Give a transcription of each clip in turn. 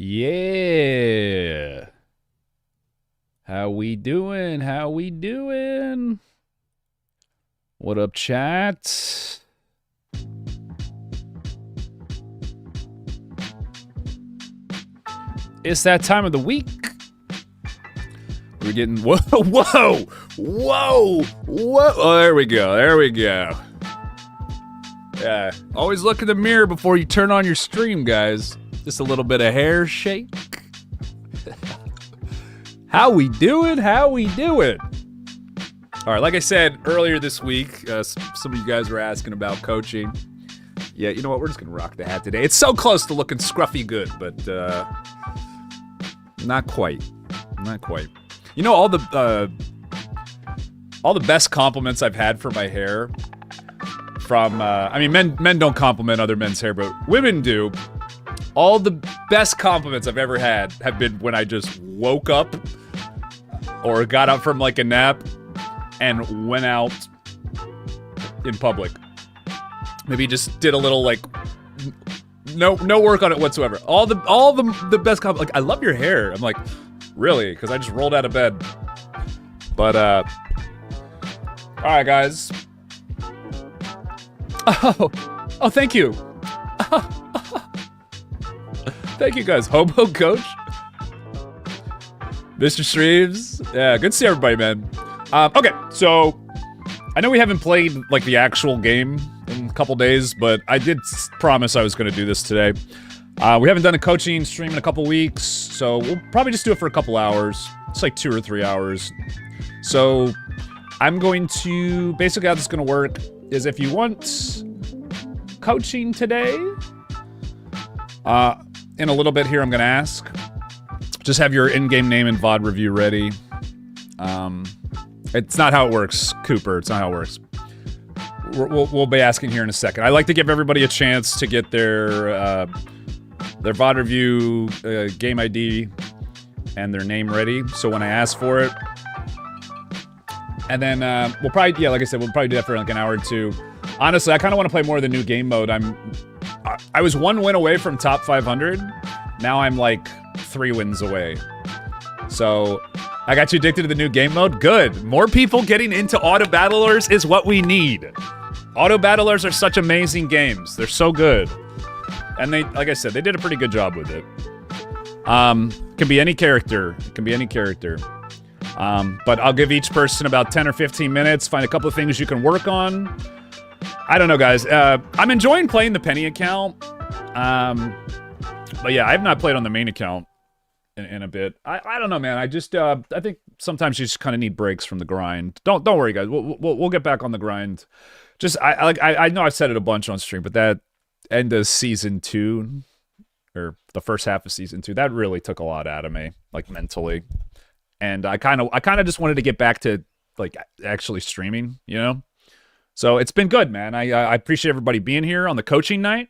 Yeah. How we doing? How we doing? What up, chat? It's that time of the week. We're getting whoa. Oh, there we go. There we go. Yeah. Always look in the mirror before you turn on your stream, guys. Just a little bit of hair shake. How we doing? How we doing? All right, like I said earlier this week, some of you guys were asking about coaching. Yeah, you know what? We're just gonna rock the hat today. It's so close to looking scruffy good, but not quite. Not quite. You know, all the best compliments I've had for my hair from, I mean, men don't compliment other men's hair, but women do. All the best compliments I've ever had have been when I just woke up or got up from like a nap and went out in public. Maybe just did a little like no work on it whatsoever. All the best compliments. Like, I love your hair. I'm like, really? Because I just rolled out of bed. But all right, guys. Oh, thank you. Thank you, guys. Hobo Coach, Mr. Streams. Yeah, good to see everybody, man. Okay, so I know we haven't played like the actual game in a couple days, but I did promise I was going to do this today. We haven't done a coaching stream in a couple weeks, so we'll probably just do it for a couple hours. It's like 2 or 3 hours. So I'm going to, basically how this is going to work is if you want coaching today, in a little bit here I'm going to ask. Just have your in-game name and VOD review ready. It's not how it works, Cooper. It's not how it works. We'll be asking here in a second. I like to give everybody a chance to get their VOD review, game ID, and their name ready. So when I ask for it, and then we'll probably, like I said, we'll probably do that for like an hour or two. Honestly, I kind of want to play more of the new game mode. I was 1 win away from top 500. Now I'm like 3 wins away. So I got you addicted to the new game mode? Good. More people getting into auto battlers is what we need. Auto battlers are such amazing games. They're so good. And they, like I said, they did a pretty good job with it. Can be any character. It can be any character. But I'll give each person about 10 or 15 minutes, find a couple of things you can work on. I don't know, guys. I'm enjoying playing the Penny account. But yeah, I have not played on the main account in a bit. I don't know, man. I just I think sometimes you just kind of need breaks from the grind. Don't worry, guys. We'll get back on the grind. Just I know I've said it a bunch on stream, but that end of season 2 or the first half of season 2, that really took a lot out of me, like mentally. And I kind of just wanted to get back to like actually streaming, you know. So it's been good, man. I appreciate everybody being here on the coaching night,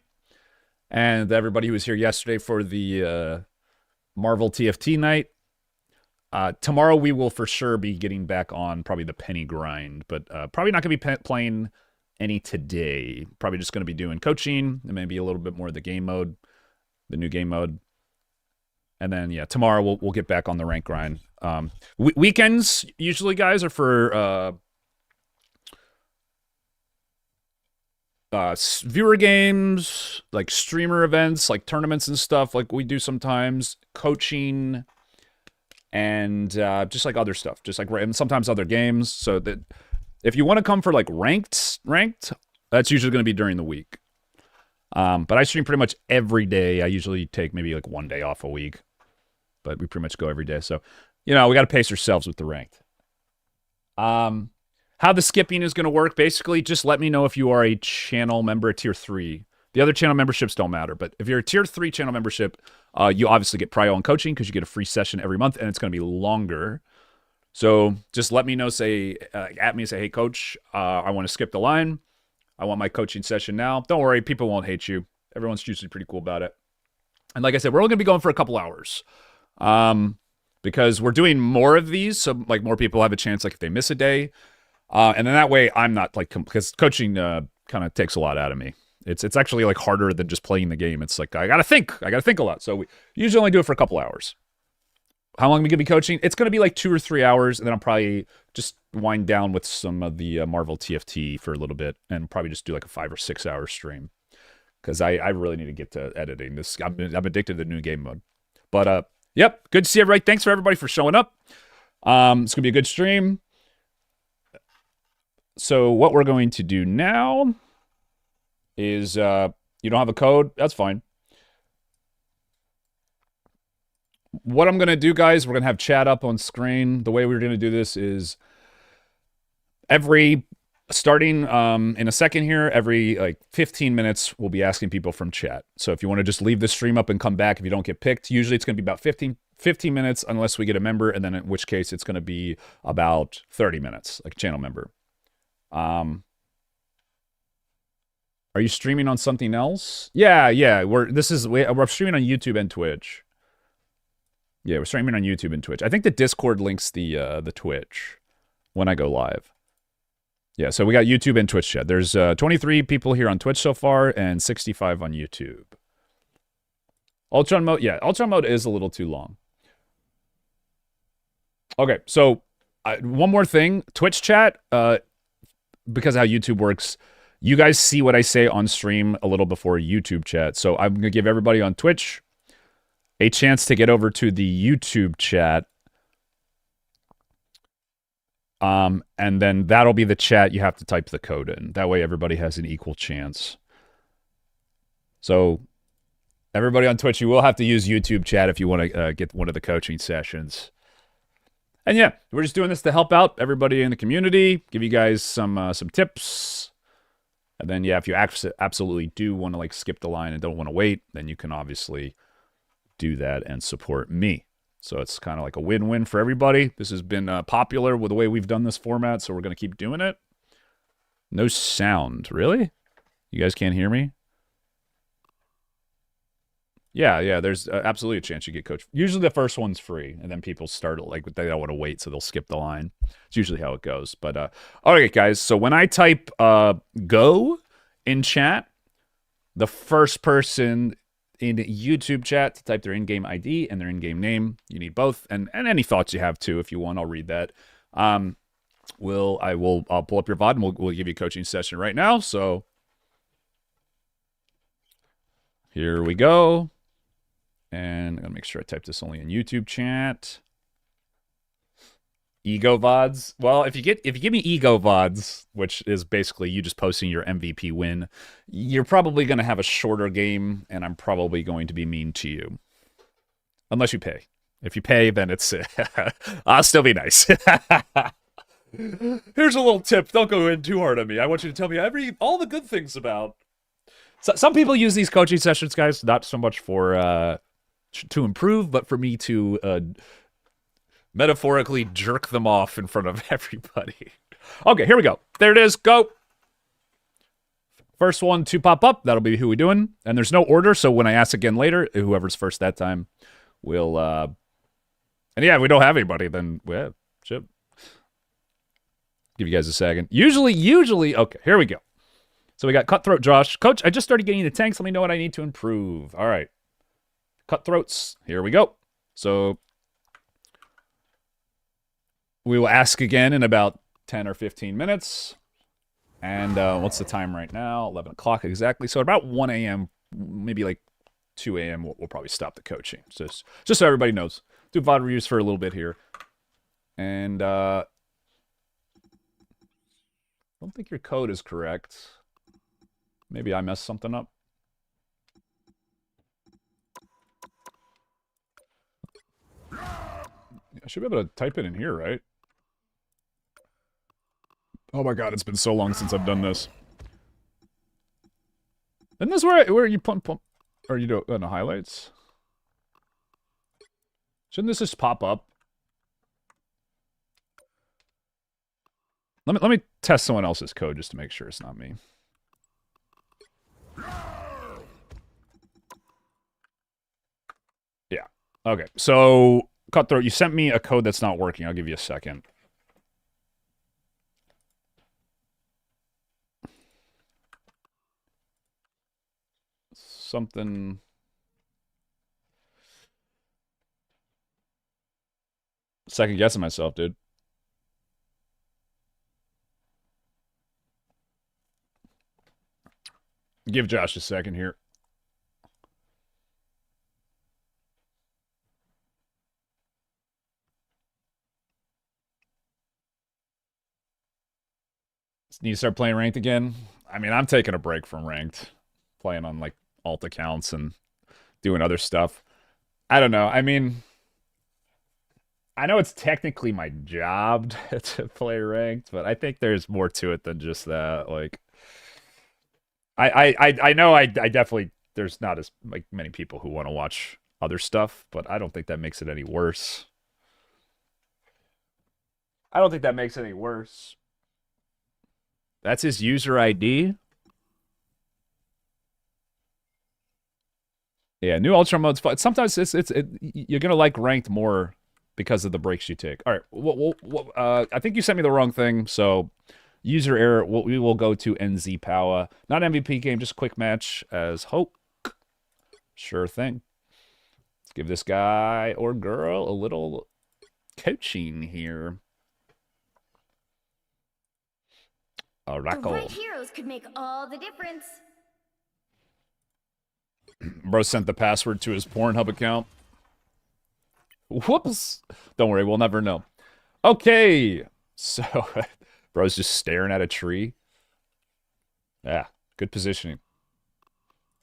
and everybody who was here yesterday for the Marvel TFT night. Tomorrow we will for sure be getting back on probably the Penny grind, but probably not going to be playing any today. Probably just going to be doing coaching and maybe a little bit more of the game mode, the new game mode. And then, yeah, tomorrow we'll get back on the rank grind. Weekends, usually, guys, are for viewer games, like streamer events, like tournaments and stuff, like we do sometimes, coaching, and just like other stuff, just like and sometimes other games. So that if you want to come for like ranked, that's usually going to be during the week. But I stream pretty much every day. I usually take maybe like 1 day off a week, but we pretty much go every day. So, you know, we got to pace ourselves with the ranked. How the skipping is going to work, basically, just let me know if you are a channel member at Tier 3. The other channel memberships don't matter, but if you're a Tier 3 channel membership, you obviously get prio on coaching because you get a free session every month, and it's going to be longer. So just let me know, say, at me, say, hey, coach, I want to skip the line. I want my coaching session now. Don't worry, people won't hate you. Everyone's usually pretty cool about it. And like I said, we're only going to be going for a couple hours. Because we're doing more of these, so like more people have a chance, like if they miss a day. And then that way I'm not like, because coaching kind of takes a lot out of me. It's actually like harder than just playing the game. It's like, I got to think a lot. So we usually only do it for a couple hours. How long are we going to be coaching? It's going to be like 2 or 3 hours. And then I'll probably just wind down with some of the Marvel TFT for a little bit and probably just do like a 5 or 6 hour stream. Because I really need to get to editing this. I'm addicted to the new game mode. But yep, good to see everybody. Thanks for everybody for showing up. It's going to be a good stream. So what we're going to do now is, you don't have a code? That's fine. What I'm going to do, guys, we're going to have chat up on screen. The way we're going to do this is starting in a second here, every like 15 minutes, we'll be asking people from chat. So if you want to just leave the stream up and come back if you don't get picked, usually it's going to be about 15 minutes unless we get a member, and then in which case it's going to be about 30 minutes, like a channel member. Are you streaming on something else? Yeah. We're streaming on YouTube and Twitch. Yeah, we're streaming on YouTube and Twitch. I think the Discord links the Twitch when I go live. Yeah, so we got YouTube and Twitch chat. There's 23 people here on Twitch so far and 65 on YouTube. Ultron mode, yeah, Ultron mode is a little too long. Okay, so one more thing. Twitch chat, because of how YouTube works, you guys see what I say on stream a little before YouTube chat. So I'm going to give everybody on Twitch a chance to get over to the YouTube chat And then that'll be the chat. You have to type the code in. That way everybody has an equal chance. So everybody on Twitch, you will have to use YouTube chat if you want to get one of the coaching sessions. And yeah, we're just doing this to help out everybody in the community, give you guys some tips. And then, yeah, if you absolutely do want to like skip the line and don't want to wait, then you can obviously do that and support me. So it's kind of like a win-win for everybody. This has been popular with the way we've done this format, so we're going to keep doing it. No sound. Really? You guys can't hear me? Yeah, there's absolutely a chance you get coached. Usually the first one's free, and then people start, like, they don't want to wait, so they'll skip the line. It's usually how it goes. But, all right, guys, so when I type go in chat, the first person in YouTube chat to type their in-game ID and their in-game name, you need both, and any thoughts you have, too, if you want, I'll read that. I'll pull up your VOD, and we'll give you a coaching session right now, so here we go. And I'm gonna make sure I type this only in YouTube chat. Ego VODs. Well, if you give me ego VODs, which is basically you just posting your MVP win, you're probably gonna have a shorter game, and I'm probably going to be mean to you. Unless you pay. If you pay, then it's I'll still be nice. Here's a little tip. Don't go in too hard on me. I want you to tell me all the good things about. So, some people use these coaching sessions, guys, not so much for to improve, but for me to metaphorically jerk them off in front of everybody. Okay, here we go. There it is. Go. First one to pop up. That'll be who we're doing. And there's no order, so when I ask again later, whoever's first that time will... and yeah, if we don't have anybody, then... yeah, shit. Give you guys a second. Usually... Okay, here we go. So we got Cutthroat Josh. Coach, I just started getting the tanks. Let me know what I need to improve. All right. Cutthroats. Here we go. So we will ask again in about 10 or 15 minutes. And what's the time right now? 11 o'clock exactly. So about 1 a.m., maybe like 2 a.m., we'll probably stop the coaching. So just so everybody knows. Do VOD reviews for a little bit here. And I don't think your code is correct. Maybe I messed something up. I should be able to type it in here, right? Oh my god, it's been so long since I've done this. Isn't this where you pump, or you do no highlights? Shouldn't this just pop up? Let me test someone else's code just to make sure it's not me. Yeah. Okay. So, Cutthroat, you sent me a code that's not working. I'll give you a second. Something... second guessing myself, dude. Give Josh a second here. Need to start playing ranked again? I mean, I'm taking a break from ranked. Playing on, like, alt accounts and doing other stuff. I don't know. I mean, I know it's technically my job to play ranked, but I think there's more to it than just that. Like, I know I definitely, there's not as like many people who want to watch other stuff, but I don't think that makes it any worse. I don't think that makes it any worse. That's his user ID. Yeah, new Ultron mode's fun. Sometimes you're gonna like ranked more because of the breaks you take. All right, I think you sent me the wrong thing, so user error. We will go to NZ Power. Not MVP game, just quick match as Hope. Sure thing. Let's give this guy or girl a little coaching here. The right heroes could make all the difference. Bro sent the password to his Pornhub account. Whoops. Don't worry, we'll never know. Okay. So, bro's just staring at a tree. Yeah, good positioning.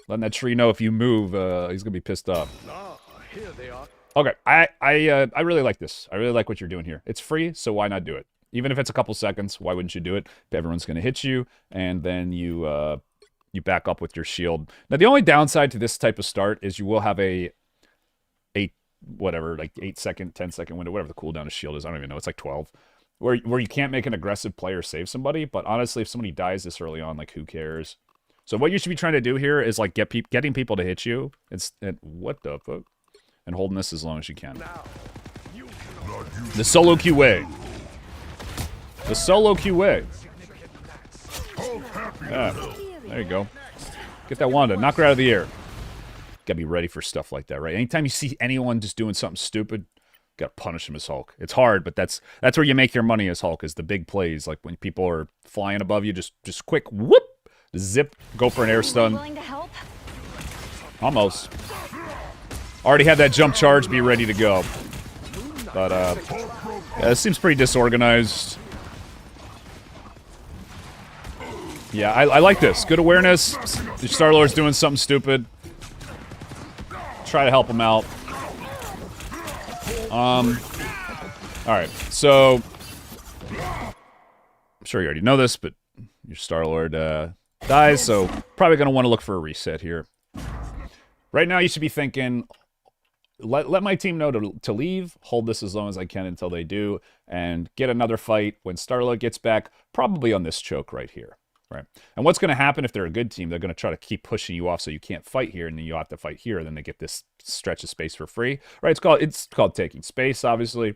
Letting that tree know if you move, he's gonna be pissed off. Here they are. Okay, I really like this. I really like what you're doing here. It's free, so why not do it? Even if it's a couple seconds, why wouldn't you do it? Everyone's gonna hit you, and then you back up with your shield. Now, the only downside to this type of start is you will have a whatever, like 8-second, 10-second window, whatever the cooldown of shield is. I don't even know. It's like 12. Where you can't make an aggressive player save somebody, but honestly, if somebody dies this early on, like, who cares? So what you should be trying to do here is, like, getting people to hit you. And what the fuck? And holding this as long as you can. The solo QA. The solo QA. Yeah, there you go. Get that Wanda. Knock her out of the air. Gotta be ready for stuff like that, right? Anytime you see anyone just doing something stupid, gotta punish him as Hulk. It's hard, but that's where you make your money as Hulk, is the big plays. Like when people are flying above you, just quick whoop, zip, go for an air stun. Almost. Already had that jump charge, be ready to go. But yeah, this seems pretty disorganized. Yeah, I like this. Good awareness. Your Star-Lord's doing something stupid. Try to help him out. Alright, so I'm sure you already know this, but your Star-Lord dies, so probably gonna want to look for a reset here. Right now you should be thinking, let my team know to leave, hold this as long as I can until they do, and get another fight when Star-Lord gets back, probably on this choke right here. Right. And what's going to happen if they're a good team? They're going to try to keep pushing you off so you can't fight here, and then you have to fight here, and then they get this stretch of space for free. Right? It's called taking space, obviously.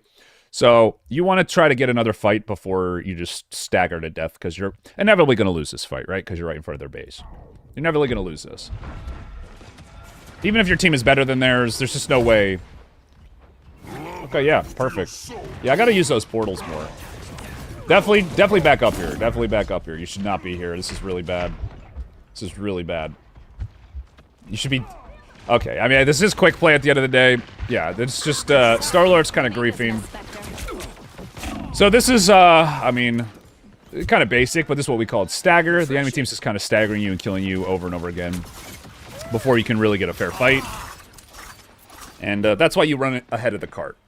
So you want to try to get another fight before you just stagger to death, because you're inevitably going to lose this fight, right? Because you're right in front of their base. You're inevitably going to lose this. Even if your team is better than theirs, there's just no way. Okay, yeah, perfect. Yeah, I got to use those portals more. Definitely back up here. Definitely back up here. You should not be here. This is really bad. This is really bad. You should be... Okay, I mean, this is quick play at the end of the day. Yeah, it's just, Star-Lord's kind of griefing. So this is, I mean, kind of basic, but this is what we call it stagger. The enemy team's just kind of staggering you and killing you over and over again before you can really get a fair fight. And that's why you run ahead of the cart,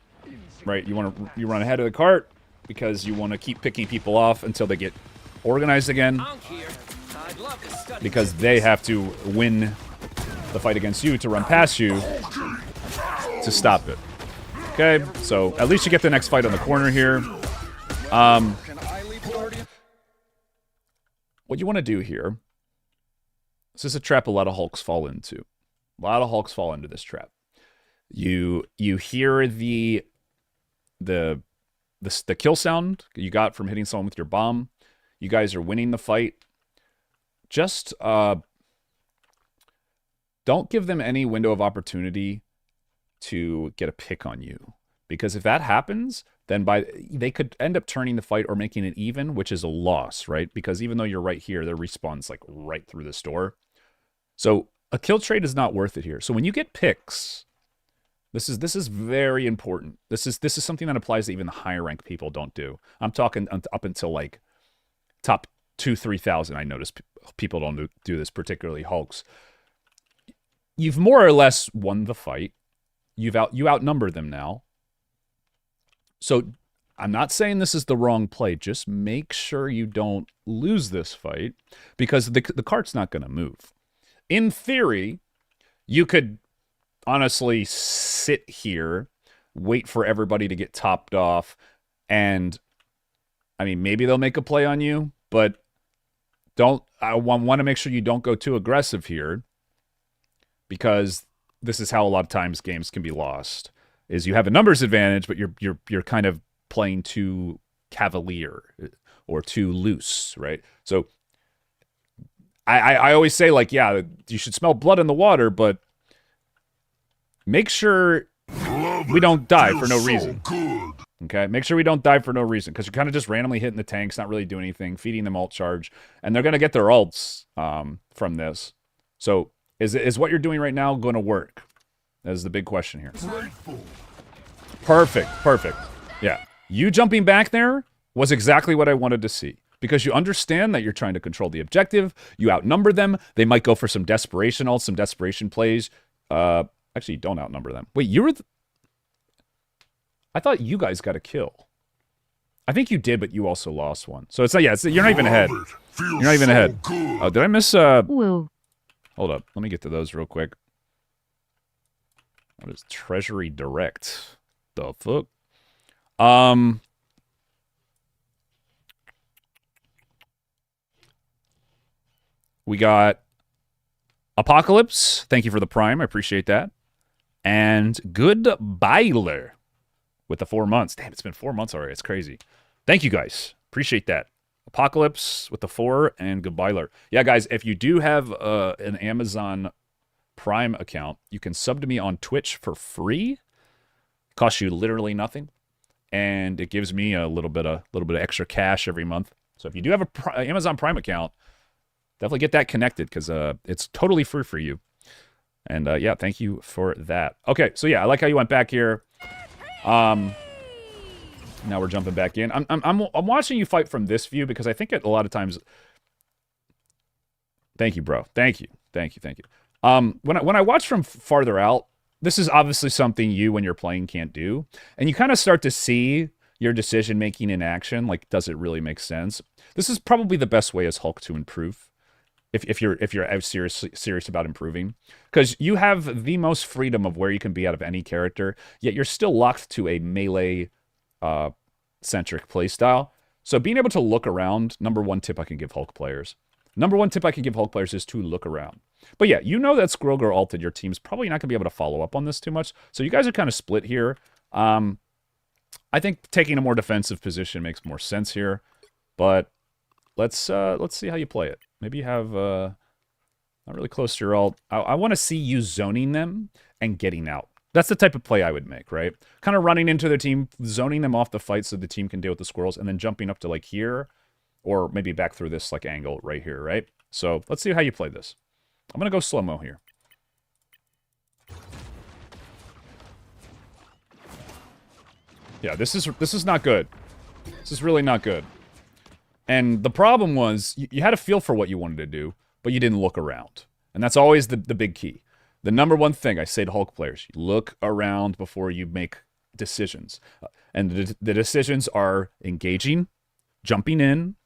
right? You run ahead of the cart, because you want to keep picking people off until they get organized again. Because they have to win the fight against you to run past you to stop it. Okay, so at least you get the next fight on the corner here. What you want to do here, this is a trap a lot of Hulks fall into. A lot of Hulks fall into this trap. You hear the kill sound you got from hitting someone with your bomb. You guys are winning the fight. Just don't give them any window of opportunity to get a pick on you. Because if that happens, then they could end up turning the fight or making it even, which is a loss, right? Because even though you're right here, their respawn's like right through this door. So a kill trade is not worth it here. So when you get picks, this is very important. This is something that applies that even the higher rank people don't do. I'm talking up until like top 2,000-3,000. I notice people don't do this, particularly Hulks. You've more or less won the fight. You outnumber them now. So I'm not saying this is the wrong play. Just make sure you don't lose this fight, because the cart's not going to move. In theory, you could honestly sit here, wait for everybody to get topped off, and I mean, maybe they'll make a play on you, but I want to make sure you don't go too aggressive here, because this is how a lot of times games can be lost. Is you have a numbers advantage, but you're kind of playing too cavalier or too loose, right? So I always say, like, yeah, you should smell blood in the water, but make sure we don't die for no reason. Okay? Make sure we don't die for no reason, because you're kind of just randomly hitting the tanks, not really doing anything, feeding them alt charge, and they're going to get their ults from this. So is what you're doing right now going to work? That is the big question here. Perfect. Yeah. You jumping back there was exactly what I wanted to see. Because you understand that you're trying to control the objective. You outnumber them. They might go for some desperation ults, some desperation plays. Actually, don't outnumber them. Wait, you were... I thought you guys got a kill. I think you did, but you also lost one. So it's not... Yeah, you're not even ahead. You're not even ahead. Oh, did I miss... Whoa. Hold up. Let me get to those real quick. What is Treasury Direct? The fuck? We got Apocalypse. Thank you for the Prime. I appreciate that. And Goodbyler with the 4 months. Damn, it's been 4 months already. It's crazy. Thank you, guys. Appreciate that. Apocalypse with the 4 and Goodbyler. Yeah, guys, if you do have an Amazon Prime account, you can sub to me on Twitch for free. Costs you literally nothing. And it gives me a little bit of extra cash every month. So if you do have a Amazon Prime account, definitely get that connected because it's totally free for you. And yeah, thank you for that. Okay, so yeah, I like how you went back here. Now we're jumping back in. I'm watching you fight from this view because I think a lot of times. Thank you, bro. Thank you. When I watch from farther out, this is obviously something you, when you're playing, can't do, and you kind of start to see your decision making in action. Like, does it really make sense? This is probably the best way as Hulk to improve. If you're serious about improving, because you have the most freedom of where you can be out of any character, yet you're still locked to a melee centric playstyle. So being able to look around, number one tip I can give Hulk players. Number one tip I can give Hulk players is to look around. But yeah, you know that Squirrel Girl ulted. Your team's probably not going to be able to follow up on this too much. So you guys are kind of split here. I think taking a more defensive position makes more sense here. But let's see how you play it. Maybe you have not really close to your ult. I want to see you zoning them and getting out. That's the type of play I would make, right? Kind of running into their team, zoning them off the fight so the team can deal with the squirrels, and then jumping up to like here, or maybe back through this like angle right here, right? So let's see how you play this. I'm gonna go slow-mo here. Yeah, this is not good. This is really not good. And the problem was, you had a feel for what you wanted to do, but you didn't look around. And that's always the big key. The number one thing I say to Hulk players, you look around before you make decisions. And the decisions are engaging, jumping in,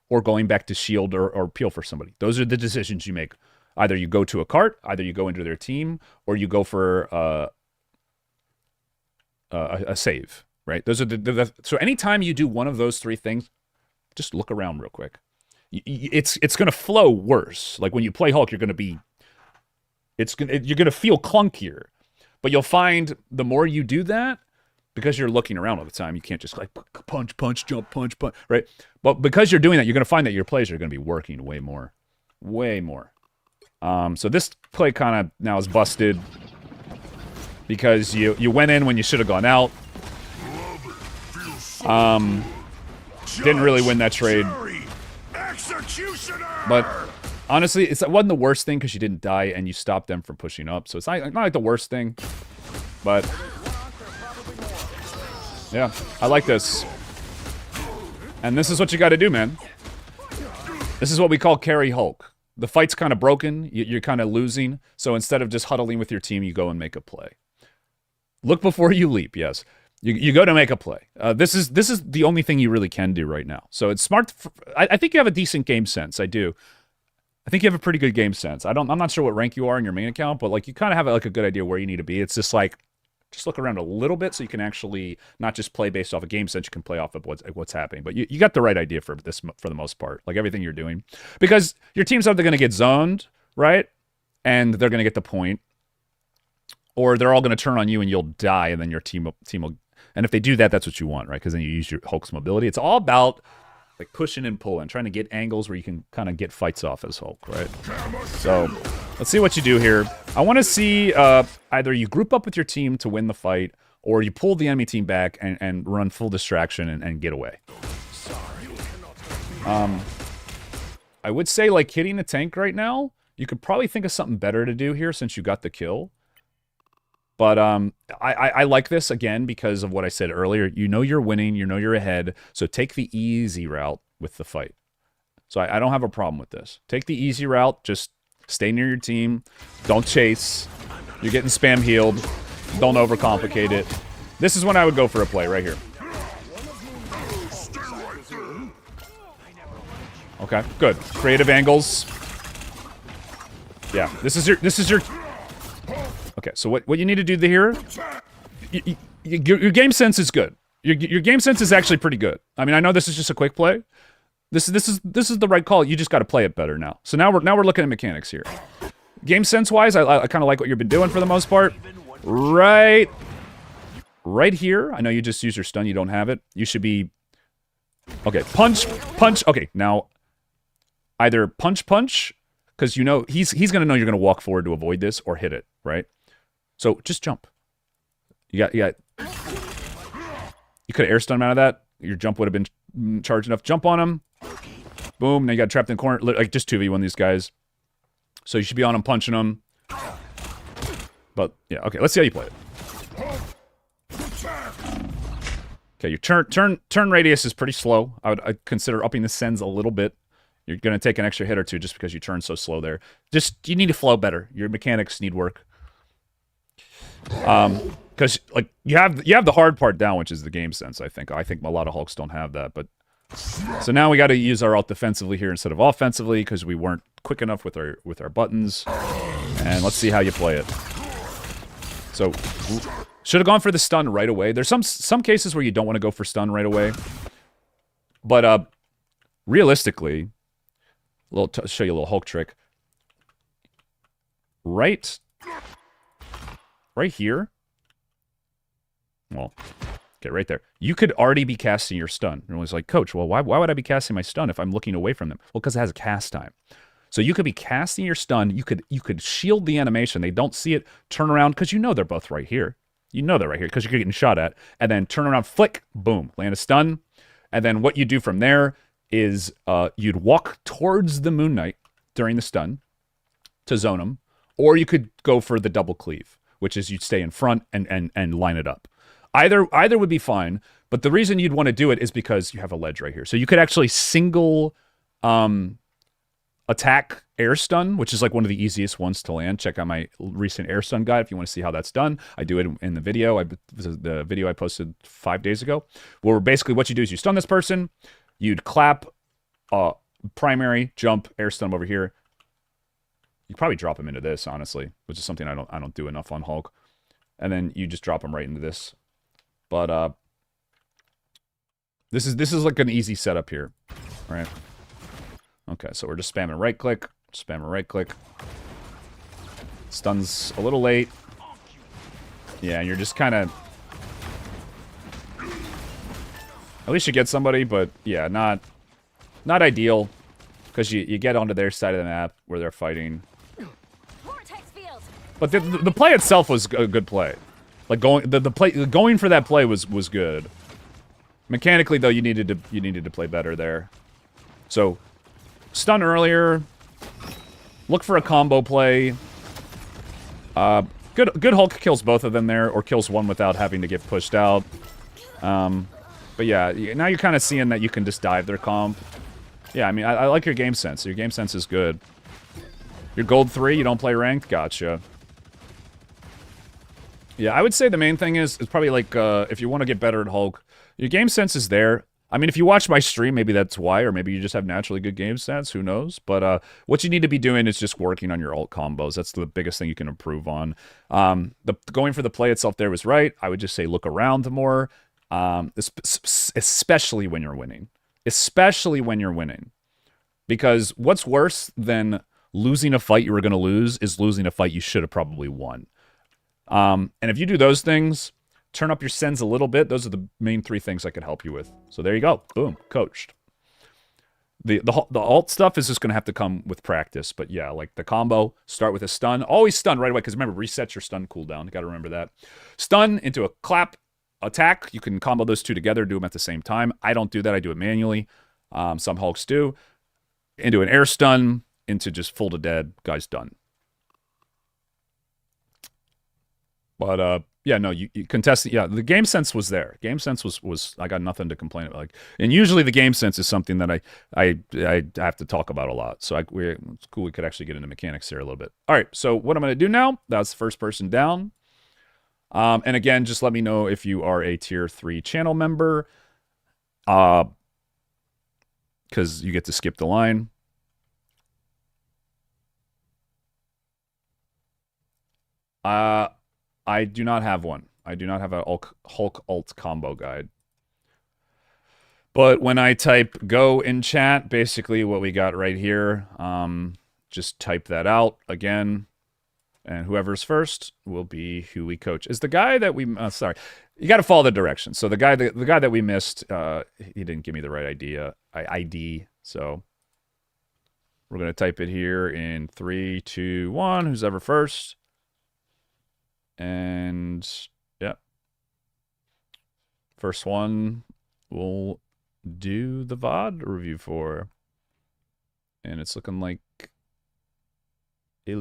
or going back to shield or peel for somebody. Those are the decisions you make. Either you go to a cart, either you go into their team, or you go for a save, right? Those are so anytime you do one of those three things, just look around real quick. It's going to flow worse. Like when you play Hulk, you're going to feel clunkier. But you'll find the more you do that, because you're looking around all the time, you can't just like punch, jump, punch, right? But because you're doing that, you're going to find that your plays are going to be working way more. So this play kind of now is busted because you went in when you should have gone out. Didn't really win that trade. But honestly, it wasn't the worst thing because you didn't die and you stopped them from pushing up. So it's not like the worst thing. But yeah, I like this. And this is what you got to do, man. This is what we call carry Hulk. The fight's kind of broken. You're kind of losing. So instead of just huddling with your team, you go and make a play. Look before you leap, yes. You go to make a play. This is the only thing you really can do right now. So it's smart. I think you have a decent game sense. I do. I think you have a pretty good game sense. I'm not sure what rank you are in your main account, but like you kind of have like a good idea where you need to be. It's just like, just look around a little bit so you can actually not just play based off a game sense. You can play off of what's happening. But you got the right idea for this for the most part. Like everything you're doing, because your team's either going to get zoned, right, and they're going to get the point, or they're all going to turn on you and you'll die, and then your team will. And if they do that, that's what you want, right? Because then you use your Hulk's mobility. It's all about like pushing and pulling, trying to get angles where you can kind of get fights off as Hulk, right? So let's see what you do here. I want to see either you group up with your team to win the fight, or you pull the enemy team back and run full distraction and get away. I would say like hitting the tank right now, you could probably think of something better to do here since you got the kill. But I like this, again, because of what I said earlier. You know you're winning. You know you're ahead. So take the easy route with the fight. So I don't have a problem with this. Take the easy route. Just stay near your team. Don't chase. You're getting spam healed. Don't overcomplicate it. This is when I would go for a play right here. Okay, good. Creative angles. Yeah, this is your... Okay, so what you need to do here... Your game sense is good. Your game sense is actually pretty good. I mean, I know this is just a quick play. This is the right call. You just got to play it better now. So now we're looking at mechanics here. Game sense wise, I kind of like what you've been doing for the most part. Right here. I know you just use your stun. You don't have it. You should be... Okay, punch. Okay, now either punch, because you know he's going to know you're going to walk forward to avoid this or hit it, right? So just jump. You could have air stun him out of that. Your jump would have been charged enough. Jump on him. Boom. Now you got trapped in the corner. Like, just 2v1 these guys. So you should be on him, punching him. But, yeah, okay. Let's see how you play it. Okay, your turn radius is pretty slow. I'd consider upping the sends a little bit. You're going to take an extra hit or two just because you turn so slow there. You need to flow better. Your mechanics need work. Because like you have the hard part down, which is the game sense. I think a lot of Hulks don't have that. But so now we got to use our ult defensively here instead of offensively because we weren't quick enough with our buttons. And let's see how you play it. So should have gone for the stun right away. There's some cases where you don't want to go for stun right away. But realistically, show you a little Hulk trick. Right here. Well, okay, right there. You could already be casting your stun. Everyone's like, Coach, well, why would I be casting my stun if I'm looking away from them? Well, because it has a cast time. So you could be casting your stun. You could shield the animation. They don't see it. Turn around because you know they're both right here. You know they're right here because you're getting shot at. And then turn around, flick, boom, land a stun. And then what you do from there is you'd walk towards the Moon Knight during the stun to zone him. Or you could go for the double cleave, which is you'd stay in front and line it up. Either would be fine, but the reason you'd want to do it is because you have a ledge right here. So you could actually single attack air stun, which is like one of the easiest ones to land. Check out my recent air stun guide if you want to see how that's done. I do it in the video. The video I posted 5 days ago, where basically what you do is you stun this person, you'd clap, primary, jump, air stun over here. You probably drop him into this, honestly, which is something I don't do enough on Hulk. And then you just drop him right into this. But this is like an easy setup here, right? Okay, so we're just spamming right click, Stun's a little late. Yeah, and you're just kind of... At least you get somebody, but yeah, not ideal. Because you get onto their side of the map where they're fighting. But the play itself was a good play. Like going for that play was good. Mechanically though, you needed to play better there. So stun earlier. Look for a combo play. Good Hulk kills both of them there, or kills one without having to get pushed out. But yeah, now you're kind of seeing that you can just dive their comp. Yeah, I mean, I like your game sense. Your game sense is good. You're gold 3, you don't play ranked? Gotcha. Yeah, I would say the main thing is probably like, if you want to get better at Hulk, your game sense is there. I mean, if you watch my stream, maybe that's why, or maybe you just have naturally good game stats, who knows? But what you need to be doing is just working on your ult combos. That's the biggest thing you can improve on. Going for the play itself there was right. I would just say look around more, especially when you're winning. Especially when you're winning. Because what's worse than losing a fight you were going to lose is losing a fight you should have probably won. And if you do those things, turn up your sends a little bit, those are the main 3 things I could help you with. So there you go. Boom. Coached. The alt stuff is just going to have to come with practice. But yeah, like the combo, start with a stun. Always stun right away, because remember, reset your stun cooldown. You got to remember that. Stun into a clap. Attack, you can combo those two together, do them at the same time. I don't do that, I do it manually. Some Hulks do. Into an air stun, into just full to dead, guy's done. But yeah, no, you contesting. Yeah, the game sense was there. Game sense was. I got nothing to complain about. Like, and usually the game sense is something that I have to talk about a lot. So it's cool. We could actually get into mechanics here a little bit. All right. So what I'm going to do now? That's the first person down. And again, just let me know if you are a tier 3 channel member. Because you get to skip the line. I do not have one. I do not have a Hulk alt combo guide. But when I type go in chat, basically what we got right here, just type that out again. And whoever's first will be who we coach. Is the guy that we... sorry. You got to follow the directions. So the guy that we missed, he didn't give me the right ID. So we're going to type it here in 3, 2, 1. Who's ever first? And yeah, first one we'll do the VOD review for, and it's looking like well,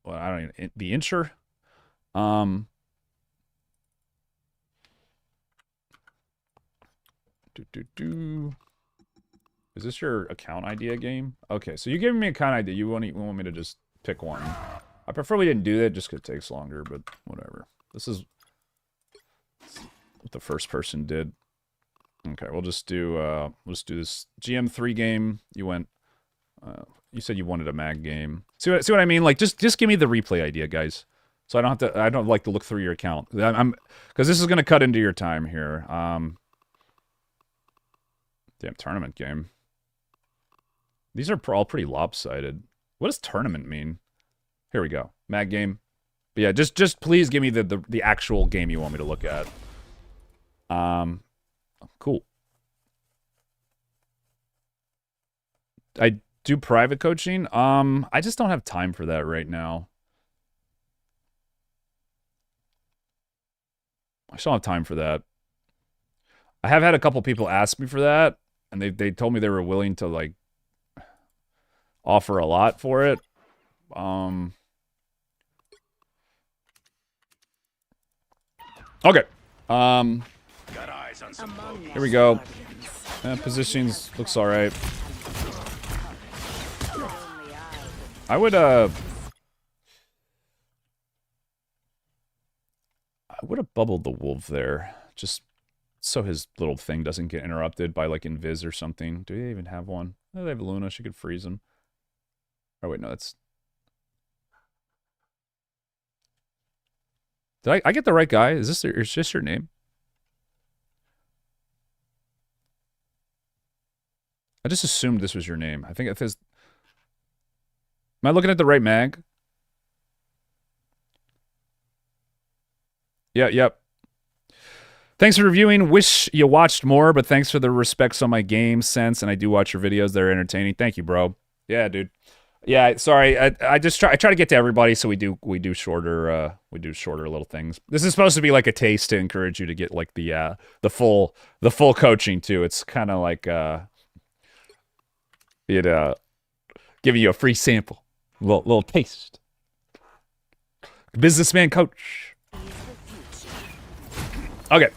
I don't even the incher. Is this your account idea game? Okay, so you're giving me account idea. You want me to just pick one. I prefer we didn't do that just because it takes longer, but whatever. This is what the first person did. Okay, we'll just do this GM3 game. You went you said you wanted a mag game. See what I mean? Like just give me the replay idea, guys. So I don't like to look through your account. Because this is gonna cut into your time here. Damn tournament game. These are all pretty lopsided. What does tournament mean? Here we go. Mag game. But yeah, just please give me the actual game you want me to look at. Cool. I do private coaching. I just don't have time for that right now. I just don't have time for that. I have had a couple people ask me for that, and they told me they were willing to like offer a lot for it. Okay. Here we go. Positions looks all right. I would have bubbled the wolf there, just so his little thing doesn't get interrupted by like Invis or something. Do they even have one? Oh, they have Luna. She could freeze him. Oh wait, no, that's. Did I get the right guy? Is this your name? I just assumed this was your name. I think it says. Am I looking at the right mag? Yeah, yep. Thanks for reviewing. Wish you watched more, but thanks for the respects on my game sense, and I do watch your videos. They're entertaining. Thank you, bro. Yeah, dude. Yeah, sorry. I try to get to everybody, so we do shorter little things. This is supposed to be like a taste to encourage you to get like the full coaching too. It's kind of like giving you a free sample, little taste. Businessman coach. Okay.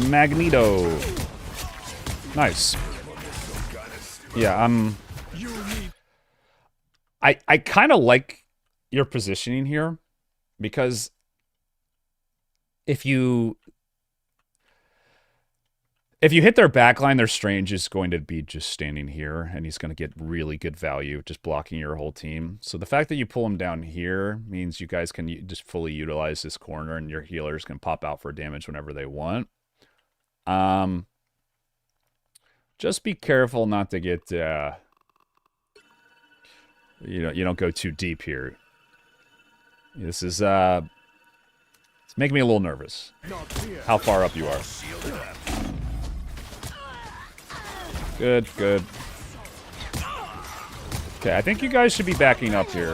Magneto. Nice. Yeah, I kind of like your positioning here, because if you hit their backline, their Strange is going to be just standing here, and he's going to get really good value just blocking your whole team. So the fact that you pull him down here means you guys can just fully utilize this corner, and your healers can pop out for damage whenever they want. Just be careful not to get, you don't go too deep here. This is, it's making me a little nervous. How far up you are. Good, good. Okay, I think you guys should be backing up here.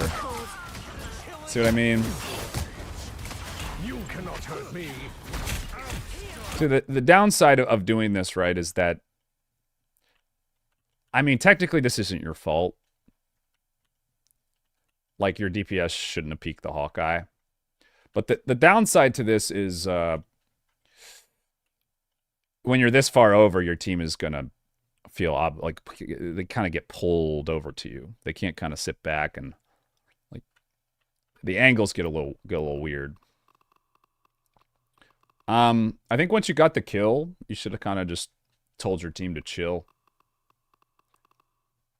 See what I mean? You cannot hurt me. So the downside of doing this, right, is that, I mean, technically this isn't your fault. like your DPS shouldn't have peeked the Hawkeye. But the downside to this is when you're this far over, your team is going to feel like they kind of get pulled over to you. They can't kind of sit back, and like the angles get a little weird. I think once you got the kill, you should have kind of just told your team to chill.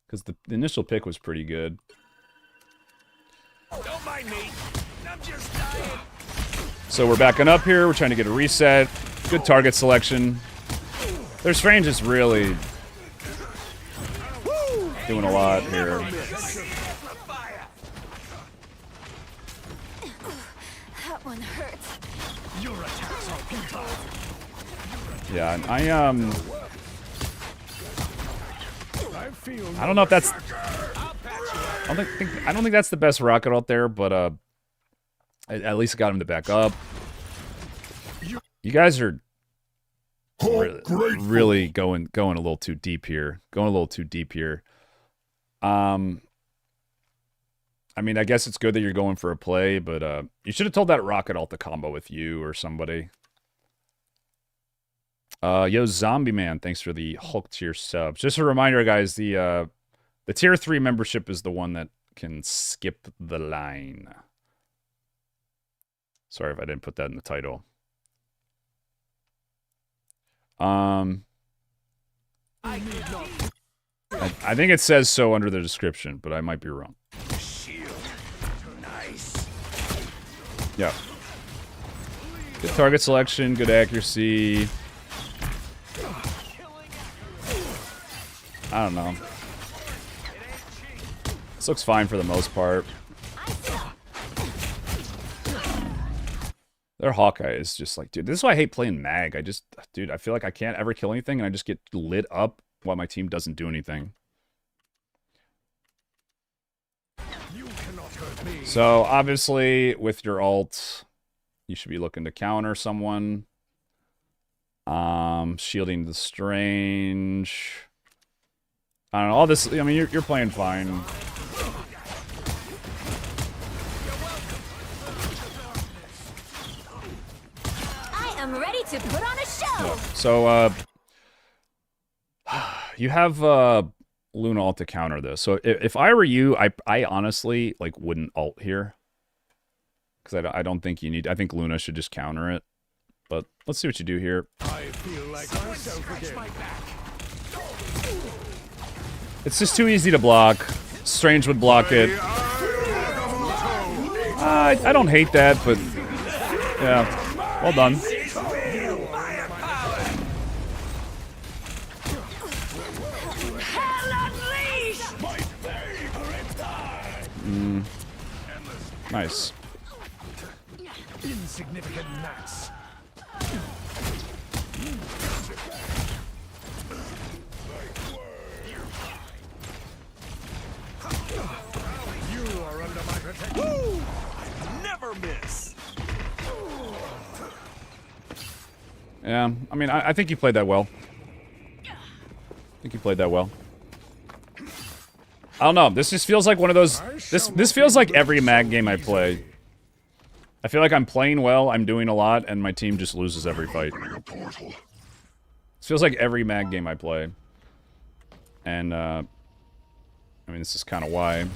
Because the initial pick was pretty good. Don't mind me. I'm just dying. So we're backing up here. We're trying to get a reset. Good target selection. Their Strange is really doing a lot here. That one hurts. Your attacks are futile. Yeah, and I don't know if that's. I don't think that's the best rocket out there, but at least got him to back up. You guys are really going a little too deep here. I mean, I guess it's good that you're going for a play, but you should have told that rocket alt to combo with you or somebody. Yo, Zombie Man, thanks for the Hulk tier subs. Just a reminder, guys, the tier 3 membership is the one that can skip the line. Sorry if I didn't put that in the title. I think it says so under the description, but I might be wrong. Nice. Yeah. Good target selection, good accuracy. I don't know. This looks fine for the most part. Their Hawkeye is just like, dude, this is why I hate playing Mag. Dude, I feel like I can't ever kill anything, and I just get lit up while my team doesn't do anything. You cannot hurt me. So, obviously, with your ult, you should be looking to counter someone. Shielding the Strange. I don't know, all this, I mean, you're playing fine. I am ready to put on a show. Yeah. So, you have Luna ult to counter this. So if I were you, I honestly like wouldn't ult here, because I don't think you need. I think Luna should just counter it. But let's see what you do here. I feel like myself again. It's just too easy to block. Strange would block it. I don't hate that, but yeah, well done. Nice. Insignificant gnats. You are under my protection. Woo! I never miss. Yeah, I mean, I think you played that well. I don't know. This just feels like one of those. This feels like every Mag game I play. I feel like I'm playing well, I'm doing a lot, and my team just loses every fight. This feels like every Mag game I play. And, I mean, this is kind of why.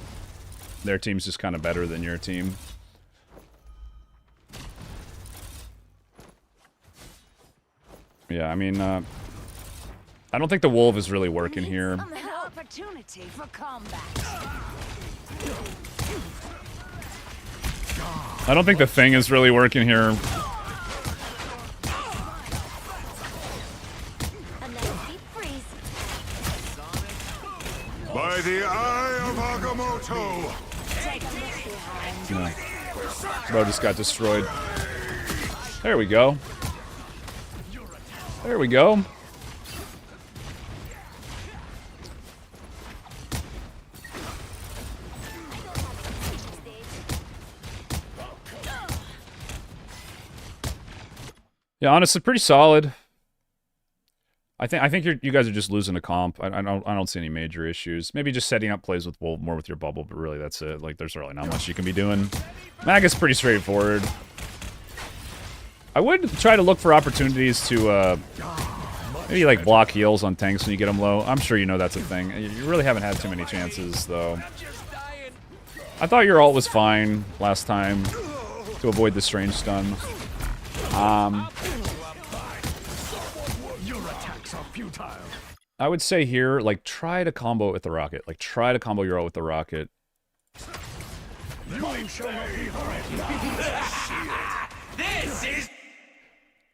Their team's just kind of better than your team. Yeah, I mean, I don't think the Wolf is really working here. An opportunity for combat. I don't think the Thing is really working here. By the eye of Agamotto. No. Bro just got destroyed. There we go. There we go. Yeah, honestly, pretty solid. I think you guys are just losing a comp. I don't see any major issues. Maybe just setting up plays with more with your bubble, but really that's it. Like there's really not much you can be doing. Mag is pretty straightforward. I would try to look for opportunities to maybe like block heals on tanks when you get them low. I'm sure you know that's a thing. You really haven't had too many chances though. I thought your ult was fine last time to avoid the strange stun. I would say here, like, try to combo it with the rocket. Like, try to combo your ult with the rocket. This is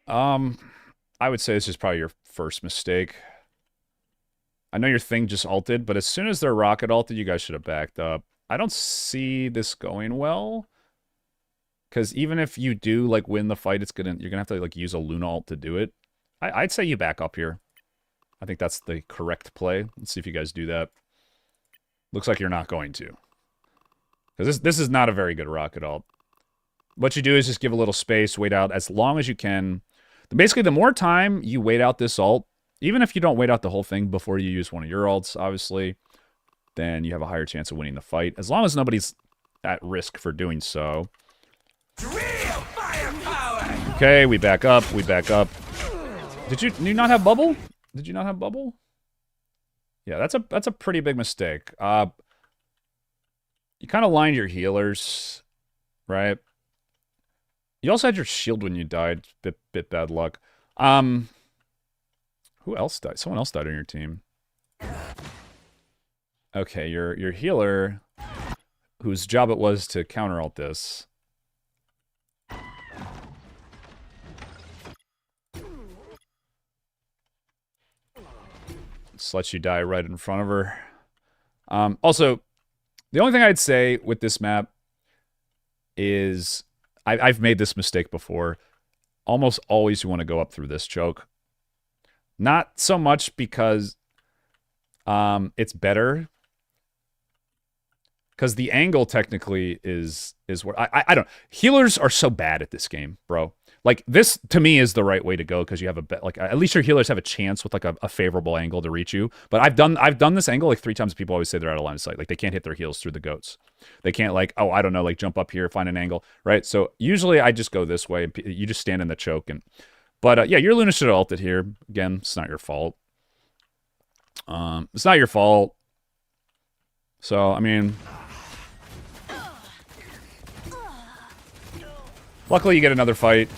I would say this is probably your first mistake. I know your thing just ulted, but as soon as their rocket ulted, you guys should have backed up. I don't see this going well. Because even if you do, like, win the fight, you're gonna have to, like, use a Luna ult to do it. I'd say you back up here. I think that's the correct play. Let's see if you guys do that. Looks like you're not going to. Because this is not a very good rocket ult. What you do is just give a little space, wait out as long as you can. Basically, the more time you wait out this ult, even if you don't wait out the whole thing before you use one of your ults, obviously, then you have a higher chance of winning the fight. As long as nobody's at risk for doing so. Okay, we back up, we back up. Did you not have bubble? Did you not have bubble? Yeah, that's a pretty big mistake. You kind of lined your healers, right? You also had your shield when you died. Bit bad luck. Who else died? Someone else died on your team. Okay, your healer, whose job it was to counter ult this. Just lets you die right in front of her. Also, the only thing I'd say with this map is I've made this mistake before. Almost always you want to go up through this choke. Not so much because it's better. Because the angle technically is where I don't. Healers are so bad at this game, bro. Like this to me is the right way to go because you have like at least your healers have a chance with like a favorable angle to reach you. But I've done this angle like 3 times. People always say they're out of line of sight. Like they can't hit their heals through the goats. They can't like I don't know like jump up here find an angle right. So usually I just go this way. You just stand in the choke and. But yeah, your Luna should have ulted here. Again, it's not your fault. It's not your fault. So I mean. Luckily, you get another fight.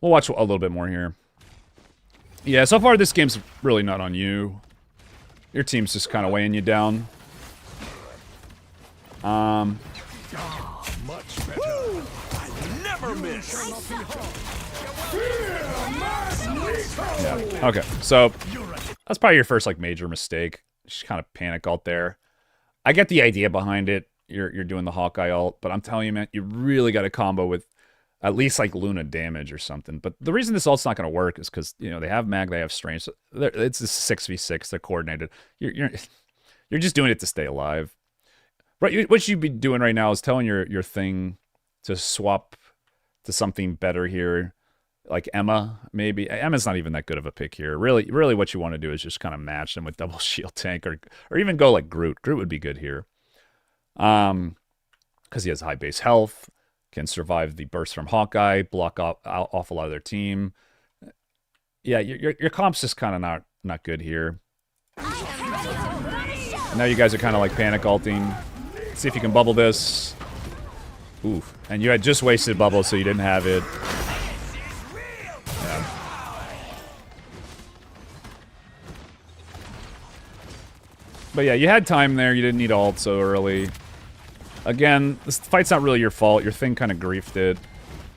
We'll watch a little bit more here. Yeah, so far this game's really not on you. Your team's just kind of weighing you down. much better. I never miss. Yeah. Okay, so that's probably your first like major mistake. Just kind of panic ult there. I get the idea behind it. You're doing the Hawkeye ult, but I'm telling you, man, you really got to combo with at least like Luna damage or something. But the reason this ult's not going to work is because you know they have mag, they have strange. So it's a 6v6. They're coordinated. You're just doing it to stay alive. Right. What you'd be doing right now is telling your thing to swap to something better here. Like Emma, maybe. Emma's not even that good of a pick here. Really what you want to do is just kind of match them with double shield tank or even go like Groot. Groot would be good here. Because he has high base health, can survive the burst from Hawkeye, block off a lot of their team. Yeah, your comp's just kind of not good here. And now you guys are kind of like panic ulting. Let's see if you can bubble this. Oof. And you had just wasted bubble, so you didn't have it. But yeah, you had time there. You didn't need ult so early. Again, this fight's not really your fault. Your thing kind of griefed it.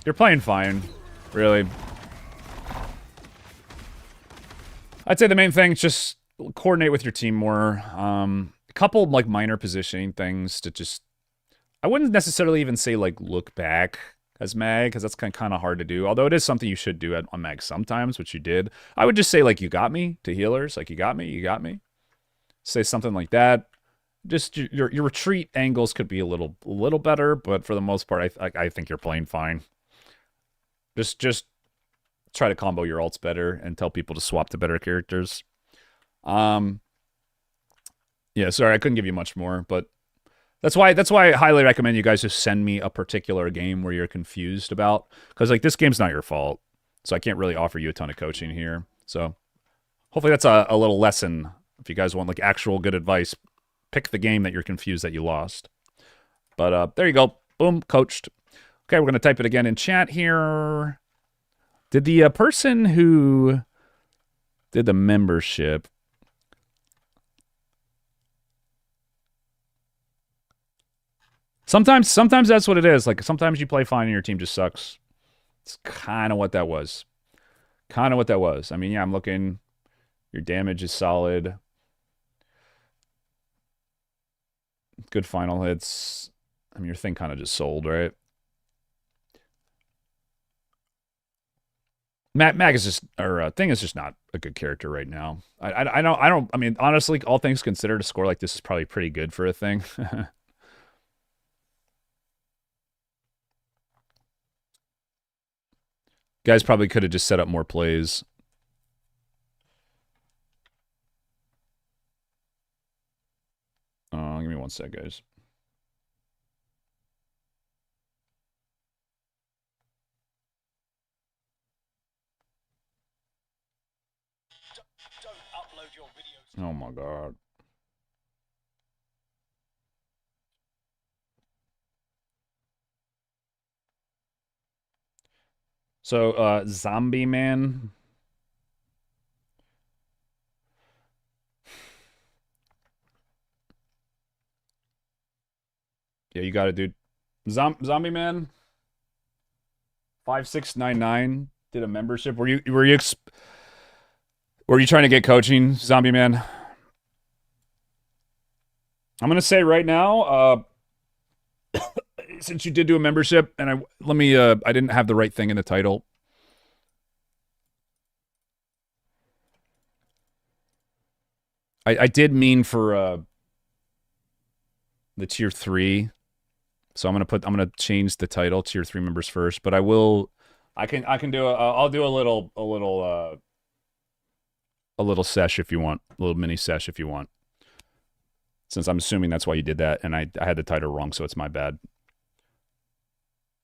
You're playing fine, really. I'd say the main thing is just coordinate with your team more. A couple like minor positioning things to just... I wouldn't necessarily even say like look back as mag, because that's kind of hard to do. Although it is something you should do on mag sometimes, which you did. I would just say like you got me to healers. Like you got me, you got me. Say something like that. Just your retreat angles could be a little better, but for the most part, I think you're playing fine. Just try to combo your ults better and tell people to swap to better characters. Yeah, sorry, I couldn't give you much more, but that's why I highly recommend you guys just send me a particular game where you're confused about, because like this game's not your fault, so I can't really offer you a ton of coaching here. So hopefully that's a little lesson. If you guys want like actual good advice, pick the game that you're confused that you lost. But there you go. Boom, coached. Okay, we're going to type it again in chat here. Did the person who did the membership... Sometimes that's what it is. Like, sometimes you play fine and your team just sucks. It's kind of what that was. I mean, yeah, I'm looking... Your damage is solid. Good final hits. I mean, your thing kind of just sold, right? Mag is just, or Thing is just not a good character right now. I don't. I mean, honestly, all things considered, a score like this is probably pretty good for a Thing. Guys probably could have just set up more plays. Give me one sec, guys. Don't upload your videos. Oh my god. So, Zombie Man. Yeah, you got it, dude. Zombie Man 5699 did a membership. Were you trying to get coaching, Zombie Man? I'm gonna say right now, since you did do a membership, and I didn't have the right thing in the title. I did mean for the tier 3. So I'm gonna change the title, tier 3 members first, but I can do I'll do a little sesh if you want, a little mini sesh if you want. Since I'm assuming that's why you did that, and I had the title wrong, so it's my bad.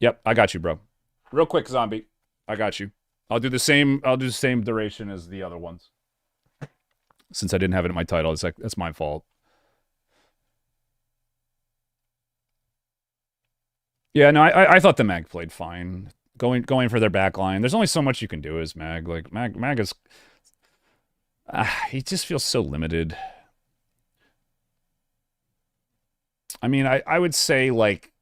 Yep, I got you, bro. Real quick, Zombie. I got you. I'll do the same duration as the other ones. Since I didn't have it in my title, it's like that's my fault. Yeah, no, I thought the Mag played fine. Going for their back line. There's only so much you can do as Mag. Like Mag is he just feels so limited. I mean, I would say like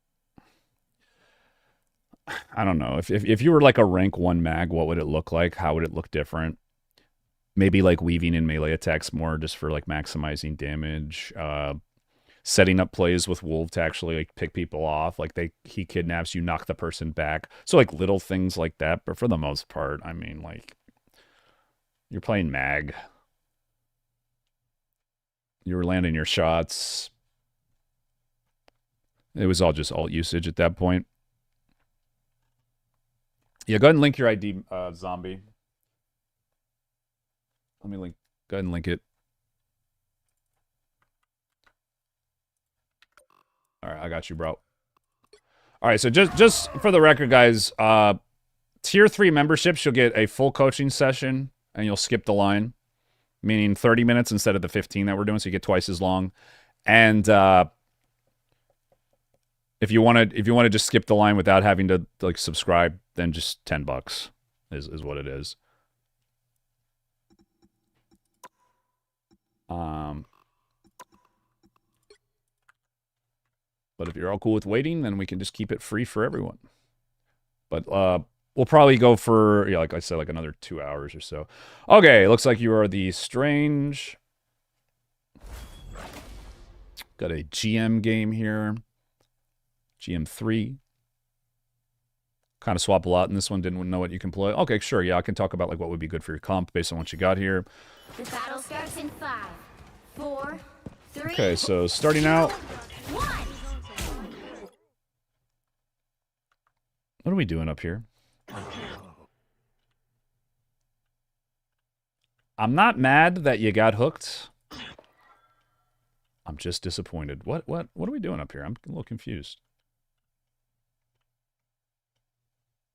I don't know. If you were like a rank 1 Mag, what would it look like? How would it look different? Maybe like weaving in melee attacks more just for like maximizing damage. Setting up plays with Wolf to actually like pick people off. Like he kidnaps you, knock the person back. So like little things like that. But for the most part, I mean, like you're playing Mag. You were landing your shots. It was all just alt usage at that point. Yeah, go ahead and link your ID, Zombie. Let me link. Go ahead and link it. All right, I got you, bro. All right, so just for the record, guys, tier 3 memberships, you'll get a full coaching session, and you'll skip the line, meaning 30 minutes instead of the 15 that we're doing, so you get twice as long. And if you want to just skip the line without having to like subscribe, then just $10 is what it is. But if you're all cool with waiting, then we can just keep it free for everyone. But we'll probably go for, yeah, like I said, like another 2 hours or so. Okay, looks like you are the Strange. Got a GM game here. GM3. Kind of swap a lot in this one. Didn't know what you can play. Okay, sure. Yeah, I can talk about like what would be good for your comp based on what you got here. The battle starts in 5, 4, 3, Okay, so starting out, 1. what are we doing up here? I'm not mad that you got hooked. I'm just disappointed. What are we doing up here? I'm a little confused.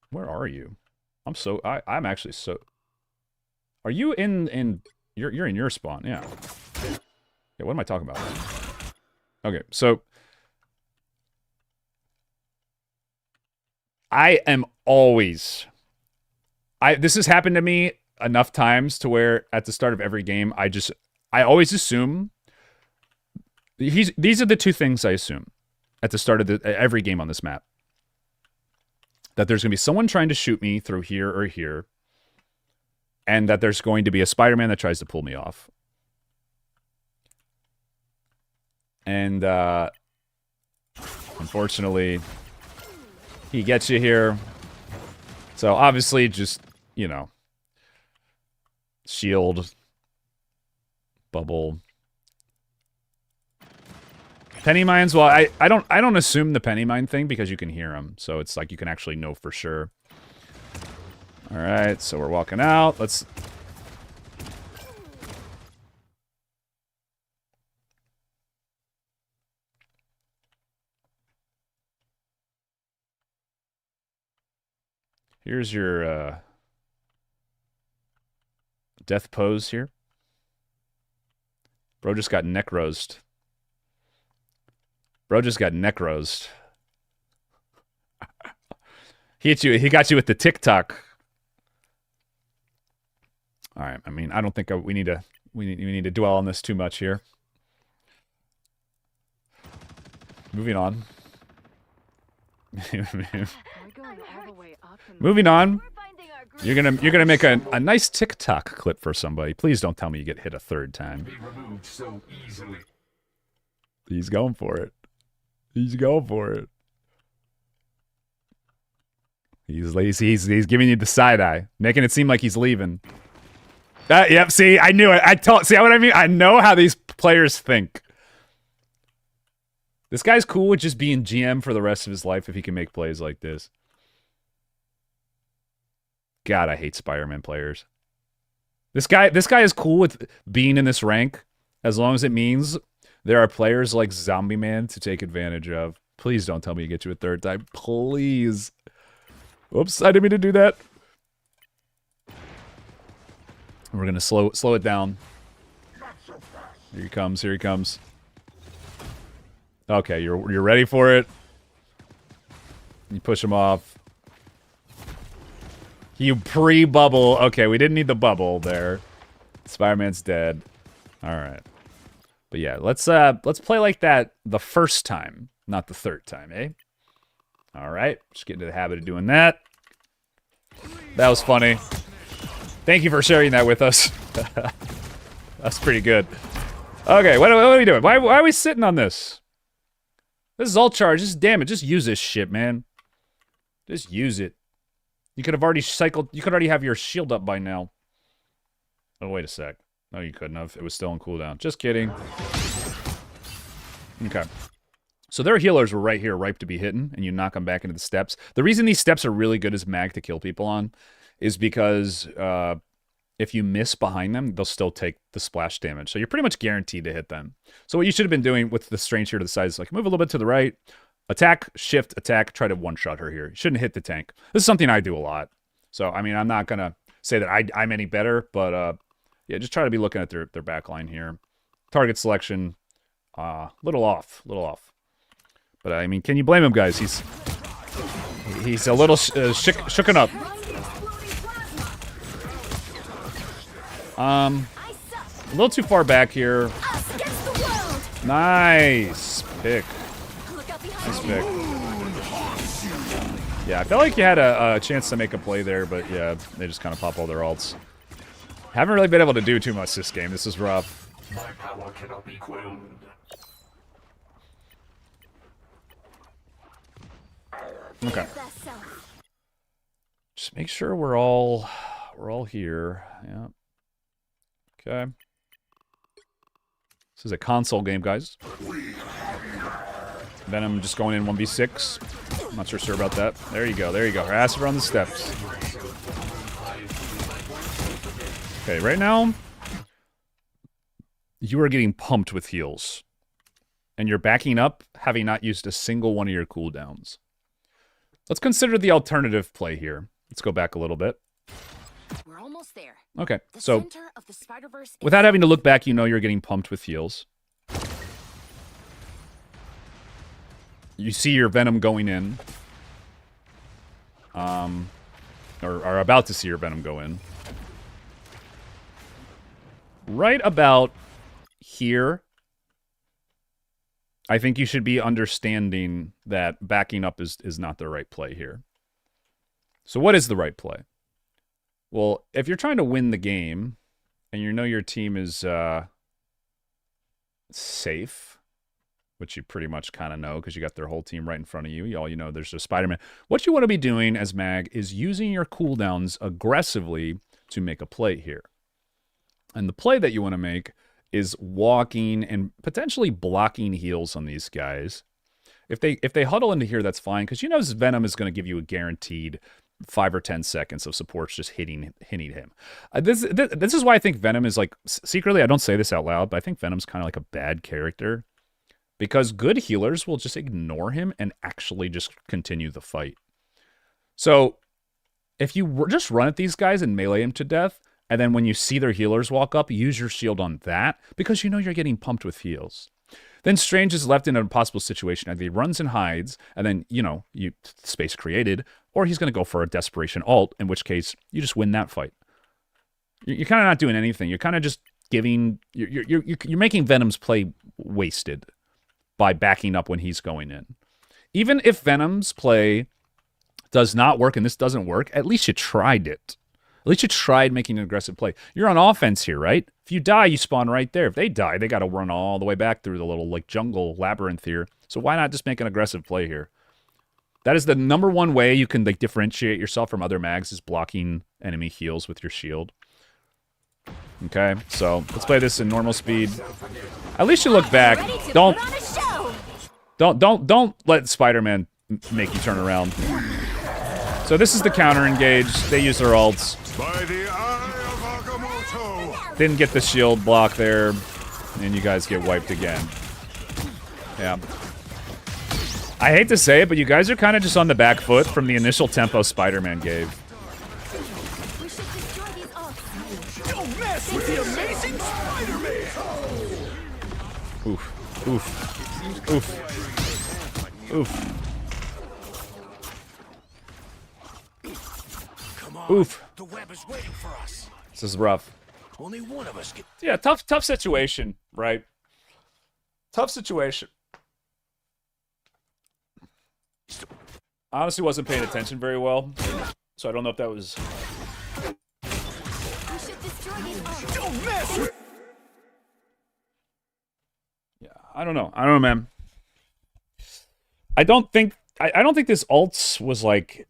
Where are you? I'm actually so. Are you in you're in your spawn? Yeah. Yeah, what am I talking about? Okay, so I am always this has happened to me enough times to where at the start of every game I always assume these are the two things I assume at the start of every game on this map. That there's going to be someone trying to shoot me through here or here, and that there's going to be a Spider-Man that tries to pull me off. And unfortunately, he gets you here. So obviously just, you know, shield, bubble. Penny mines, well, I don't assume the penny mine thing because you can hear them. So it's like you can actually know for sure. All right, so we're walking out. Let's... Here's your death pose here. Bro just got neck roast. Bro just got neck roast. He hit you. He got you with the TikTok. All right. I mean, I don't think we need to dwell on this too much here. Moving on. Moving on. You're gonna make a nice TikTok clip for somebody. Please don't tell me you get hit a third time. He's going for it. He's going for it. He's lazy. He's giving you the side eye, making it seem like he's leaving. Yep. See, I knew it. See what I mean? I know how these players think. This guy's cool with just being GM for the rest of his life if he can make plays like this. God, I hate Spider-Man players. This guy is cool with being in this rank as long as it means there are players like Zombie Man to take advantage of. Please don't tell me you get you a third time. Please. Whoops, I didn't mean to do that. We're going to slow it down. Here he comes, here he comes. Okay, you're ready for it. You push him off. You pre-bubble. Okay, we didn't need the bubble there. Spider-Man's dead. All right. But yeah, let's play like that the first time, not the third time, eh? All right, just get into the habit of doing that. That was funny. Thank you for sharing that with us. That's pretty good. Okay, what are we doing? Why are we sitting on this? This is all charged. Just damn it. Just use this shit, man. Just use it. You could have already cycled. You could already have your shield up by now. Oh, wait a sec. No, you couldn't have. It was still on cooldown. Just kidding. Okay. So their healers were right here, ripe to be hidden, and you knock them back into the steps. The reason these steps are really good as mag to kill people on is because if you miss behind them, they'll still take the splash damage. So you're pretty much guaranteed to hit them. So what you should have been doing with the strange here to the side is like move a little bit to the right, attack, shift, attack, try to one-shot her here. You shouldn't hit the tank. This is something I do a lot. So, I mean, I'm not going to say that I'm any better, but yeah, just try to be looking at their back line here. Target selection, little off. But, I mean, can you blame him, guys? He's a little shooken up. A little too far back here. Nice pick. Nice pick. Yeah, I felt like you had a chance to make a play there, but yeah, they just kind of pop all their ults. Haven't really been able to do too much this game. This is rough. My power cannot be quelled. Okay. Just make sure we're all here. Yeah. Okay. This is a console game, guys. Venom just going in 1v6. I'm not sure about that. There you go. There you go. Harass her on the steps. Okay, right now, you are getting pumped with heals. And you're backing up, having not used a single one of your cooldowns. Let's consider the alternative play here. Let's go back a little bit. We're almost there. Okay, The so center of the Spider-Verse without having to look back, you know you're getting pumped with heals. You see your Venom going in. Or are about to see your Venom go in. Right about here, I think you should be understanding that backing up is not the right play here. So what is the right play? Well, if you're trying to win the game, and you know your team is safe, which you pretty much kind of know because you got their whole team right in front of you. All you know, there's a Spider-Man. What you want to be doing as Mag is using your cooldowns aggressively to make a play here. And the play that you want to make is walking and potentially blocking heals on these guys. If they huddle into here, that's fine, because you know Venom is going to give you a guaranteed 5 or 10 seconds of supports just hitting him. This is why I think Venom is like, secretly, I don't say this out loud, but I think Venom's kind of like a bad character. Because good healers will just ignore him and actually just continue the fight. So, if you just run at these guys and melee him to death, and then when you see their healers walk up, use your shield on that, because you know you're getting pumped with heals. Then Strange is left in an impossible situation. Either he runs and hides, and then, you know, space created, or he's going to go for a desperation ult, in which case, you just win that fight. You're kind of not doing anything. You're kind of just giving... You're making Venom's play wasted by backing up when he's going in. Even if Venom's play does not work, and this doesn't work, at least you tried it. At least you tried making an aggressive play. You're on offense here, right? If you die, you spawn right there. If they die, they got to run all the way back through the little like jungle labyrinth here. So why not just make an aggressive play here? That is the #1 way you can like differentiate yourself from other mags, is blocking enemy heals with your shield. Okay, so let's play this in normal speed. At least you look back. Don't let Spider-Man make you turn around. So this is the counter engage. They use their ults. By the eye of Agamotto. Didn't get the shield block there, and you guys get wiped again. Yeah. I hate to say it, but you guys are kind of just on the back foot from the initial tempo Spider-Man gave. We should destroy these ults. Don't mess with the amazing Spider-Man. Oof. Oof. Oof. Oof. Come on. Oof. The web is waiting for us. This is rough. Only one of us can... Yeah, tough situation, right? Tough situation. Honestly, wasn't paying attention very well, so I don't know if that was... We should destroy these ults. Don't mess with... Yeah, I don't know, man. I don't think this ults was like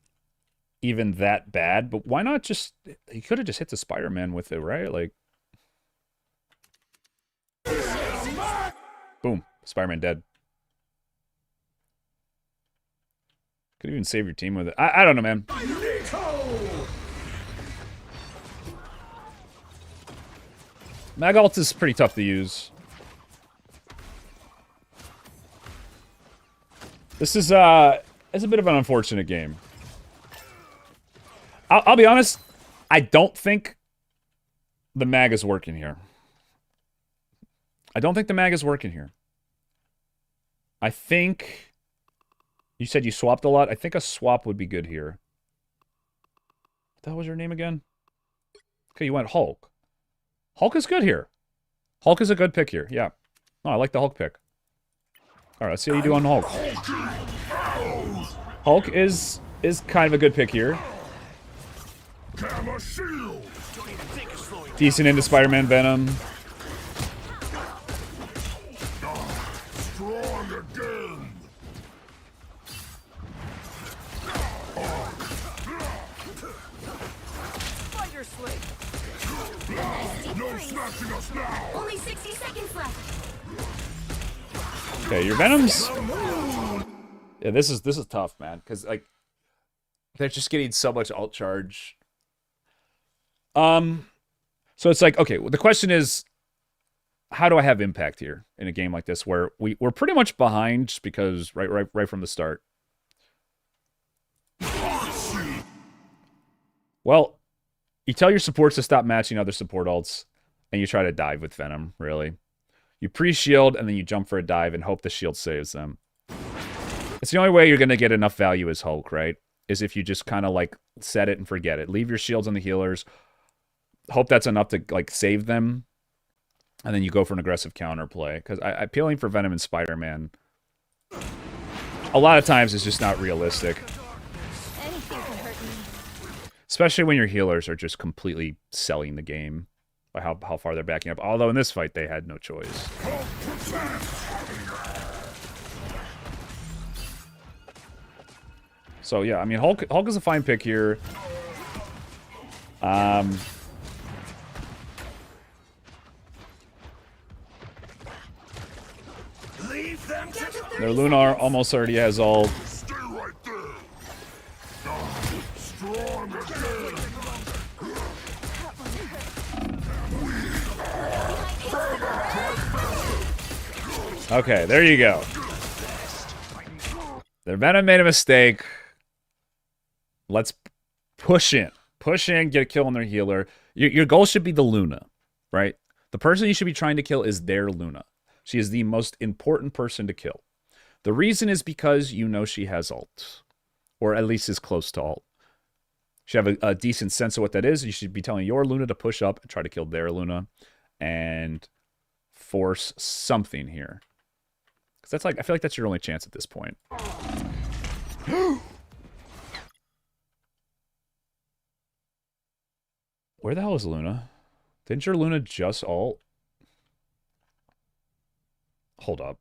even that bad, but why not just... He could have just hit the Spider-Man with it, right? Like... Boom. Spider-Man dead. Could even save your team with it. I don't know, man. Mag ult is pretty tough to use. This is it's a bit of an unfortunate game. I'll be honest, I don't think the mag is working here. I don't think the mag is working here. I think... You said you swapped a lot? I think a swap would be good here. What the hell was your name again? Okay, you went Hulk. Hulk is good here. Hulk is a good pick here, yeah. Oh, I like the Hulk pick. Alright, let's see how you do on Hulk. Hulk is kind of a good pick here. Decent into Spider-Man Venom. No snatching us now. Only 60 seconds left. Okay, your Venoms. Yeah, this is tough, man, because like they're just getting so much alt charge. So it's like, okay, well, the question is, how do I have impact here in a game like this where we're pretty much behind just because right from the start? Well, you tell your supports to stop matching other support ults, and you try to dive with Venom, really. You pre-shield, and then you jump for a dive and hope the shield saves them. It's the only way you're going to get enough value as Hulk, right? Is if you just kind of, like, set it and forget it. Leave your shields on the healers. Hope that's enough to, like, save them. And then you go for an aggressive counterplay. Because appealing for Venom and Spider-Man a lot of times is just not realistic. Anything could hurt me. Especially when your healers are just completely selling the game by how far they're backing up. Although in this fight, they had no choice. So yeah, I mean, Hulk is a fine pick here. Leave them to Their Lunar almost already has all. stay right there. Strong again. Okay, there you go. Their Venom made a mistake. Let's push in. Push in, get a kill on their healer. Your goal should be the Luna, right? The person you should be trying to kill is their Luna. She is the most important person to kill. The reason is because you know she has ult. Or at least is close to ult. You should have a decent sense of what that is. You should be telling your Luna to push up and try to kill their Luna. And force something here. Because that's like, I feel like that's your only chance at this point. Where the hell is Luna? Didn't your Luna just ult? Hold up.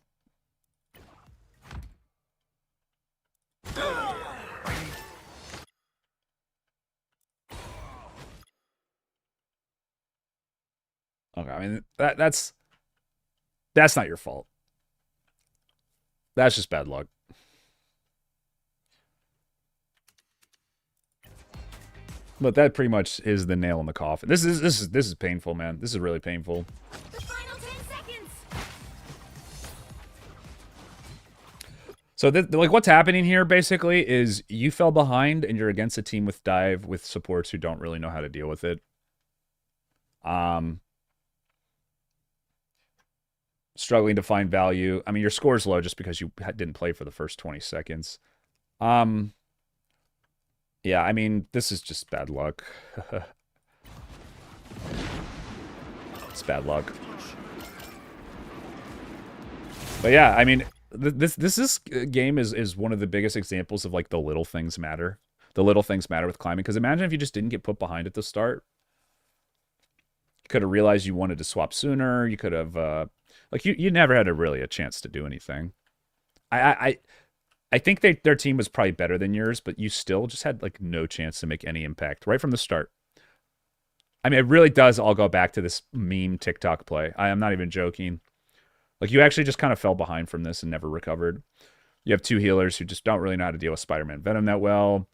Okay, I mean, that's not your fault. That's just bad luck. But that pretty much is the nail in the coffin. This is painful, man. This is really painful. The final 10 seconds. So, like, what's happening here basically is you fell behind and you're against a team with dive with supports who don't really know how to deal with it. Struggling to find value. I mean, your score's low just because you didn't play for the first 20 seconds. Yeah, I mean, this is just bad luck. It's bad luck. But yeah, I mean, this game is one of the biggest examples of, like, the little things matter. The little things matter with climbing. Because imagine if you just didn't get put behind at the start. You could have realized you wanted to swap sooner. You could have, like, you never had really a chance to do anything. I think their team was probably better than yours, but you still just had, like, no chance to make any impact right from the start. I mean, it really does all go back to this meme TikTok play. I am not even joking. Like, you actually just kind of fell behind from this and never recovered. You have two healers who just don't really know how to deal with Spider-Man Venom that well.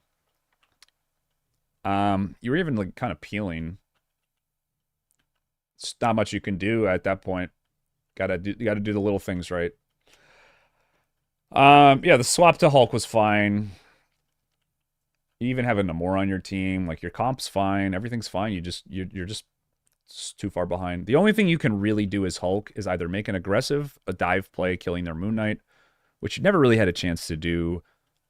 You were even, like, kind of peeling. It's not much you can do at that point. You gotta do the little things right. Yeah, the swap to Hulk was fine. You even have a Namor on your team. Like, your comp's fine. Everything's fine. You're just too far behind. The only thing you can really do as Hulk is either make an aggressive, a dive play, killing their Moon Knight, which you never really had a chance to do.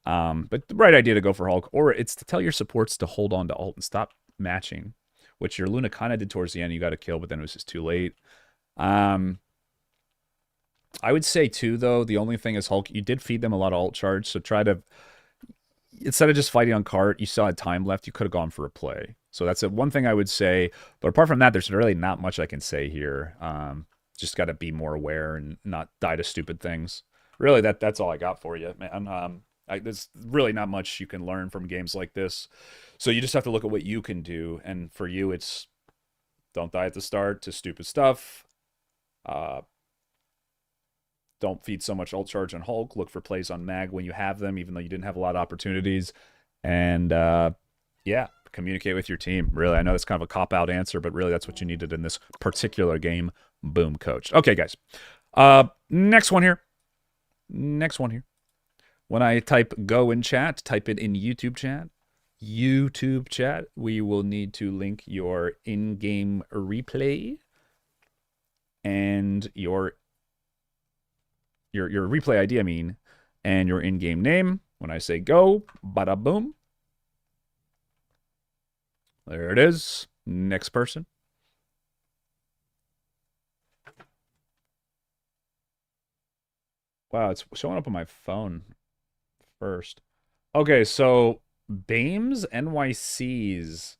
But the right idea to go for Hulk, or it's to tell your supports to hold on to ult and stop matching, which your Luna kind of did towards the end. You got a kill, but then it was just too late. I would say, too, though, the only thing is Hulk, you did feed them a lot of ult charge, so try to, instead of just fighting on cart, you still had time left, you could have gone for a play. So that's one thing I would say, but apart from that, there's really not much I can say here. Just got to be more aware and not die to stupid things. Really, that's all I got for you, man. There's really not much you can learn from games like this. So you just have to look at what you can do, and for you, it's don't die at the start to stupid stuff. Don't feed so much ult charge on Hulk. Look for plays on Mag when you have them, even though you didn't have a lot of opportunities. And yeah, communicate with your team. Really, I know it's kind of a cop-out answer, but really that's what you needed in this particular game. Boom, coach. Okay, guys. Next one here. Next one here. When I type go in chat, type it in YouTube chat. YouTube chat. We will need to link your in-game replay and your replay ID, I mean, and your in-game name. When I say go, bada boom. There it is. Next person. Wow, it's showing up on my phone first. Okay, so Bames NYC's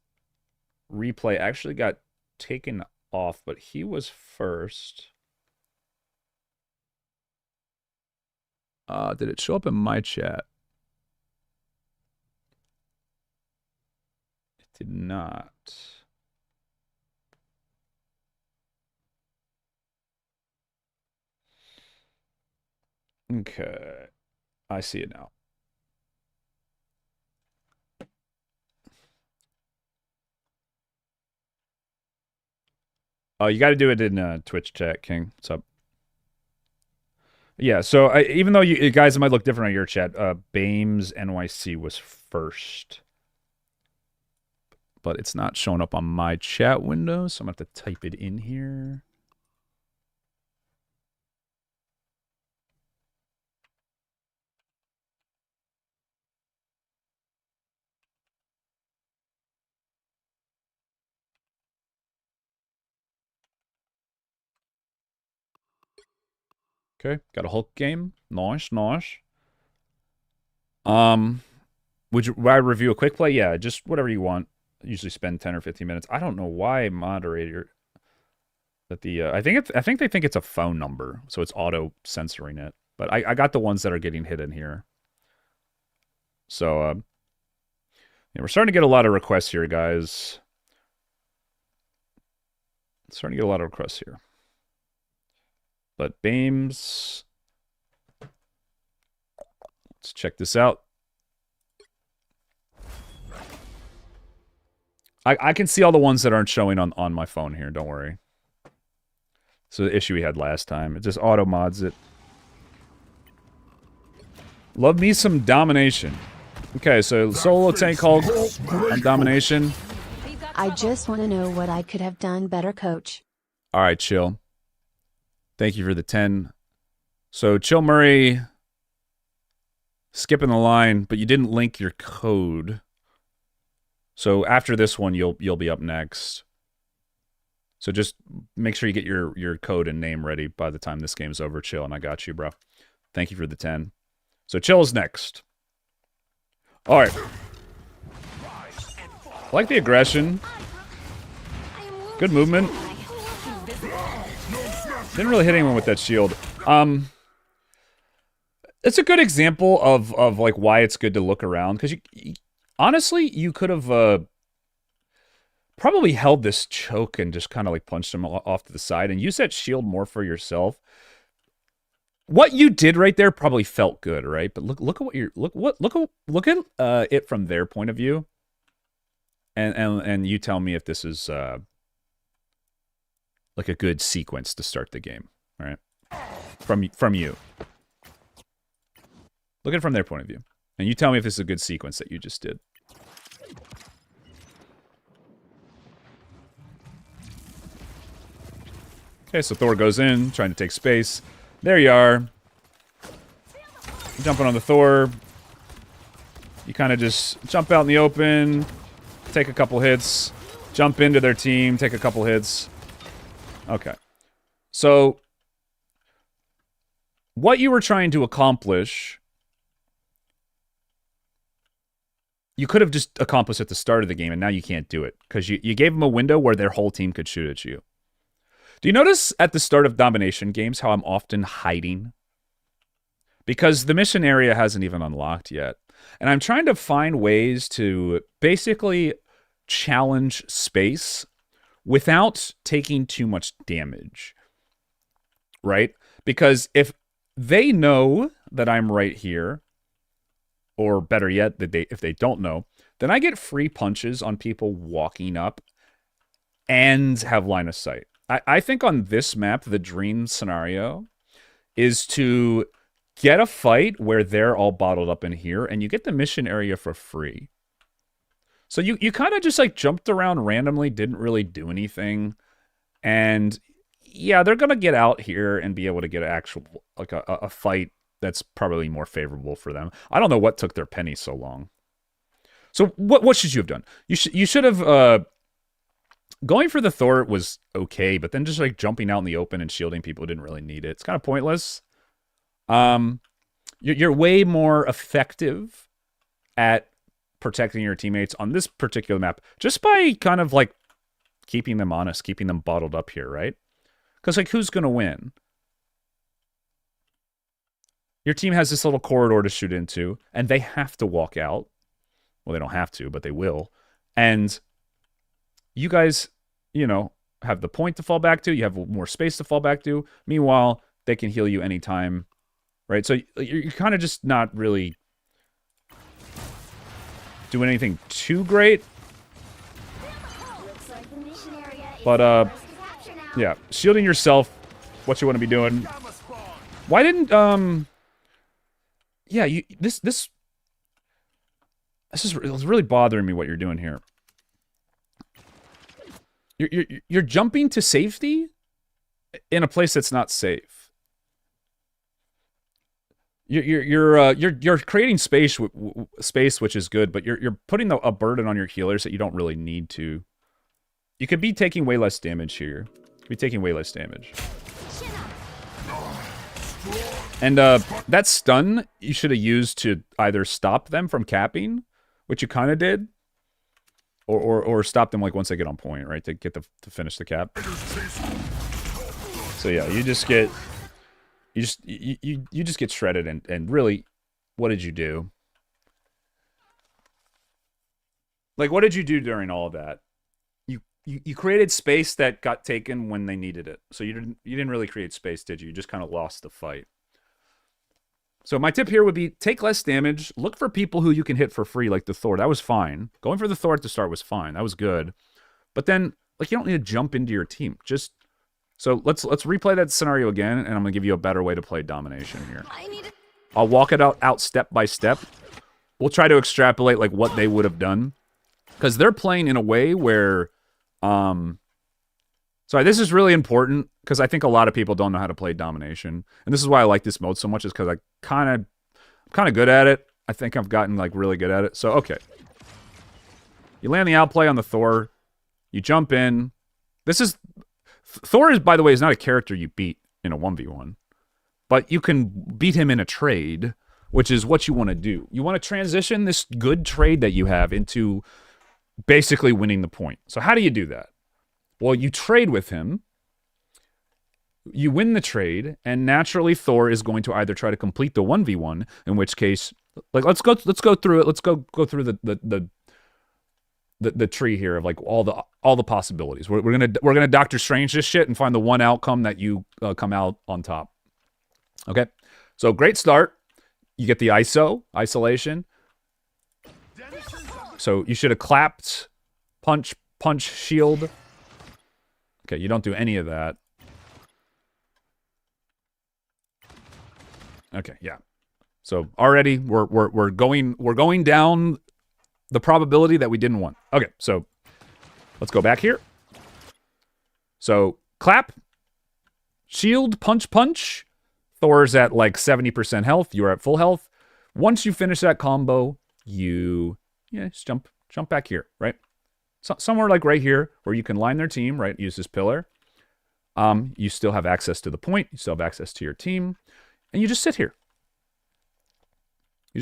replay actually got taken off, but he was first. Did it show up in my chat? It did not. Okay. I see it now. Oh, you got to do it in Twitch chat, King. What's up? Yeah, so even though you guys, it might look different on your chat, Bames NYC was first. But it's not showing up on my chat window, so I'm going to have to type it in here. Okay, got a Hulk game. Nice, nice. Would I review a quick play? Yeah, just whatever you want. I usually spend 10 or 15 minutes. I don't know why moderator that the I think they think it's a phone number, so it's auto censoring it. But I got the ones that are getting hidden here. So yeah, we're starting to get a lot of requests here, guys. Starting to get a lot of requests here. But Bames, let's check this out. I can see all the ones that aren't showing on my phone here, don't worry. So the issue we had last time, it just auto mods it. Love me some domination. Okay, so solo tank Hulk on domination. I just want to know what I could have done better, coach. All right, chill. Thank you for the 10. So Chill Murray, skipping the line, but you didn't link your code. So after this one, you'll be up next. So just make sure you get your code and name ready by the time this game's over, Chill, and I got you, bro. Thank you for the 10. So Chill is next. All right. I like the aggression. Good movement. Didn't really hit anyone with that shield. It's a good example of like why it's good to look around, because you honestly, you could have probably held this choke and just kind of like punched him off to the side and use that shield more for yourself. What you did right there probably felt good, right? But look at what you're look at it from their point of view, and you tell me if this is like a good sequence to start the game, all right? From you. Look at it from their point of view. And you tell me if this is a good sequence that you just did. Okay, so Thor goes in, trying to take space. There you are. Jumping on the Thor. You kind of just jump out in the open, take a couple hits, jump into their team, take a couple hits. Okay. So, what you were trying to accomplish, you could have just accomplished at the start of the game, and now you can't do it, because you gave them a window where their whole team could shoot at you. Do you notice at the start of domination games how I'm often hiding? Because the mission area hasn't even unlocked yet. And I'm trying to find ways to basically challenge space without taking too much damage. Right? Because if they know that I'm right here, or better yet, that if they don't know, then I get free punches on people walking up and have line of sight. I think on this map, the dream scenario is to get a fight where they're all bottled up in here, and you get the mission area for free. So you kind of just like jumped around randomly, didn't really do anything, and yeah, they're gonna get out here and be able to get an actual like a fight that's probably more favorable for them. I don't know what took their penny so long. So what should you have done? You should have going for the Thor was okay, but then just like jumping out in the open and shielding people didn't really need it. It's kind of pointless. You're way more effective at protecting your teammates on this particular map just by kind of like keeping them honest, keeping them bottled up here, right? Because like who's gonna win? Your team has this little corridor to shoot into, and they have to walk out. Well, they don't have to, but they will. And you guys, you know, have the point to fall back to. You have more space to fall back to. Meanwhile, they can heal you anytime, right? So you're kind of just not really doing anything too great. But, yeah, shielding yourself, what you want to be doing. Why didn't, yeah, this is really bothering me what you're doing here. You're jumping to safety in a place that's not safe. You're creating space, which is good, but you're putting a burden on your healers that you don't really need to. You could be taking way less damage here. You could be taking way less damage. And that stun you should have used to either stop them from capping, which you kind of did, or stop them like once they get on point, right? To get to finish the cap. So yeah, you just get shredded, and really, what did you do? Like, what did you do during all of that? You created space that got taken when they needed it. So you didn't really create space, did you? You just kind of lost the fight. So my tip here would be take less damage. Look for people who you can hit for free, like the Thor. That was fine. Going for the Thor at the start was fine. That was good. But then, like, you don't need to jump into your team. Just so let's replay that scenario again, and I'm gonna give you a better way to play domination here. I'll walk it out step by step. We'll try to extrapolate like what they would have done, because they're playing in a way where, sorry, this is really important because I think a lot of people don't know how to play domination, and this is why I like this mode so much. Is because I'm kind of good at it. I think I've gotten like really good at it. So okay, you land the outplay on the Thor, you jump in. Thor is, by the way, is not a character you beat in a 1v1, but you can beat him in a trade, which is what you want to do. You want to transition this good trade that you have into basically winning the point. So how do you do that? Well, you trade with him, you win the trade, and naturally Thor is going to either try to complete the 1v1, in which case, like let's go through it. Let's go through the tree here of like all the possibilities. We're gonna Doctor Strange this shit and find the one outcome that you come out on top. Okay, so great start. You get the isolation. So you should have clapped, punch, shield. Okay, you don't do any of that. Okay, yeah. So already we're going down the probability that we didn't want. Okay, so let's go back here. So clap, shield, punch. Thor's at like 70% health. You're at full health. Once you finish that combo, just jump back here, right? So, somewhere like right here where you can line their team, right? Use this pillar. You still have access to the point. You still have access to your team. And you just sit here. You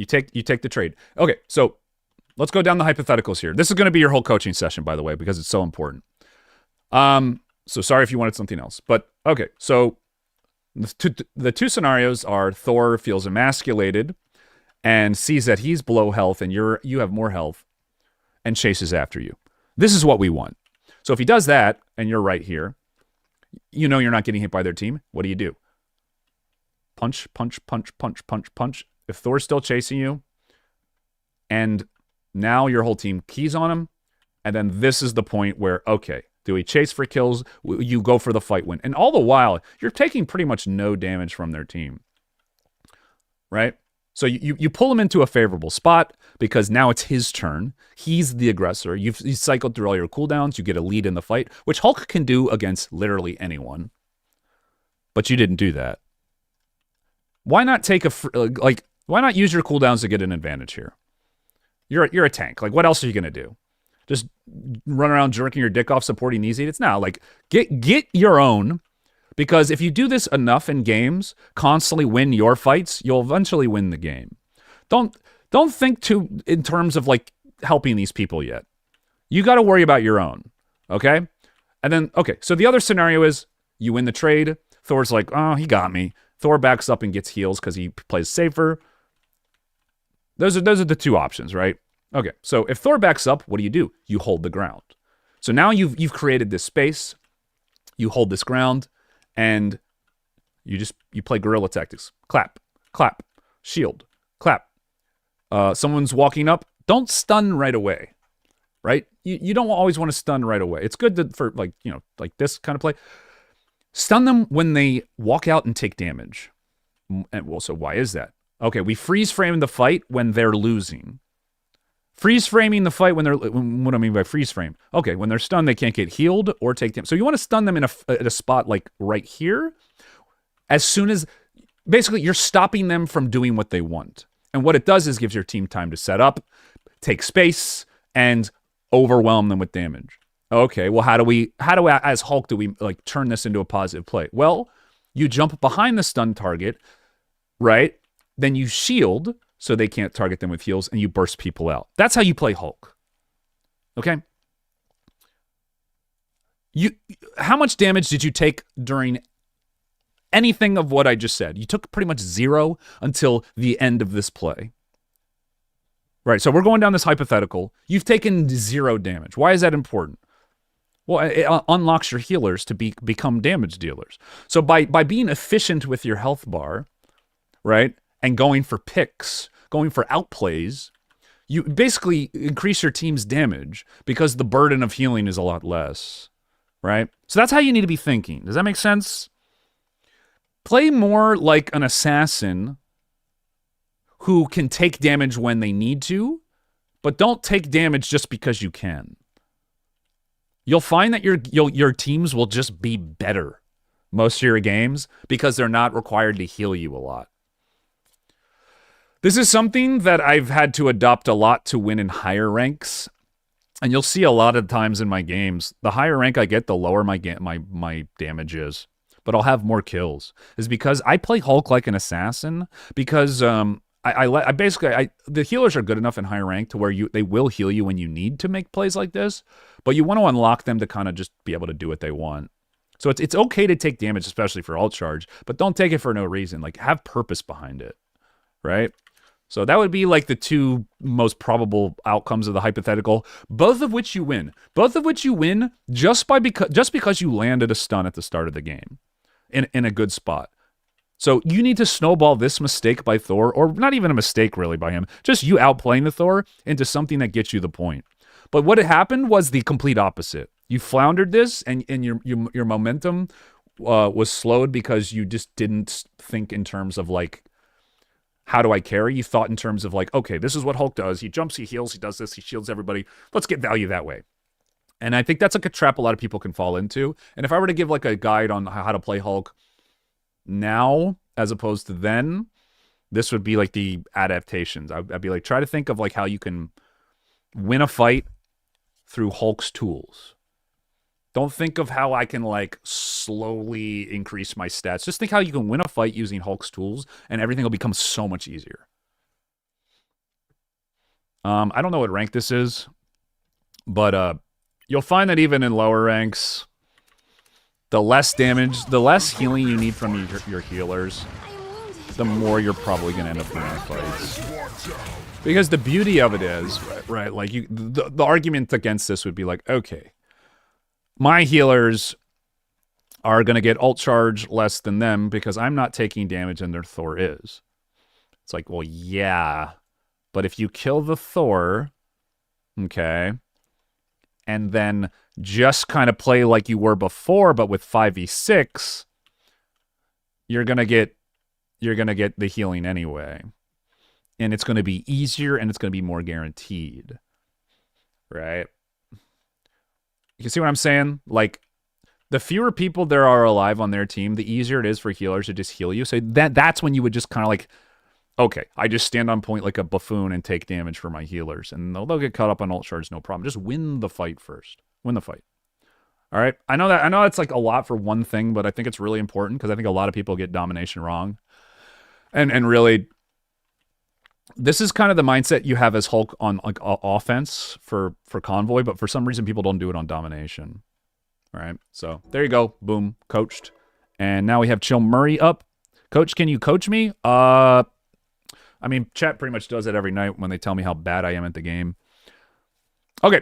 take the trade. Okay, so let's go down the hypotheticals here. This is going to be your whole coaching session, by the way, because it's so important. So sorry if you wanted something else. But, okay, so the two scenarios are Thor feels emasculated and sees that he's below health and you have more health and chases after you. This is what we want. So if he does that, and you're right here, You know you're not getting hit by their team. What do? Punch, punch, punch, punch, punch, punch. If Thor's still chasing you, and now your whole team keys on him, and then this is the point where, okay, do we chase for kills? You go for the fight win. And all the while, you're taking pretty much no damage from their team. Right? So you pull him into a favorable spot because now it's his turn. He's the aggressor. You've cycled through all your cooldowns. You get a lead in the fight, which Hulk can do against literally anyone. But you didn't do that. Why not take why not use your cooldowns to get an advantage here? You're a tank. Like, what else are you gonna do? Just run around jerking your dick off supporting these idiots? No, like get your own. Because if you do this enough in games, constantly win your fights, you'll eventually win the game. Don't think too in terms of like helping these people yet. You got to worry about your own, okay? And then, okay, so the other scenario is you win the trade. Thor's like, oh, he got me. Thor backs up and gets heals because he plays safer. Those are the two options, right? Okay, so if Thor backs up, what do? You hold the ground. So now you've created this space. You hold this ground. And you play guerrilla tactics. Clap, clap, shield, clap. Someone's walking up. Don't stun right away, right? You don't always want to stun right away. It's good for like this kind of play. Stun them when they walk out and take damage. And well, so why is that? Okay, we freeze frame the fight when they're losing. Freeze framing the fight when they're, what do I mean by freeze frame? Okay, when they're stunned, they can't get healed or take damage. So you want to stun them at a spot like right here. As soon as, basically, you're stopping them from doing what they want. And what it does is gives your team time to set up, take space, and overwhelm them with damage. Okay, well, how do as Hulk, do we like turn this into a positive play? Well, you jump behind the stun target, right? Then you shield, so they can't target them with heals, and you burst people out. That's how you play Hulk. Okay? How much damage did you take during anything of what I just said? You took pretty much 0 until the end of this play. Right, so we're going down this hypothetical. You've taken 0 damage. Why is that important? Well, it unlocks your healers to become damage dealers. So by being efficient with your health bar, right, and going for picks, going for outplays, you basically increase your team's damage because the burden of healing is a lot less, right? So that's how you need to be thinking. Does that make sense? Play more like an assassin who can take damage when they need to, but don't take damage just because you can. You'll find that your teams will just be better most of your games because they're not required to heal you a lot. This is something that I've had to adopt a lot to win in higher ranks. And you'll see a lot of times in my games, the higher rank I get, the lower my damage is. But I'll have more kills. Is because I play Hulk like an assassin. Because the healers are good enough in higher rank to where they will heal you when you need to make plays like this. But you want to unlock them to kind of just be able to do what they want. So it's okay to take damage, especially for ult charge. But don't take it for no reason. Like, have purpose behind it. Right? So that would be like the two most probable outcomes of the hypothetical, both of which you win. Both of which you win just because you landed a stun at the start of the game in a good spot. So you need to snowball this mistake by Thor, or not even a mistake really by him, just you outplaying the Thor into something that gets you the point. But what had happened was the complete opposite. You floundered this, and your momentum was slowed because you just didn't think in terms of like, how do I carry? You thought in terms of like, okay, this is what Hulk does. He jumps, he heals, he does this, he shields everybody. Let's get value that way. And I think that's like a trap a lot of people can fall into. And if I were to give like a guide on how to play Hulk now as opposed to then, this would be like the adaptations. I'd be like, try to think of like how you can win a fight through Hulk's tools. Don't think of how I can like slowly increase my stats. Just think how you can win a fight using Hulk's tools and everything will become so much easier. I don't know what rank this is, but you'll find that even in lower ranks, the less damage, the less healing you need from your healers, the more you're probably going to end up winning fights. Because the beauty of it is, right, like the argument against this would be like, okay, my healers are going to get ult charge less than them because I'm not taking damage and their Thor is. It's like, well, yeah. But if you kill the Thor, okay, and then just kind of play like you were before, but with 5v6, you're going to get the healing anyway. And it's going to be easier and it's going to be more guaranteed. Right? You see what I'm saying? Like, the fewer people there are alive on their team, the easier it is for healers to just heal you. So that's when you would just kind of like, okay, I just stand on point like a buffoon and take damage for my healers. And they'll get caught up on ult charge, no problem. Just win the fight first. Win the fight. All right? I know it's like a lot for one thing, but I think it's really important because I think a lot of people get domination wrong. And really, this is kind of the mindset you have as Hulk on like offense for Convoy, but for some reason people don't do it on domination. All right, so there you go. Boom, coached. And now we have Chill Murray up. Coach, can you coach me? I mean, chat pretty much does it every night when they tell me how bad I am at the game. Okay,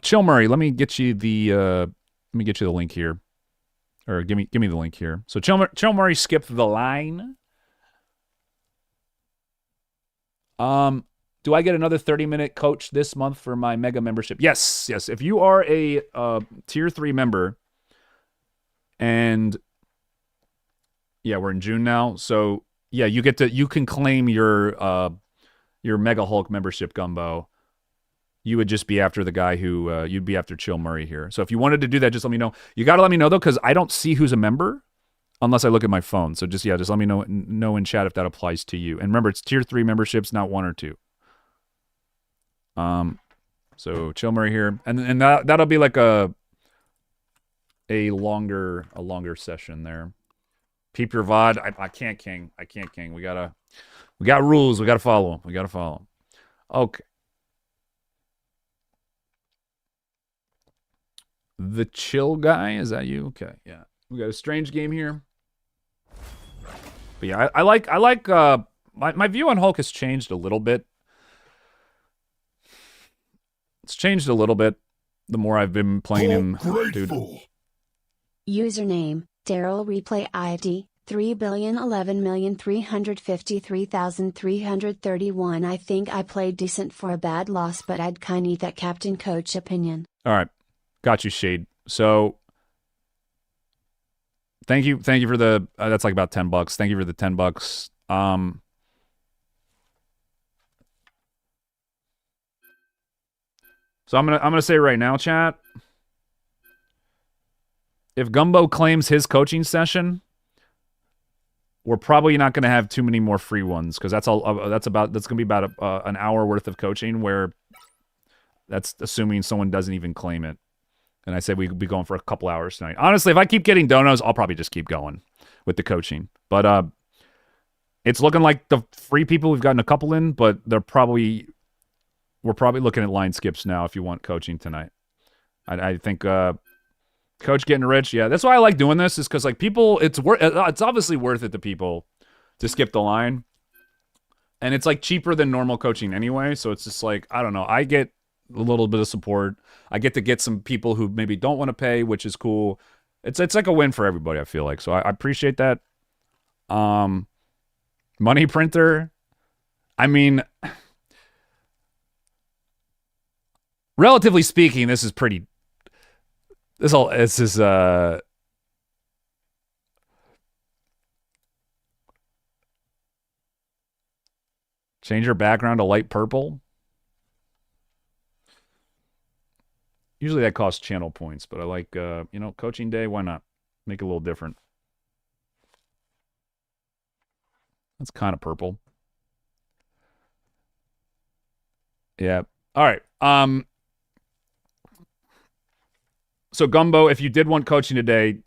Chill Murray, let me get you the link here, or give me the link here. So Chill Murray skipped the line. Do I get another 30-minute coach this month for my mega membership? Yes. If you are a tier 3 member, and yeah, we're in June now, so yeah, you can claim your Mega Hulk membership, Gumbo. You would just be after the guy who you'd be after Chill Murray here. So if you wanted to do that, just let me know. You got to let me know though, because I don't see who's a member unless I look at my phone. So just let me know in chat if that applies to you. And remember, it's tier 3 memberships, not 1 or 2. So Chill Murray here, and that'll be like a longer session there. Peep your VOD. I can't king. We got rules. We gotta follow them. Okay. The Chill guy, is that you? Okay, yeah. We got a strange game here. But yeah, I like my view on Hulk has changed a little bit. It's changed a little bit the more I've been playing him, dude. Username, Daryl Replay ID, 3,011,353,331. I think I played decent for a bad loss, but I'd kinda need that Captain Coach opinion. All right. Got you, Shade. So, thank you for the, that's like about $10. Thank you for the $10. So I'm gonna say right now, chat, if Gumbo claims his coaching session, we're probably not gonna have too many more free ones because that's gonna be about an hour worth of coaching, where that's assuming someone doesn't even claim it. And I said we'd be going for a couple hours tonight. Honestly, if I keep getting donos, I'll probably just keep going with the coaching. But it's looking like the free people, we've gotten a couple in, but we're probably looking at line skips now if you want coaching tonight. I think Coach getting rich, yeah. That's why I like doing this, is because like people, it's obviously worth it to people to skip the line. And it's like cheaper than normal coaching anyway. So it's just like, I don't know. I get a little bit of support. I get to get some people who maybe don't want to pay, which is cool. It's like a win for everybody, I feel like. So I appreciate that. Money printer. I mean, relatively speaking, this is pretty. This is change your background to light purple. Usually that costs channel points, but I like coaching day. Why not make it a little different? That's kind of purple. Yeah. All right. So Gumbo, if you did want coaching today,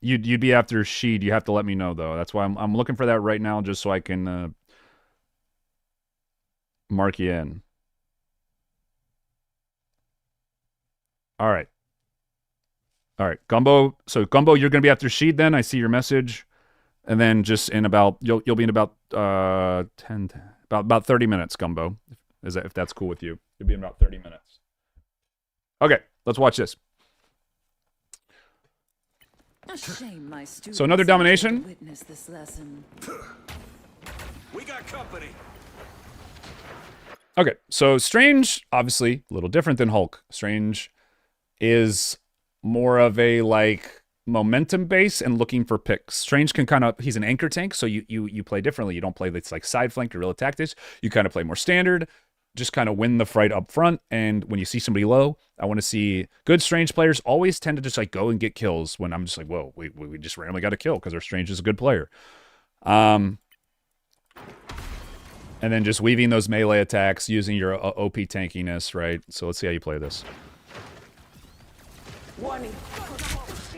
you'd be after Sheed. You have to let me know though. That's why I'm looking for that right now, just so I can mark you in. All right. Gumbo. So Gumbo, you're gonna be after Sheed then. I see your message, and then just in about you'll be in about 30 minutes, Gumbo. If that's cool with you, you'll be in about 30 minutes. Okay, let's watch this. A shame my So another domination. witness this lesson. We got company. Okay, so Strange, obviously, a little different than Hulk. Strange is more of a, like, momentum base and looking for picks. Strange can kind of, he's an anchor tank, so you play differently. You don't play this, like, side flank or real tactics. You kind of play more standard, just kind of win the fight up front, and when you see somebody low, I want to see good Strange players always tend to just, like, go and get kills when I'm just like, whoa, we just randomly got a kill because our Strange is a good player. And then just weaving those melee attacks, using your OP tankiness, right? So let's see how you play this.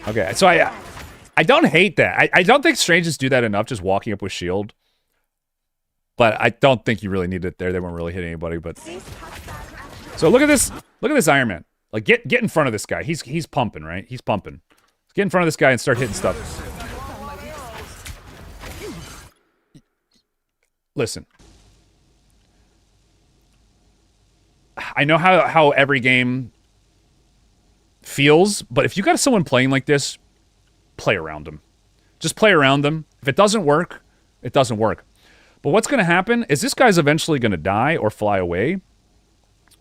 Okay, so I don't hate that. I don't think Stranges do that enough, just walking up with shield. But I don't think you really need it there. They weren't really hitting anybody, but... So look at this. Look at this Iron Man. Like, get in front of this guy. He's pumping, right? He's pumping. Get in front of this guy and start hitting stuff. Listen. I know how every game feels, but if you got someone playing like this, play around them. Just play around them. If it doesn't work, it doesn't work. But what's going to happen is this guy's eventually going to die or fly away.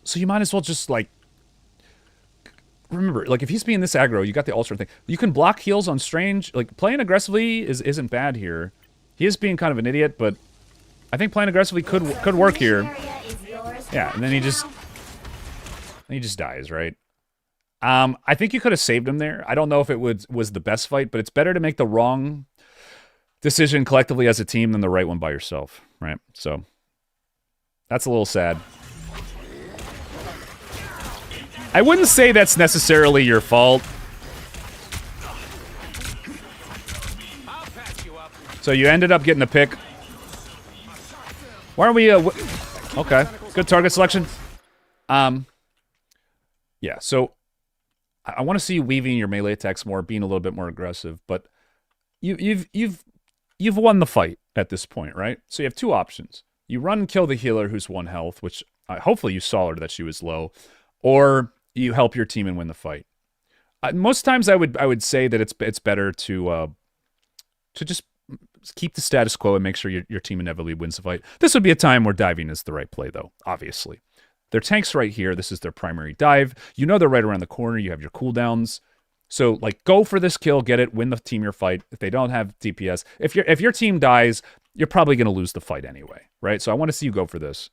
So you might as well just, like... Remember, like, if he's being this aggro, you got the Ultron thing. You can block heals on Strange. Like, playing aggressively isn't bad here. He is being kind of an idiot, but I think playing aggressively could work here. Yeah, and then he just dies, right? I think you could have saved him there. I don't know if it was the best fight, but it's better to make the wrong decision collectively as a team than the right one by yourself, right? So that's a little sad. I wouldn't say that's necessarily your fault. So you ended up getting a pick. Why aren't we... okay, good target selection. Yeah, so I want to see you weaving your melee attacks more, being a little bit more aggressive, but you've won the fight at this point, right? So you have two options. You run and kill the healer who's 1 health, which hopefully you saw her that she was low, or you help your team and win the fight. Most times I would say that it's better to just keep the status quo and make sure your team inevitably wins the fight. This would be a time where diving is the right play, though, obviously. Their tank's right here. This is their primary dive. You know they're right around the corner. You have your cooldowns. So, like, go for this kill, get it, win the team your fight. If they don't have DPS, if your team dies, you're probably going to lose the fight anyway, right? So I want to see you go for this.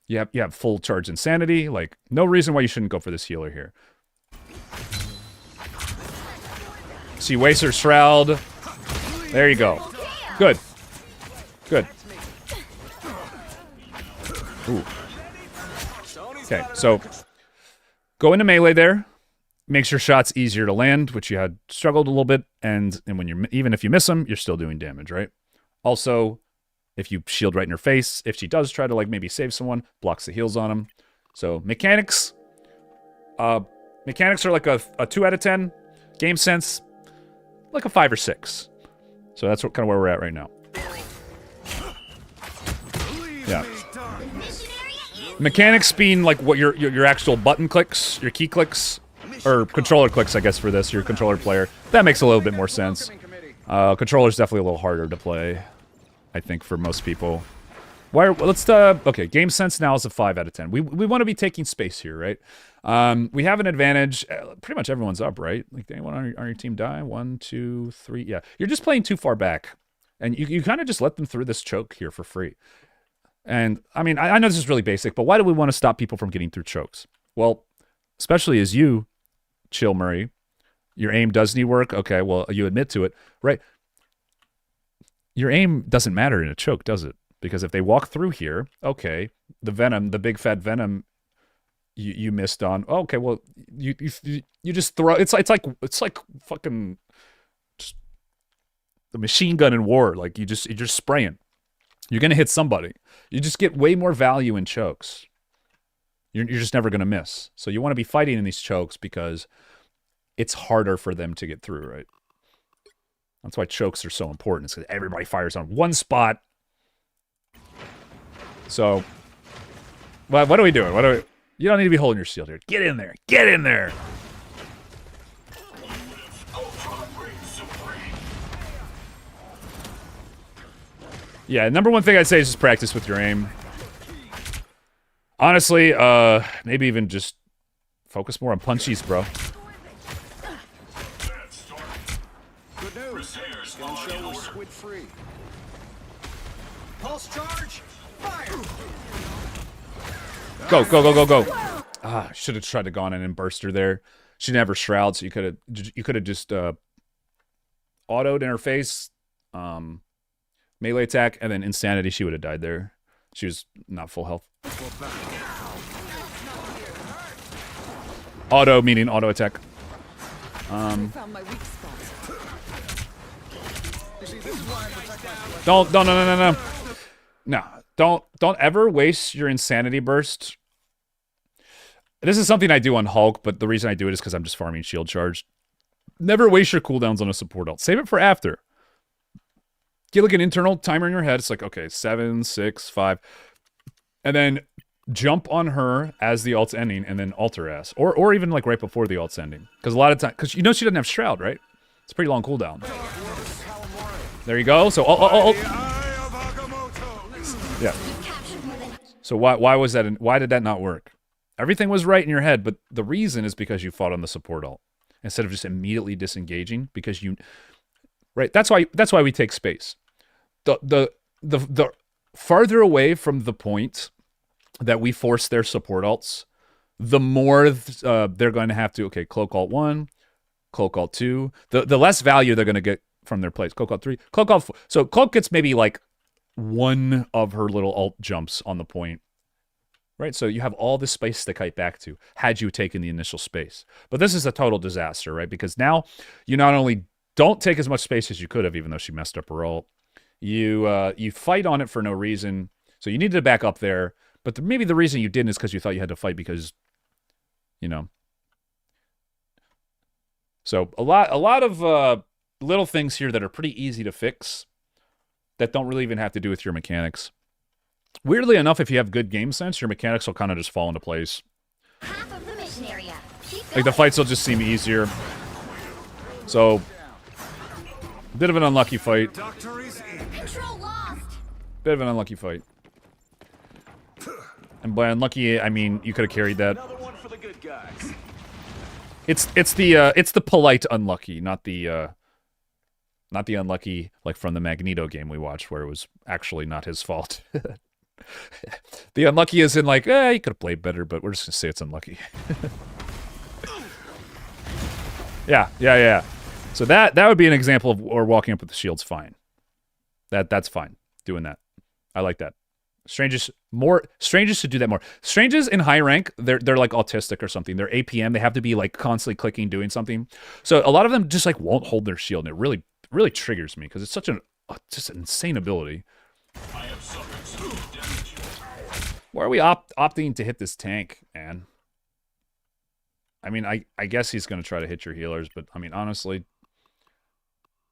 You have full charge insanity. Like, no reason why you shouldn't go for this healer here. See, Waster Shroud. There you go. Good. Good. Ooh. Okay, so go into melee there. Makes your shots easier to land, which you had struggled a little bit, and when even if you miss them, you're still doing damage, right? Also, if you shield right in her face, if she does try to, like, maybe save someone, blocks the heals on them. So mechanics are like a 2 out of 10. Game sense, like a 5 or 6. So that's kind of where we're at right now. Yeah. Mechanics being like what your actual button clicks, your key clicks, or controller clicks, I guess, for this, your controller player. That makes a little bit more sense. Controller's definitely a little harder to play, I think, for most people. Okay, game sense now is a 5 out of 10. We want to be taking space here, right? We have an advantage. Pretty much everyone's up, right? Like, anyone on your team die? 1, 2, 3. Yeah, you're just playing too far back, and you kind of just let them through this choke here for free. And I mean, I know this is really basic, but why do we want to stop people from getting through chokes? Well, especially as you, Chill Murray, your aim does need work. Okay, well, you admit to it, right? Your aim doesn't matter in a choke, does it? Because if they walk through here, okay, the venom, the big fat venom, you missed on. Oh, okay, well, you just throw. It's like fucking just the machine gun in war. Like you're just spraying. You're gonna hit somebody. You just get way more value in chokes. You're just never gonna miss. So you want to be fighting in these chokes because it's harder for them to get through, right? That's why chokes are so important. It's because everybody fires on one spot. So, what are we doing? You don't need to be holding your shield here. Get in there. Get in there. Yeah, number one thing I'd say is just practice with your aim. Honestly, maybe even just focus more on punchies, bro. Good news. Gun show was squid free. Pulse charge. Fire. Go, go, go, go, go. Ah, should have tried to gone in and burst her there. She didn't have her shroud, so you could have just autoed in her face, melee attack, and then insanity. She would have died there. She was not full health. Auto meaning auto attack. Found my weak spots. No, don't ever waste your insanity burst. This is something I do on Hulk, but the reason I do it is because I'm just farming shield charge. Never waste your cooldowns on a support ult. Save it for after. Get like an internal timer in your head. It's like, okay, 7, 6, 5. And then jump on her as the ult's ending and then ult her ass. Or even like right before the ult's ending. Because a lot of time, because you know she doesn't have Shroud, right? It's a pretty long cooldown. There you go. So, yeah. So why was that? Why did that not work? Everything was right in your head, but the reason is because you fought on the support ult instead of just immediately disengaging. Because you, right? That's why we take space. The farther away from the point that we force their support ults, the more they're going to have to. Okay, cloak ult 1, cloak ult 2. The less value they're going to get from their plays. Cloak ult 3, cloak ult 4. So cloak gets maybe like one of her little ult jumps on the point. Right, so you have all this space to kite back to had you taken the initial space. But this is a total disaster, right? Because now you not only don't take as much space as you could have, even though she messed up her ult, you fight on it for no reason. So you needed to back up there, but maybe the reason you didn't is because you thought you had to fight because, you know. So a lot of little things here that are pretty easy to fix that don't really even have to do with your mechanics. Weirdly enough, if you have good game sense, your mechanics will kind of just fall into place. Half of the mission area. Like the fights will just seem easier. So, a bit of an unlucky fight. Control lost. Bit of an unlucky fight. And by unlucky, I mean you could have carried that. Another one for the good guys. It's the polite unlucky, not the unlucky like from the Magneto game we watched where it was actually not his fault. The unlucky is in like, you could have played better, but we're just gonna say it's unlucky. Yeah. So that would be an example of or walking up with the shield's fine. That's fine. Doing that. I like that. Strangers should do that more. Strangers in high rank, they're like autistic or something. They're APM. They have to be like constantly clicking, doing something. So a lot of them just like won't hold their shield, and it really triggers me because it's such just an insane ability. Why are we opting to hit this tank, man? I mean, I guess he's going to try to hit your healers, but I mean, honestly,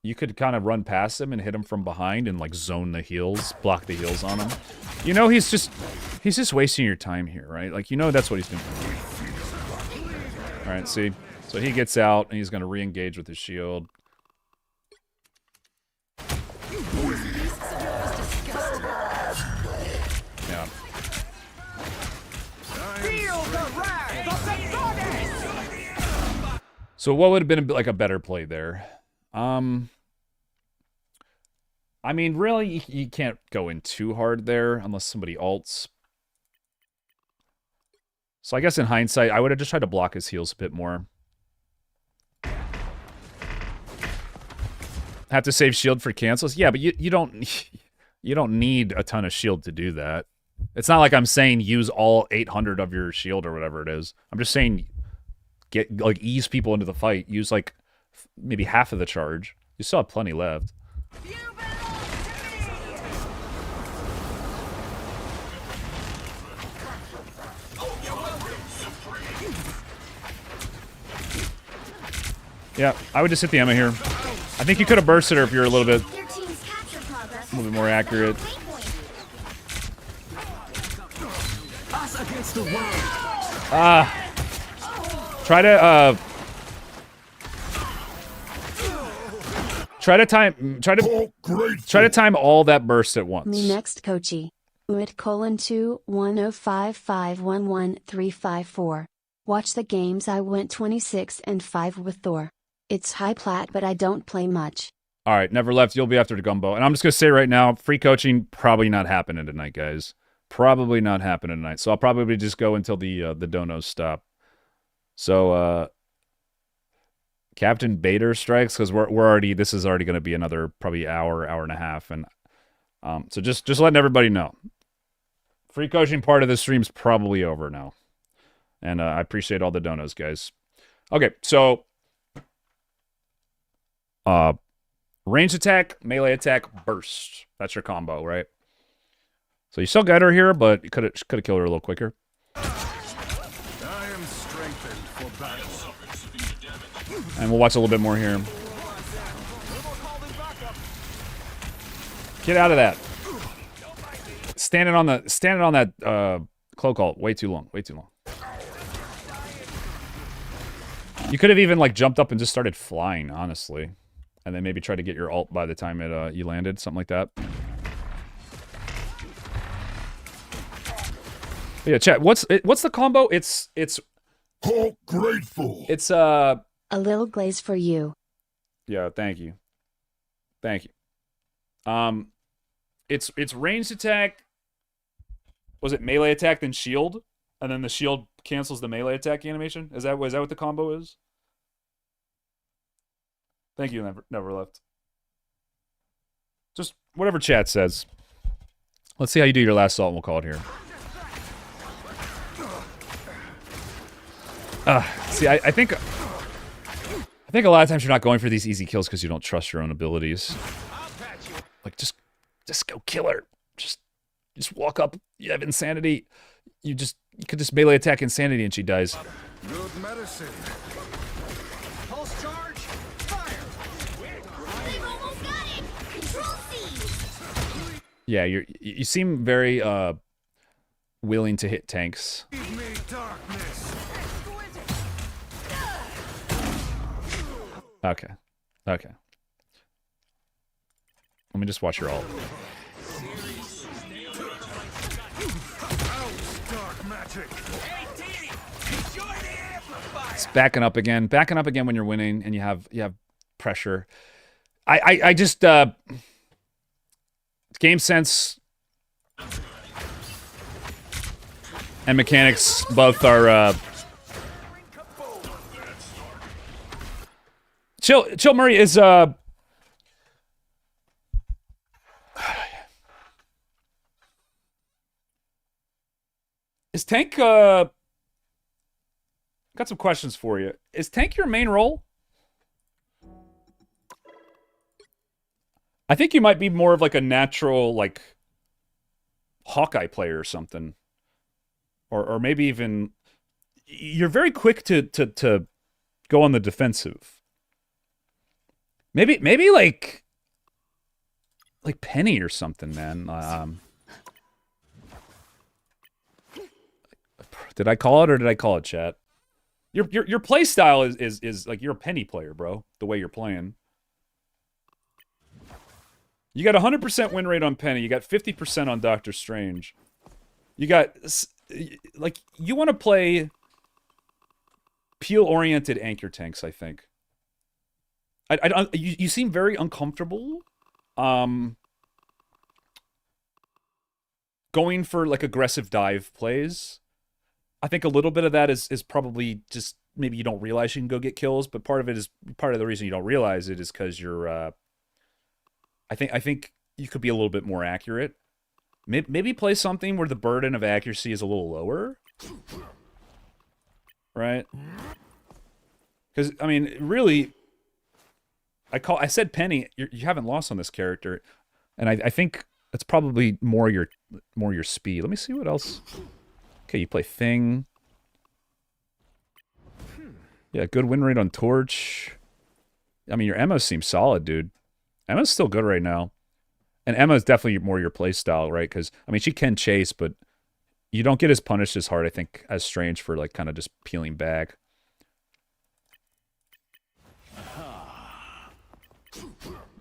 you could kind of run past him and hit him from behind and like zone the heals, block the heals on him. You know, he's just wasting your time here, right? Like, you know, that's what he's doing. All right, see? So he gets out and he's going to re-engage with his shield. Yeah. So what would have been like a better play there? I mean, really, you can't go in too hard there unless somebody ults. So I guess in hindsight, I would have just tried to block his heals a bit more. Have to save shield for cancels? Yeah, but you don't need a ton of shield to do that. It's not like I'm saying use all 800 of your shield or whatever it is. I'm just saying ease people into the fight. Use like maybe half of the charge. You still have plenty left. Yeah, I would just hit the Emma here. I think you could have bursted her if you're a little bit more accurate. Try to Try to time all that burst at once. Me next, Coachy. UIT:21055111354. Watch the games. I went 26-5 with Thor. It's high plat, but I don't play much. All right, never left. You'll be after the gumbo. And I'm just going to say right now, free coaching probably not happening tonight, guys. Probably not happening tonight. So I'll probably just go until the donos stop. So Captain Bader strikes because we're already, this is already going to be another probably hour and a half. And so just letting everybody know. Free coaching part of the stream's probably over now. And I appreciate all the donos, guys. Okay, so range attack, melee attack, burst. That's your combo, right? So you still got her here, but you could have killed her a little quicker. I am strengthened for battle. And we'll watch a little bit more here. Get out of that. Standing on that cloak ult way too long. Way too long. You could have even like jumped up and just started flying, honestly. And then maybe try to get your ult by the time you landed, something like that. But yeah, chat. What's the combo? It's Hulk grateful. It's A little glaze for you. Yeah, thank you. Thank you. It's ranged attack. Was it melee attack then shield, and then the shield cancels the melee attack animation? Is that what the combo is? Thank you, never left. Just whatever chat says. Let's see how you do your last assault, and we'll call it here. See, I think a lot of times you're not going for these easy kills because you don't trust your own abilities. Like just go kill her. Just walk up. You have insanity. You could just melee attack insanity and she dies. Good medicine. Pulse charge. Fire. They've almost got it. Control C. Yeah, you seem very willing to hit tanks. Give me darkness. Okay. Let me just watch your ult. Dark magic. It's backing up again. Backing up again when you're winning and you have pressure. I just game sense and mechanics both are Chill Murray is tank got some questions for you. Is tank your main role? I think you might be more of like a natural like Hawkeye player or something. Or maybe even you're very quick to go on the defensive. Maybe like Penny or something, man. Did I call it or did I call it, chat? Your play style is like you're a Penny player, bro. The way you're playing. You got 100% win rate on Penny. You got 50% on Doctor Strange. You got like you want to play peel-oriented anchor tanks, I think. You seem very uncomfortable going for like aggressive dive plays. I think a little bit of that is probably just maybe you don't realize you can go get kills, but part of the reason you don't realize it is because you're I think you could be a little bit more accurate. Maybe play something where the burden of accuracy is a little lower. Right? Because I mean, really I said Penny, you haven't lost on this character, and I think it's probably more your speed. Let me see what else. Okay, you play Thing. Yeah, good win rate on Torch. I mean, your Emma seems solid, dude. Emma's still good right now, and Emma's definitely more your play style, right? Because I mean, she can chase, but you don't get as punished as hard, I think, as Strange for like kind of just peeling back.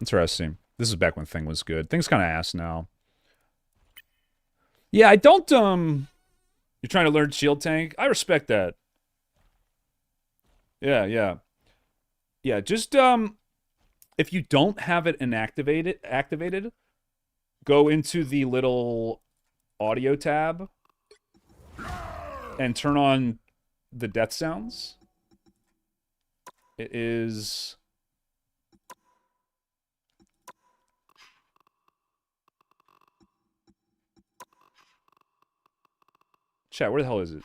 Interesting. This is back when Thing was good. Thing's kind of ass now. Yeah, I don't, You're trying to learn shield tank? I respect that. Yeah. Yeah, just, if you don't have it activated, go into the little audio tab and turn on the death sounds. It is... Chat, where the hell is it?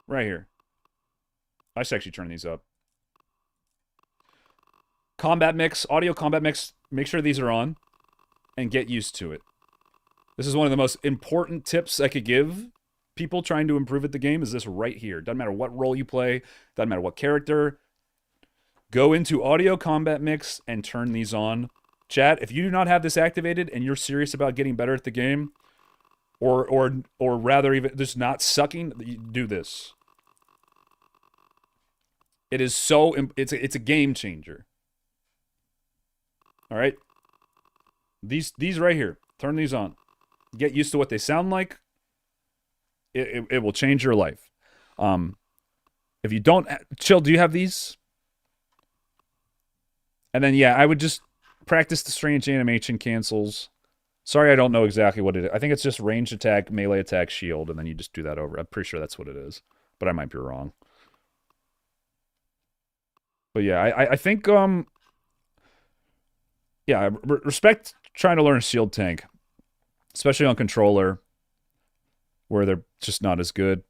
Right here. I should actually turn these up. Combat mix, audio combat mix. Make sure these are on and get used to it. This is one of the most important tips I could give people trying to improve at the game is this right here. Doesn't matter what role you play. Doesn't matter what character. Go into audio combat mix and turn these on. Chat, if you do not have this activated and you're serious about getting better at the game, or rather even just not sucking, do this. It is so, it's a game changer. All right? These right here, turn these on. Get used to what they sound like. It will change your life. If you don't, Chill, do you have these? And then, yeah, I would just practice the strange animation cancels. Sorry, I don't know exactly what it is. I think it's just ranged attack, melee attack, shield, and then you just do that over. I'm pretty sure that's what it is, but I might be wrong. But yeah, I think, yeah, respect trying to learn shield tank, especially on controller, where they're just not as good.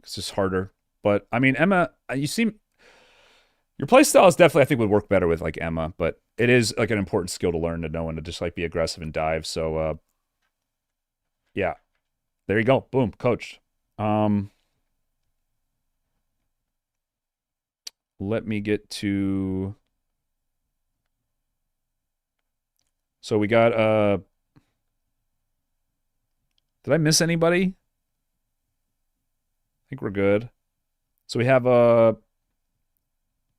It's just harder. But, I mean, Emma, you seem... Your playstyle is definitely, I think, would work better with, like, Emma, but it is, like, an important skill to learn to know and to just, like, be aggressive and dive. So, yeah. There you go. Boom. Coached. Let me get to... So we got, Did I miss anybody? I think we're good. So we have,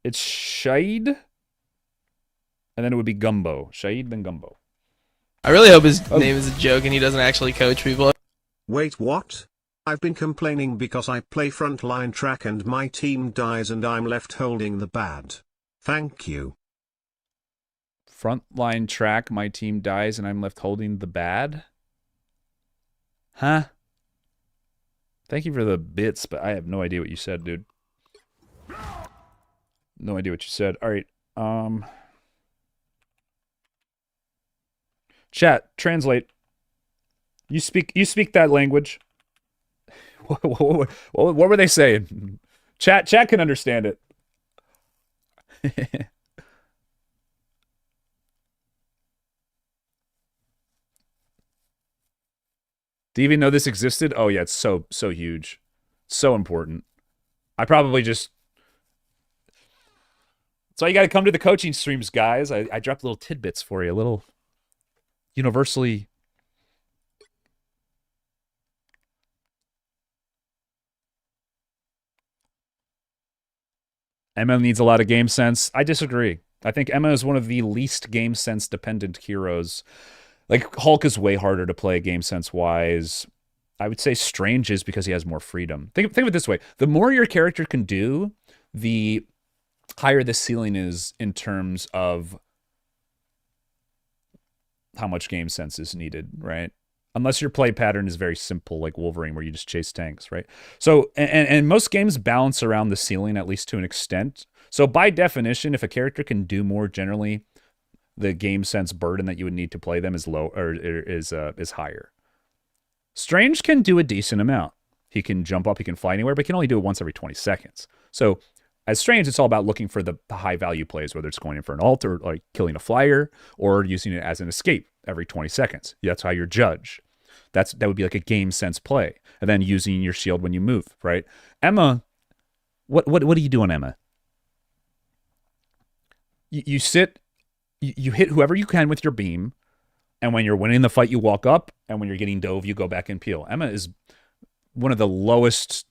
It's Shahid, and then it would be Gumbo. Shahid, then Gumbo. I really hope his name is a joke and he doesn't actually coach people. Wait, what? I've been complaining because I play frontline track and my team dies and I'm left holding the bad. Thank you. Frontline track, my team dies and I'm left holding the bad? Huh? Thank you for the bits, but I have no idea what you said, dude. No idea what you said. All right. Chat, translate. You speak that language. What were they saying? Chat can understand it. Do you even know this existed? Oh yeah, it's so huge. So important. I probably just... So you got to come to the coaching streams, guys. I dropped little tidbits for you, little universally... Emma needs a lot of game sense. I disagree. I think Emma is one of the least game sense dependent heroes. Like, Hulk is way harder to play game sense-wise. I would say Strange is because he has more freedom. Think of it this way. The more your character can do, the higher the ceiling is in terms of how much game sense is needed, right? Unless your play pattern is very simple, like Wolverine, where you just chase tanks, right? So, and most games balance around the ceiling, at least to an extent. So by definition, if a character can do more generally, the game sense burden that you would need to play them is low, or is higher. Strange can do a decent amount. He can jump up, he can fly anywhere, but he can only do it once every 20 seconds. So as Strange, it's all about looking for the high value plays, whether it's going in for an ult or like killing a flyer or using it as an escape every 20 seconds. That's how you're judged. That would be like a game sense play. And then using your shield when you move, right? Emma, what do you do on Emma? You sit, you hit whoever you can with your beam, and when you're winning the fight, you walk up, and when you're getting dove, you go back and peel. Emma is one of the lowest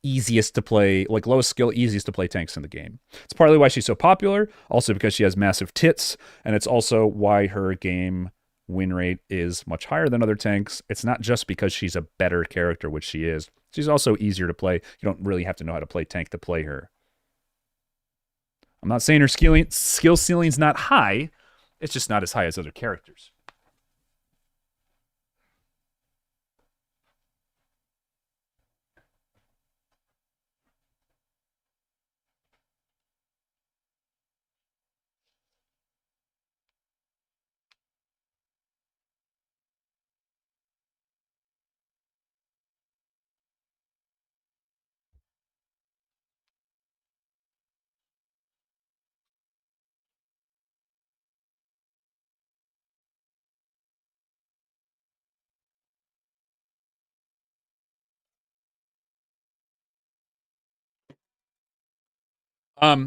easiest to play, like lowest skill, easiest to play tanks in the game. It's partly why she's so popular, also because she has massive tits, and it's also why her game win rate is much higher than other tanks. It's not just because she's a better character, which she is. She's also easier to play. You don't really have to know how to play tank to play her. I'm not saying her skill ceiling's not high. It's just not as high as other characters.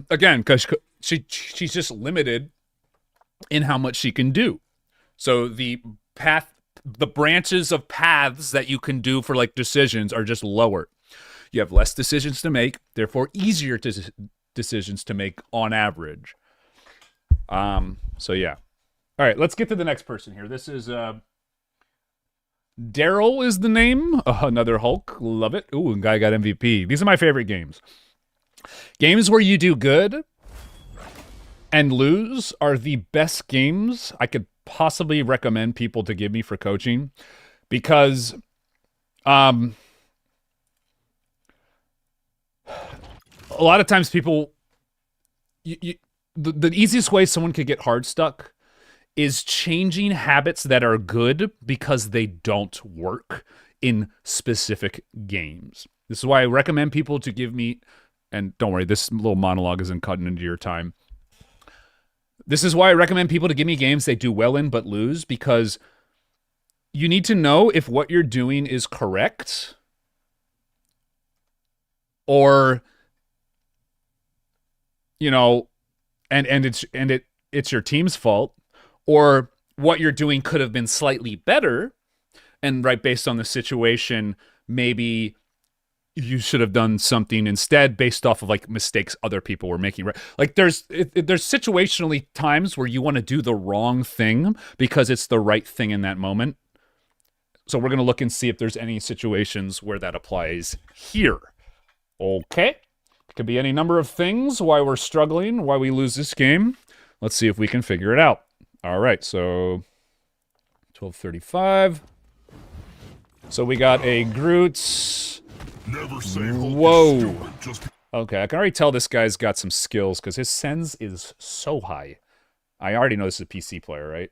Again, because she's just limited in how much she can do. So the branches of paths that you can do for like decisions are just lower. You have less decisions to make, therefore easier decisions to make on average. So yeah. All right, let's get to the next person here. This is Daryl is the name. Another Hulk. Love it. Ooh, and guy got MVP. These are my favorite games. Games where you do good and lose are the best games I could possibly recommend people to give me for coaching, because a lot of times people, the easiest way someone could get hard stuck is changing habits that are good because they don't work in specific games. This is why I recommend people to give me, and don't worry, this little monologue isn't cutting into your time. This is why I recommend people to give me games they do well in but lose, because you need to know if what you're doing is correct or, you know, and it's your team's fault, or what you're doing could have been slightly better, and right, based on the situation, maybe you should have done something instead based off of like mistakes other people were making. Like there's situationally times where you want to do the wrong thing because it's the right thing in that moment. So we're going to look and see if there's any situations where that applies here. Okay. It could be any number of things why we're struggling, why we lose this game. Let's see if we can figure it out. All right. So 12:35. So we got a Groot. Never say Hulk Whoa. is stupid, just Okay, I can already tell this guy's got some skills because his sense is so high. I already know this is a PC player, right?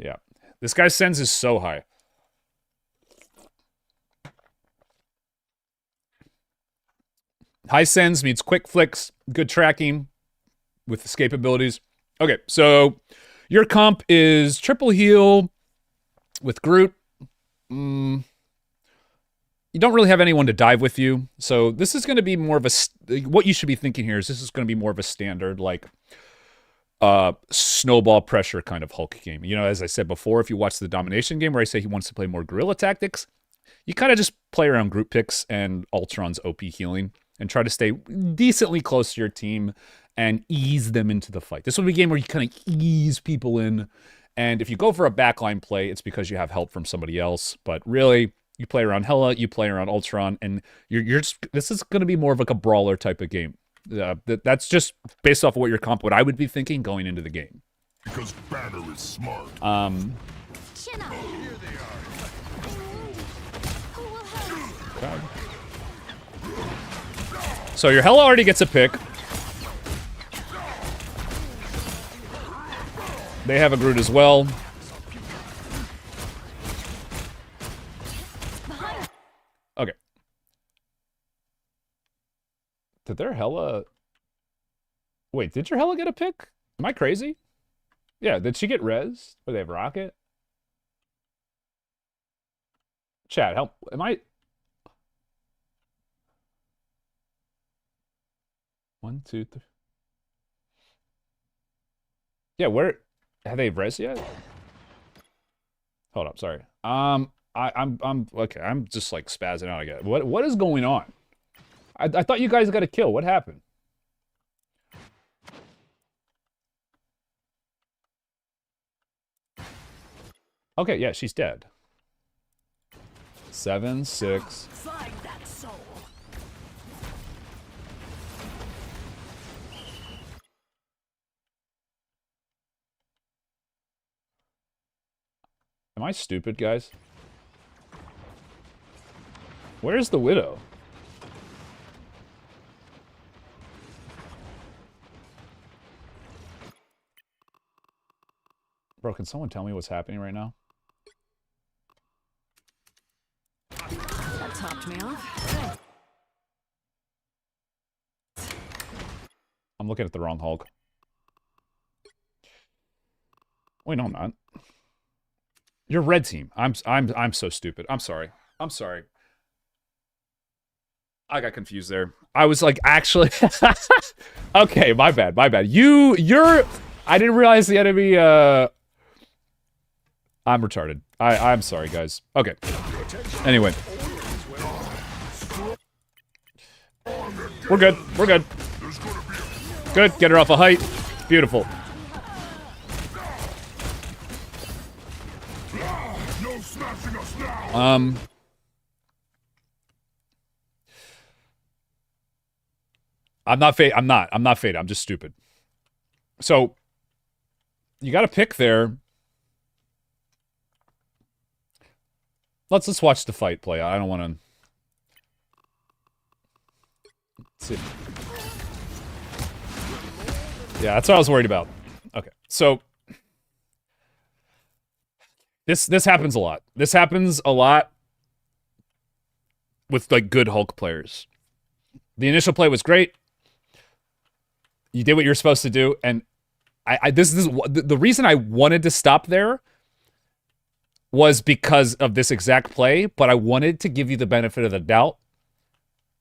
Yeah. This guy's sense is so high. High sense means quick flicks, good tracking with escape abilities. Okay, so your comp is triple heal with Groot. You don't really have anyone to dive with you. So this is going to be more of a... What you should be thinking here is this is going to be more of a standard, like, snowball pressure kind of Hulk game. You know, as I said before, if you watch the Domination game where I say he wants to play more guerrilla tactics, you kind of just play around group picks and Ultron's OP healing and try to stay decently close to your team and ease them into the fight. This will be a game where you kind of ease people in. And if you go for a backline play, it's because you have help from somebody else. But really... You play around Hela, you play around Ultron, and you're just, this is going to be more of like a brawler type of game. That's just based off of what your comp, what I would be thinking going into the game. because Banner is smart. Chin up. Here they are. Who will help? Okay. So your Hela already gets a pick. They have a Groot as well. Okay. Did their Hela... Wait, did your Hela get a pick? Am I crazy? Yeah, did she get res? Or they have rocket? Chat, help. Am I... 1, 2, 3... Yeah, where... Have they res yet? Hold up, sorry. I'm okay, I'm just like spazzing out again. What is going on? I thought you guys got a kill. What happened? Okay, yeah, she's dead. 7, 6. Find that soul. Am I stupid, guys? Where's the widow? Bro, can someone tell me what's happening right now? That topped me off. I'm looking at the wrong Hulk. Wait, no, I'm not. You're red team. I'm so stupid. I'm sorry. I'm sorry. I got confused there. I was like, actually... Okay, my bad, my bad. You're... I didn't realize the enemy, I'm retarded. I'm sorry, guys. Okay. Anyway. We're good. We're good. Good. Get her off a height. Beautiful. I'm not fade. I'm not faded. I'm just stupid. So you got to pick there. Let's watch the fight play. I don't want to see. Yeah, that's what I was worried about. Okay. So this happens a lot. This happens a lot with like good Hulk players. The initial play was great. You did what you're supposed to do, and this is the reason I wanted to stop there was because of this exact play, but I wanted to give you the benefit of the doubt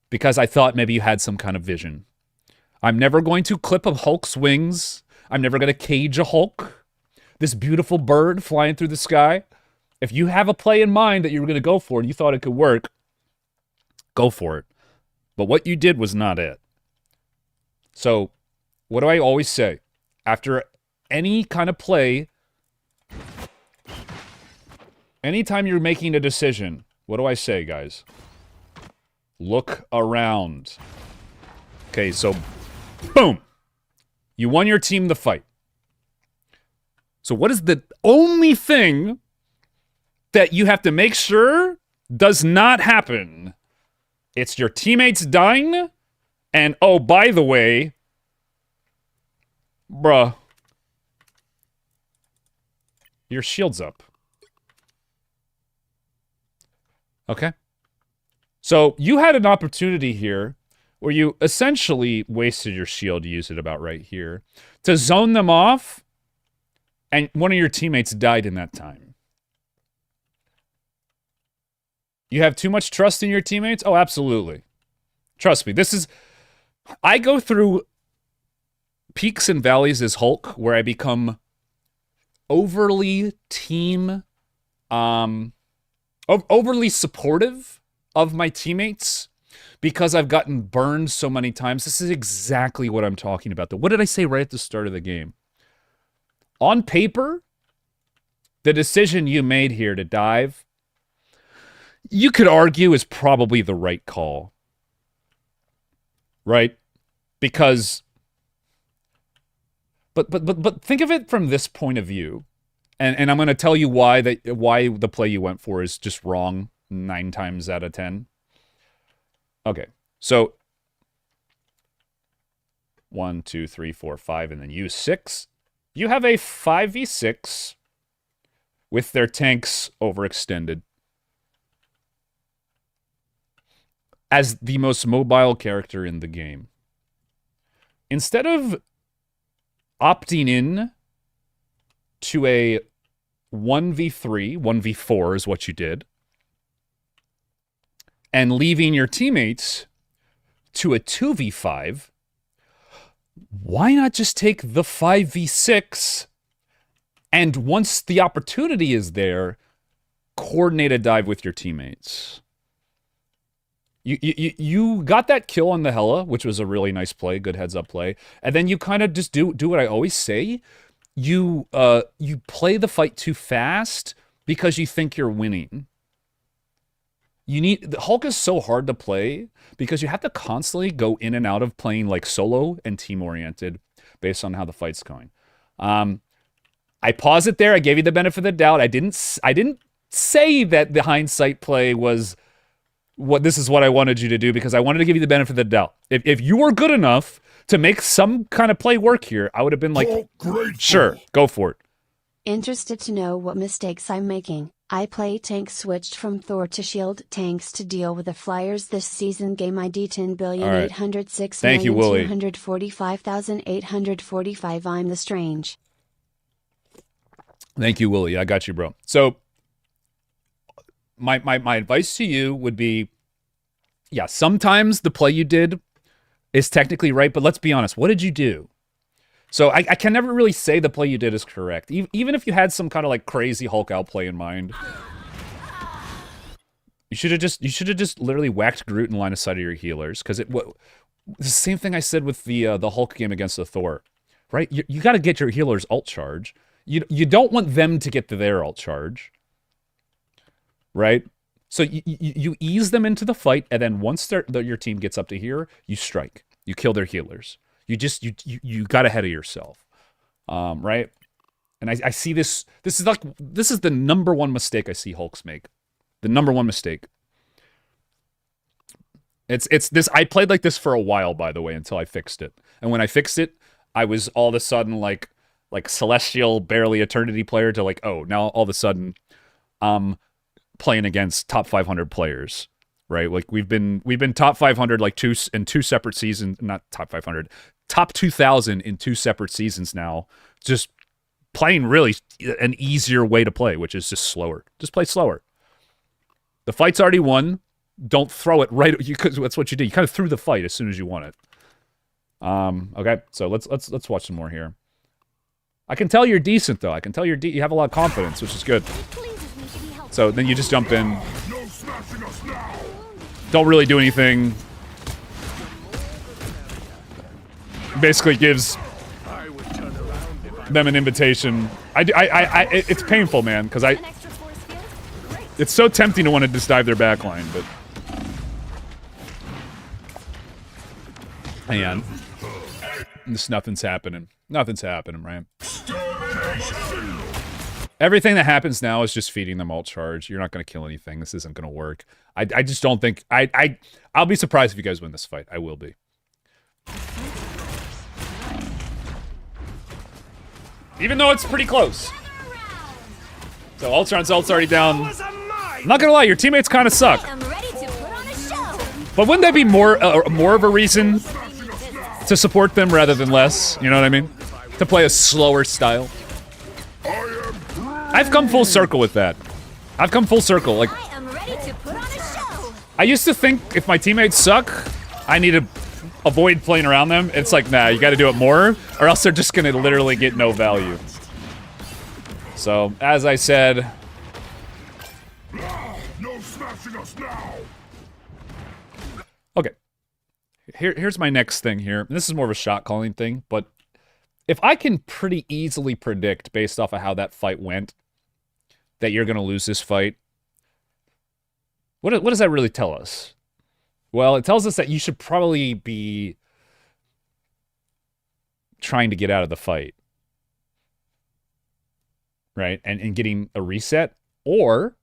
because I thought maybe you had some kind of vision. I'm never going to clip a Hulk's wings. I'm never going to cage a Hulk. This beautiful bird flying through the sky. If you have a play in mind that you were going to go for and you thought it could work, go for it. But what you did was not it. So, what do I always say? After any kind of play, anytime you're making a decision, what do I say, guys? Look around. Okay, so, boom! You won your team the fight. So what is the only thing that you have to make sure does not happen? It's your teammates dying, and oh, by the way, bruh, your shield's up. Okay? So you had an opportunity here where you essentially wasted your shield, to use it about right here, to zone them off, and one of your teammates died in that time. You have too much trust in your teammates? Oh, absolutely. Trust me, this is... I go through peaks and valleys as Hulk, where I become overly overly supportive of my teammates because I've gotten burned so many times. This is exactly what I'm talking about. What did I say right at the start of the game? On paper, the decision you made here to dive, you could argue is probably the right call. Right? Because... But think of it from this point of view. And I'm going to tell you why the play you went for is just wrong 9 times out of 10. Okay. So 1, 2, 3, 4, 5, and then use 6. You have a 5v6 with their tanks overextended. As the most mobile character in the game. Instead of opting in to a 1v3, 1v4 is what you did, and leaving your teammates to a 2v5, why not just take the 5v6 and once the opportunity is there, coordinate a dive with your teammates? You got that kill on the Hela, which was a really nice play, good heads up play, and then you kind of just do what I always say. You play the fight too fast because you think you're winning. The Hulk is so hard to play because you have to constantly go in and out of playing like solo and team oriented based on how the fight's going. I paused it there. I gave you the benefit of the doubt. I didn't say that the hindsight play was this is what I wanted you to do, because I wanted to give you the benefit of the doubt. If you were good enough to make some kind of play work here, I would have been like, sure, go for it. Interested to know what mistakes I'm making. I play tank, switched from Thor to shield tanks to deal with the flyers this season. Game ID 10,806,245,845. I'm the Strange. Thank you, Willie. I got you, bro. So my advice to you would be, yeah, sometimes the play you did is technically right, but let's be honest. What did you do? So I can never really say the play you did is correct. Even if you had some kind of like crazy Hulk out play in mind. You should have just literally whacked Groot in line of sight of your healers. Because the same thing I said with the Hulk game against the Thor. Right? You got to get your healers ult charge. You don't want them to get to their ult charge. Right? So you ease them into the fight, and then once your team gets up to here, you strike. You kill their healers. You got ahead of yourself. Right? And I see this. This is the number one mistake I see Hulks make. The number one mistake. It's this. I played like this for a while, by the way, until I fixed it. And when I fixed it, I was all of a sudden like Celestial, barely Eternity player to like, oh, now all of a sudden, playing against top 500 players, right? Like we've been top 500 like two separate seasons, not top 500, top 2000 in 2 separate seasons now. Just playing really an easier way to play, which is just slower. Just play slower. The fight's already won. Don't throw it right, because that's what you did. You kind of threw the fight as soon as you won it. Okay, so let's watch some more here. I can tell you're decent though. I can tell you have a lot of confidence, which is good. So then you just jump in. Don't really do anything. Basically gives them an invitation. It's painful, man, because it's so tempting to want to just dive their backline, but hang on. Nothing's happening. Nothing's happening, right? Everything that happens now is just feeding them ult charge. You're not going to kill anything. This isn't going to work. I just don't think... I'll be surprised if you guys win this fight. I will be. Even though it's pretty close. So Ultron's ult's already down. I'm not going to lie, your teammates kind of suck. But wouldn't that be more of a reason to support them rather than less? You know what I mean? To play a slower style. I've come full circle with that. I've come full circle. Like, I used to think if my teammates suck, I need to avoid playing around them. It's like, nah, you got to do it more, or else they're just gonna literally get no value. So, as I said, No smashing us now. okay. Here's my next thing here. This is more of a shot calling thing, but if I can pretty easily predict based off of how that fight went that you're gonna lose this fight, what does that really tell us? Well, it tells us that you should probably be trying to get out of the fight, right? And getting a reset, or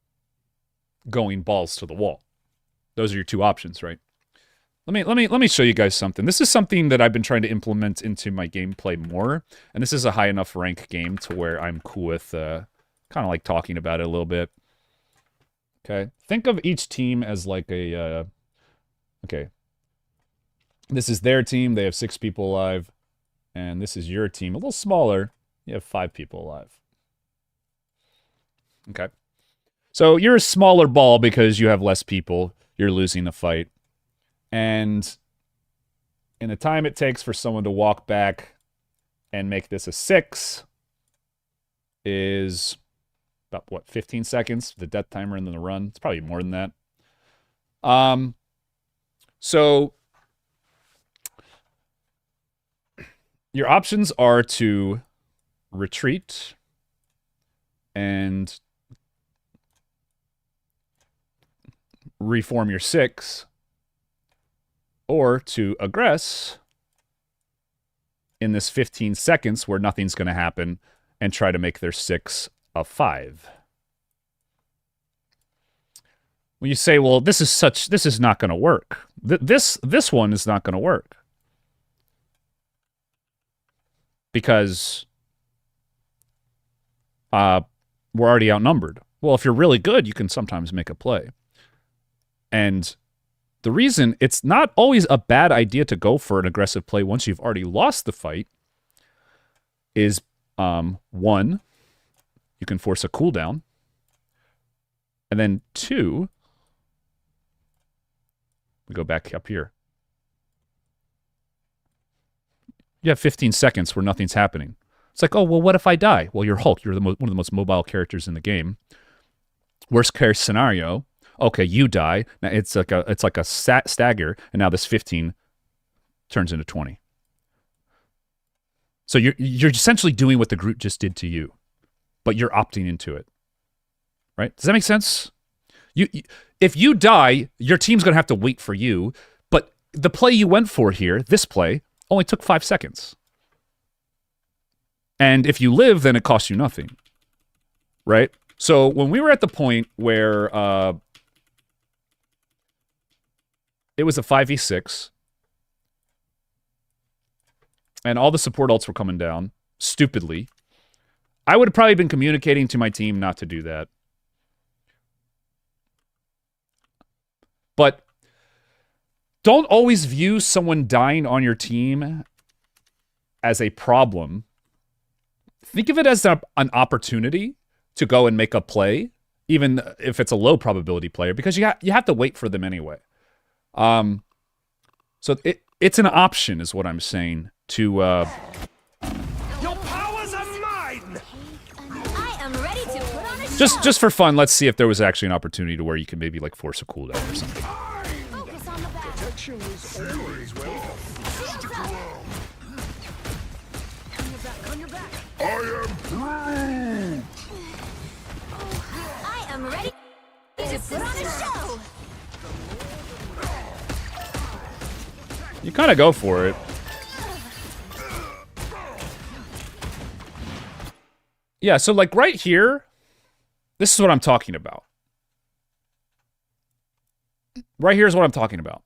going balls to the wall. Those are your two options, right? Let me show you guys something. This is something that I've been trying to implement into my gameplay more, and this is a high enough rank game to where I'm cool with kind of like talking about it a little bit. Okay, think of each team as like a okay. This is their team. They have 6 people alive, and this is your team, a little smaller. You have 5 people alive. Okay, so you're a smaller ball because you have less people. You're losing the fight. And in the time it takes for someone to walk back and make this a 6 is about, what, 15 seconds? The death timer and then the run. It's probably more than that. So your options are to retreat and reform your 6, or to aggress in this 15 seconds where nothing's going to happen and try to make their 6 a 5. Well, you say, well, this is not going to work. This one is not going to work. Because we're already outnumbered. Well, if you're really good, you can sometimes make a play. And the reason it's not always a bad idea to go for an aggressive play once you've already lost the fight is, 1, you can force a cooldown. And then 2, we go back up here. You have 15 seconds where nothing's happening. It's like, oh, well, what if I die? Well, you're Hulk. You're one of the most mobile characters in the game. Worst case scenario, okay, you die. Now it's like a stagger, and now this 15 turns into 20. So you're essentially doing what the group just did to you, but you're opting into it. Right? Does that make sense? If you die, your team's going to have to wait for you, but the play you went for here, this play, only took 5 seconds. And if you live, then it costs you nothing. Right? So when we were at the point where it was a 5v6, and all the support ults were coming down, stupidly, I would have probably been communicating to my team not to do that. But don't always view someone dying on your team as a problem. Think of it as an opportunity to go and make a play, even if it's a low probability player, because you have to wait for them anyway. So it's an option, is what I'm saying. To Your powers are mine. I am ready to put on a just for fun, let's see if there was actually an opportunity to where you can maybe like force a cooldown or something. focus on the back. Protection is always welcome. Shields up. On your back. I am ready to put on a show. You kind of go for it. Yeah, so like right here, this is what I'm talking about. Right here is what I'm talking about.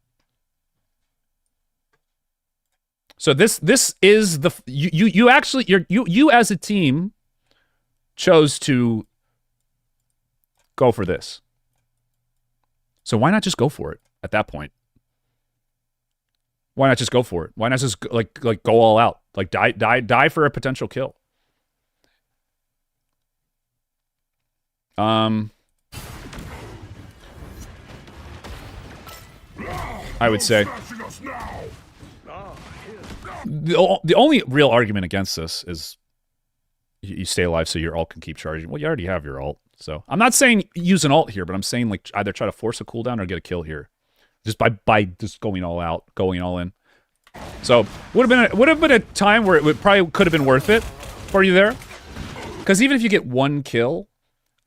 So this is the you actually you as a team chose to go for this. So why not just go for it at that point? Why not just go for it? Why not just like go all out? Like die for a potential kill. I would say the only real argument against this is you stay alive so your ult can keep charging. Well, you already have your ult, so I'm not saying use an ult here, but I'm saying like either try to force a cooldown or get a kill here, just by just going all out, going all in. So would have been a time where it probably could have been worth it for you there, because even if you get one kill,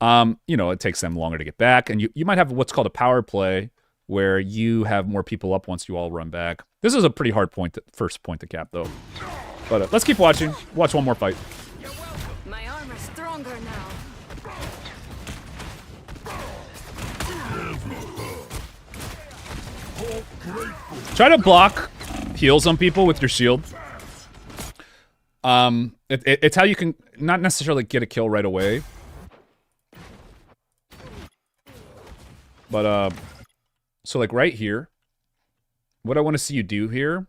you know, it takes them longer to get back, and you might have what's called a power play, where you have more people up once you all run back. This is a pretty hard first point to cap, though. But let's keep watching. Watch one more fight. My armor's stronger now. Try to block heals on people with your shield. It's how you can not necessarily get a kill right away. But, so like right here, what I want to see you do here,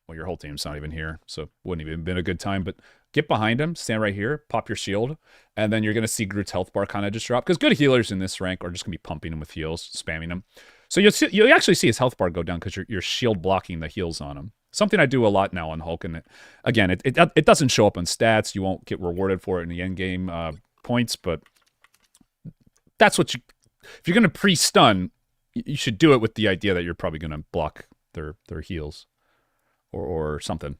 well, your whole team's not even here, so wouldn't even been a good time, but get behind him, stand right here, pop your shield, and then you're going to see Groot's health bar kind of just drop, because good healers in this rank are just going to be pumping him with heals, spamming him. So you'll actually see his health bar go down because you're shield blocking the heals on him. Something I do a lot now on Hulk, and again, it doesn't show up on stats, you won't get rewarded for it in the end game points, but that's what if you're going to pre-stun, you should do it with the idea that you're probably going to block their heals or something.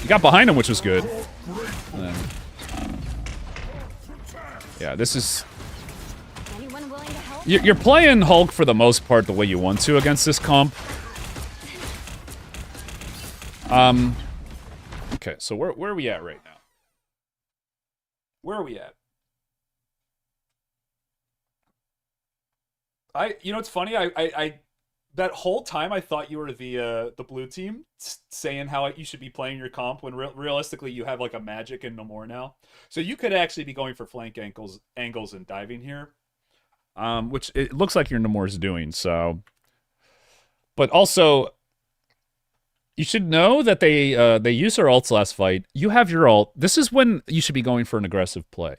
You got behind him, which was good. And then, yeah, this is. Anyone willing to help? You're playing Hulk for the most part the way you want to against this comp. Okay, so where are we at right now? Where are we at? You know, it's funny. I that whole time I thought you were the blue team, saying how you should be playing your comp when realistically you have like a magic and no more now. So you could actually be going for flank angles and diving here, which it looks like your Namor is doing. So, but also, you should know that they used their ults last fight. You have your ult. This is when you should be going for an aggressive play.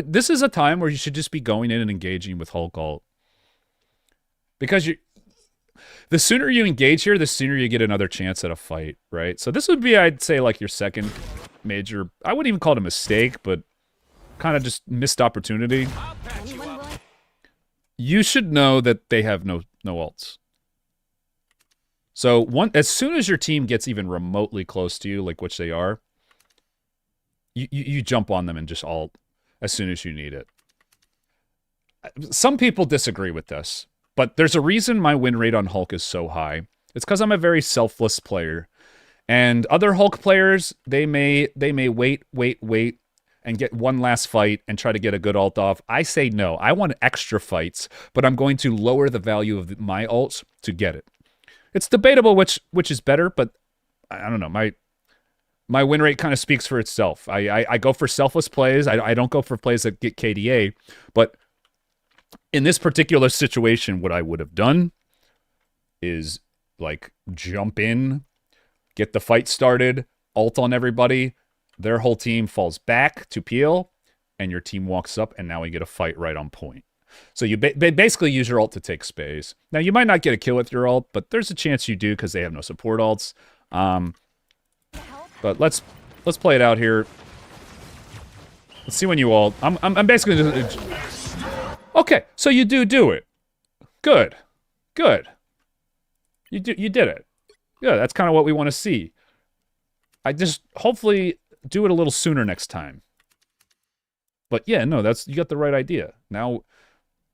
This is a time where you should just be going in and engaging with Hulk ult. Because the sooner you engage here, the sooner you get another chance at a fight, right? So this would be, I'd say, like your second major, I wouldn't even call it a mistake, but kind of just missed opportunity. You should know that they have no ults. So as soon as your team gets even remotely close to you, like which they are, you jump on them and just ult as soon as you need it. Some people disagree with this. But there's a reason my win rate on Hulk is so high. It's because I'm a very selfless player. And other Hulk players, they may wait, and get one last fight and try to get a good ult off. I say no. I want extra fights, but I'm going to lower the value of my ults to get it. It's debatable which is better, but I don't know. My win rate kind of speaks for itself. I go for selfless plays. I don't go for plays that get KDA, but in this particular situation, what I would have done is like jump in, get the fight started, ult on everybody, their whole team falls back to peel, and your team walks up, and now we get a fight right on point. So you basically use your ult to take space. Now, you might not get a kill with your ult, but there's a chance you do because they have no support ults. But let's play it out here. Let's see when you ult. I'm basically just... Okay, so you do it. Good. You did it. Yeah, that's kind of what we want to see. I just hopefully do it a little sooner next time. But yeah, no, you got the right idea. Now,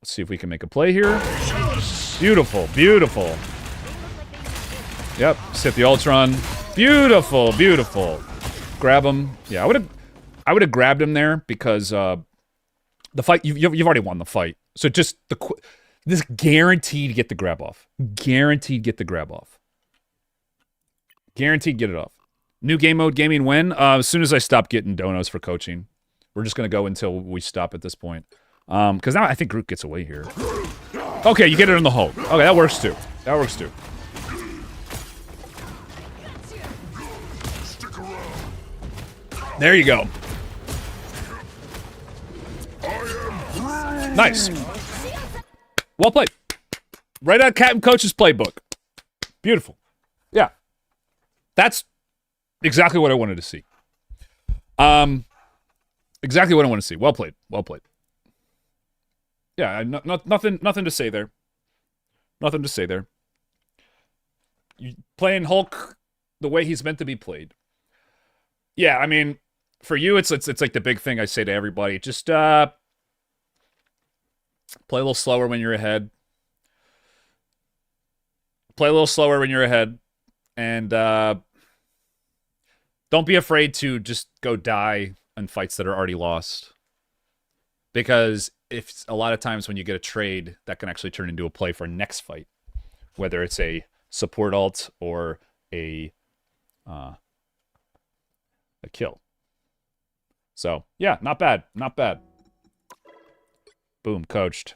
let's see if we can make a play here. Beautiful. Yep, just hit the Ultron. Beautiful. Grab him. Yeah, I would have grabbed him there because the fight, you've already won the fight. So just this guaranteed to get the grab off. Guaranteed get it off. New game mode gaming when? As soon as I stop getting donos for coaching. We're just going to go until we stop at this point. Because now I think Groot gets away here. Okay, you get it in the Hulk. Okay, that works too. There you go. Nice. Well played. Right out of CaptainCoach's playbook. Beautiful. Yeah. That's exactly what I wanted to see. Exactly what I want to see. Well played. Yeah, nothing to say there. You playing Hulk the way he's meant to be played. Yeah, I mean, for you, it's like the big thing I say to everybody. Just play a little slower when you're ahead. And don't be afraid to just go die in fights that are already lost. Because if a lot of times when you get a trade, that can actually turn into a play for next fight. Whether it's a support ult or a kill. So, yeah, not bad. Boom, coached.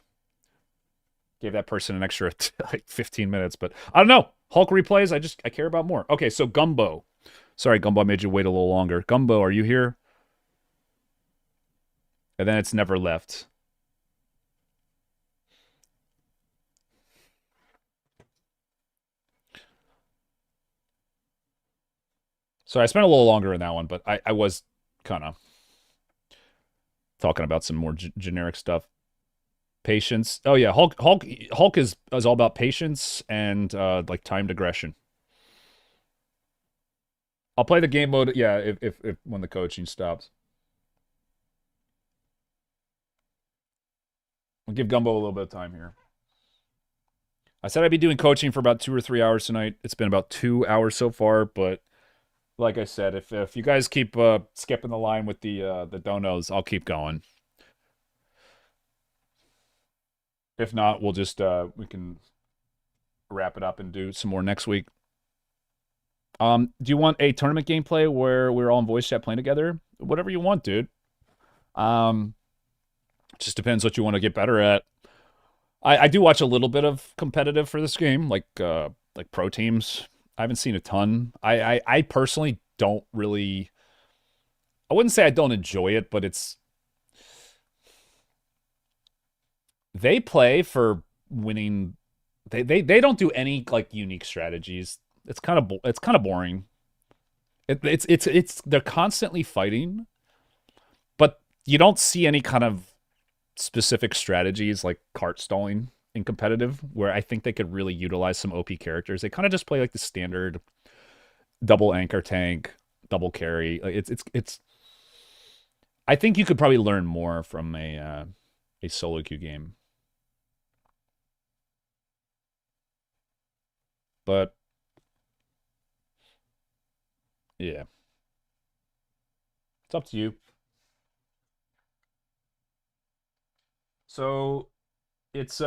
Gave that person an extra like 15 minutes, but I don't know. Hulk replays, I care about more. Okay, so Gumbo. Sorry, Gumbo, I made you wait a little longer. Gumbo, are you here? And then it's never left. So I spent a little longer in that one, but I was kind of talking about some more generic stuff. Patience. Oh yeah, Hulk is all about patience and like timed aggression. I'll play the game mode, yeah, if when the coaching stops. I'll give Gumbo a little bit of time here. I said I'd be doing coaching for about 2 or 3 hours tonight. It's been about 2 hours so far, but like I said, if you guys keep skipping the line with the donos, I'll keep going. If not, we'll just we can wrap it up and do some more next week. Do you want a tournament gameplay where we're all in voice chat playing together? Whatever you want, dude. Just depends what you want to get better at. I do watch a little bit of competitive for this game, like pro teams. I haven't seen a ton. I personally don't really. I wouldn't say I don't enjoy it, but it's. They play for winning. They don't do any like unique strategies. It's kind of boring. It's they're constantly fighting, but you don't see any kind of specific strategies like cart stalling in competitive, where I think they could really utilize some OP characters. They kind of just play like the standard double anchor tank, double carry. Like it's. I think you could probably learn more from a solo queue game, but yeah, it's up to you. So it's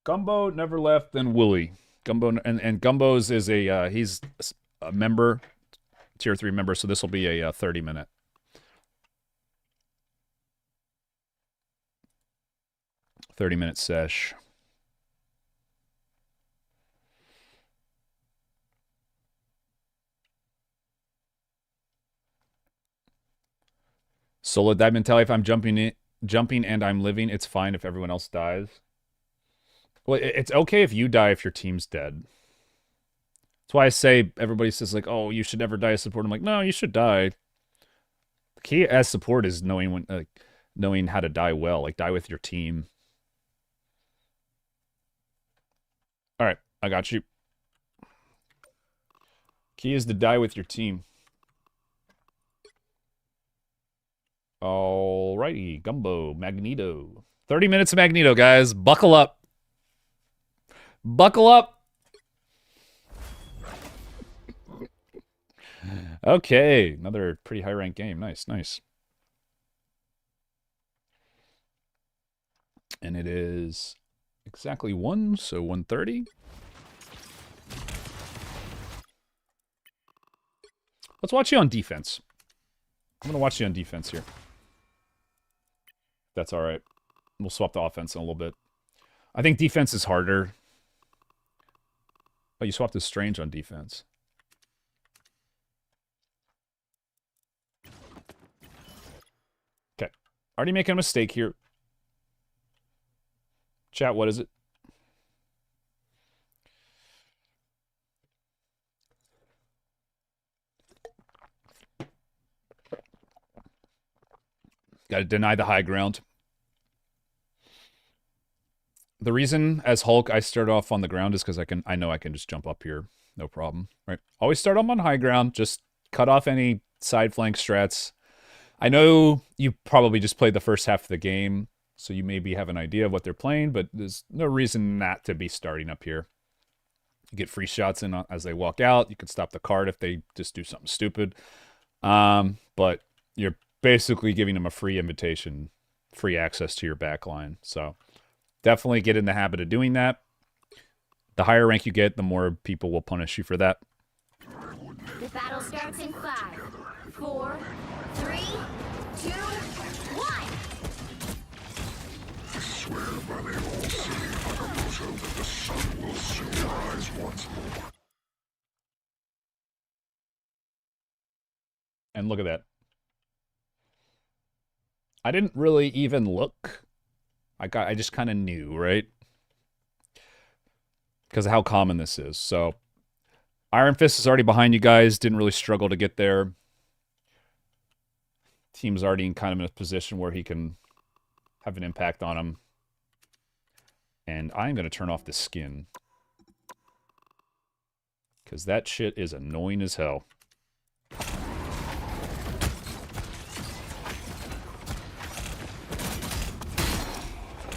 Gumbo never left, then Wooly. Gumbo and Gumbo's is a he's a member, tier 3 member, so this will be a 30-minute. Sesh. Solo dive mentality. If I'm jumping and I'm living, it's fine if everyone else dies. Well, it's okay if you die if your team's dead. That's why I say everybody says like, "Oh, you should never die as support." I'm like, no, you should die. The key as support is knowing knowing how to die well, like die with your team. All right, I got you. Key is to die with your team. Alrighty, Gumbo, Magneto. 30 minutes of Magneto, guys. Buckle up. Buckle up. Okay, another pretty high ranked game. Nice, nice. And it is exactly 1, so 1:30. Let's watch you on defense. I'm going to watch you on defense here. That's all right. We'll swap the offense in a little bit. I think defense is harder. Oh, you swapped to Strange on defense. Okay. Already making a mistake here. Chat, what is it? Got to deny the high ground. The reason as Hulk I start off on the ground is because I know I can just jump up here, no problem, right? Always start them on high ground, just cut off any side flank strats. I know you probably just played the first half of the game, so you maybe have an idea of what they're playing, but there's no reason not to be starting up here. You get free shots in as they walk out. You can stop the card if they just do something stupid. But you're basically giving them a free invitation, free access to your back line. So definitely get in the habit of doing that. The higher rank you get, the more people will punish you for that. The battle starts in 5, 4, 3, 2, 1. I swear by the old city Agamotto that the sun will soon rise once more. And look at that. I didn't really even look. I just kind of knew, right? Because of how common this is. So Iron Fist is already behind you guys. Didn't really struggle to get there. Team's already in kind of in a position where he can have an impact on him. And I'm going to turn off the skin. Because that shit is annoying as hell.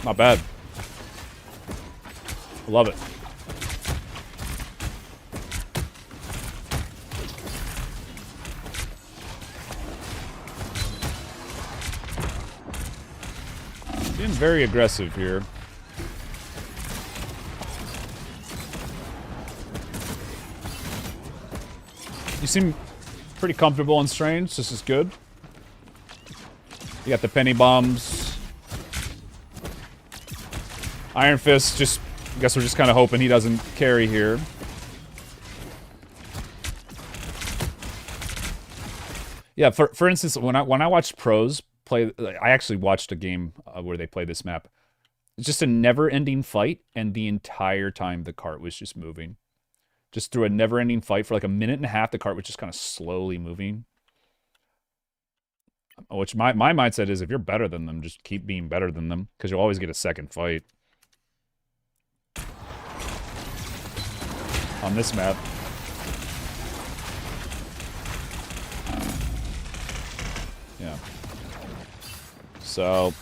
Not bad. Love it. Being very aggressive here. You seem pretty comfortable and strange. This is good. You got the penny bombs. Iron Fist, just... I guess we're just kind of hoping he doesn't carry here. Yeah, for instance, when I watched pros play... I actually watched a game where they play this map. It's just a never-ending fight, and the entire time the cart was just moving. Just through a never-ending fight for like a minute and a half, the cart was just kind of slowly moving. Which my mindset is, if you're better than them, just keep being better than them, because you'll always get a second fight. On this map. Yeah. So...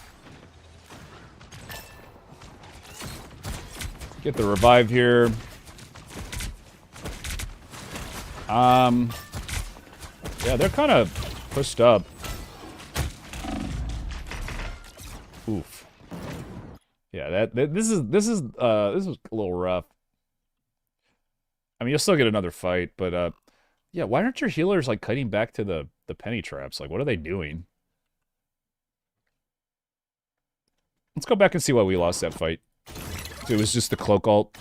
get the revive here. Yeah, they're kind of pushed up. Oof. Yeah, this is a little rough. I mean, you'll still get another fight, but yeah, why aren't your healers like cutting back to the penny traps? Like, what are they doing? Let's go back and see why we lost that fight. It was just the cloak ult.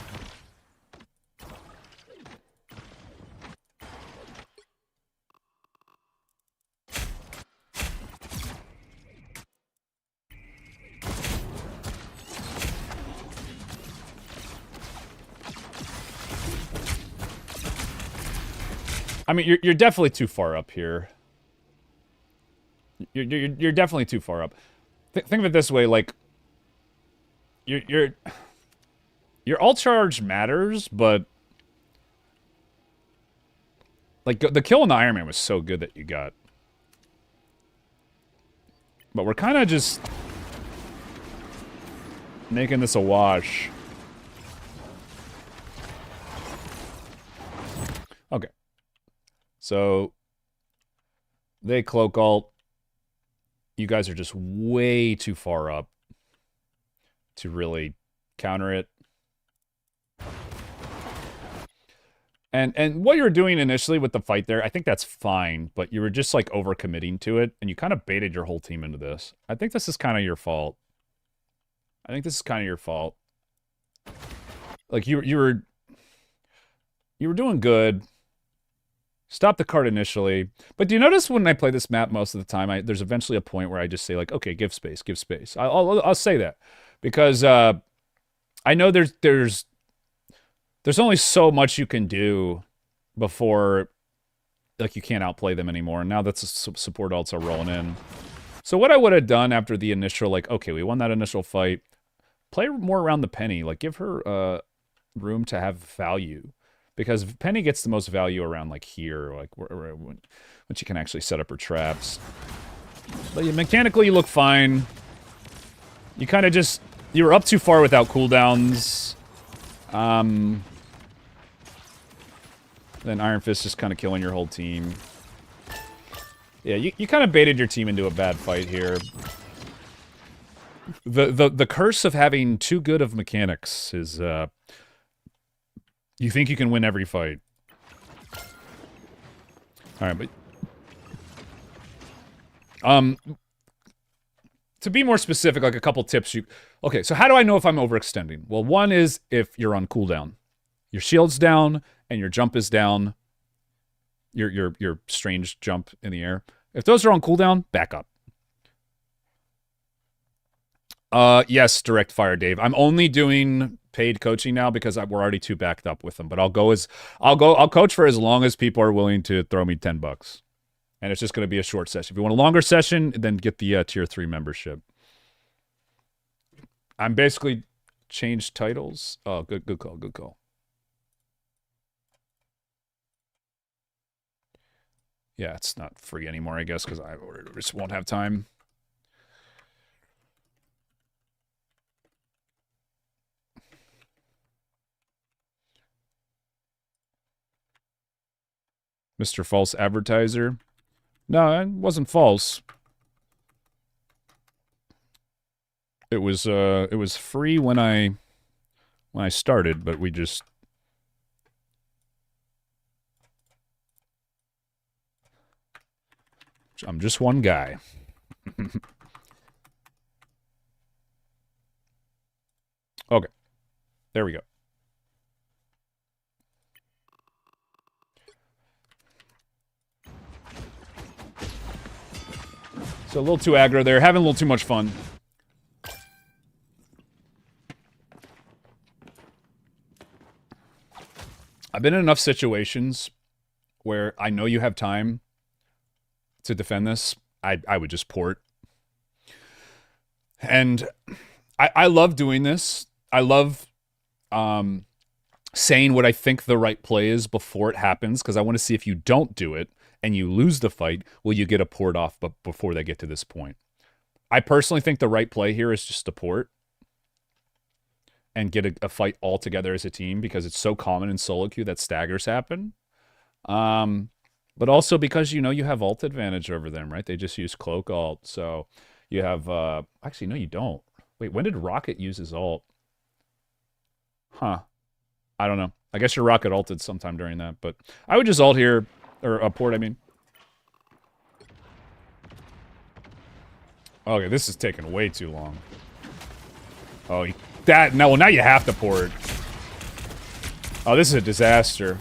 I mean, you're definitely too far up here. You're definitely too far up. Think of it this way, like your ult charge matters, but like the kill on the Iron Man was so good that you got. But we're kind of just making this a wash. Okay. So, they cloak ult. You guys are just way too far up to really counter it. And what you were doing initially with the fight there, I think that's fine, but you were just like overcommitting to it, and you kind of baited your whole team into this. I think this is kind of your fault. Like you were doing good. Stop the cart initially. But do you notice when I play this map most of the time, there's eventually a point where I just say, like, okay, give space, give space. I'll say that. Because I know there's only so much you can do before, like, you can't outplay them anymore. And now that support ults are rolling in. So what I would have done after the initial, like, okay, we won that initial fight, play more around the Penny. Like, give her room to have value. Because Penny gets the most value around, like, here, like, when she can actually set up her traps. But mechanically, you look fine. You kind of just... You were up too far without cooldowns. Then Iron Fist just kind of killing your whole team. Yeah, you kind of baited your team into a bad fight here. The curse of having too good of mechanics is... you think you can win every fight. Alright, but... to be more specific, like a couple tips you... Okay, so how do I know if I'm overextending? Well, one is if you're on cooldown. Your shield's down, and your jump is down. Your strange jump in the air. If those are on cooldown, back up. Yes, direct fire, Dave. I'm only doing paid coaching now because we're already too backed up with them. But I'll coach for as long as people are willing to throw me $10. And it's just going to be a short session. If you want a longer session, then get the tier 3 membership. I'm basically changed titles. Oh, good call, good call. Yeah, it's not free anymore, I guess, because I just won't have time. Mr. False Advertiser. No, it wasn't false. It was free when I started, but we just I'm just one guy. Okay. There we go. So a little too aggro there, having a little too much fun. I've been in enough situations where I know you have time to defend this. I would just port. And I love doing this. I love saying what I think the right play is before it happens, because I want to see if you don't do it and you lose the fight, will you get a port off but before they get to this point? I personally think the right play here is just to port and get a fight all together as a team, because it's so common in solo queue that staggers happen. But also because, you know, you have ult advantage over them, right? They just use cloak ult. So you have, actually, no, you don't. Wait, when did Rocket use his ult? Huh. I don't know. I guess your Rocket ulted sometime during that, but I would just ult here, or port, I mean. Okay, this is taking way too long. Oh, no, now you have to port. Oh, this is a disaster.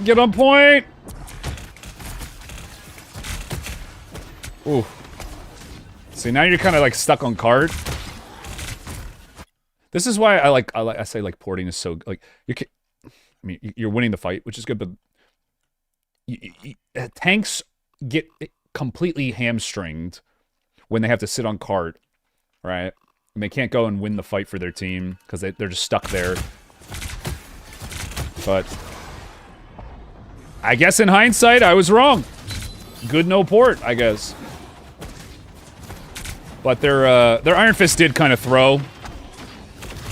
Get on point. Ooh. See, now you're kind of like stuck on cart. This is why I say like porting is so like you're winning the fight, which is good, but tanks get completely hamstringed when they have to sit on cart, right? And they can't go and win the fight for their team because they're just stuck there. But I guess in hindsight, I was wrong. Good no port, I guess. But their Iron Fist did kind of throw.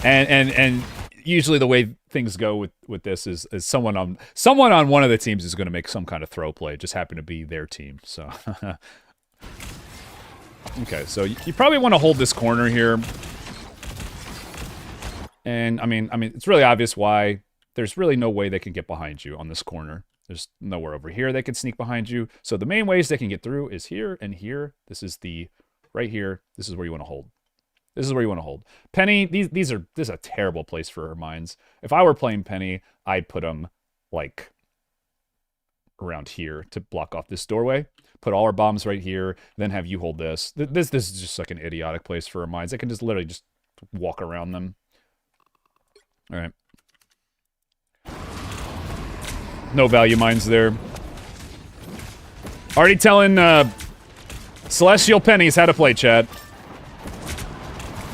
And usually the way things go with this is someone on one of the teams is going to make some kind of throw play. It just happened to be their team. So okay, so you probably want to hold this corner here. And I mean it's really obvious why. There's really no way they can get behind you on this corner. There's nowhere over here they can sneak behind you. So the main ways they can get through is here and here. This is right here. This is where you want to hold. This is where you want to hold. Penny, this is a terrible place for her mines. If I were playing Penny, I'd put them like around here to block off this doorway. Put all our bombs right here, then have you hold this. This is just like an idiotic place for her mines. I can just literally just walk around them. All right. No value mines there. Already telling Celestial Pennies how to play, chat.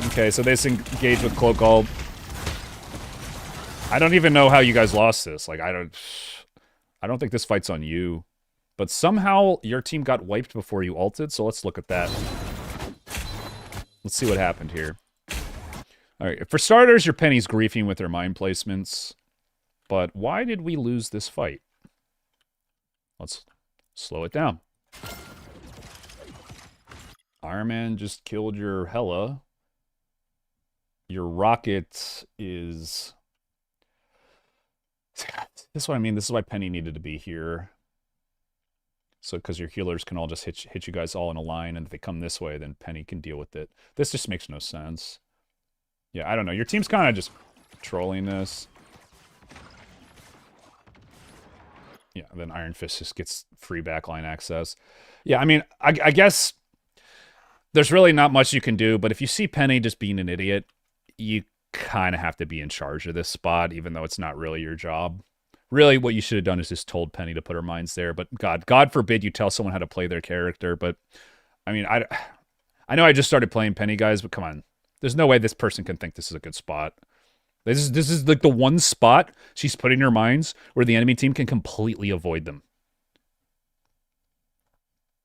Okay, so they engage with Cloak Ult. I don't even know how you guys lost this. Like, I don't think this fight's on you. But somehow your team got wiped before you ulted, so let's look at that. Let's see what happened here. Alright, for starters, your Penny's griefing with their mine placements. But why did we lose this fight? Let's slow it down. Iron Man just killed your Hela. Your Rocket is... This is what I mean. This is why Penny needed to be here. So, because your healers can all just hit you guys all in a line, and if they come this way, then Penny can deal with it. This just makes no sense. Yeah, I don't know. Your team's kind of just trolling this. Yeah, then Iron Fist just gets free backline access. Yeah, I mean, I guess there's really not much you can do, but if you see Penny just being an idiot, you kind of have to be in charge of this spot, even though it's not really your job. Really, what you should have done is just told Penny to put her mines there. But God forbid you tell someone how to play their character. But I mean, I know I just started playing Penny, guys, but come on. There's no way this person can think this is a good spot. This is like the one spot she's putting her mines where the enemy team can completely avoid them.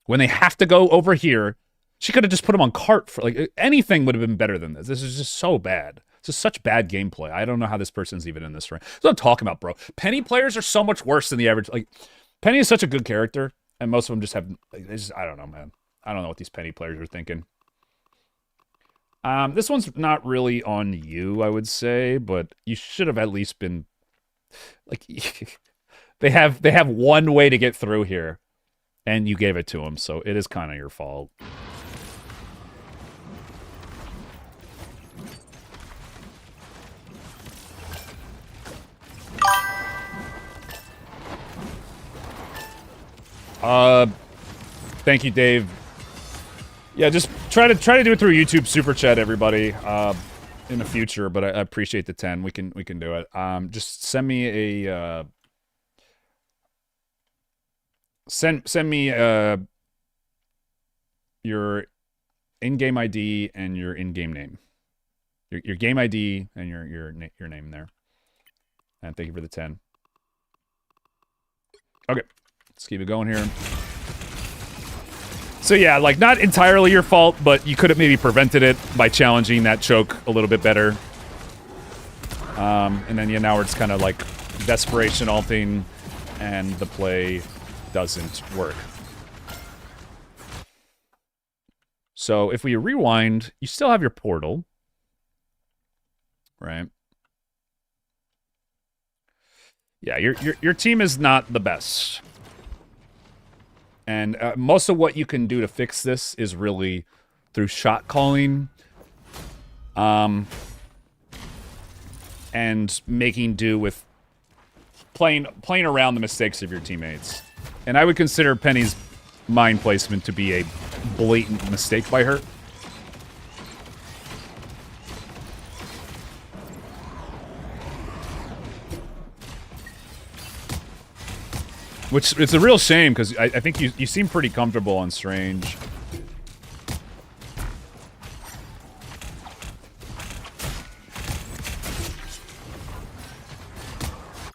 When they have to go over here, she could have just put them on cart. For like anything would have been better than this. This is just so bad. It's just such bad gameplay. I don't know how this person's even in this rank. That's what I'm talking about, bro. Penny players are so much worse than the average. Like, Penny is such a good character, and most of them just have. Like, I don't know, man. I don't know what these Penny players are thinking. This one's not really on you, I would say, but you should have at least been like they have one way to get through here, and you gave it to them, so it is kind of your fault. Thank you, Dave. Yeah, just try to do it through YouTube Super Chat, everybody, in the future. But I appreciate the 10. We can do it. Just send me a send me your in-game ID and your in-game name. Your game ID and your name there. And thank you for the 10. Okay, let's keep it going here. So yeah, like, not entirely your fault, but you could have maybe prevented it by challenging that choke a little bit better. And then, yeah, now we're just kind of, like, desperation ulting, and the play doesn't work. So if we rewind, you still have your portal. Right? Yeah, your team is not the best. And most of what you can do to fix this is really through shot calling, and making do with playing around the mistakes of your teammates. And I would consider Penny's mine placement to be a blatant mistake by her. Which, it's a real shame, because I think you seem pretty comfortable on Strange.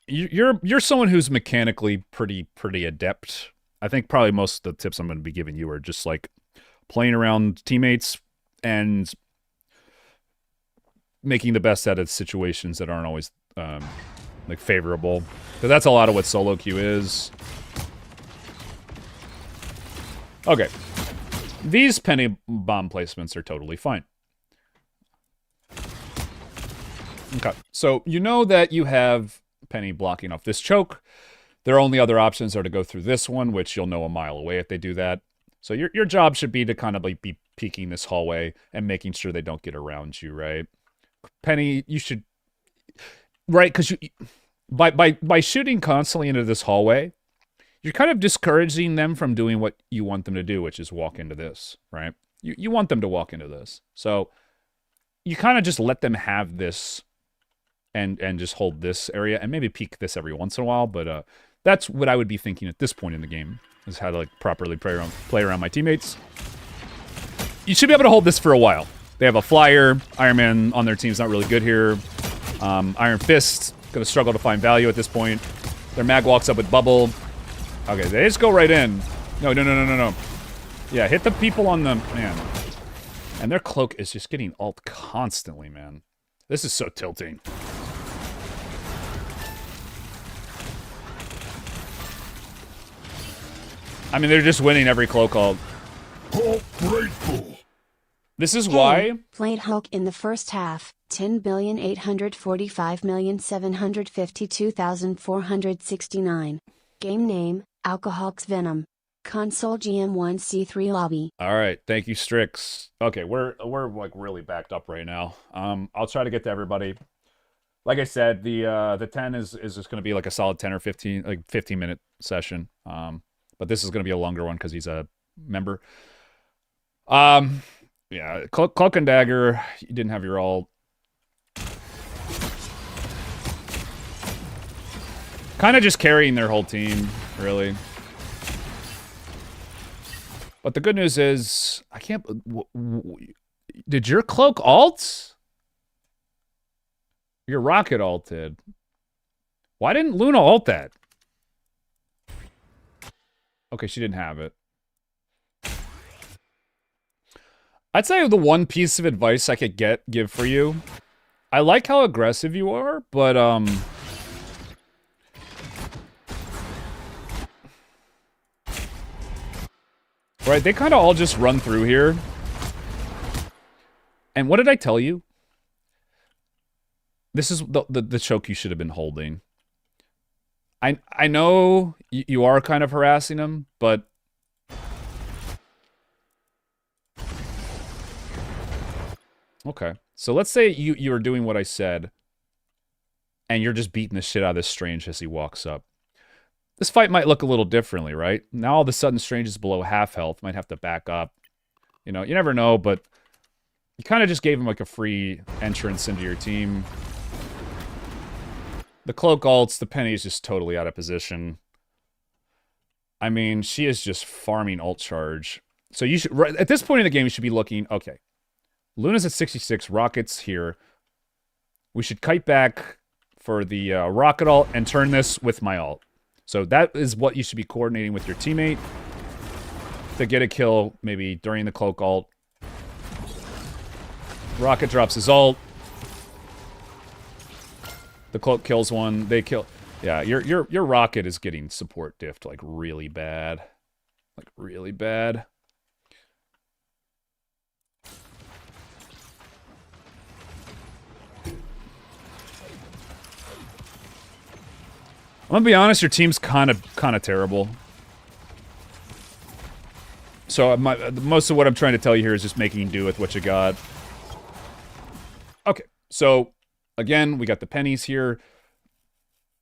You're someone who's mechanically pretty adept. I think probably most of the tips I'm going to be giving you are just, like, playing around teammates and making the best out of situations that aren't always, like, favorable. Because that's a lot of what solo queue is. Okay. These Penny bomb placements are totally fine. Okay. So you know that you have Penny blocking off this choke. Their only other options are to go through this one, which you'll know a mile away if they do that. So your job should be to kind of, like, be peeking this hallway and making sure they don't get around you, right? Penny, you should... Right, because you... By shooting constantly into this hallway, you're kind of discouraging them from doing what you want them to do, which is walk into this, right? You want them to walk into this. So you kind of just let them have this and just hold this area and maybe peek this every once in a while. But that's what I would be thinking at this point in the game, is how to, like, properly play around my teammates. You should be able to hold this for a while. They have a flyer. Iron Man on their team's not really good here. Iron Fist... Gonna struggle to find value at this point. Their mag walks up with bubble. Okay, they just go right in. No. Yeah, hit the people on the... Man. And their cloak is just getting ult constantly, man. This is so tilting. I mean, they're just winning every cloak ult. This is why... Played Hulk in the first half. 10,845,752,469. Game name, Alcoholics Venom. Console GM1C3 lobby. All right, thank you, Strix. Okay, we're like really backed up right now. I'll try to get to everybody. Like I said, the 10 is just going to be like a solid 10 or 15, like 15-minute session. But this is going to be a longer one because he's a member. Yeah, Cloak and Dagger, you didn't have your ult. Kind of just carrying their whole team, really. But the good news is, I can't... Did your cloak ult? Your rocket ulted. Why didn't Luna ult that? Okay, she didn't have it. I'd say the one piece of advice I could give for you. I like how aggressive you are, but right, they kind of all just run through here. And what did I tell you? This is the choke you should have been holding. I know you are kind of harassing him, but okay. So let's say you are doing what I said, and you're just beating the shit out of this Strange as he walks up. This fight might look a little differently, right? Now all of a sudden Strange is below half health, might have to back up. You know, you never know, but you kind of just gave him like a free entrance into your team. The cloak ults, the Penny is just totally out of position. I mean, she is just farming ult charge. So you should, at this point in the game, you should be looking, okay, Luna's at 66, Rocket's here. We should kite back for the Rocket ult and turn this with my ult. So that is what you should be coordinating with your teammate to get a kill maybe during the cloak ult. Rocket drops his ult. The cloak kills one. They kill. Yeah, your Rocket is getting support diffed like really bad. Like really bad. I'm gonna be honest, your team's kind of terrible. So most of what I'm trying to tell you here is just making do with what you got. Okay, so again, we got the pennies here.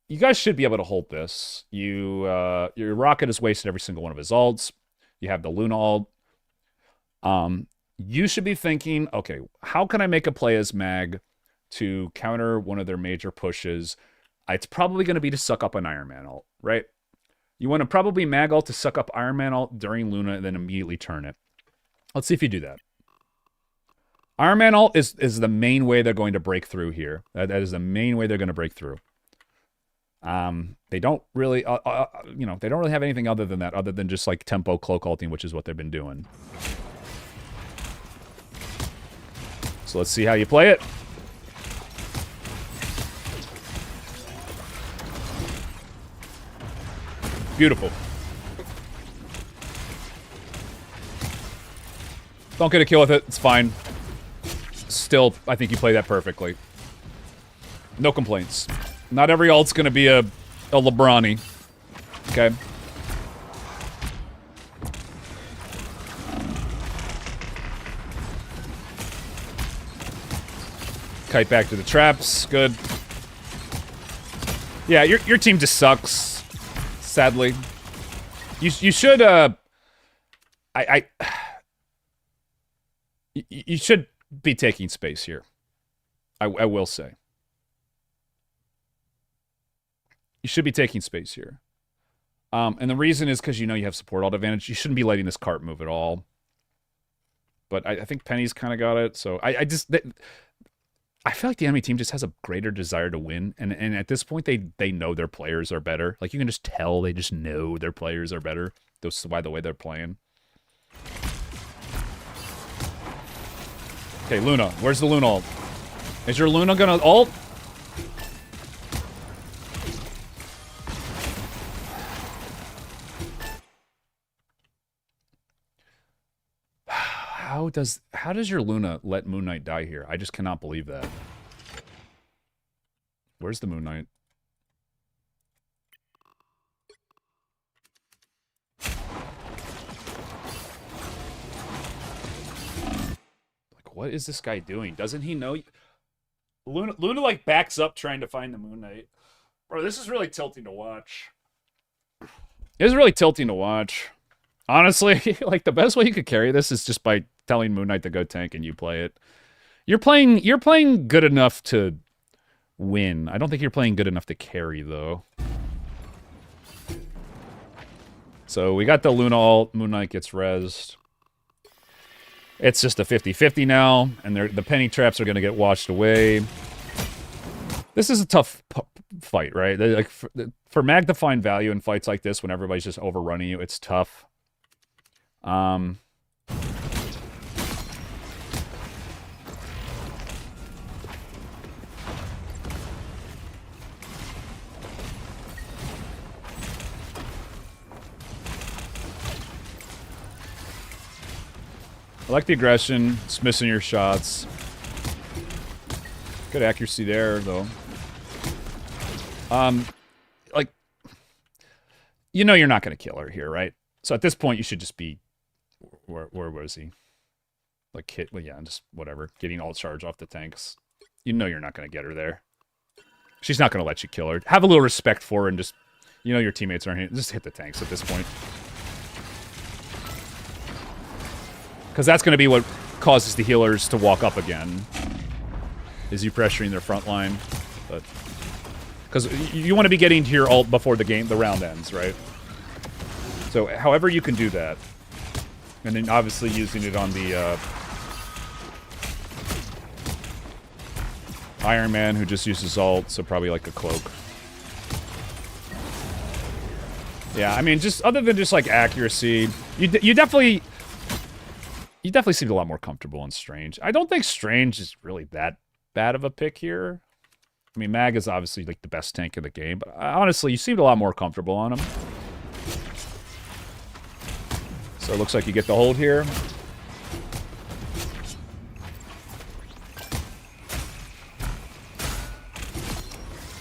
You guys should be able to hold this. Your Rocket has wasted every single one of his ults. You have the Luna ult. You should be thinking, okay, how can I make a play as Mag to counter one of their major pushes? It's probably going to be to suck up an Iron Man ult, right? You want to probably Mag ult to suck up Iron Man ult during Luna and then immediately turn it. Let's see if you do that. Iron Man ult is the main way they're going to break through here. That is the main way they're going to break through. They don't really, you know, they don't really have anything other than that, other than just like tempo cloak ulting, which is what they've been doing. So let's see how you play it. Beautiful. Don't get a kill with it. It's fine. Still, I think you play that perfectly. No complaints. Not every ult's gonna be a LeBron-y. Okay. Kite back to the traps. Good. Yeah, your team just sucks. Sadly. You should you should be taking space here. I will say. You should be taking space here. And the reason is because you know you have support ult advantage. You shouldn't be letting this cart move at all. But I think Penny's kind of got it. So I feel like the enemy team just has a greater desire to win. And at this point, they know their players are better. Like, you can just tell they just know their players are better. That's by the way they're playing. Okay, Luna. Where's the Luna ult? Is your Luna gonna ult? How does your Luna let Moon Knight die here? I just cannot believe that. Where's the Moon Knight? Like, what is this guy doing? Doesn't he know? Luna like backs up trying to find the Moon Knight. Bro, this is really tilting to watch. It is really tilting to watch. Honestly, like, the best way you could carry this is just by telling Moon Knight to go tank and you play it. You're playing good enough to win. I don't think you're playing good enough to carry, though. So we got the Luna ult. Moon Knight gets rezzed. It's just a 50-50 now, and the penny traps are going to get washed away. This is a tough fight, right? Like for Mag to find value in fights like this when everybody's just overrunning you, it's tough. I like the aggression. It's missing your shots. Good accuracy there, though. Like, you know you're not going to kill her here, right? So at this point, you should just be... Where was he? Like, hit... Well, yeah, just whatever. Getting alt charge off the tanks. You know you're not going to get her there. She's not going to let you kill her. Have a little respect for her and just... You know your teammates aren't here. Just hit the tanks at this point. Because that's going to be what causes the healers to walk up again. Is you pressuring their front line. But because you want to be getting to your ult before the round ends, right? So however you can do that. And then obviously using it on the Iron Man who just uses ult, so probably like a cloak. Yeah, I mean, just other than just like accuracy, you definitely seemed a lot more comfortable on Strange. I don't think Strange is really that bad of a pick here. I mean, Mag is obviously like the best tank in the game, but honestly, you seemed a lot more comfortable on him. So it looks like you get the hold here.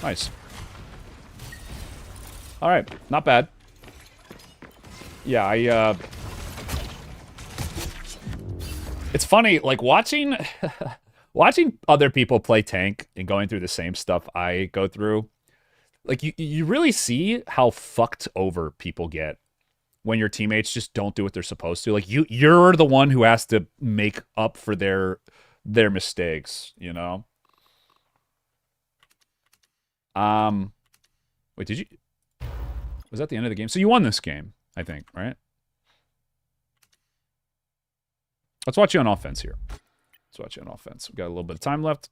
Nice. All right, not bad. Yeah, it's funny, like, watching other people play tank and going through the same stuff I go through. Like, you really see how fucked over people get when your teammates just don't do what they're supposed to. Like, you're the one who has to make up for their mistakes, you know? Wait, did you... Was that the end of the game? So you won this game, I think, right? Let's watch you on offense here. Let's watch you on offense. We've got a little bit of time left.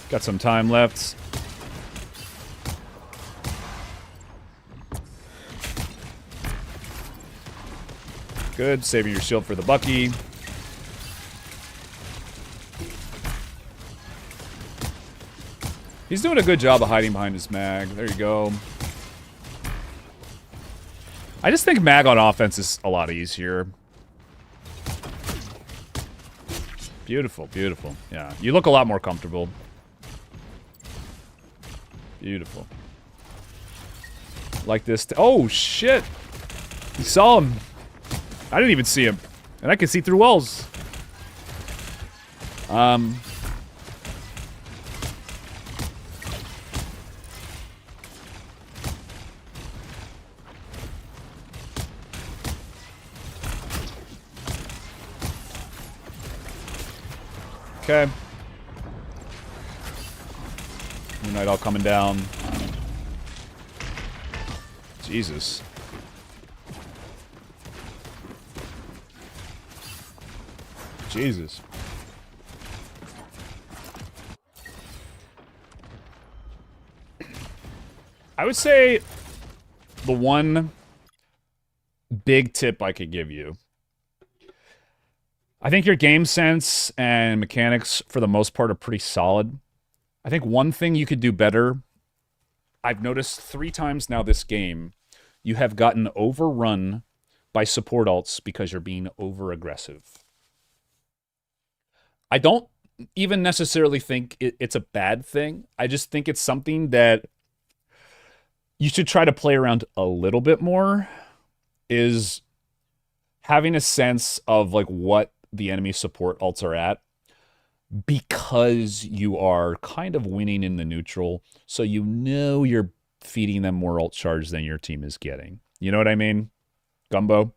Got some time left. Good. Saving your shield for the Bucky. He's doing a good job of hiding behind his Mag. There you go. I just think Mag on offense is a lot easier. Beautiful, beautiful. Yeah, you look a lot more comfortable. Beautiful. Like this. Oh, shit. You saw him. I didn't even see him. And I can see through walls. Okay. Moon Knight all coming down. Jesus. Jesus. I would say the one big tip I could give you. I think your game sense and mechanics, for the most part, are pretty solid. I think one thing you could do better, I've noticed 3 times now this game, you have gotten overrun by support ults because you're being over-aggressive. I don't even necessarily think it's a bad thing. I just think it's something that you should try to play around a little bit more, is having a sense of like what the enemy support ults are at, because you are kind of winning in the neutral, so you know you're feeding them more ult charge than your team is getting. You know what I mean? Gumbo?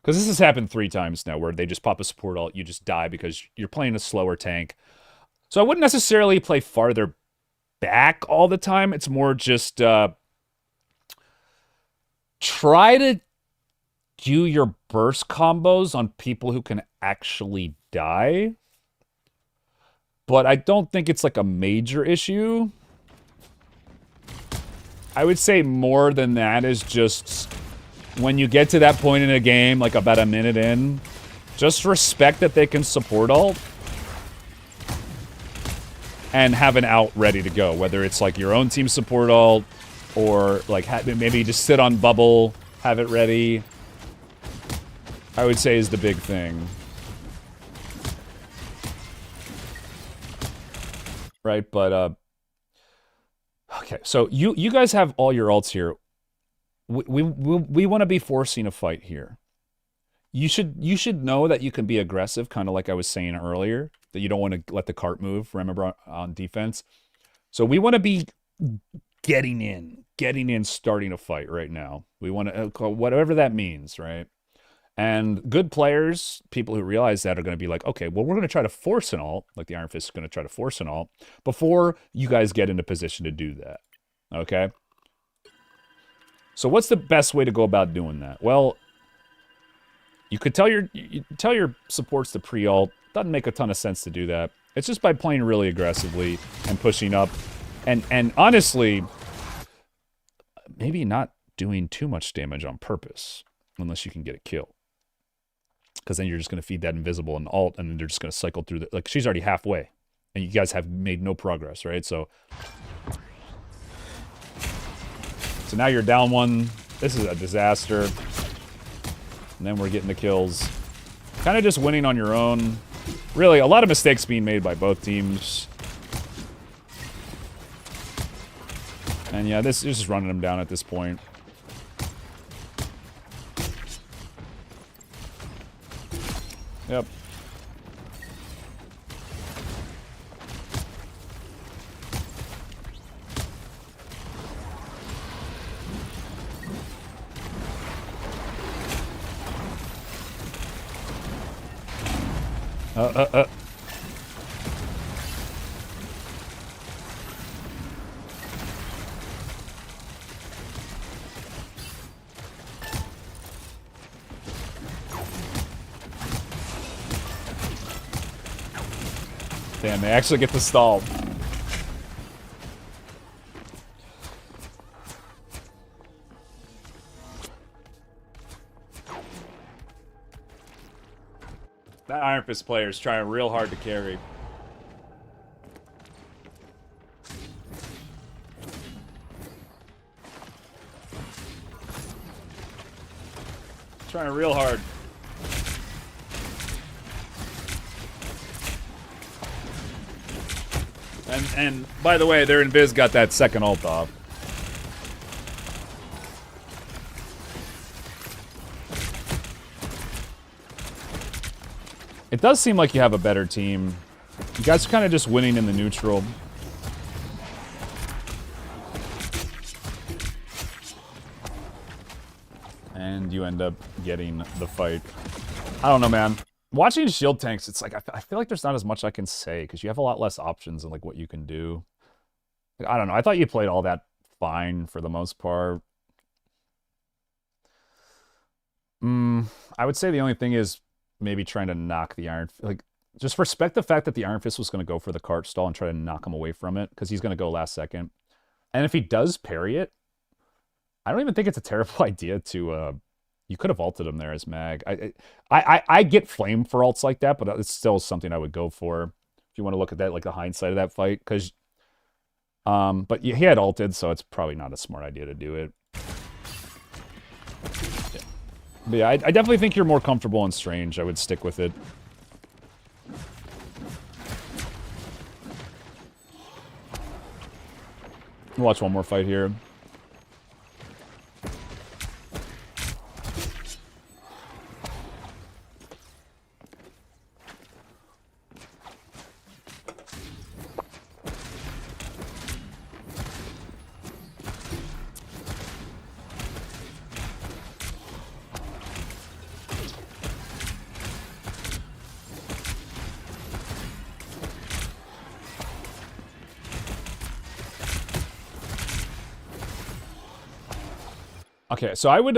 Because this has happened 3 times now where they just pop a support ult, you just die because you're playing a slower tank. So I wouldn't necessarily play farther back all the time. It's more just try to do your burst combos on people who can actually die. But I don't think it's like a major issue. I would say more than that is just when you get to that point in a game, like about a minute in, just respect that they can support ult and have an out ready to go. Whether it's like your own team support ult or like maybe just sit on bubble, have it ready. I would say is the big thing. Right, but okay, so you guys have all your ults here. We want to be forcing a fight here. You should know that you can be aggressive, kind of like I was saying earlier, that you don't want to let the cart move, remember, on defense. So we want to be getting in, starting a fight right now. We want to, whatever that means, right? And good players, people who realize that, are going to be like, okay, well, we're going to try to force an ult, like the Iron Fist is going to try to force an ult, before you guys get into position to do that, okay? So what's the best way to go about doing that? Well, you could tell your supports to pre-ult. Doesn't make a ton of sense to do that. It's just by playing really aggressively and pushing up. And honestly, maybe not doing too much damage on purpose, unless you can get a kill. Because then you're just going to feed that invisible and ult, and then they're just going to cycle through the... Like, she's already halfway. And you guys have made no progress, right? So now you're down 1. This is a disaster. And then we're getting the kills. Kind of just winning on your own. Really, a lot of mistakes being made by both teams. And yeah, this is just running them down at this point. Yep. Damn, they actually get the stall. That Iron Fist player is trying real hard to carry. Trying real hard. And by the way, their Invis got that second ult off. It does seem like you have a better team. You guys are kind of just winning in the neutral. And you end up getting the fight. I don't know, man. Watching shield tanks, it's like, I feel like there's not as much I can say, because you have a lot less options and like what you can do. Like, I don't know. I thought you played all that fine for the most part. I would say the only thing is maybe trying to knock the Iron... Like, just respect the fact that the Iron Fist was going to go for the cart stall and try to knock him away from it, because he's going to go last second. And if he does parry it, I don't even think it's a terrible idea to... You could have ulted him there as mag. I get flamed for ults like that, but it's still something I would go for if you want to look at that, like the hindsight of that fight. Because, but he had ulted, so it's probably not a smart idea to do it. Yeah. But yeah, I definitely think you're more comfortable in Strange. I would stick with it. We'll watch one more fight here. Okay, so I would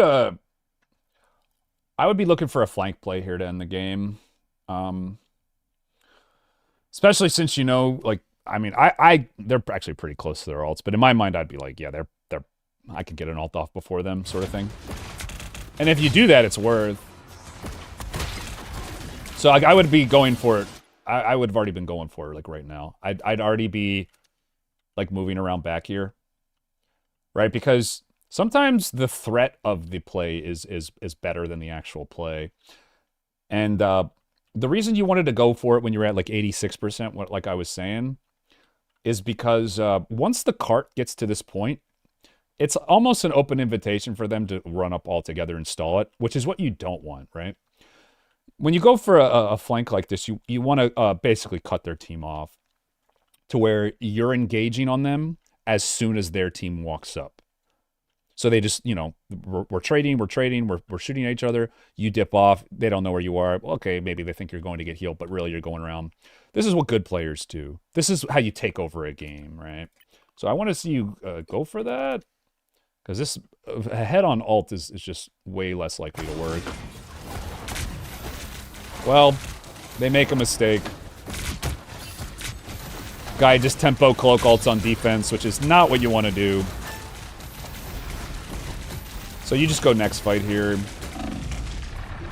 be looking for a flank play here to end the game. Especially since like I mean they're actually pretty close to their ults, but in my mind I'd be like, yeah, they're I could get an ult off before them, sort of thing. And if you do that, it's worth. So like, I would be going for it. I would have already been going for it like right now. I'd already be like moving around back here, right? Because sometimes the threat of the play is better than the actual play. And the reason you wanted to go for it when you're at like 86%, like I was saying, is because once the cart gets to this point, it's almost an open invitation for them to run up all together and stall it, which is what you don't want, right? When you go for a flank like this, you want to basically cut their team off to where you're engaging on them as soon as their team walks up. So they just, we're trading, we're shooting at each other. You dip off. They don't know where you are. Okay, maybe they think you're going to get healed, but really you're going around. This is what good players do. This is how you take over a game, right? So I want to see you go for that. Because this head-on ult is just way less likely to work. Well, they make a mistake. Guy just tempo cloak ults on defense, which is not what you want to do. So you just go next fight here.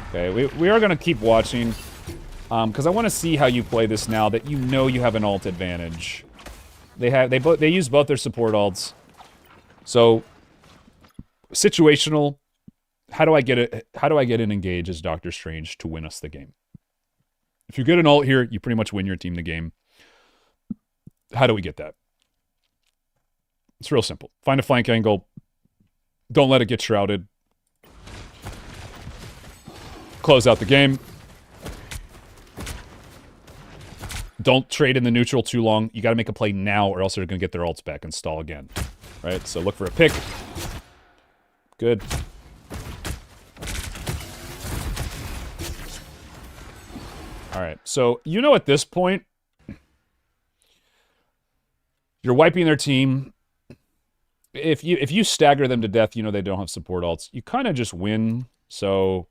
Okay, we are going to keep watching. Because I want to see how you play this now that you know you have an ult advantage. They use both their support ults. So situational. How do I get an engage as Doctor Strange to win us the game? If you get an ult here, you pretty much win your team the game. How do we get that? It's real simple. Find a flank angle. Don't let it get shrouded. Close out the game. Don't trade in the neutral too long. You got to make a play now or else they're going to get their ults back and stall again. Right? So look for a pick. Good. All right. So, at this point, you're wiping their team. If you stagger them to death, they don't have support ults. You kind of just win. So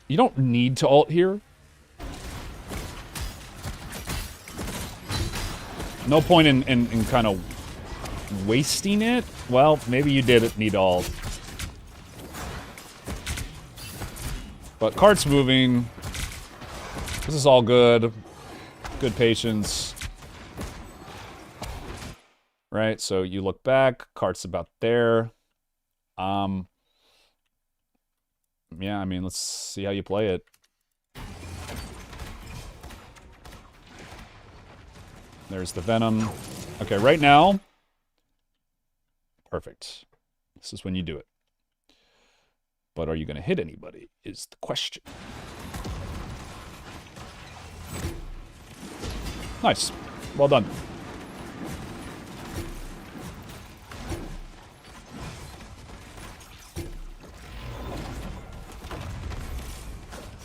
you don't need to ult here. No point in kind of wasting it. Well, maybe you did need ult. But cart's moving. This is all good. Good patience. Right, so you look back. Cart's about there. Yeah, I mean, let's see how you play it. There's the Venom. Okay, right now. Perfect. This is when you do it. But are you going to hit anybody is the question. Nice. Well done.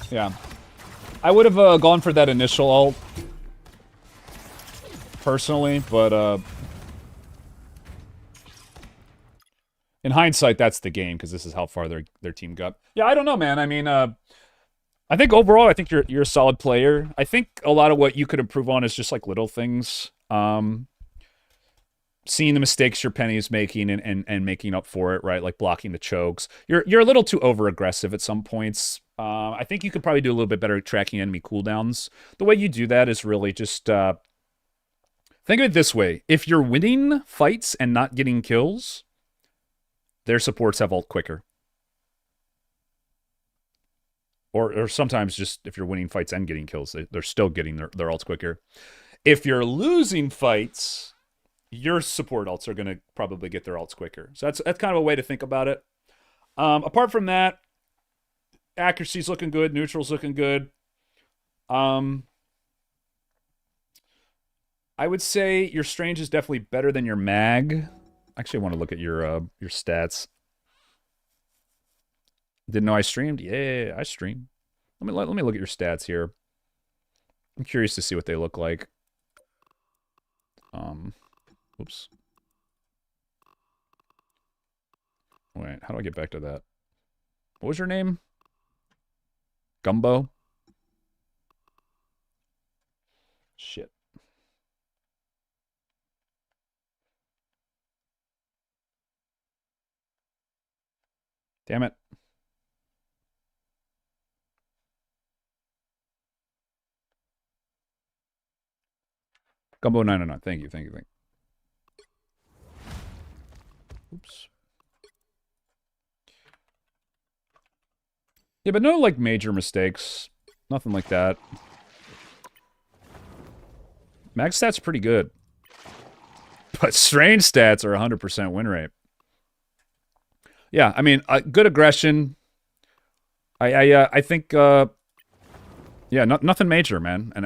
Yeah. I would have gone for that initial ult. Personally, but in hindsight, that's the game because this is how far their team got. Yeah, I don't know, man. I mean, I think overall, I think you're a solid player. I think a lot of what you could improve on is just like little things. Seeing the mistakes your Penny is making and making up for it, right? Like blocking the chokes. You're a little too over aggressive at some points. I think you could probably do a little bit better at tracking enemy cooldowns. The way you do that is really just think of it this way. If you're winning fights and not getting kills, their supports have ult quicker. Or sometimes just if you're winning fights and getting kills, they're still getting their ults quicker. If you're losing fights, your support ults are going to probably get their ults quicker. So that's kind of a way to think about it. Apart from that, accuracy's looking good. Neutral's looking good. I would say your Strange is definitely better than your Mag. Actually, I want to look at your stats. Didn't know I streamed? Yeah, I stream. Let me look at your stats here. I'm curious to see what they look like. Oops. Wait, how do I get back to that? What was your name? Gumbo? Shit. Damn it. Gumbo 909. Thank you, thank you, thank you. Oops. Yeah, but no, like, major mistakes. Nothing like that. Max stats pretty good. But strange stats are 100% win rate. Yeah, I mean, good aggression. I think, yeah, nothing major, man. And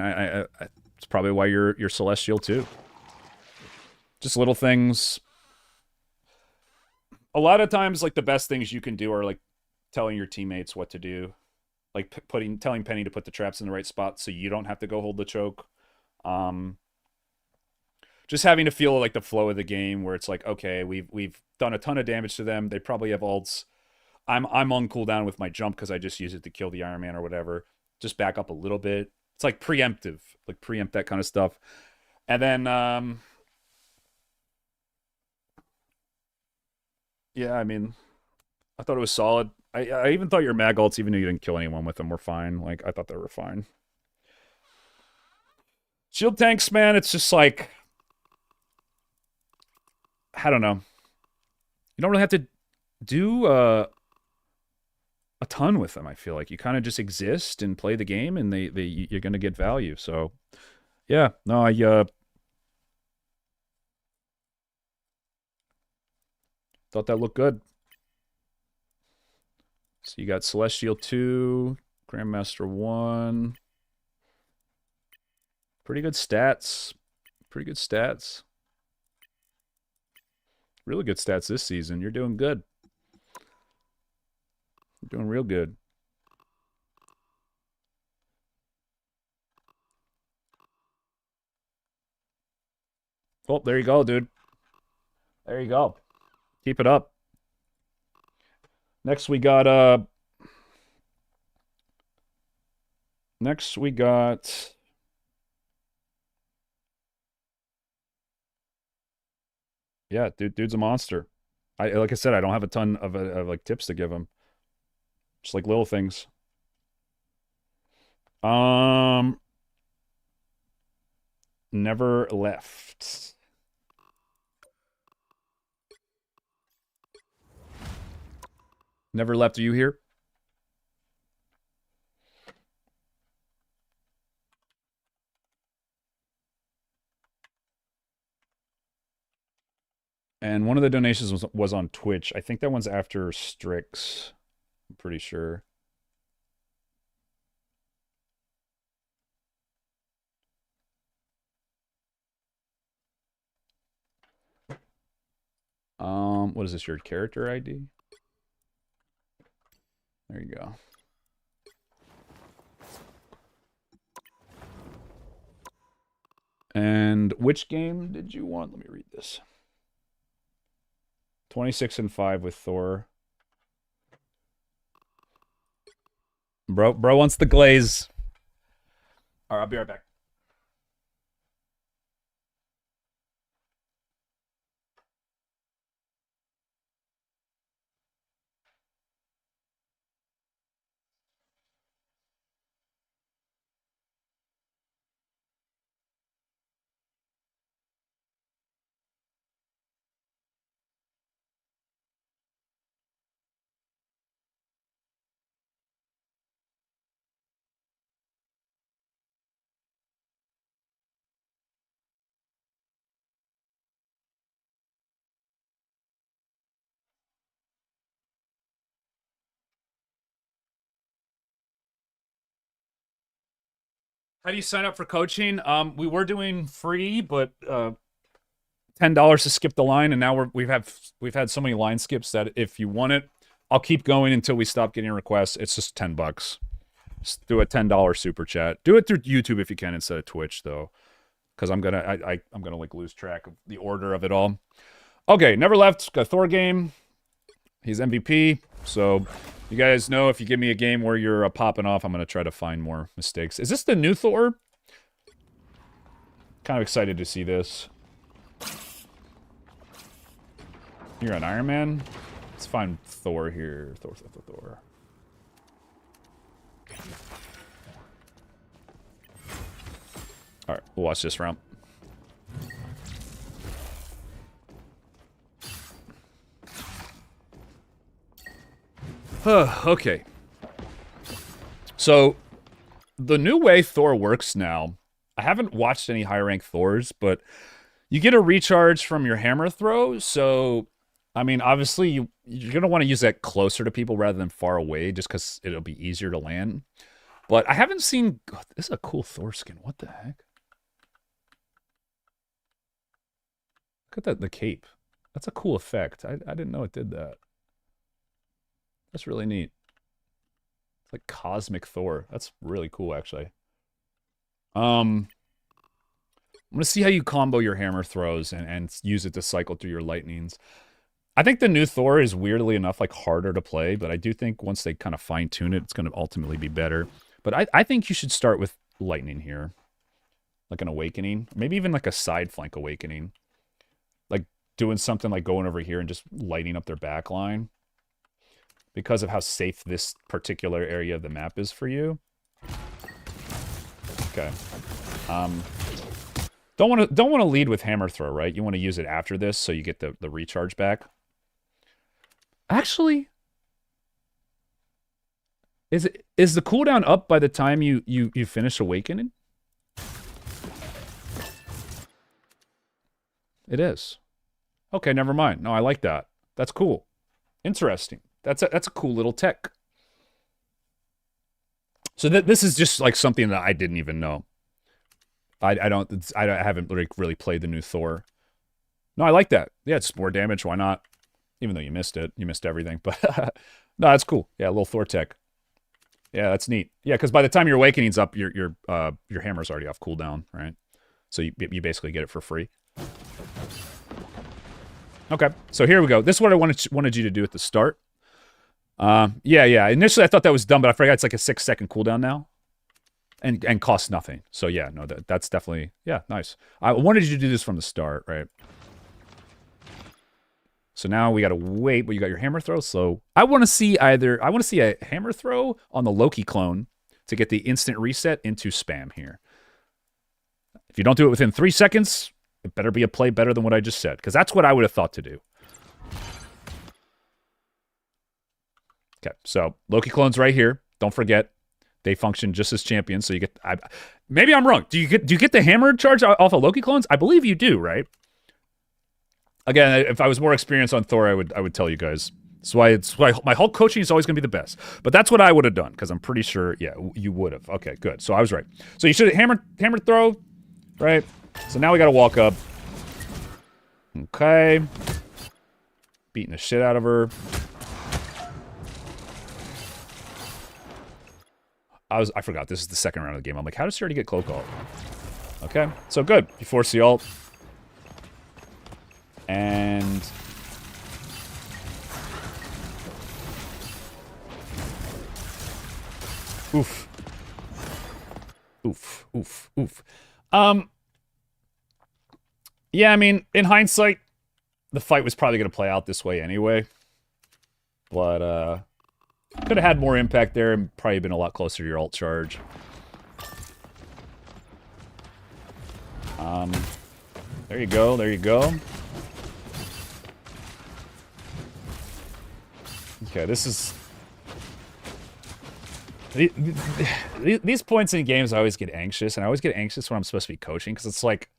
it's probably why you're Celestial, too. Just little things. A lot of times, like, the best things you can do are, like, telling your teammates what to do. Like, telling Penny to put the traps in the right spot so you don't have to go hold the choke. Just having to feel, like, the flow of the game where it's like, okay, we've done a ton of damage to them. They probably have ults. I'm on cooldown with my jump because I just use it to kill the Iron Man or whatever. Just back up a little bit. It's like preemptive. Like, preempt that kind of stuff. And then, yeah, I mean, I thought it was solid. I even thought your mag ults, even though you didn't kill anyone with them, were fine. Like, I thought they were fine. Shield tanks, man, it's just like, I don't know. You don't really have to do a ton with them, I feel like. You kind of just exist and play the game, and you're going to get value. So, yeah. No, I thought that looked good. So you got Celestial 2, Grandmaster 1. Pretty good stats. Pretty good stats. Really good stats this season. You're doing good. You're doing real good. Oh, there you go, dude. There you go. Keep it up. Next we got yeah, dude's a monster. Like I said, I don't have a ton of like tips to give him. Just like little things. Never left. Never left. Are you here? And one of the donations was on Twitch. I think that one's after Strix. I'm pretty sure. What is this, your character ID? There you go. And which game did you want? Let me read this. 26-5 with Thor. Bro wants the glaze. All right, I'll be right back. How do you sign up for coaching? We were doing free, but $10 to skip the line, and now we've had so many line skips that if you want it, I'll keep going until we stop getting requests. It's just $10. Just do a $10 super chat. Do it through YouTube if you can instead of Twitch though, because I'm gonna like lose track of the order of it all. Okay, never left. Got a Thor game. He's MVP, so you guys know if you give me a game where you're popping off, I'm going to try to find more mistakes. Is this the new Thor? Kind of excited to see this. You're an Iron Man? Let's find Thor here. Thor. Alright, we'll watch this round. Okay. So, the new way Thor works now, I haven't watched any high-rank Thors, but you get a recharge from your hammer throw, so, I mean, obviously, you're going to want to use that closer to people rather than far away, just because it'll be easier to land. But I haven't seen... God, this is a cool Thor skin. What the heck? Look at the cape. That's a cool effect. I didn't know it did that. That's really neat. It's like Cosmic Thor. That's really cool, actually. I'm going to see how you combo your hammer throws and use it to cycle through your lightnings. I think the new Thor is weirdly enough like harder to play, but I do think once they kind of fine-tune it, it's going to ultimately be better. But I think you should start with lightning here. Like an awakening. Maybe even like a side flank awakening. Like doing something like going over here and just lighting up their back line. Because of how safe this particular area of the map is for you. Okay. Don't want to lead with hammer throw, right? You want to use it after this so you get the recharge back. Actually, is the cooldown up by the time you finish awakening? It is. Okay, never mind. No, I like that. That's cool. Interesting. That's a cool little tech. So this is just like something that I didn't even know. I haven't really played the new Thor. No, I like that. Yeah, it's more damage. Why not? Even though you missed it, you missed everything. But no, that's cool. Yeah, a little Thor tech. Yeah, that's neat. Yeah, because by the time your awakening's up, your hammer's already off cooldown, right? So you basically get it for free. Okay, so here we go. This is what I wanted you to do at the start. Yeah. Initially, I thought that was dumb, but I forgot it's like a 6-second cooldown now, and costs nothing. So yeah, no, that's definitely nice. I wanted you to do this from the start, right? So now we gotta wait, but you got your hammer throw. So I want to see a hammer throw on the Loki clone to get the instant reset into spam here. If you don't do it within 3 seconds, it better be a play better than what I just said, because that's what I would have thought to do. Okay, so Loki clone's right here. Don't forget, they function just as champions. So you get. Maybe I'm wrong. Do you get the hammer charge off of Loki clones? I believe you do, right? Again, if I was more experienced on Thor, I would tell you guys. That's why my whole coaching is always going to be the best. But that's what I would have done, because I'm pretty sure, yeah, you would have. Okay, good. So I was right. So you should hammer throw, right? So now we got to walk up. Okay. Beating the shit out of her. I forgot, this is the second round of the game. I'm like, how does she already get cloak ult? Okay, so good. You force the ult. And... Oof. Yeah, I mean, in hindsight, the fight was probably going to play out this way anyway. But, could have had more impact there and probably been a lot closer to your ult charge. There you go. Okay, this is... These points in games, I always get anxious, and I always get anxious when I'm supposed to be coaching, because it's like,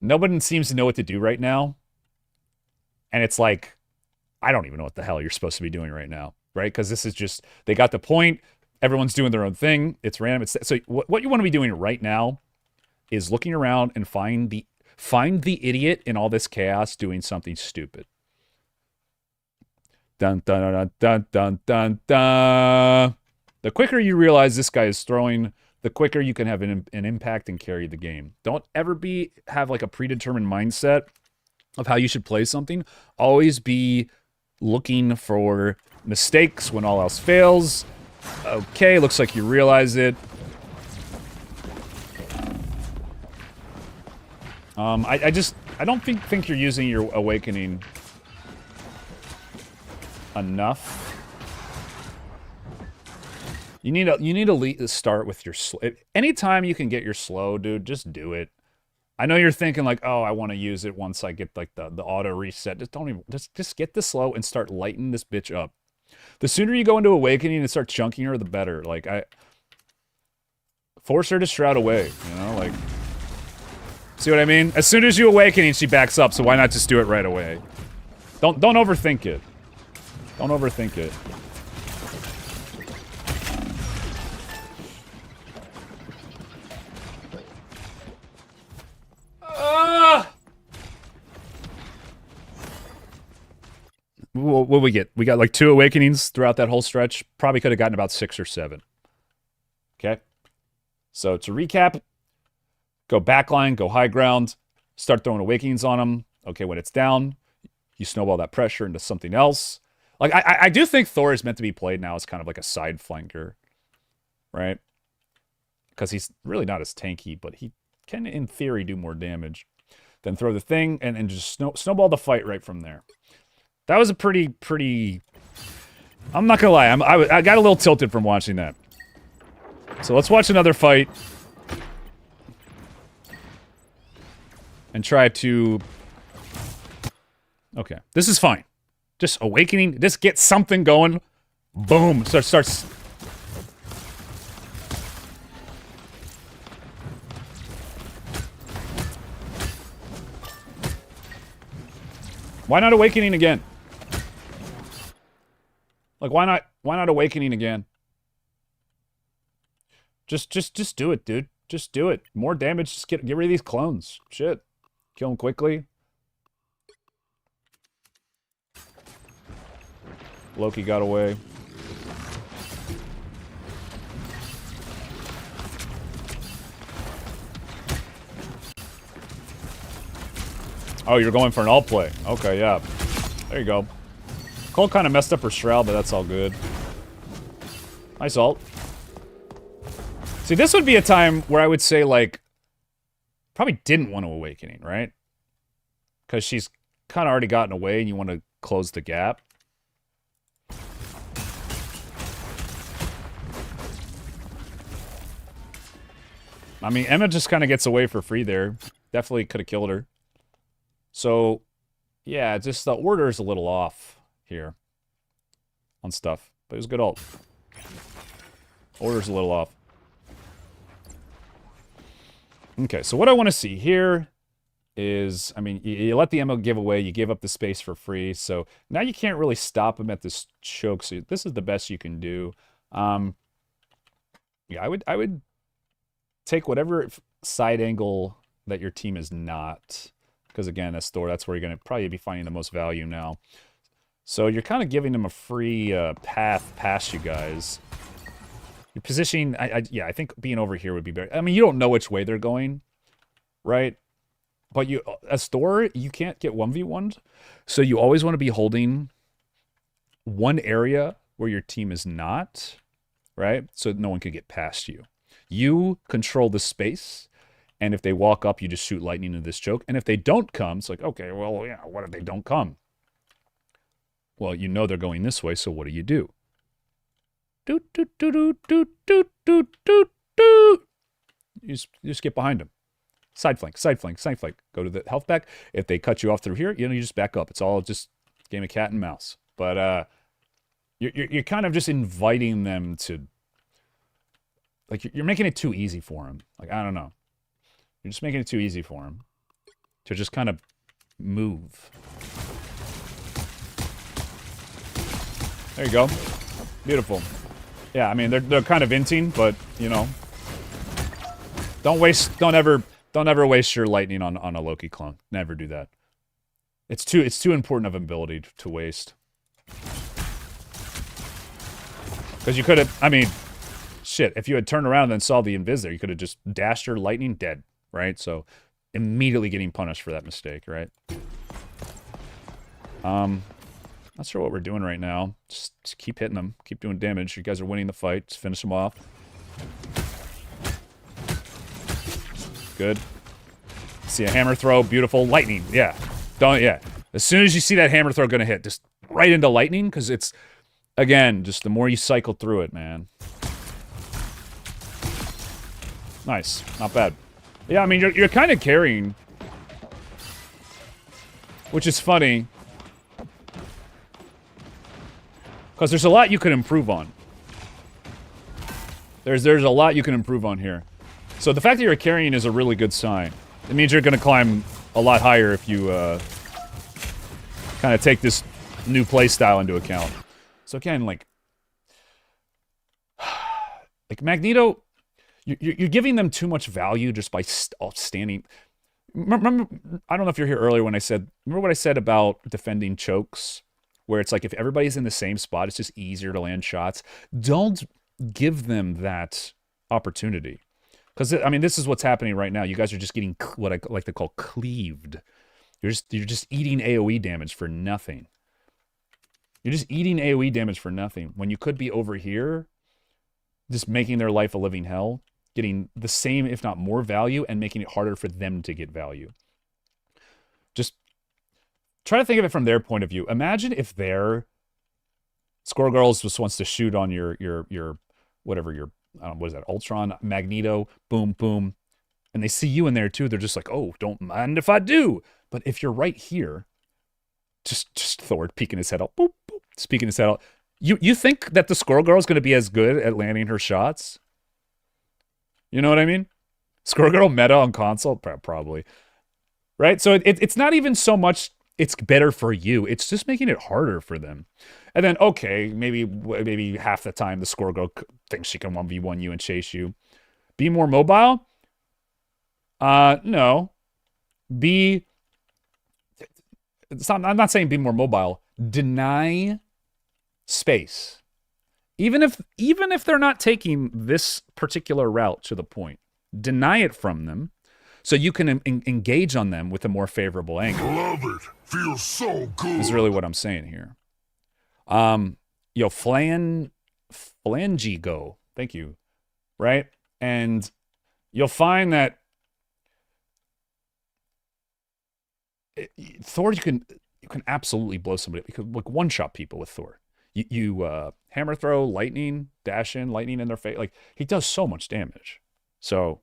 nobody seems to know what to do right now. And it's like, I don't even know what the hell you're supposed to be doing right now. Right? Because this is just, they got the point. Everyone's doing their own thing. It's random. So what you want to be doing right now is looking around and find the idiot in all this chaos doing something stupid. Dun dun dun dun dun dun dun. The quicker you realize this guy is throwing, the quicker you can have an impact and carry the game. Don't ever have like a predetermined mindset of how you should play something. Always be looking for mistakes when all else fails. Okay, looks like you realize it. I don't think you're using your awakening enough. You need to start with your slow. Anytime you can get your slow, dude, just do it. I know you're thinking like, oh, I want to use it once I get like the auto reset. Just get the slow and start lighting this bitch up. The sooner you go into awakening and start chunking her, the better. Like force her to shroud away. You know, like. See what I mean? As soon as you awakening, she backs up. So why not just do it right away? Don't overthink it. Don't overthink it. What we get? We got like 2 awakenings throughout that whole stretch. Probably could have gotten about 6 or 7. Okay. So to recap, go backline, go high ground, start throwing awakenings on them. Okay, when it's down, you snowball that pressure into something else. Like, I do think Thor is meant to be played now as kind of like a side flanker, right? Because he's really not as tanky, but he can, in theory, do more damage. Then throw the thing and just snowball the fight right from there. That was a pretty... I'm not gonna lie, I got a little tilted from watching that. So let's watch another fight. And try to... Okay, this is fine. Just awakening, just get something going. Boom, starts... Why not awakening again? Like, why not awakening again? Just do it, dude. Just do it. More damage, just get rid of these clones. Shit. Kill them quickly. Loki got away. Oh, you're going for an alt play. Okay, yeah. There you go. Cole kind of messed up her shroud, but that's all good. Nice ult. See, this would be a time where I would say, like, probably didn't want to awakening, right? Because she's kind of already gotten away and you want to close the gap. I mean, Emma just kind of gets away for free there. Definitely could have killed her. So, yeah, just the order is a little off here on stuff. But it was a good ult. Order's a little off. Okay, so what I want to see here is, I mean, you let the ammo give away, you give up the space for free, so now you can't really stop him at this choke, so this is the best you can do. Yeah, I would take whatever side angle that your team is not, because again, as Thor, that's where you're going to probably be finding the most value now. So you're kind of giving them a free path past you guys. Your positioning, yeah, I think being over here would be better. I mean, you don't know which way they're going, right? But you, as Thor, you can't get 1v1'd. So you always want to be holding one area where your team is not, right? So no one can get past you. You control the space, and if they walk up, you just shoot lightning into this choke. And if they don't come, it's like, okay, well, yeah, what if they don't come? Well, you know they're going this way, so what do? Doot, doot, doot, doot, doot, doot, doot, doot, doot. You just get behind them. Side flank, side flank, side flank. Go to the health pack. If they cut you off through here, you know, you just back up. It's all just game of cat and mouse. But you're kind of just inviting them to, like, you're making it too easy for them. Like, I don't know. You're just making it too easy for them to just kind of move. There you go. Beautiful. Yeah, I mean, they're kind of inting, but, you know, don't ever waste your lightning on a Loki clone. Never do that. It's too important of an ability to waste. Because you could have, I mean, shit, if you had turned around and then saw the invis there, you could have just dashed your lightning, dead, right? So immediately getting punished for that mistake, right? Not sure what we're doing right now. Just keep hitting them. Keep doing damage. You guys are winning the fight. Just finish them off. Good. See a hammer throw. Beautiful. Lightning. Yeah. Yeah. As soon as you see that hammer throw gonna hit, just right into lightning, because it's, again, just the more you cycle through it, man. Nice. Not bad. Yeah, I mean, you're kind of carrying, which is funny, because there's a lot you can improve on. There's a lot you can improve on here. So the fact that you're carrying is a really good sign. It means you're going to climb a lot higher if you kind of take this new playstyle into account. So again, like Magneto, you're giving them too much value just by standing. Remember, I don't know if you're here earlier when I said, remember what I said about defending chokes? Where it's like if everybody's in the same spot, it's just easier to land shots. Don't give them that opportunity. Because, I mean, this is what's happening right now. You guys are just getting what I like to call cleaved. You're just eating AoE damage for nothing. You're just eating AoE damage for nothing. When you could be over here, just making their life a living hell, getting the same, if not more value, and making it harder for them to get value. Just try to think of it from their point of view. Imagine if their Squirrel Girls just wants to shoot on your whatever, your, what is that, Ultron, Magneto, boom, boom. And they see you in there too. They're just like, oh, don't mind if I do. But if you're right here, just Thor peeking his head out, boop, boop, speaking his head out. You think that the Squirrel Girl is going to be as good at landing her shots? You know what I mean? Squirrel Girl meta on console? Probably. Right? So it's not even so much it's better for you. It's just making it harder for them. And then, okay, maybe half the time the Squirrel Girl thinks she can 1v1 you and chase you. Be more mobile? No. I'm not saying be more mobile. Deny space. Even if they're not taking this particular route to the point, deny it from them so you can engage on them with a more favorable angle. Love it. Feels so good. Is really what I'm saying here. Flangy go. Thank you. Right? And you'll find that Thor, you can absolutely blow somebody. You can like one-shot people with Thor. You hammer throw, lightning, dash in, lightning in their face. Like, he does so much damage. So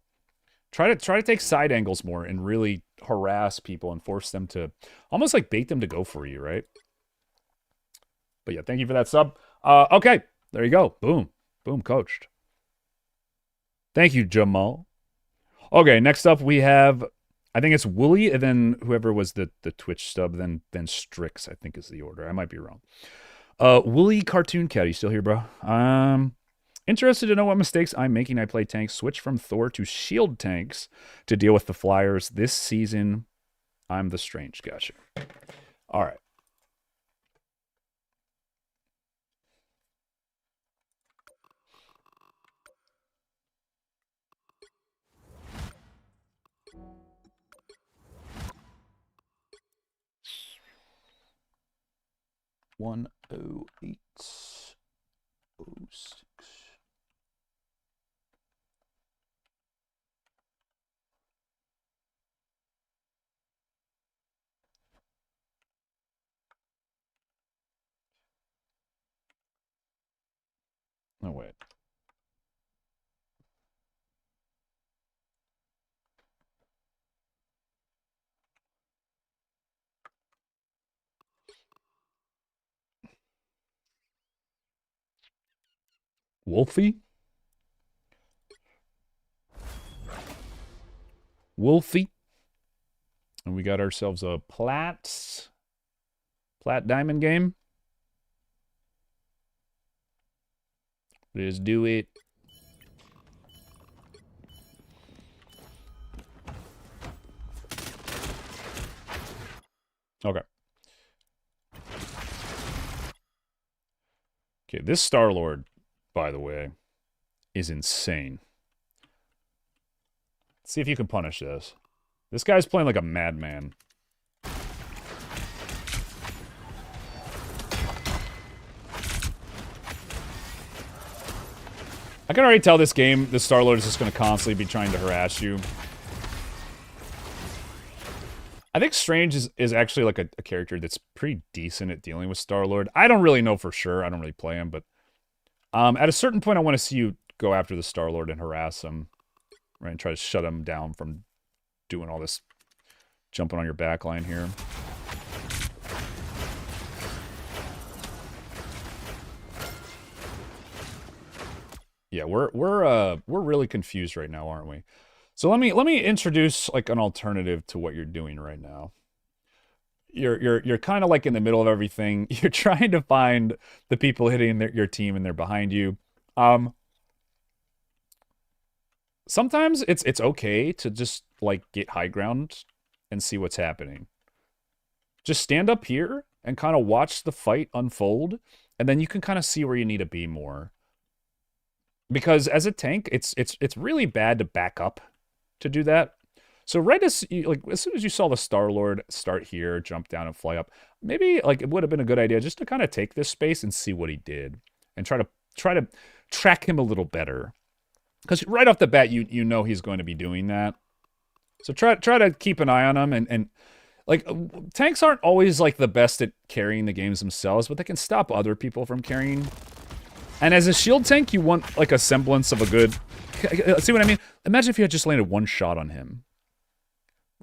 try to take side angles more and really harass people and force them to almost like bait them to go for you, right? But yeah, thank you for that sub. Okay, there you go. Boom. Boom, coached. Thank you, Jamal. Okay, next up we have, I think it's Wooly, and then whoever was the Twitch sub, then Strix, I think is the order. I might be wrong. Wooly Cartoon Cat, you still here, bro? Interested to know what mistakes I'm making. I play tanks. Switch from Thor to shield tanks to deal with the flyers. This season, I'm the Strange. Gotcha. All right. One 0806. No, wait. Wolfie? Wolfie. And we got ourselves a plat diamond game. Let's do it. Okay. Okay, this Star-Lord, by the way, is insane. Let's see if you can punish this. This guy's playing like a madman. I can already tell this game, the Star-Lord is just going to constantly be trying to harass you. I think Strange is actually like a character that's pretty decent at dealing with Star-Lord. I don't really know for sure. I don't really play him, but at a certain point, I want to see you go after the Star-Lord and harass him, right? And try to shut him down from doing all this jumping on your back line here. Yeah, we're really confused right now, aren't we? So let me introduce like an alternative to what you're doing right now. You're kind of like in the middle of everything. You're trying to find the people hitting your team, and they're behind you. Sometimes it's okay to just like get high ground and see what's happening. Just stand up here and kind of watch the fight unfold, and then you can kind of see where you need to be more. Because as a tank, it's really bad to back up to do that. So right as soon as you saw the Star-Lord start here, jump down and fly up, maybe like it would have been a good idea just to kind of take this space and see what he did and try to track him a little better. Because right off the bat, you know he's going to be doing that. So try to keep an eye on him, and like tanks aren't always like the best at carrying the games themselves, but they can stop other people from carrying. And as a shield tank, you want like a semblance of a good... See what I mean? Imagine if you had just landed one shot on him.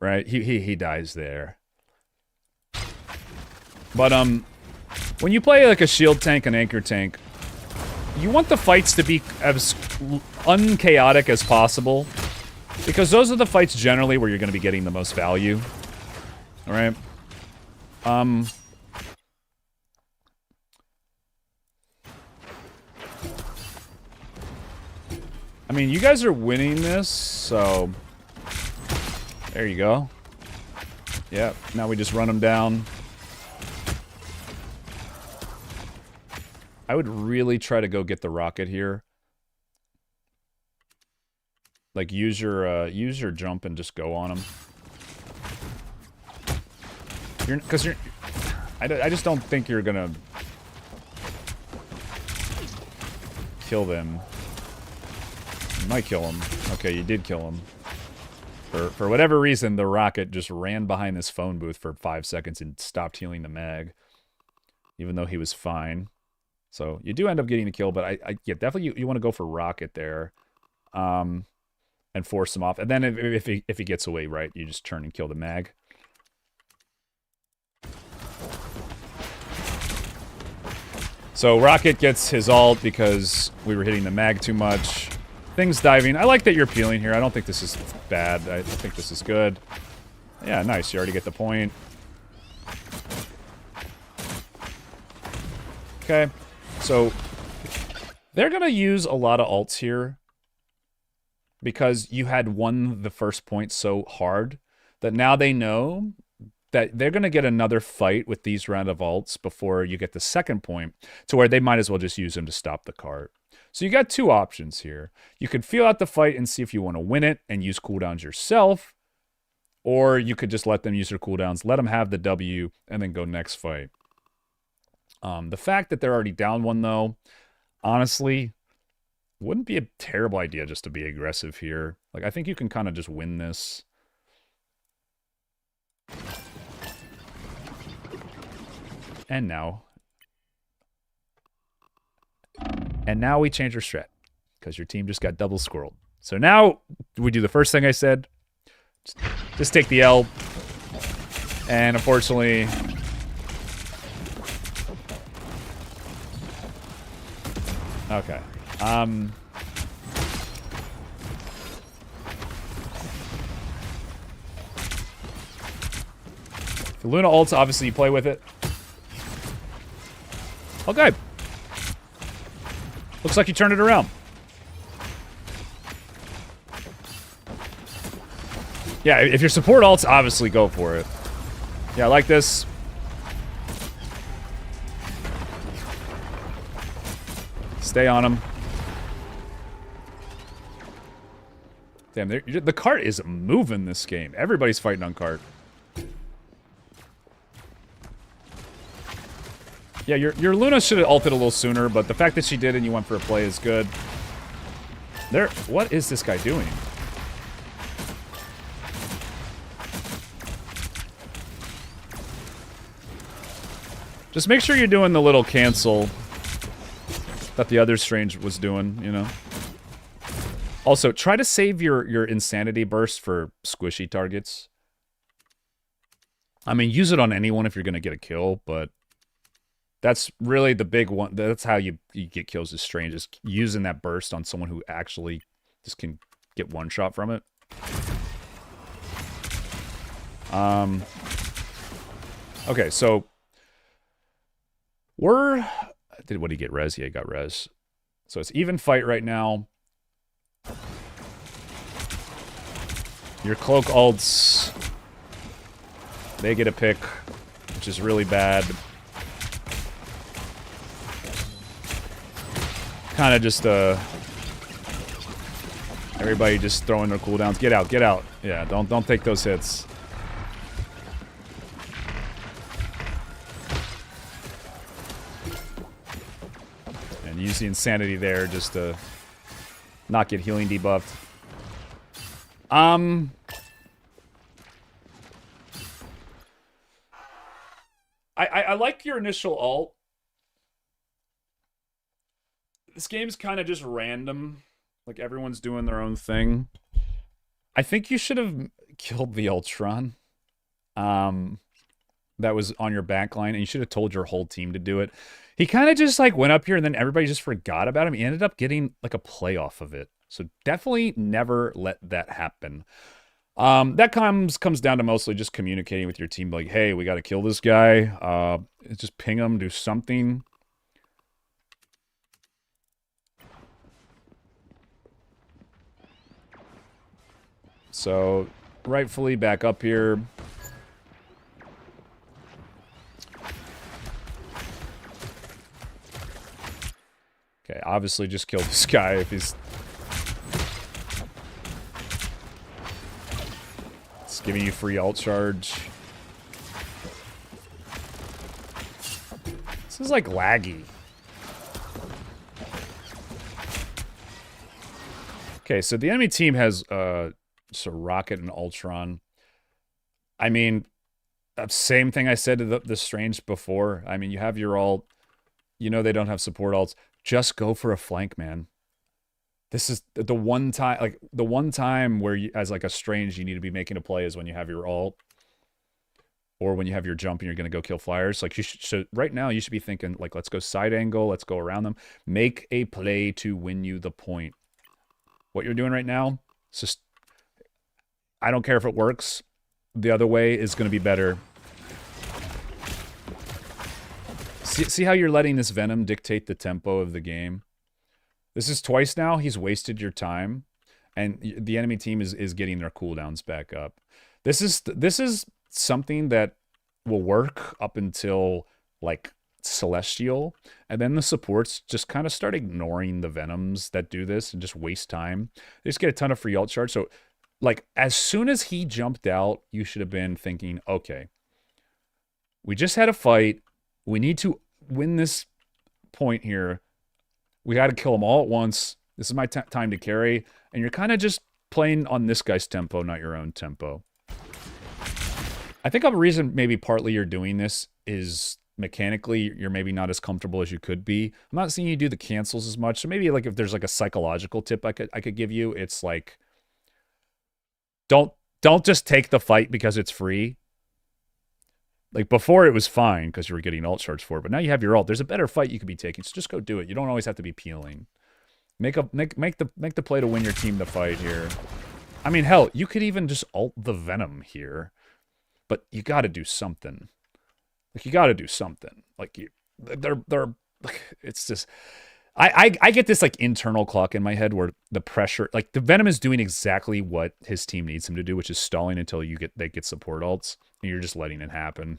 Right? He dies there. But when you play like a shield tank and anchor tank, you want the fights to be as unchaotic as possible. Because those are the fights generally where you're going to be getting the most value. Alright? I mean, you guys are winning this, so... There you go. Yeah, now we just run them down. I would really try to go get the rocket here. Like, use your jump and just go on them. I just don't think you're gonna... kill them. You might kill him. Okay, you did kill him. For whatever reason, the rocket just ran behind this phone booth for 5 seconds and stopped healing the mag. Even though he was fine. So, you do end up getting a kill, but yeah, definitely you want to go for rocket there. And force him off. And then if he gets away, right, you just turn and kill the mag. So, rocket gets his ult because we were hitting the mag too much. Things diving. I like that you're peeling here. I don't think this is bad. I think this is good. Yeah, nice. You already get the point. Okay. So, they're going to use a lot of ults here. Because you had won the first point so hard that now they know that they're going to get another fight with these round of ults before you get the second point, to where they might as well just use them to stop the cart. So you got two options here. You could feel out the fight and see if you want to win it and use cooldowns yourself, or you could just let them use their cooldowns, let them have the W, and then go next fight. The fact that they're already down one, though, honestly, wouldn't be a terrible idea just to be aggressive here. Like, I think you can kind of just win this. And now we change our strat. Because your team just got double squirreled. So now, we do the first thing I said. Just take the L. And unfortunately... Okay. The Luna ults, obviously you play with it. Okay. Looks like you turned it around. Yeah, if your support ults, obviously go for it. Yeah, I like this. Stay on him. Damn, the cart is moving this game. Everybody's fighting on cart. Yeah, your Luna should have ulted a little sooner, but the fact that she did and you went for a play is good. What is this guy doing? Just make sure you're doing the little cancel that the other Strange was doing, you know? Also, try to save your insanity burst for squishy targets. I mean, use it on anyone if you're going to get a kill, but that's really the big one. That's how you get kills as Strange, is using that burst on someone who actually just can get one shot from it. Okay, so what did he get? Res? Yeah, he got res. So it's even fight right now. Your cloak ults, they get a pick, which is really bad. Kind of just everybody just throwing their cooldowns. Get out, get out. Yeah, don't take those hits. And use the insanity there just to not get healing debuffed. I like your initial ult. This game's kind of just random. Like, everyone's doing their own thing. I think you should have killed the Ultron. That was on your backline, and you should have told your whole team to do it. He kind of just, like, went up here, and then everybody just forgot about him. He ended up getting, like, a play off of it. So definitely never let that happen. That comes down to mostly just communicating with your team, like, hey, we got to kill this guy. Just ping him, do something. So, rightfully back up here. Okay, obviously just kill this guy if he's... It's giving you free ult charge. This is like laggy. Okay, so the enemy team has just a Rocket and Ultron. I mean, same thing I said to the Strange before. I mean, you have your ult. You know they don't have support ults. Just go for a flank, man. This is the one time, like, the one time where you, as like a Strange, you need to be making a play is when you have your ult. Or when you have your jump and you're going to go kill flyers. Like, you should, right now, you should be thinking, like, let's go side angle, let's go around them. Make a play to win you the point. What you're doing right now, it's just, I don't care if it works. The other way is going to be better. See how you're letting this Venom dictate the tempo of the game? This is twice now. He's wasted your time. And the enemy team is getting their cooldowns back up. This is something that will work up until, like, Celestial. And then the supports just kind of start ignoring the Venoms that do this and just waste time. They just get a ton of free ult charge. So, like, as soon as he jumped out, you should have been thinking, okay, we just had a fight. We need to win this point here. We got to kill them all at once. This is my time to carry. And you're kind of just playing on this guy's tempo, not your own tempo. I think a reason maybe partly you're doing this is mechanically you're maybe not as comfortable as you could be. I'm not seeing you do the cancels as much. So maybe, like, if there's like a psychological tip I could give you, it's like, don't just take the fight because it's free. Like, before it was fine because you were getting ult charge for it, but now you have your ult. There's a better fight you could be taking, so just go do it. You don't always have to be peeling. Make the play to win your team the fight here. I mean, hell, you could even just ult the Venom here, but you got to do something. Like, you got to do something. Like, they're it's just. I get this, like, internal clock in my head where the pressure, like, the Venom is doing exactly what his team needs him to do, which is stalling until they get support ults, and you're just letting it happen.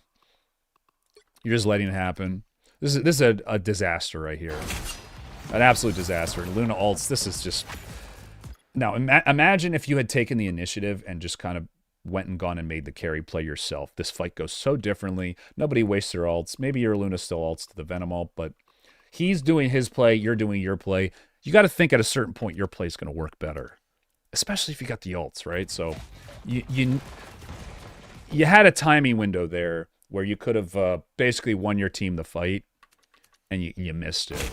You're just letting it happen. This is a disaster right here, an absolute disaster. Luna ults. This is just. Now imagine if you had taken the initiative and just kind of went and gone and made the carry play yourself. This fight goes so differently. Nobody wastes their ults. Maybe your Luna still ults to the Venom ult, but. He's doing his play, you're doing your play. you got to think at a certain point your play's going to work better, especially if you got the ults, right? So you had a timing window there where you could have basically won your team the fight, and you missed it.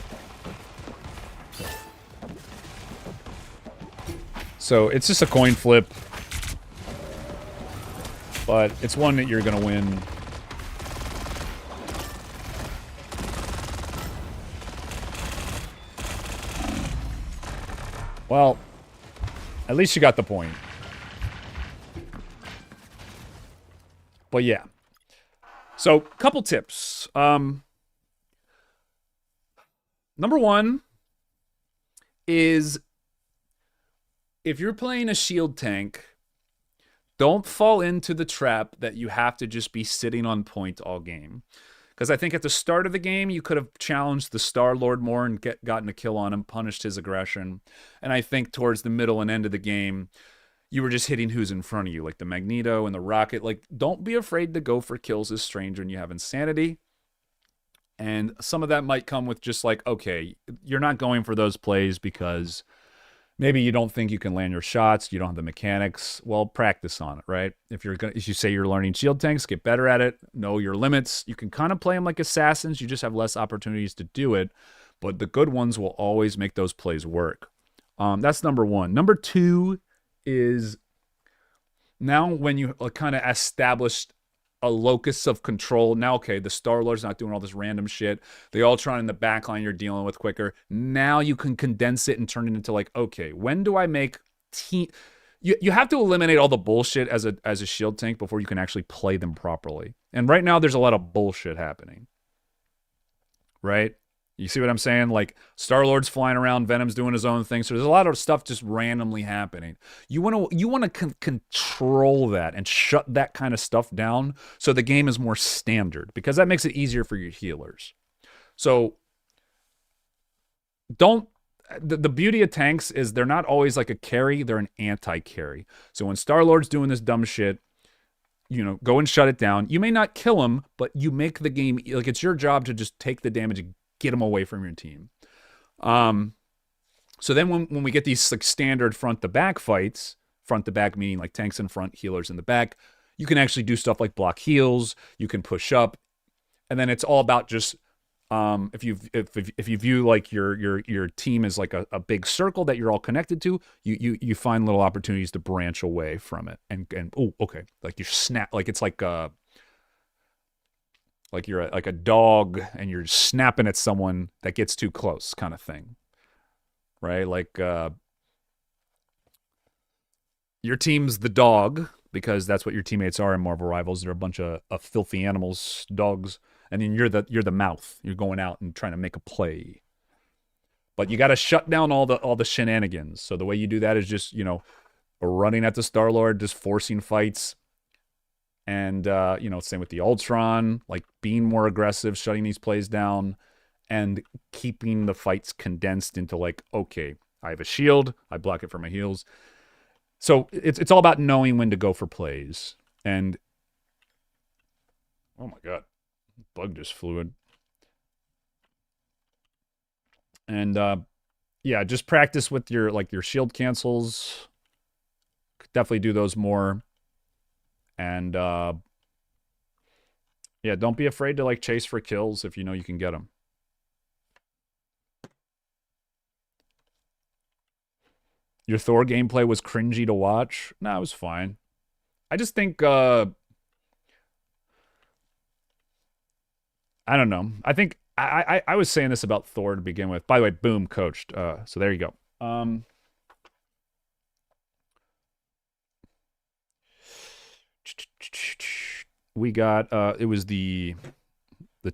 So it's just a coin flip, but it's one that you're going to win. Well, at least you got the point. But yeah. So, couple tips. Number one is if you're playing a shield tank, don't fall into the trap that you have to just be sitting on point all game. Because I think at the start of the game, you could have challenged the Star-Lord more and gotten a kill on him, punished his aggression. And I think towards the middle and end of the game, you were just hitting who's in front of you, like the Magneto and the Rocket. Like, don't be afraid to go for kills as Strange when you have Insanity. And some of that might come with just like, okay, you're not going for those plays because maybe you don't think you can land your shots, you don't have the mechanics. Well, practice on it, right? If you say you're learning shield tanks, get better at it, know your limits. You can kind of play them like assassins, you just have less opportunities to do it, but the good ones will always make those plays work. That's number one. Number two is now when you kind of established a locus of control. Now, okay, the Star-Lord's not doing all this random shit. The Ultron in the backline you're dealing with quicker. Now you can condense it and turn it into like, okay, when do I make team... You have to eliminate all the bullshit as a shield tank before you can actually play them properly. And right now there's a lot of bullshit happening. Right? You see what I'm saying? Like, Star-Lord's flying around, Venom's doing his own thing, so there's a lot of stuff just randomly happening. You want to control that and shut that kind of stuff down so the game is more standard, because that makes it easier for your healers. So, the beauty of tanks is they're not always like a carry, they're an anti-carry. So when Star-Lord's doing this dumb shit, go and shut it down. You may not kill him, but you make the game, like, it's your job to just take the damage and get them away from your team. So then when we get these like standard front to back fights, front to back meaning like tanks in front, healers in the back, you can actually do stuff like block heals, you can push up, and then it's all about just if you view like your team as like a big circle that you're all connected to, you find little opportunities to branch away from it and oh, okay, like you snap, like it's like you're like a dog and you're snapping at someone that gets too close kind of thing, right? Like your team's the dog because that's what your teammates are in Marvel Rivals. They're a bunch of filthy animals, dogs, and then you're the mouth. You're going out and trying to make a play. But you got to shut down all the shenanigans. So the way you do that is just, running at the Star-Lord, just forcing fights. And, same with the Ultron, like being more aggressive, shutting these plays down, and keeping the fights condensed into like, okay, I have a shield, I block it from my heals. So it's all about knowing when to go for plays. And, oh my God, bug just flew in. And, yeah, just practice with your shield cancels. Definitely do those more. And, yeah, don't be afraid to, like, chase for kills if you know you can get them. Your Thor gameplay was cringy to watch? No, it was fine. I just think, I don't know. I think, I was saying this about Thor to begin with. By the way, boom, coached. So there you go. We got it was the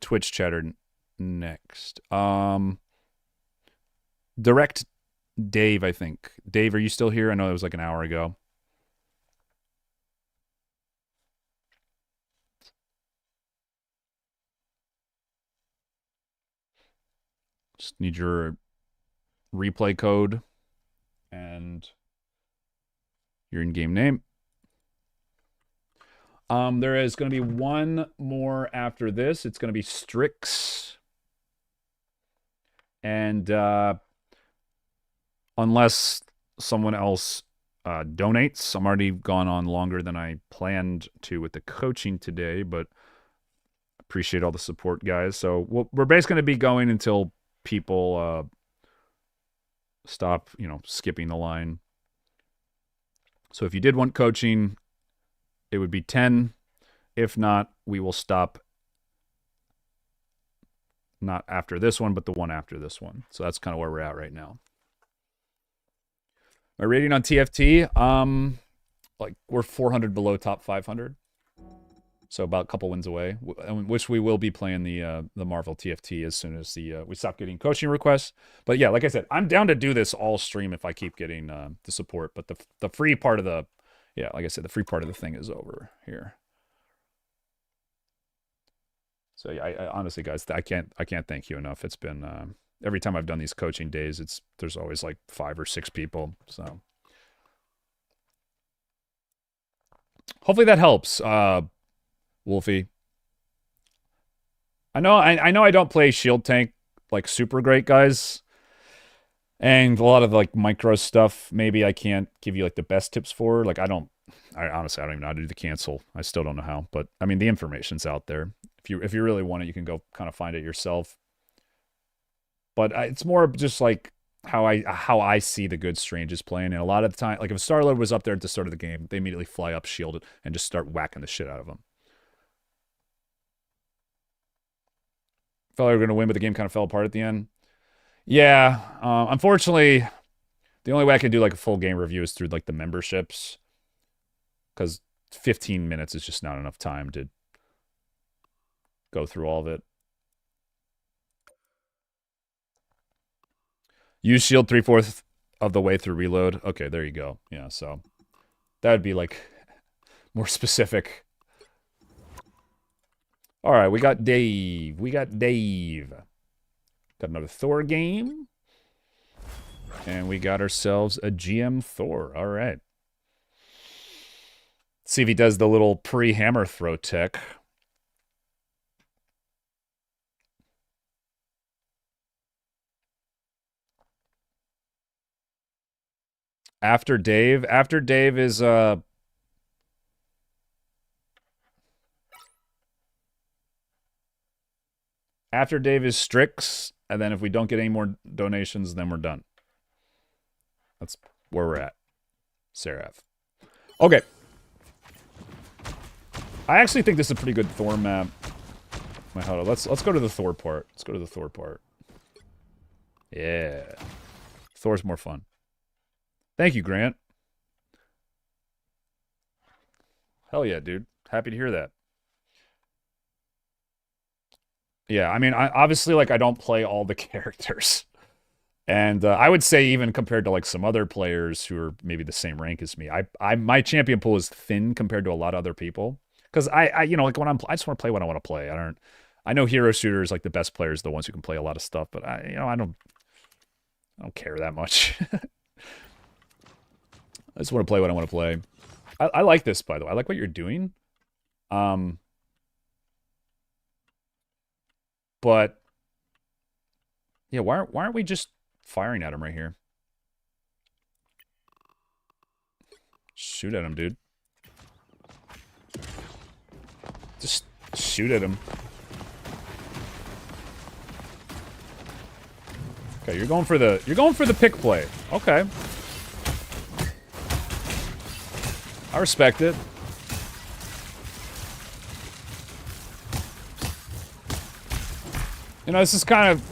Twitch chatter next. Direct Dave, I think. Dave, are you still here? I know it was like an hour ago. Just need your replay code and your in-game name. There is going to be one more after this. It's going to be Strix. And unless someone else donates. I'm already gone on longer than I planned to with the coaching today, but appreciate all the support, guys. So we're basically going to be going until people stop, skipping the line. So if you did want coaching, it would be 10. If not, we will stop. Not after this one, but the one after this one. So that's kind of where we're at right now. My rating on TFT, like we're 400 below top 500. So about a couple wins away, which we will be playing the Marvel TFT as soon as we stop getting coaching requests. But yeah, like I said, I'm down to do this all stream if I keep getting the support. But the free part of the, like I said, the free part of the thing is over here. So yeah, I honestly, guys, I can't thank you enough. It's been every time I've done these coaching days, there's always like 5 or 6 people. So hopefully that helps, Wolfie. I know I don't play shield tank like super great, guys, and a lot of like micro stuff. Maybe I can't give you like the best tips for. Like I honestly don't even know how to do the cancel. I still don't know how, but I mean the information's out there. If you really want it, you can go kind of find it yourself. But it's more just like how I see the good Stranges playing. And a lot of the time, like if a Star-Lord was up there at the start of the game, they immediately fly up shielded and just start whacking the shit out of them. Felt like we were going to win, but the game kind of fell apart at the end. Yeah, unfortunately, the only way I can do like a full game review is through like the memberships, because 15 minutes is just not enough time to go through all of it. Use shield 3/4 of the way through reload. Okay, there you go. Yeah, so that would be like more specific. All right, we got Dave. Got another Thor game. And we got ourselves a GM Thor. All right. Let's see if he does the little pre-hammer throw tick. After Dave is Strix, and then if we don't get any more donations, then we're done. That's where we're at. Seraph. Okay. I actually think this is a pretty good Thor map. Let's go to the Thor part. Yeah. Thor's more fun. Thank you, Grant. Hell yeah, dude. Happy to hear that. Yeah, I mean, obviously, like, I don't play all the characters. And I would say even compared to, like, some other players who are maybe the same rank as me, my champion pool is thin compared to a lot of other people. Because I like, when I just want to play what I want to play. I know hero shooters, like, the best players are the ones who can play a lot of stuff, but I don't care that much. I just want to play what I want to play. I like this, by the way. I like what you're doing. But yeah, why aren't we just firing at him right here? Shoot at him, dude. Just shoot at him. Okay, you're going for the pick play. Okay. I respect it. You know, this is kind of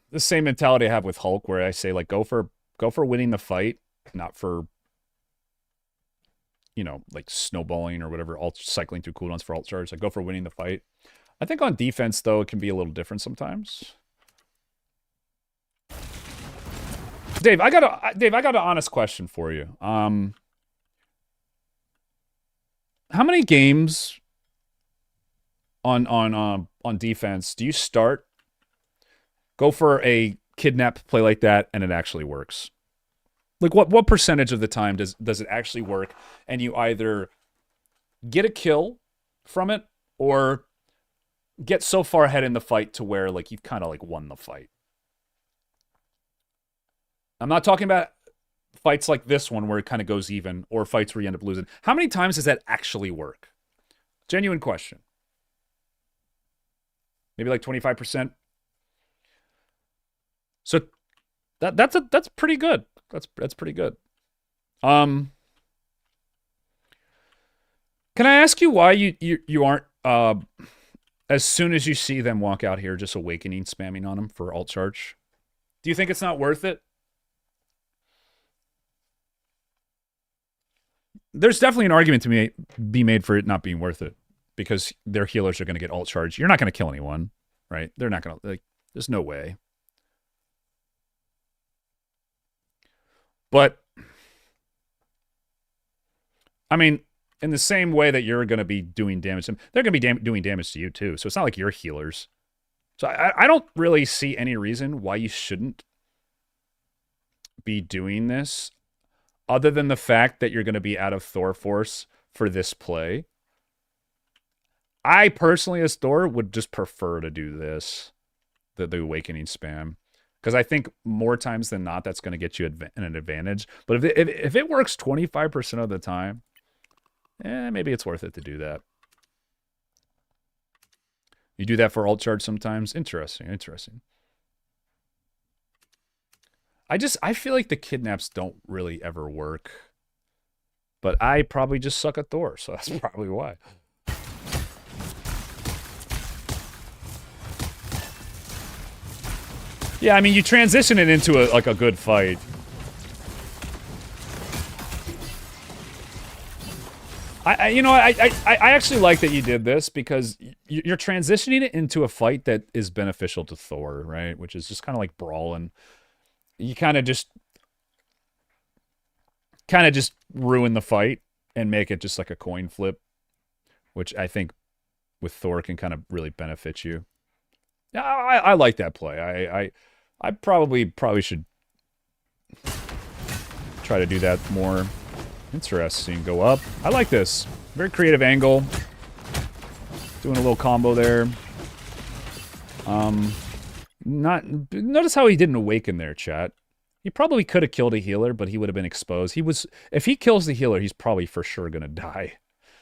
the same mentality I have with Hulk, where I say, like, go for winning the fight, not for, like, snowballing or whatever, cycling through cooldowns for alt charge. Like, go for winning the fight. I think on defense, though, it can be a little different sometimes. Dave, I got an honest question for you. How many games on defense do you start, go for a kidnap play like that, and it actually works? Like, what percentage of the time does it actually work, and you either get a kill from it or get so far ahead in the fight to where, like, you've kind of, like, won the fight? I'm not talking about fights like this one where it kind of goes even, or fights where you end up losing. How many times does that actually work? Genuine question. Maybe like 25%. So that's pretty good. That's pretty good. Can I ask you why you aren't as soon as you see them walk out here just awakening spamming on them for alt charge? Do you think it's not worth it? There's definitely an argument to be made for it not being worth it, because their healers are going to get alt charge. You're not going to kill anyone, right? They're not going to, like, there's no way. But, I mean, in the same way that you're going to be doing damage to them, they're going to be doing damage to you too. So it's not like you're healers. So I don't really see any reason why you shouldn't be doing this, other than the fact that you're going to be out of Thor Force for this play. I personally, as Thor, would just prefer to do this, the Awakening spam. Because I think more times than not, that's going to get you an advantage. But if it works 25% of the time, maybe it's worth it to do that. You do that for alt charge sometimes. Interesting. I feel like the kidnaps don't really ever work. But I probably just suck at Thor, so that's probably why. Yeah, I mean, you transition it into a good fight. I actually like that you did this, because you're transitioning it into a fight that is beneficial to Thor, right? Which is just kind of like brawling. You kind of just ruin the fight and make it just like a coin flip, which I think with Thor can kind of really benefit you. Yeah, I like that play. I probably should try to do that more. Interesting. Go up. I like this. Very creative angle. Doing a little combo there. Notice how he didn't awaken there, chat. He probably could have killed a healer, but he would have been exposed. If he kills the healer, he's probably for sure going to die.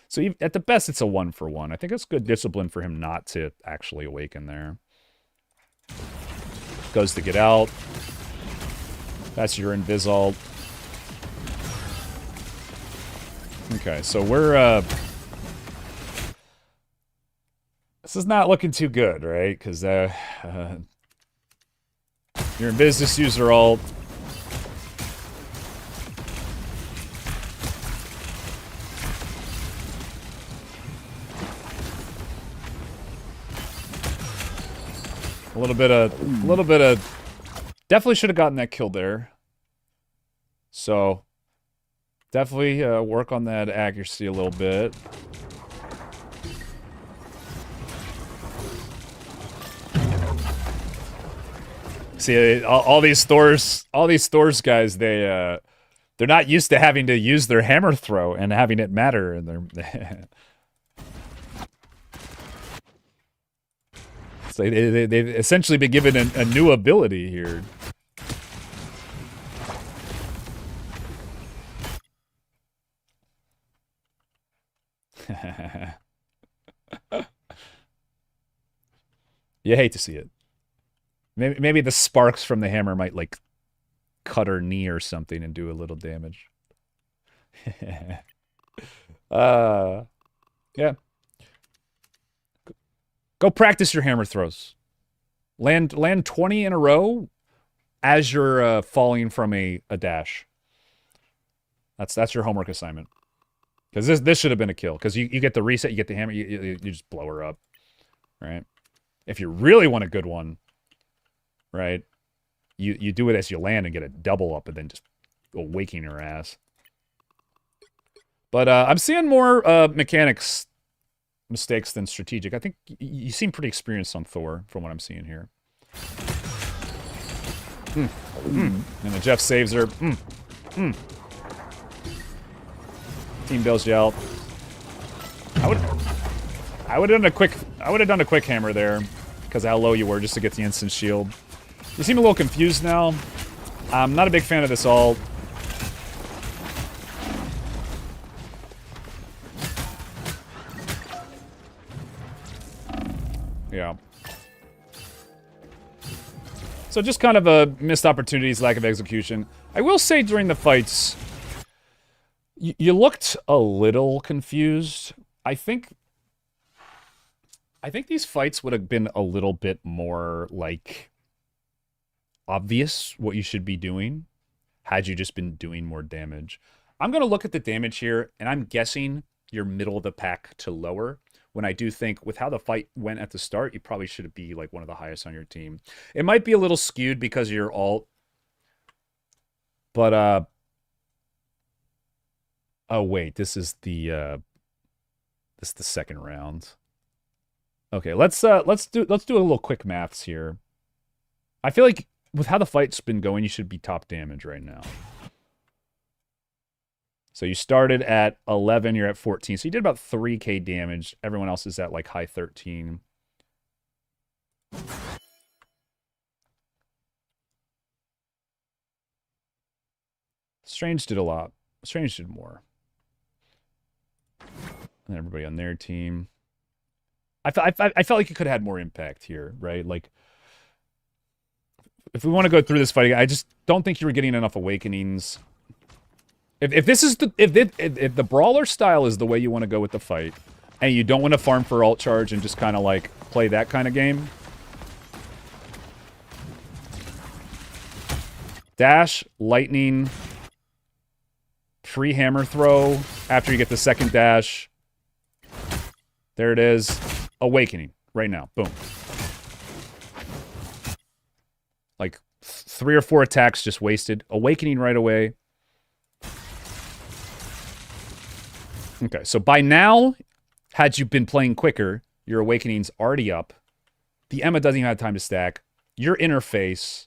So at the best, it's a 1-for-1. I think it's good discipline for him not to actually awaken there. Goes to get out. That's your invis ult. Okay, so we're this is not looking too good, right? Because your invis just user ult. A little bit of, definitely should have gotten that kill there. So, definitely work on that accuracy a little bit. See, all these Thors guys, they're not used to having to use their hammer throw and having it matter, and they're so they've essentially been given a new ability here. You hate to see it. Maybe the sparks from the hammer might, like, cut her knee or something and do a little damage. Yeah. Go practice your hammer throws. Land 20 in a row as you're falling from a dash. That's your homework assignment. Because this should have been a kill. Because you get the reset, you get the hammer, you just blow her up. Right? If you really want a good one, right, you do it as you land and get a double up and then just go waking her ass. But I'm seeing more mechanics mistakes than strategic. I think you seem pretty experienced on Thor from what I'm seeing here. And the Jeff saves her. Team bails you out. I would have done a quick hammer there because of how low you were, just to get the instant shield. You seem a little confused now. I'm not a big fan of this ult. Yeah. So just kind of a missed opportunities, lack of execution. I will say during the fights, you looked a little confused. I think these fights would have been a little bit more, like, obvious what you should be doing had you just been doing more damage. I'm going to look at the damage here, and I'm guessing you're middle of the pack to lower, when I do think with how the fight went at the start, you probably should be like one of the highest on your team. It might be a little skewed because of your ult, but oh wait, this is the second round. Okay, let's do a little quick maths here. I feel like with how the fight's been going, you should be top damage right now. So you started at 11, you're at 14. So you did about 3k damage. Everyone else is at like high 13. Strange did a lot. Strange did more. And everybody on their team. I felt like you could have had more impact here, right? Like, if we want to go through this fight, I just don't think you were getting enough awakenings. If the brawler style is the way you want to go with the fight, and you don't want to farm for ult charge and just kind of like play that kind of game, dash, lightning, free hammer throw after you get the second dash. There it is. Awakening right now. Boom. Like 3 or 4 attacks just wasted. Awakening right away. Okay, so by now, had you been playing quicker, your Awakening's already up. The Emma doesn't even have time to stack. Your interface.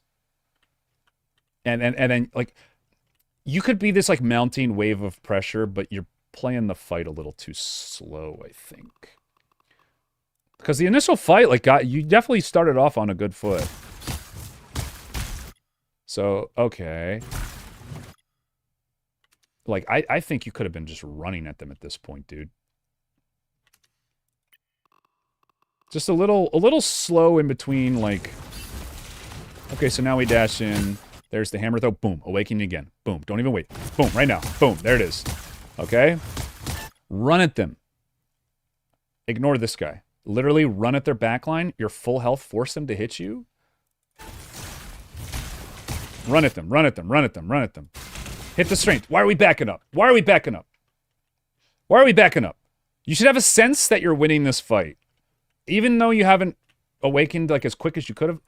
And then, like, you could be this, like, mounting wave of pressure, but you're playing the fight a little too slow, I think. Because the initial fight, like, you definitely started off on a good foot. So, okay. Like, I think you could have been just running at them at this point, dude. Just a little slow in between, like... Okay, so now we dash in. There's the hammer throw. Boom. Awakening again. Boom. Don't even wait. Boom. Right now. Boom. There it is. Okay? Run at them. Ignore this guy. Literally run at their backline. Your full health. Force them to hit you. Run at them. Run at them. Run at them. Run at them. Hit the strength. Why are we backing up? Why are we backing up? Why are we backing up? You should have a sense that you're winning this fight. Even though you haven't awakened like as quick as you could have.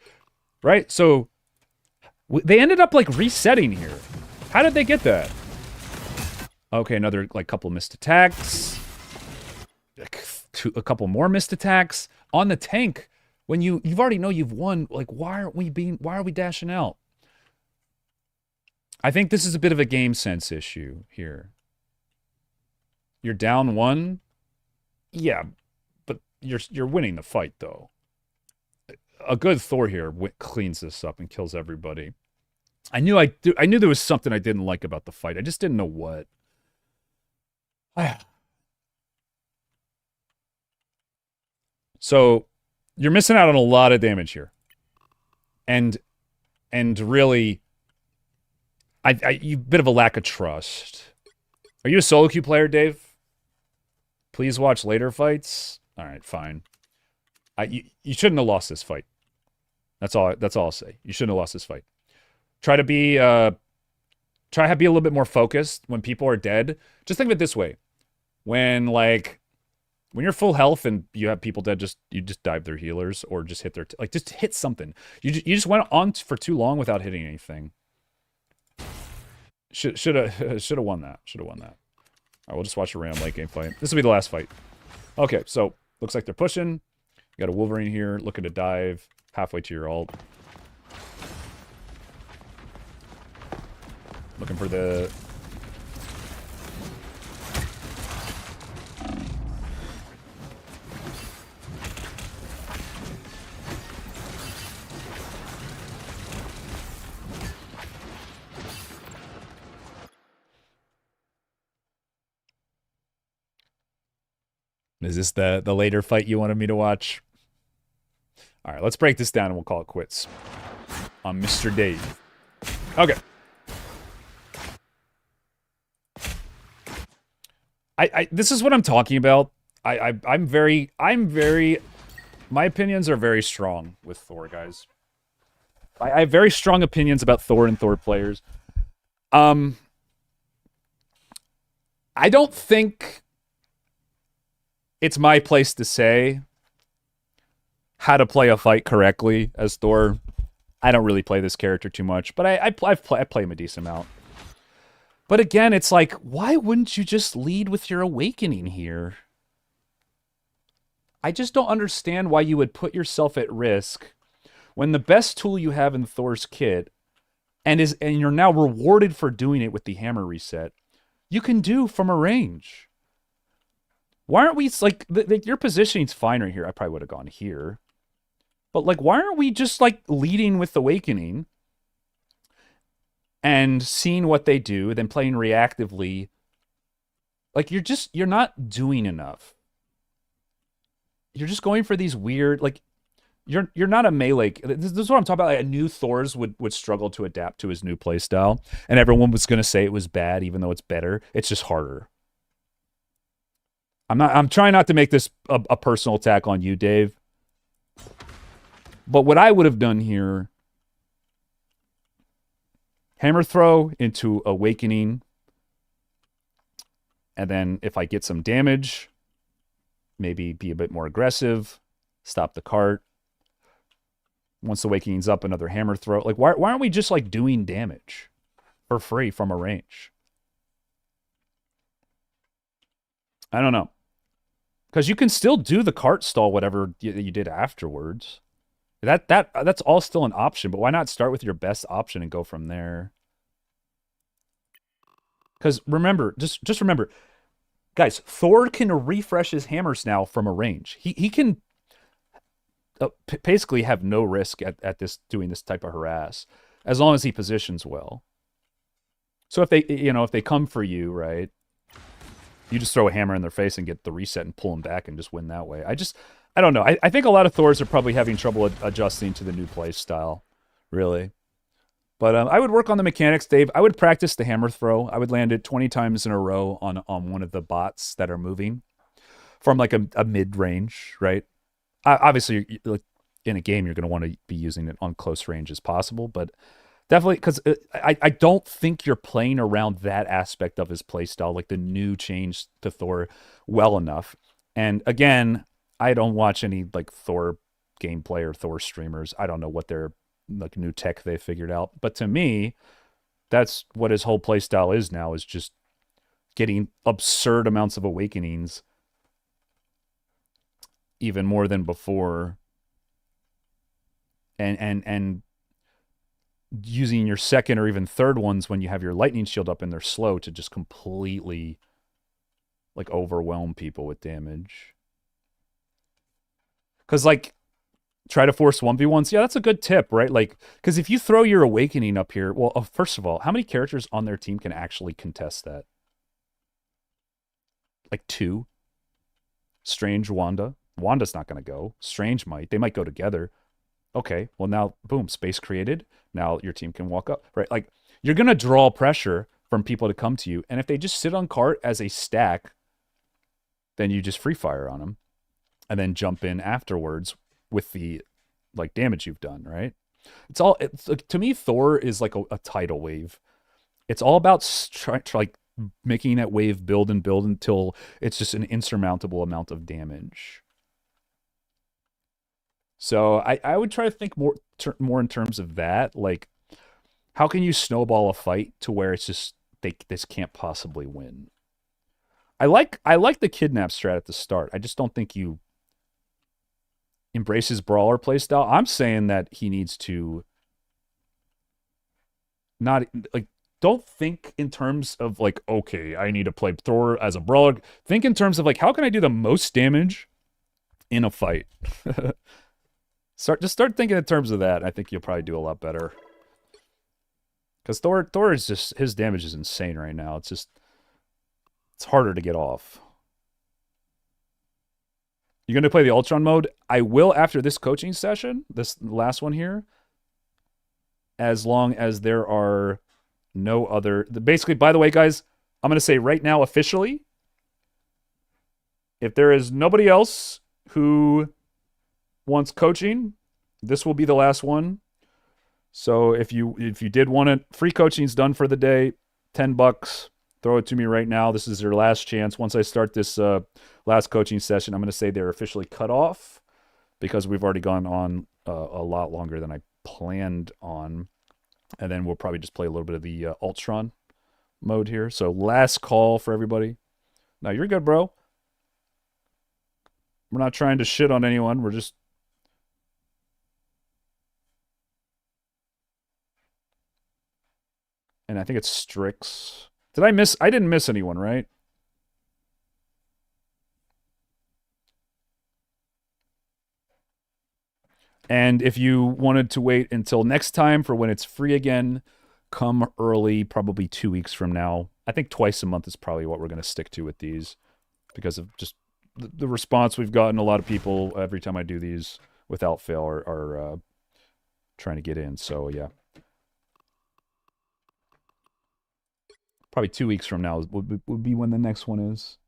Right? So they ended up like resetting here. How did they get that? Okay, another like couple missed attacks. A couple more missed attacks on the tank. When you've already know you've won, like why are we dashing out? I think this is a bit of a game sense issue here. You're down 1. Yeah, but you're winning the fight though. A good Thor here cleans this up and kills everybody. I knew there was something I didn't like about the fight. I just didn't know what. So you're missing out on a lot of damage here. And really, you bit of a lack of trust. Are you a solo queue player, Dave? Please watch later fights. All right, fine. You shouldn't have lost this fight. That's all I'll say. You shouldn't have lost this fight. Try to be a little bit more focused when people are dead. Just think of it this way: when you're full health and you have people dead, you just dive their healers or just hit their just hit something. You just went on for too long without hitting anything. Should have won that. Should have won that. All right, we'll just watch a random late game fight. This will be the last fight. Okay, so looks like they're pushing. You got a Wolverine here, looking to dive halfway to your ult. Looking for the... Is this the later fight you wanted me to watch? All right, let's break this down and we'll call it quits on Mr. Dave. Okay. This is what I'm talking about. I'm very my opinions are very strong with Thor, guys. I have very strong opinions about Thor and Thor players. I don't think it's my place to say how to play a fight correctly as Thor. I don't really play this character too much, but I play him a decent amount. But again, it's like, why wouldn't you just lead with your awakening here? I just don't understand why you would put yourself at risk when the best tool you have in Thor's kit, and you're now rewarded for doing it with the hammer reset, you can do from a range. Why aren't we, like, your positioning's fine right here. I probably would have gone here. But, like, why aren't we just, like, leading with Awakening and seeing what they do, then playing reactively? Like, you're not doing enough. You're just going for these weird, like, you're not a melee. This is what I'm talking about. Like, a new Thor's would struggle to adapt to his new playstyle, and everyone was going to say it was bad, even though it's better. It's just harder. I'm trying not to make this a personal attack on you, Dave. But what I would have done here, hammer throw into Awakening, and then if I get some damage, maybe be a bit more aggressive, stop the cart. Once Awakening's up, another hammer throw. Like, why aren't we just, like, doing damage for free from a range? I don't know. Because you can still do the cart stall, whatever you did afterwards. That's all still an option, but why not start with your best option and go from there? Because remember, just remember, guys, Thor can refresh his hammers now from a range. He can basically have no risk at this doing this type of harass, as long as he positions well. So if they come for you, right, you just throw a hammer in their face and get the reset and pull them back and just win that way. I don't know. I think a lot of Thors are probably having trouble adjusting to the new play style, really. But I would work on the mechanics, Dave. I would practice the hammer throw. I would land it 20 times in a row on one of the bots that are moving from like a mid-range, right? Obviously, like in a game, you're going to want to be using it on close range as possible, but definitely, because I don't think you're playing around that aspect of his playstyle, like the new change to Thor, well enough. And again, I don't watch any like Thor gameplay or Thor streamers. I don't know what their like new tech they figured out. But to me, that's what his whole playstyle is now, is just getting absurd amounts of awakenings, even more than before. And using your second or even third ones when you have your lightning shield up and they're slow to just completely like overwhelm people with damage. Because like, try to force 1v1s. Yeah, that's a good tip, right? Like, because if you throw your awakening up here, well, first of all, how many characters on their team can actually contest that? Like 2? Strange, Wanda. Wanda's not going to go. Strange might. They might go together. Okay, well now, boom, space created. Now your team can walk up, right? Like, you're going to draw pressure from people to come to you. And if they just sit on cart as a stack, then you just free fire on them and then jump in afterwards with the like damage you've done, right? It's like, to me, Thor is like a tidal wave. It's all about like making that wave build and build until it's just an insurmountable amount of damage. So I would try to think more in terms of that. Like, how can you snowball a fight to where it's just this can't possibly win? I like the kidnap strat at the start. I just don't think you embrace his brawler playstyle. I'm saying that he needs to not like, don't think in terms of like, okay, I need to play Thor as a brawler. Think in terms of like, how can I do the most damage in a fight? Start thinking in terms of that. I think you'll probably do a lot better. Because Thor is just, his damage is insane right now. It's harder to get off. You're going to play the Ultron mode? I will after this coaching session, this last one here, as long as there are no other... Basically, by the way, guys, I'm going to say right now officially, if there is nobody else who wants coaching, this will be the last one. So if you did want it, free coaching's done for the day, $10. Throw it to me right now. This is your last chance. Once I start this last coaching session, I'm going to say they're officially cut off because we've already gone on a lot longer than I planned on. And then we'll probably just play a little bit of the Ultron mode here. So last call for everybody. No, you're good, bro. We're not trying to shit on anyone. We're just... And I think it's Strix. Did I miss... I didn't miss anyone, right? And if you wanted to wait until next time for when it's free again, come early, probably 2 weeks from now. I think twice a month is probably what we're going to stick to with these because of just the response we've gotten. A lot of people, every time I do these without fail, are trying to get in. So, yeah. Probably 2 weeks from now would be when the next one is.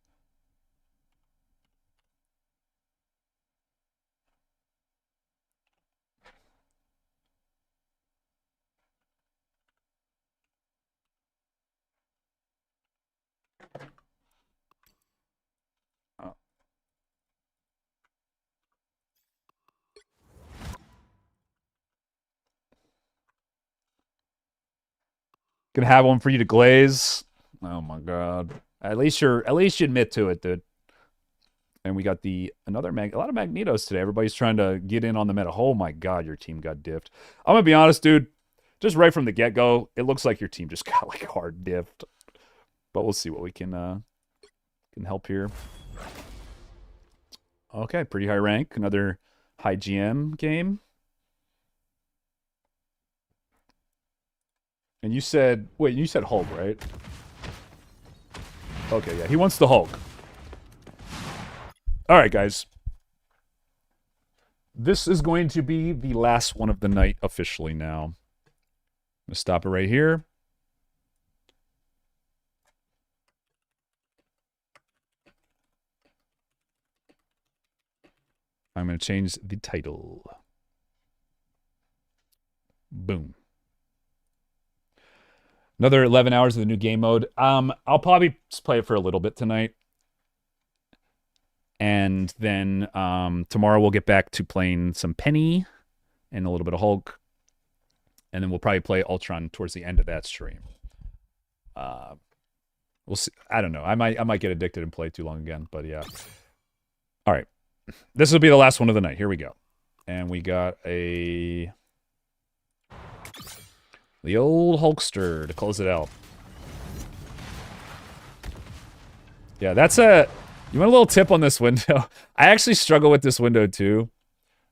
Gonna have one for you to glaze. Oh my god! At least you admit to it, dude. And we got a lot of Magnetos today. Everybody's trying to get in on the meta. Oh my god, your team got diffed. I'm gonna be honest, dude. Just right from the get go, it looks like your team just got like hard diffed. But we'll see what we can help here. Okay, pretty high rank. Another high GM game. And you said, wait, you said Hulk, right? Okay, yeah, he wants the Hulk. All right, guys. This is going to be the last one of the night officially now. I'm going to stop it right here. I'm going to change the title. Boom. Another 11 hours of the new game mode. I'll probably just play it for a little bit tonight. And then tomorrow we'll get back to playing some Penny and a little bit of Hulk. And then we'll probably play Ultron towards the end of that stream. We'll see. I don't know. I might get addicted and play too long again, but yeah. All right. This will be the last one of the night. Here we go. And we got the old Hulkster to close it out. Yeah, that's you want a little tip on this window? I actually struggle with this window too.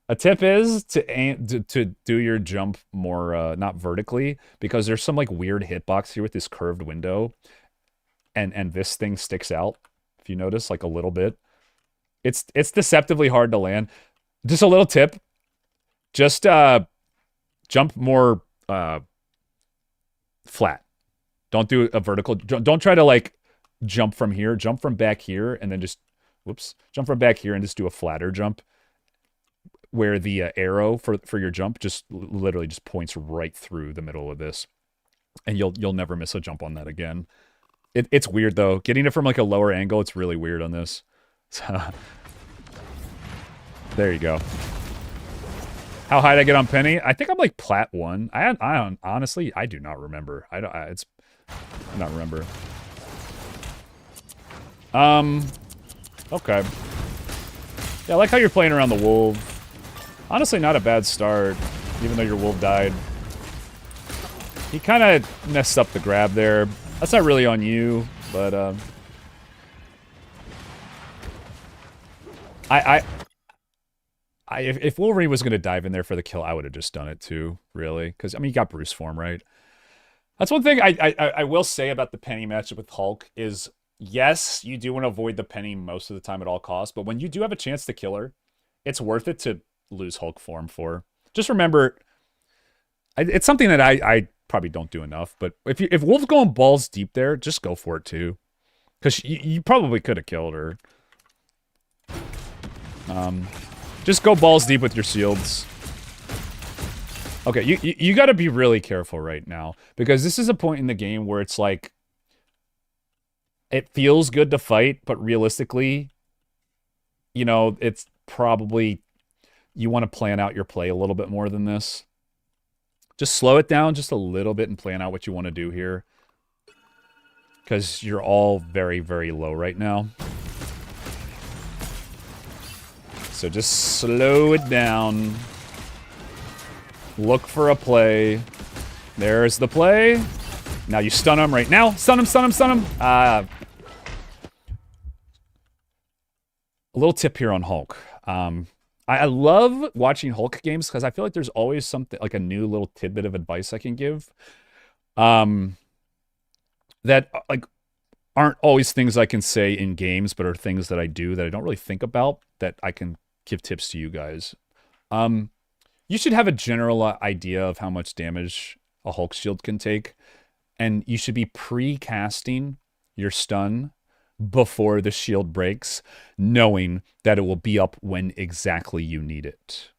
A tip is to do your jump more, not vertically, because there's some like weird hitbox here with this curved window. And this thing sticks out, if you notice, like a little bit. It's deceptively hard to land. Just a little tip. Just jump more flat. Don't do a vertical. Don't try to like jump from here. Jump from back here and then just, whoops. Jump from back here and just do a flatter jump where the arrow for your jump just literally just points right through the middle of this. And you'll never miss a jump on that again. It's weird though. Getting it from like a lower angle, it's really weird on this. So, there you go. How high did I get on Penny? I think I'm like plat 1. I honestly, I do not remember. I not remember. Okay. Yeah, I like how you're playing around the wolf. Honestly, not a bad start, even though your wolf died. He kind of messed up the grab there. That's not really on you, but if Wolverine was going to dive in there for the kill, I would have just done it too, really. Because, I mean, you got Bruce form, right? That's one thing I will say about the Penny matchup with Hulk is yes, you do want to avoid the penny most of the time at all costs, but when you do have a chance to kill her, it's worth it to lose Hulk form for. Just remember, it's something that I probably don't do enough, but if Wolf's going balls deep there, just go for it too. Because you probably could have killed her. Just go balls deep with your shields. Okay, you got to be really careful right now, because this is a point in the game where it's like, it feels good to fight, but realistically, you know, it's probably, you want to plan out your play a little bit more than this. Just slow it down just a little bit and plan out what you want to do here. Because you're all very, very low right now. So just slow it down. Look for a play. There's the play. Now you stun him right now. Stun him, stun him, stun him. A little tip here on Hulk. I love watching Hulk games because I feel like there's always something, like a new little tidbit of advice I can give. That like aren't always things I can say in games, but are things that I do that I don't really think about that I can give tips to you guys. You should have a general idea of how much damage a Hulk shield can take, and you should be pre-casting your stun before the shield breaks, knowing that it will be up when exactly you need it.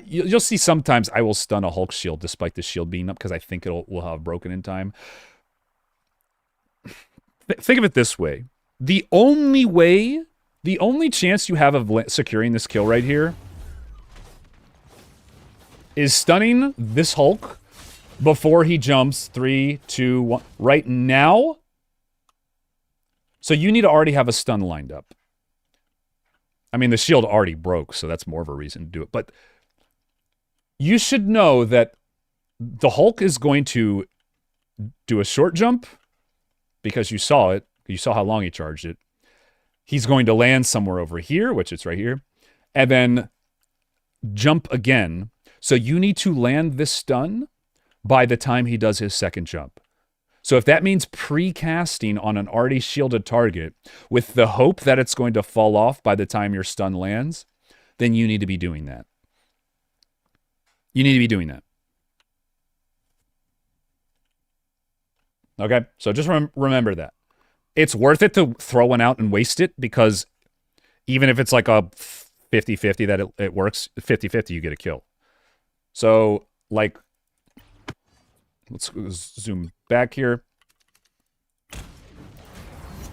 You'll see sometimes I will stun a Hulk shield despite the shield being up because I think will have broken in time. Think of it this way. The only chance you have of securing this kill right here is stunning this Hulk before he jumps. 3, 2, 1. Right now. So you need to already have a stun lined up. I mean, the shield already broke, so that's more of a reason to do it. But you should know that the Hulk is going to do a short jump because you saw it. You saw how long he charged it. He's going to land somewhere over here, which it's right here, and then jump again. So you need to land this stun by the time he does his second jump. So if that means pre-casting on an already shielded target with the hope that it's going to fall off by the time your stun lands, then you need to be doing that. You need to be doing that. Okay? So just remember that. It's worth it to throw one out and waste it, because even if it's like a 50-50 that it works, 50-50 you get a kill. So, like, let's zoom back here.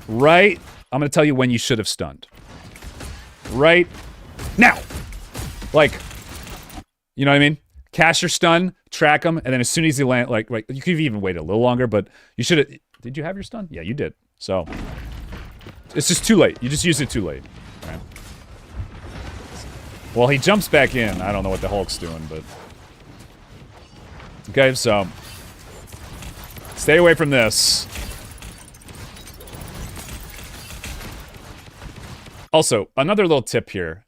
Right, I'm going to tell you when you should have stunned. Right now. Like, you know what I mean? Cast your stun, track him, and then as soon as he land, like you could even wait a little longer, but you should have. Did you have your stun? Yeah, you did. So, it's just too late. You just used it too late. Right? Well, he jumps back in. I don't know what the Hulk's doing, but... Okay, so... Stay away from this. Also, another little tip here.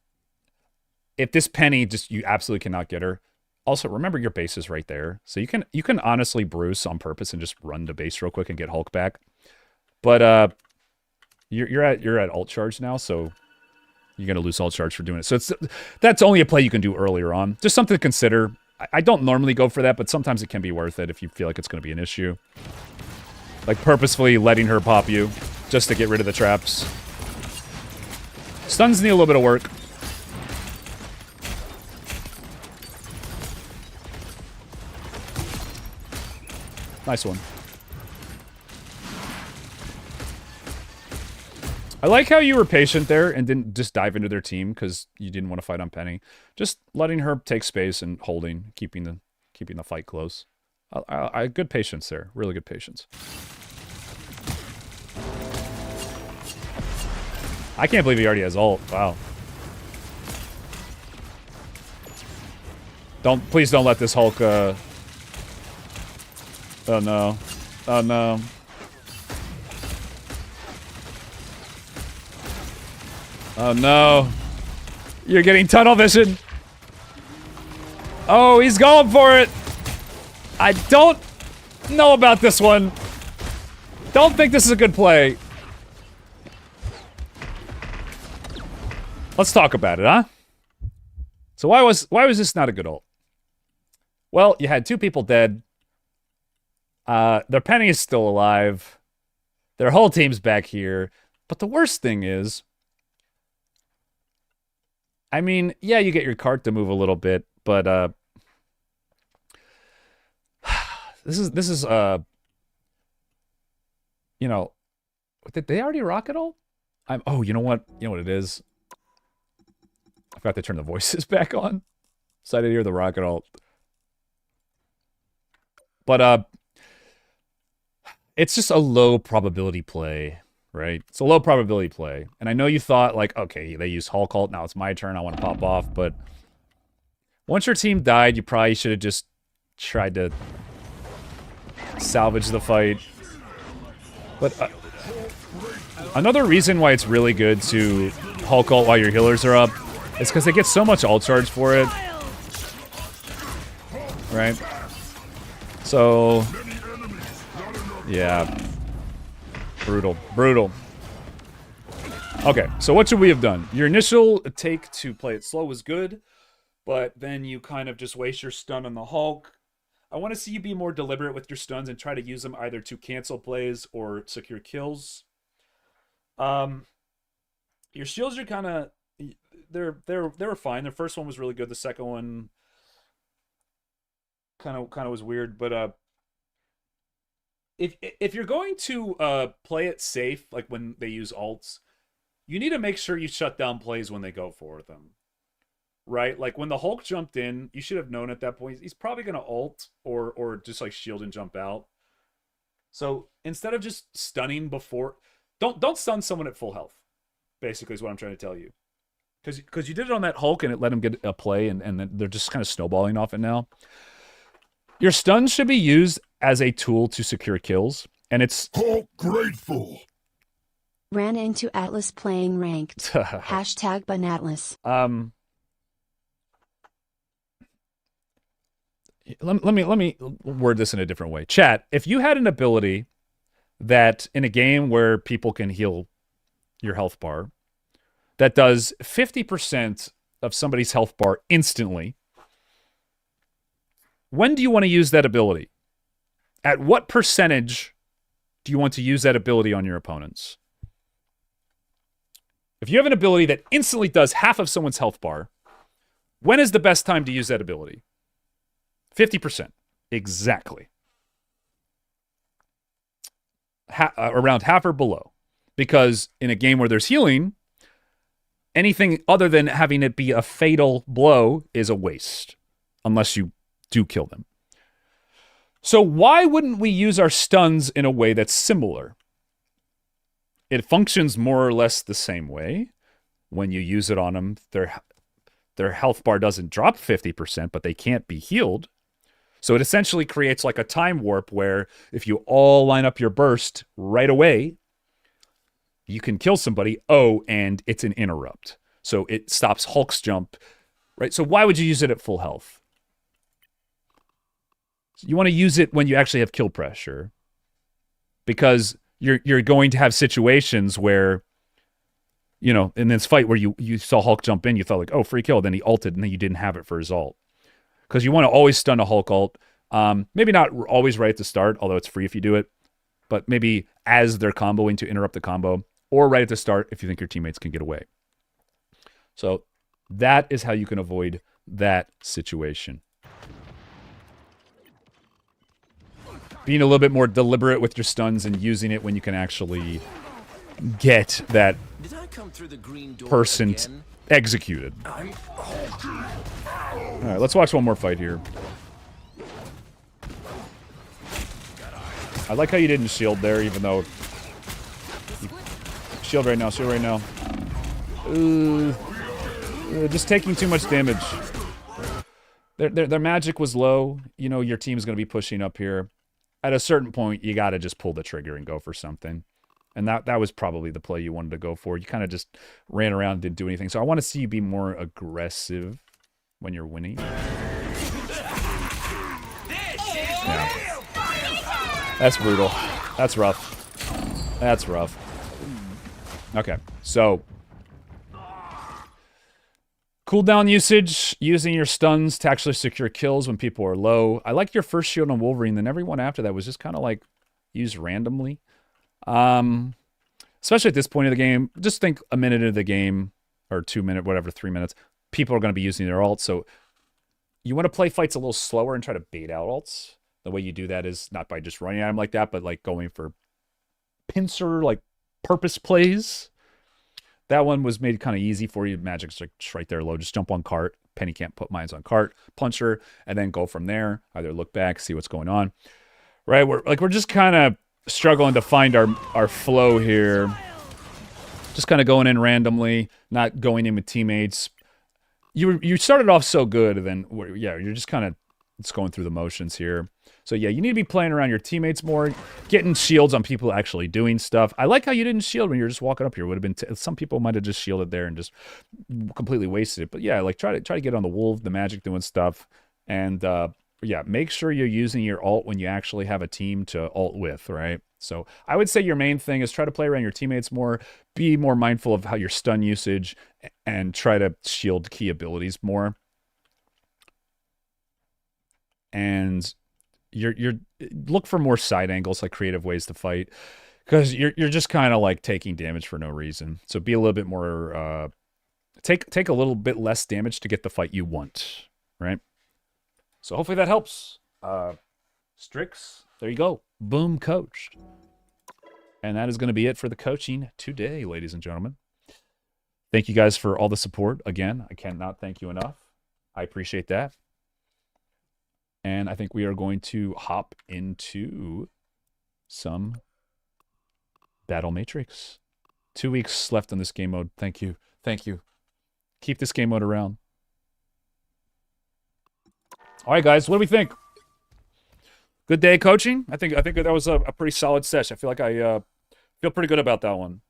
If this penny you absolutely cannot get her. Also, remember your base is right there. So you can honestly Bruce on purpose and just run to base real quick and get Hulk back. But you're at ult charge now, so you're gonna lose ult charge for doing it. So that's only a play you can do earlier on. Just something to consider. I don't normally go for that, but sometimes it can be worth it if you feel like it's gonna be an issue. Like purposefully letting her pop you just to get rid of the traps. Stuns need a little bit of work. Nice one. I like how you were patient there and didn't just dive into their team because you didn't want to fight on Penny. Just letting her take space and holding, keeping the fight close. I good patience there. Really good patience. I can't believe he already has ult. Wow. Please don't let this Hulk, oh no. Oh no. Oh no. You're getting tunnel vision. Oh, he's going for it. I don't know about this one. Don't think this is a good play. Let's talk about it, huh? So why was this not a good ult? Well, you had 2 people dead. Their penny is still alive. Their whole team's back here. But the worst thing is, I mean, yeah, you get your cart to move a little bit, but this is you know, did they already rocket ult? Oh, you know what? You know what it is? I forgot to turn the voices back on, so I didn't hear the rocket ult. But it's just a low probability play, right? It's a low probability play. And I know you thought, like, okay, they use Hulk ult, now it's my turn, I want to pop off, but once your team died, you probably should have just tried to salvage the fight. But another reason why it's really good to Hulk ult while your healers are up is because they get so much ult charge for it. Right? So, yeah. Brutal. Brutal. Okay, so what should we have done? Your initial take to play it slow was good, but then you kind of just waste your stun on the Hulk. I want to see you be more deliberate with your stuns and try to use them either to cancel plays or secure kills. Your shields are kind of they were fine. The first one was really good. The second one kind of was weird. But if you're going to play it safe, like when they use ults, you need to make sure you shut down plays when they go for them. Right? Like, when the Hulk jumped in, you should have known at that point, he's probably going to ult or just, like, shield and jump out. So, instead of just stunning before... Don't stun someone at full health, basically, is what I'm trying to tell you. Because you did it on that Hulk, and it let him get a play, and then they're just kind of snowballing off it now. Your stuns should be used as a tool to secure kills, and it's... Hulk grateful. Ran into Atlas playing ranked. Hashtag Banatlas. Let me word this in a different way. Chat, if you had an ability that in a game where people can heal your health bar, that does 50% of somebody's health bar instantly, when do you want to use that ability? At what percentage do you want to use that ability on your opponents? If you have an ability that instantly does half of someone's health bar, when is the best time to use that ability? 50%. Exactly. Around half or below. Because in a game where there's healing, anything other than having it be a fatal blow is a waste. Unless you do kill them. So why wouldn't we use our stuns in a way that's similar? It functions more or less the same way. When you use it on them, their health bar doesn't drop 50%, but they can't be healed. So it essentially creates like a time warp where if you all line up your burst right away, you can kill somebody. Oh, and it's an interrupt. So it stops Hulk's jump, right? So why would you use it at full health? You want to use it when you actually have kill pressure. Because you're going to have situations where, you know, in this fight where you saw Hulk jump in, you thought like, oh, free kill. Then he ulted, and then you didn't have it for his ult. Because you want to always stun a Hulk ult. Maybe not always right at the start, although it's free if you do it. But maybe as they're comboing to interrupt the combo. Or right at the start if you think your teammates can get away. So that is how you can avoid that situation. Being a little bit more deliberate with your stuns and using it when you can actually get that person executed. Alright, let's watch one more fight here. I like how you didn't shield there, even though... Shield right now, shield right now. Just taking too much damage. Their magic was low. You know your team's going to be pushing up here. At a certain point, you got to just pull the trigger and go for something. And that was probably the play you wanted to go for. You kind of just ran around and didn't do anything. So I want to see you be more aggressive when you're winning. Yeah. That's brutal. That's rough. That's rough. Okay, so cooldown usage, using your stuns to actually secure kills when people are low. I like your first shield on Wolverine, then everyone after that was just kind of like used randomly. Especially at this point of the game, just think a minute into the game, or 2 minutes, whatever, 3 minutes, people are going to be using their ults, so you want to play fights a little slower and try to bait out ults. The way you do that is not by just running at them like that, but like going for pincer, like purpose plays. That one was made kind of easy for you. Magic's like just right there low. Just jump on cart. Penny can't put mines on cart. Punch her, and then go from there. Either look back, see what's going on. Right? We're just kind of struggling to find our flow here. Just kind of going in randomly, not going in with teammates. You started off so good, and then yeah, you're just kind of going through the motions here. So yeah, you need to be playing around your teammates more, getting shields on people actually doing stuff. I like how you didn't shield when you were just walking up here. Would have been some people might have just shielded there and just completely wasted it. But yeah, like try to get on the wolf, the magic doing stuff, and yeah, make sure you're using your ult when you actually have a team to ult with, right? So I would say your main thing is try to play around your teammates more, be more mindful of how your stun usage, and try to shield key abilities more. And you're look for more side angles, like creative ways to fight, because you're just kind of like taking damage for no reason. So be a little bit more take a little bit less damage to get the fight you want, right? So hopefully that helps. Strix, there you go. Boom, coached. And that is going to be it for the coaching today, ladies and gentlemen. Thank you guys for all the support. Again, I cannot thank you enough. I appreciate that. And I think we are going to hop into some Battle Matrix. 2 weeks left on this game mode. Thank you. Thank you. Keep this game mode around. All right, guys, what do we think? Good day coaching. I think that was a pretty solid sesh. I feel like I feel pretty good about that one.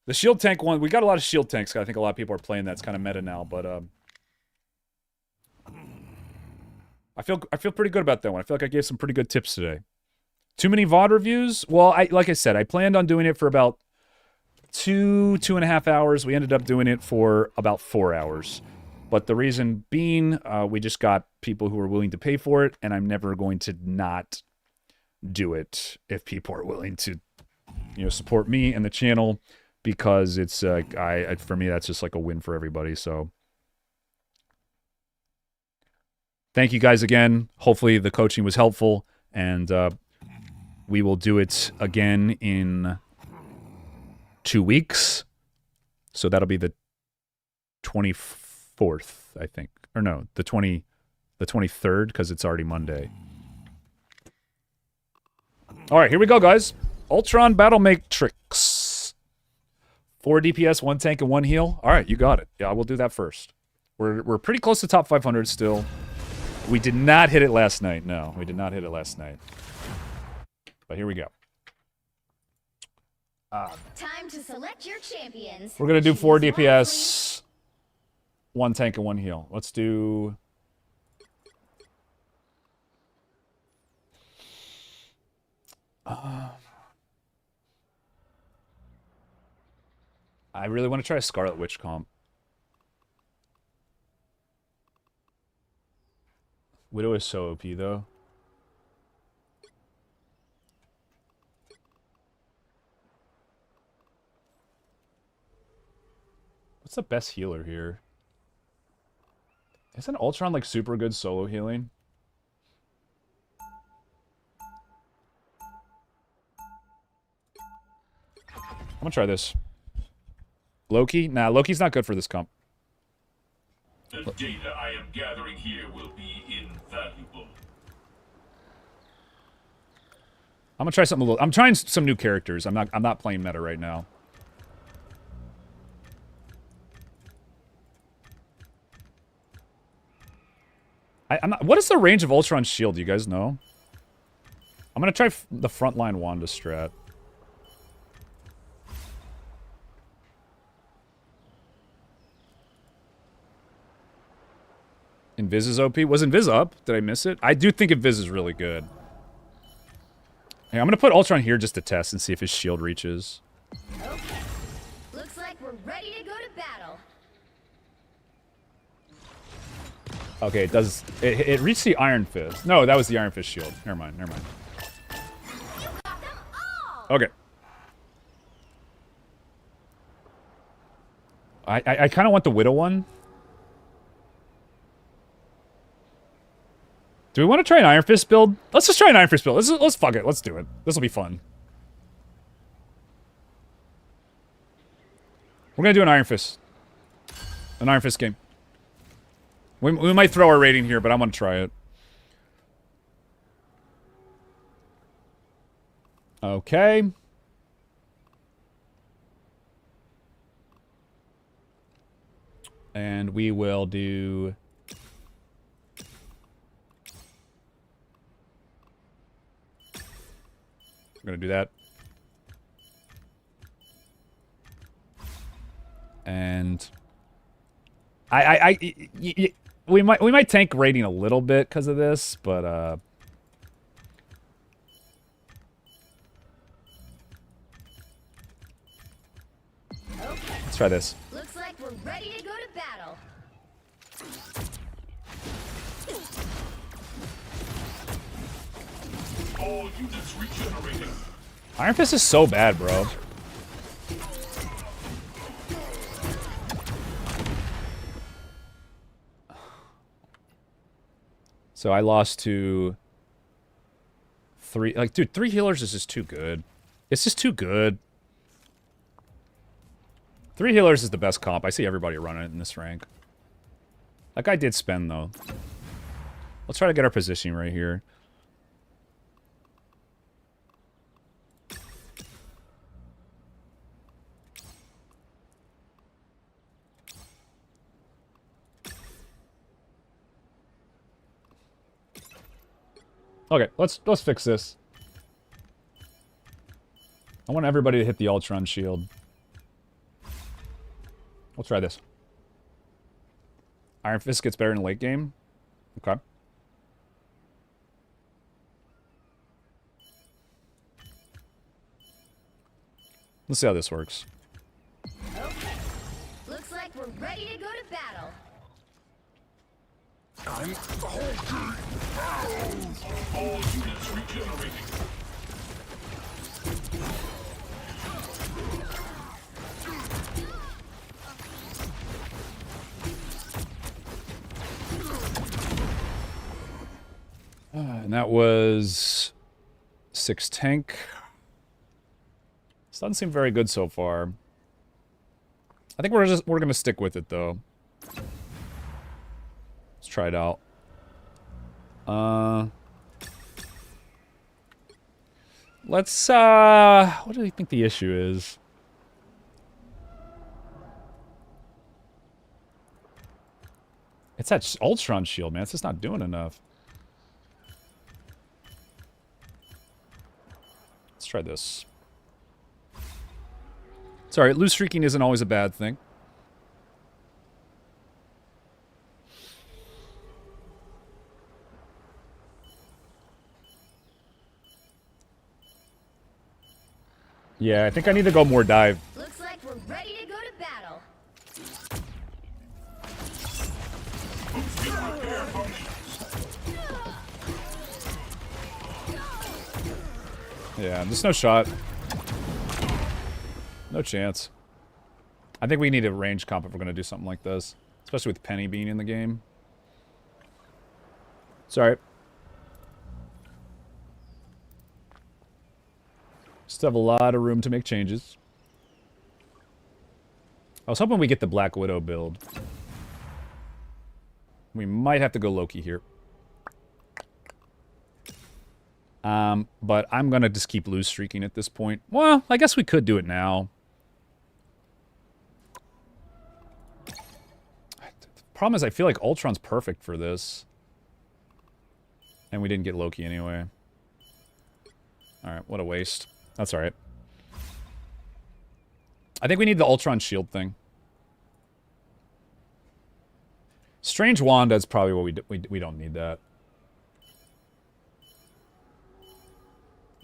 The shield tank one, we got a lot of shield tanks. I think a lot of people are playing that. It's kind of meta now, but I feel pretty good about that one. I feel like I gave some pretty good tips today. Too many VOD reviews? Well, like I said, I planned on doing it for about 2.5 hours. We ended up doing it for about 4 hours. But the reason being, we just got people who are willing to pay for it, and I'm never going to not do it if people are willing to, support me and the channel, because it's for me that's just like a win for everybody. So thank you guys again. Hopefully the coaching was helpful, and we will do it again in 2 weeks. So that'll be the 24th, I think. Or no, the 23rd, because it's already Monday. All right, here we go, guys. Ultron Battle Matrix. 4 DPS, 1 tank, and 1 heal. All right, you got it. Yeah, we'll do that first. We're pretty close to top 500 still. We did not hit it last night. No, we did not hit it last night. But here we go. Time to select your champions. We're going to do 4 DPS, 1 tank, and 1 heal. Let's do... I really want to try a Scarlet Witch comp. Widow is so OP, though. What's the best healer here? Isn't Ultron, like, super good solo healing? I'm gonna try this. Loki? Nah, Loki's not good for this comp. The data I am gathering here will be invaluable. I'm gonna try something a little... I'm trying some new characters. I'm not playing meta right now. I'm not... What is the range of Ultron's shield? Do you guys know? I'm gonna try the frontline Wanda strat. Invis is OP. Was Invis up? Did I miss it? I do think Invis is really good. Hey, I'm gonna put Ultron here just to test and see if his shield reaches. Okay. Looks like we're ready to go to battle. Okay, it does. It reached the Iron Fist. No, that was the Iron Fist shield. Never mind. Never mind. You got them all. Okay. I kind of want the Widow one. Do we want to try an Iron Fist build? Let's just try an Iron Fist build. Let's fuck it. Let's do it. This will be fun. We're gonna do an Iron Fist. An Iron Fist game. We might throw our rating here, but I'm gonna try it. Okay. And we will do... We're gonna do that. And... we might tank rating a little bit because of this, but let's try this. Looks like we're ready to go to battle. All units regenerating. Iron Fist is so bad, bro. So I lost to 3. Like, dude, 3 healers is just too good. It's just too good. 3 healers is the best comp. I see everybody running it in this rank. That guy did spend, though. Let's try to get our positioning right here. Okay, let's fix this. I want everybody to hit the Ultron shield. We'll try this. Iron Fist gets better in the late game. Okay. Let's see how this works. Okay. Looks like we're ready to go to battle. I'm holding arrows. All units regenerating. And that was 6 tank. This doesn't seem very good so far. I think we're gonna stick with it though. Let's try it out. Let's what do you think the issue is? It's that Ultron shield, man. It's just not doing enough. Let's try this. Sorry, loose streaking isn't always a bad thing. Yeah, I think I need to go more dive. Looks like we're ready to go to battle. Yeah, there's no shot. No chance. I think we need a range comp if we're going to do something like this. Especially with Penny being in the game. Sorry. Still have a lot of room to make changes. I was hoping we get the Black Widow build. We might have to go Loki here. But I'm going to just keep loose streaking at this point. Well, I guess we could do it now. The problem is I feel like Ultron's perfect for this. And we didn't get Loki anyway. Alright, what a waste. That's alright. I think we need the Ultron shield thing. Strange Wanda is probably what we don't need that.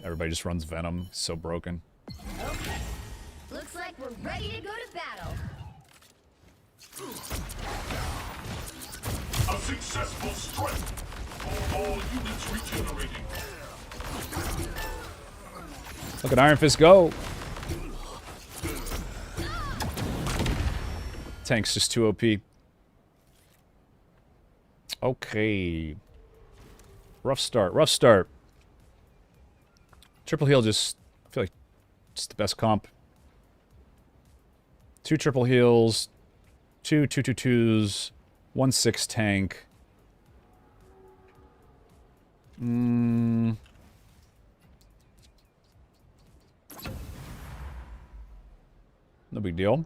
Everybody just runs Venom. So broken. Okay. Looks like we're ready to go to battle. A successful strike. All units regenerating. Look at Iron Fist go. Tank's just too OP. Okay. Rough start. Rough start. Triple heal just... I feel like it's the best comp. 2 triple heals. 2 2/2/2s. 1 6 tank. No big deal.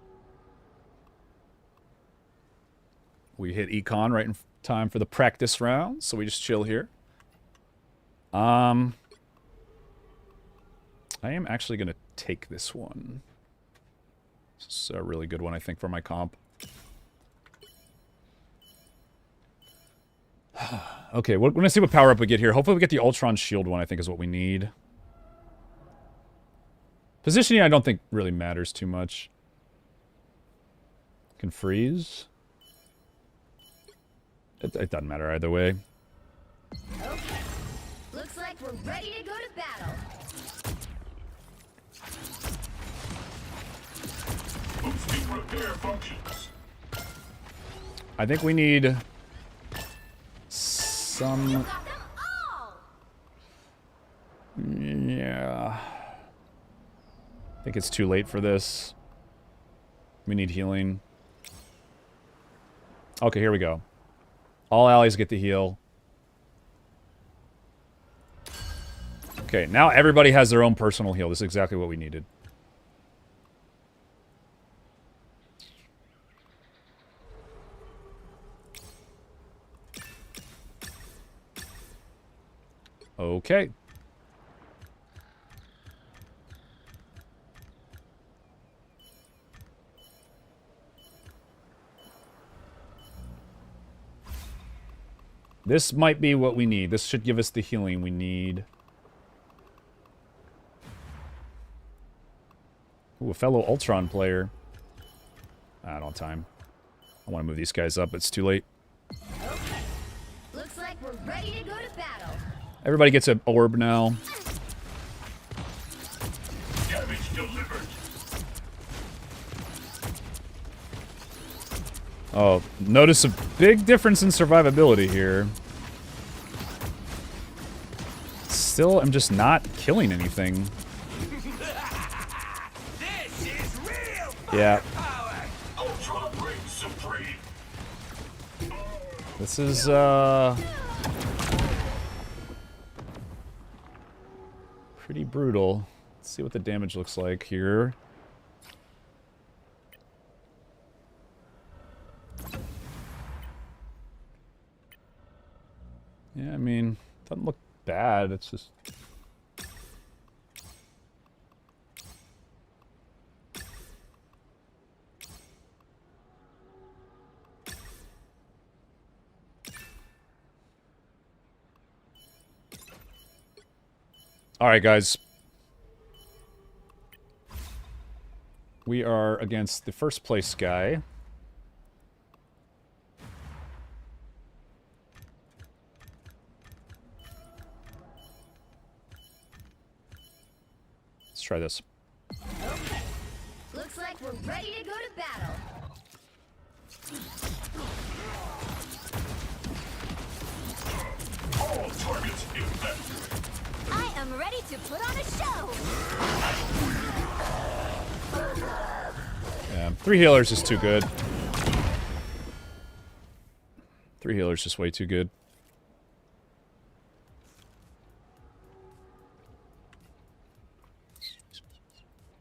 We hit econ right in time for the practice round, so we just chill here. I am actually going to take this one. This is a really good one, I think, for my comp. Okay, we're going to see what power-up we get here. Hopefully we get the Ultron shield one, I think is what we need. Positioning I don't think really matters too much. Can freeze. It doesn't matter either way. Okay. Looks like we're ready to go to battle. Boosting repair functions. I think we need some... Got them all! Yeah. I think it's too late for this. We need healing. Okay, here we go. All allies get the heal. Okay, now everybody has their own personal heal. This is exactly what we needed. Okay. This might be what we need. This should give us the healing we need. Ooh, a fellow Ultron player. I don't have time. I want to move these guys up, but it's too late. Okay. Looks like we're ready to go to battle. Everybody gets an orb now. Damage delivered. Oh, notice a big difference in survivability here. Still, I'm just not killing anything. This is real Yeah. power. Ultron reigns supreme. This is, pretty brutal. Let's see what the damage looks like here. Yeah, I mean, doesn't look bad. It's just... Alright, guys. We are against the first place guy. Let's try this. Okay. Looks like we're ready to go to battle. All targets infected. I am ready to put on a show. Yeah, 3 healers is too good. 3 healers just way too good.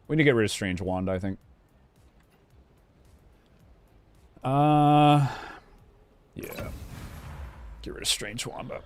We need to get rid of Strange Wand, I think. Yeah. Get rid of Strange Wanda.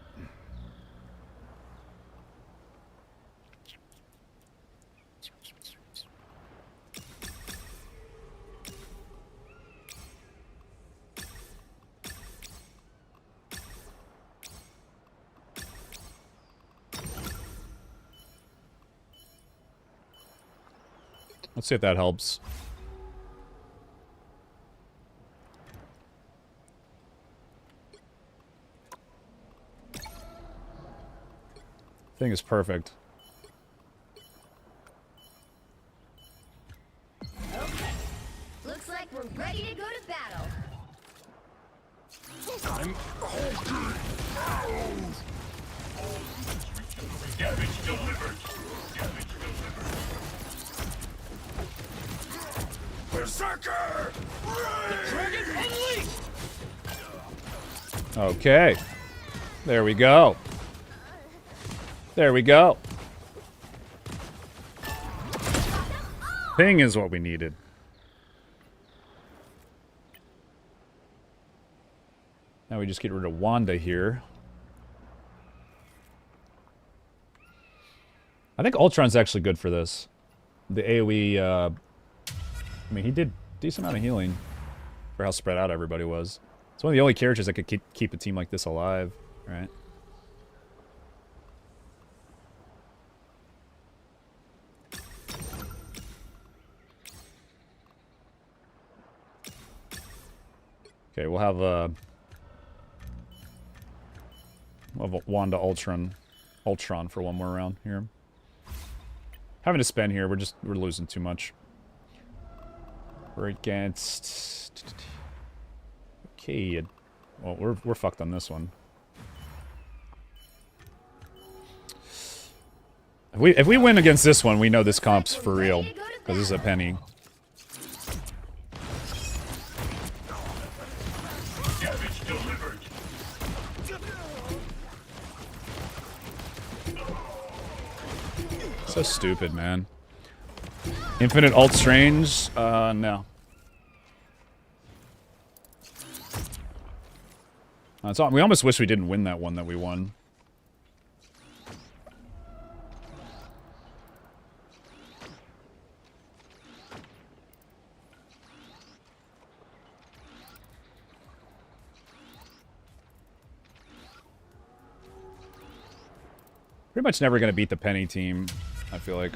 Let's see if that helps. Thing is perfect. Okay. Looks like we're ready to go to battle. I'm holding out. Damage delivered. Damage delivered. Berserker! Dragon unleashed! Okay. There we go. There we go. Ping is what we needed. Now we just get rid of Wanda here. I think Ultron's actually good for this. The AoE, I mean, he did a decent amount of healing for how spread out everybody was. It's one of the only characters that could keep a team like this alive, right? Okay, we'll have a Wanda Ultron for one more round here. Having to spend here, we're losing too much. We're against. Okay, well we're fucked on this one. If we win against this one, we know this comp's for real because this is a penny. So stupid, man. Infinite alt strange? No. We almost wish we didn't win that one that we won. Pretty much never going to beat the Penny team, I feel like.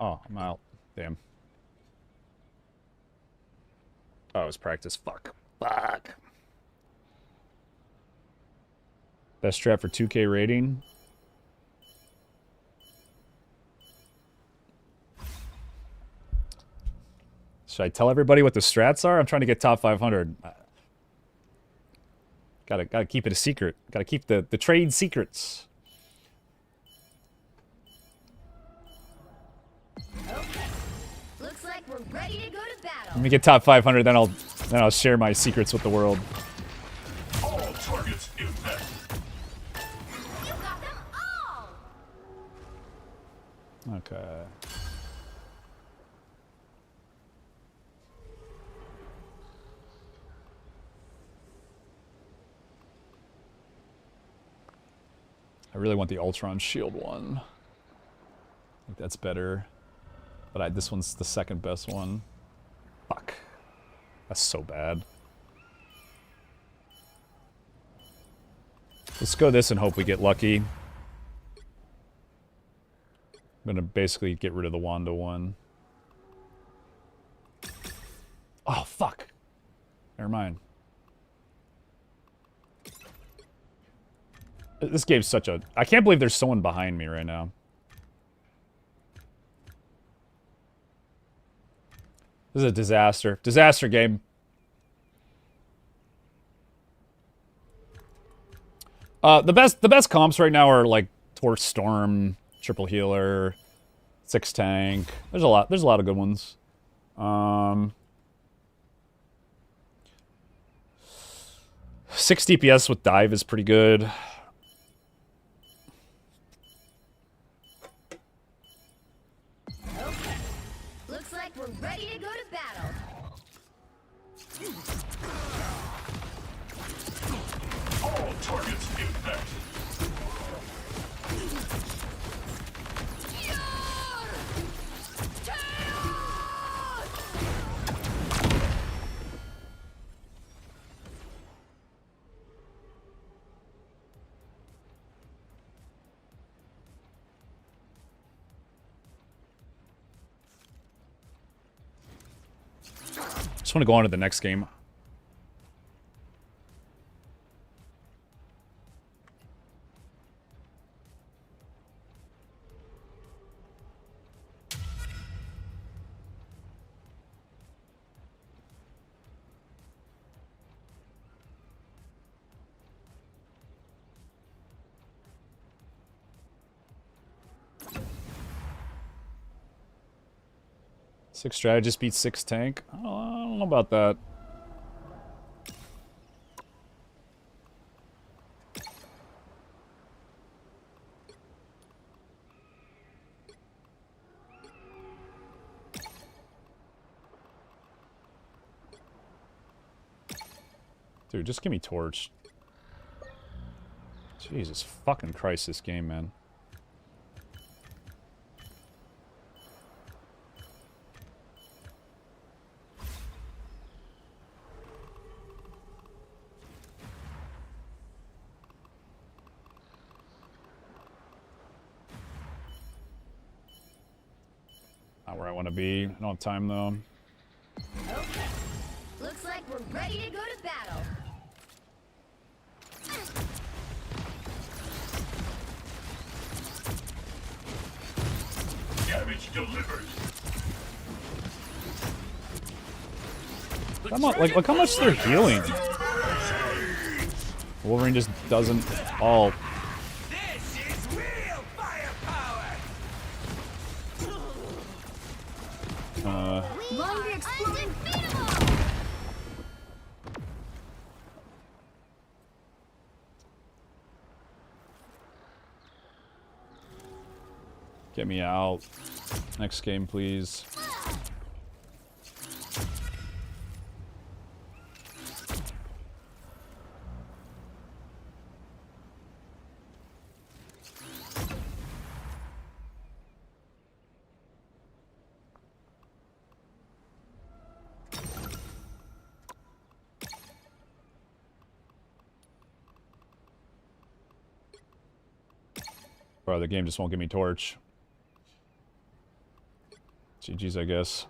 Oh, I'm out. Damn. Oh, it was practice. Fuck. Fuck. Best strat for 2K rating? Should I tell everybody what the strats are? I'm trying to get top 500. Gotta keep it a secret. Gotta keep the trade secrets. Looks like we're ready to go to battle. Let me get top 500, then I'll share my secrets with the world. All targets impact. You got them all. Okay. I really want the Ultron shield one. I think that's better. But this one's the second best one. Fuck. That's so bad. Let's go this and hope we get lucky. I'm gonna basically get rid of the Wanda one. Oh, fuck. Never mind. This game's such a... I can't believe there's someone behind me right now. This is a disaster. Disaster game. The best comps right now are like Torch Storm, Triple Healer, 6 Tank. There's a lot of good ones. 6 DPS with dive is pretty good. Just want to go on to the next game. Six strategist beats 6 tank. I don't know about that. Dude, just give me torch. Jesus fucking Christ, this game, man. Not where I want to be. I don't have time, though. Okay. Looks like we're ready to go to battle. Damage delivered. Come on, like, look how much they're healing. Wolverine just doesn't all. This is real firepower. Longer exploding. Get me out. Next game, please. Bro, the game just won't give me torch. GG's, I guess.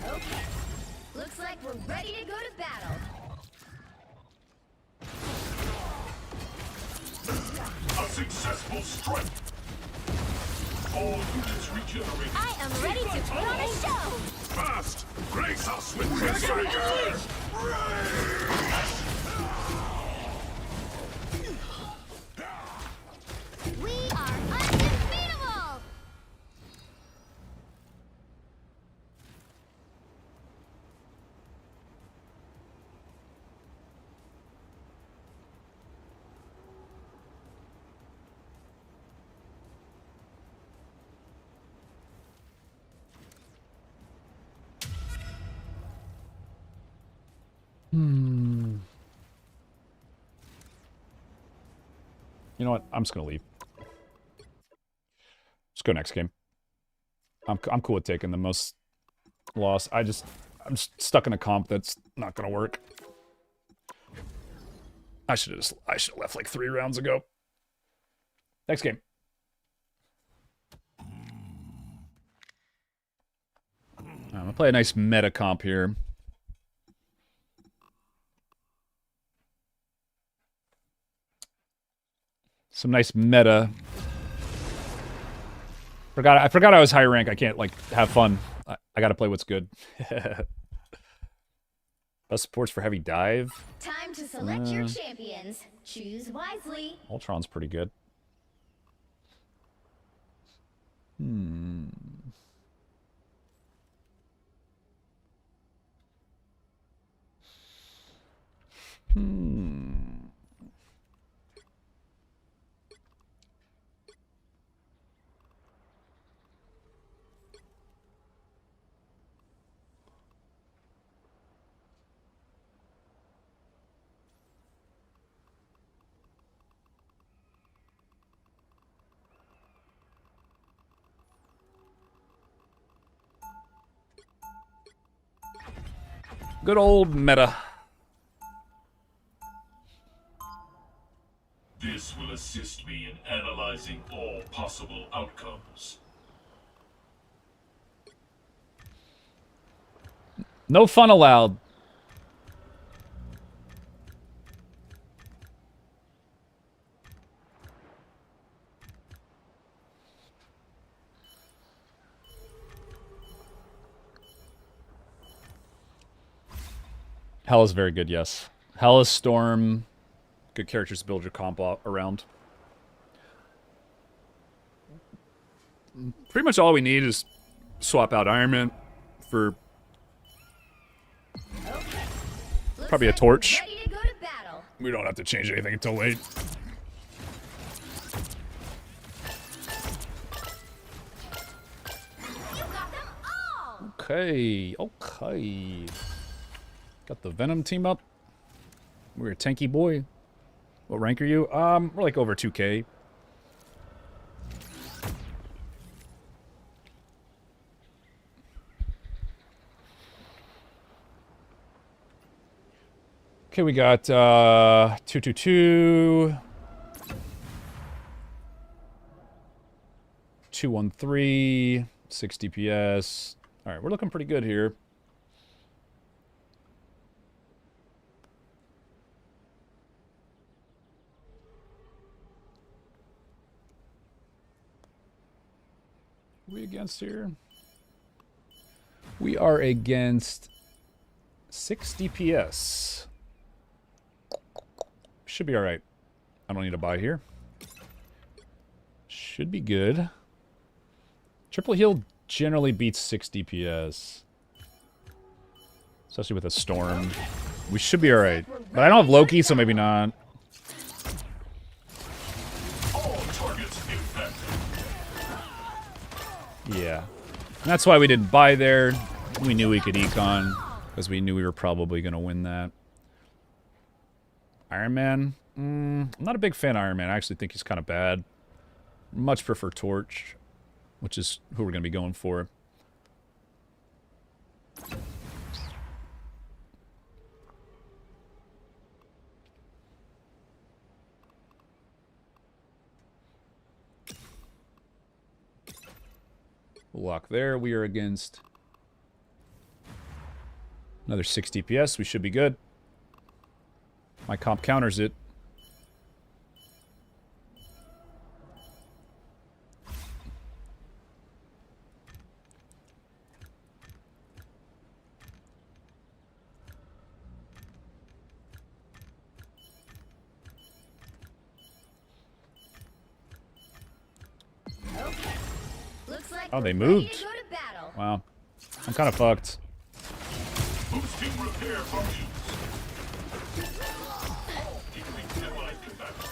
Okay. Looks like we're ready to go to battle. A successful strike. All units regenerate. I am ready to put on a show. Fast! Grace us with misery! We are undefeatable. You know what? I'm just gonna leave. Just go next game. I'm cool with taking the most loss. I'm just stuck in a comp that's not gonna work. I should have left like 3 rounds ago. Next game. I'm gonna play a nice meta comp here. Some nice meta. I forgot I was high rank. I can't like have fun. I gotta play what's good. Best supports for heavy dive. Time to select your champions. Choose wisely. Ultron's pretty good. Good old meta. This will assist me in analyzing all possible outcomes. No fun allowed. Hell is very good, yes. Hell is Storm. Good characters to build your comp around. Pretty much all we need is swap out Iron Man for probably a torch. Ready to go to battle. We don't have to change anything until late. You got them all. Okay, okay. Got the Venom team up. We're a tanky boy. What rank are you? We're like over 2K. Okay, we got 222, 213, 6 DPS. All right, we're looking pretty good here. What are we against here? We are against 6 DPS. Should be alright. I don't need to buy here. Should be good. Triple heal generally beats 6 DPS. Especially with a storm. We should be alright. But I don't have Loki, so maybe not. All targets infected. Yeah. And that's why we didn't buy there. We knew we could econ. Because we knew we were probably going to win that. Iron Man? I'm not a big fan of Iron Man. I actually think he's kind of bad. Much prefer Torch, which is who we're going to be going for. Lock there. We are against another 6 DPS. We should be good. My comp counters it. Looks like Oh, they we're ready moved. to go to battle. Wow. I'm kind of fucked. Boosting repair functions. Incoming allied combatants.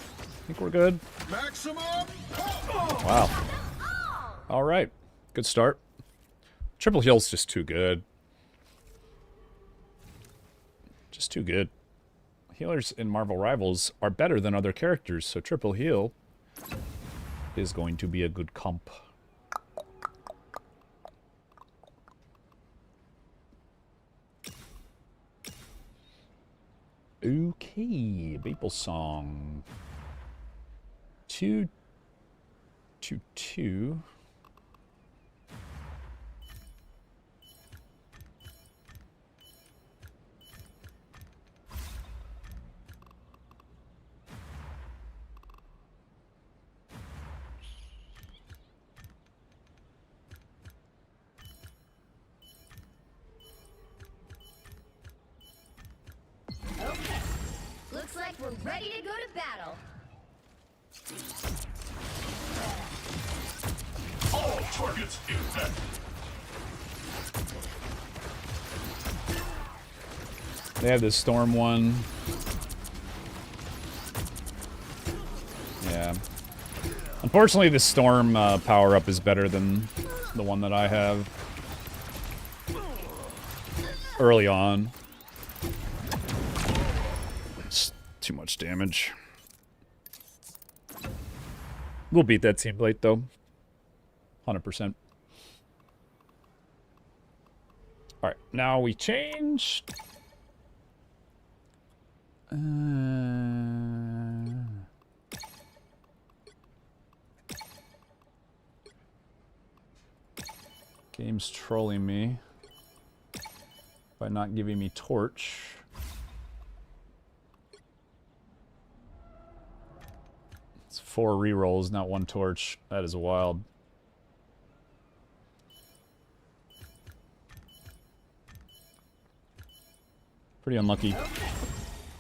I think we're good. Maximum. Wow. Alright. Good start. Triple heal's just too good. Just too good. Healers in Marvel Rivals are better than other characters, so triple heal is going to be a good comp. Okay, Maple Song. 2 2 2. Looks like we're ready to go to battle. All targets infected. They have this storm one. Yeah. Unfortunately, the storm power-up is better than the one that I have early on. It's too much damage. We'll beat that team late, though. 100%. Alright, now we change. Game's trolling me by not giving me torch. It's 4 rerolls, not 1 torch. That is wild. Pretty unlucky. Okay.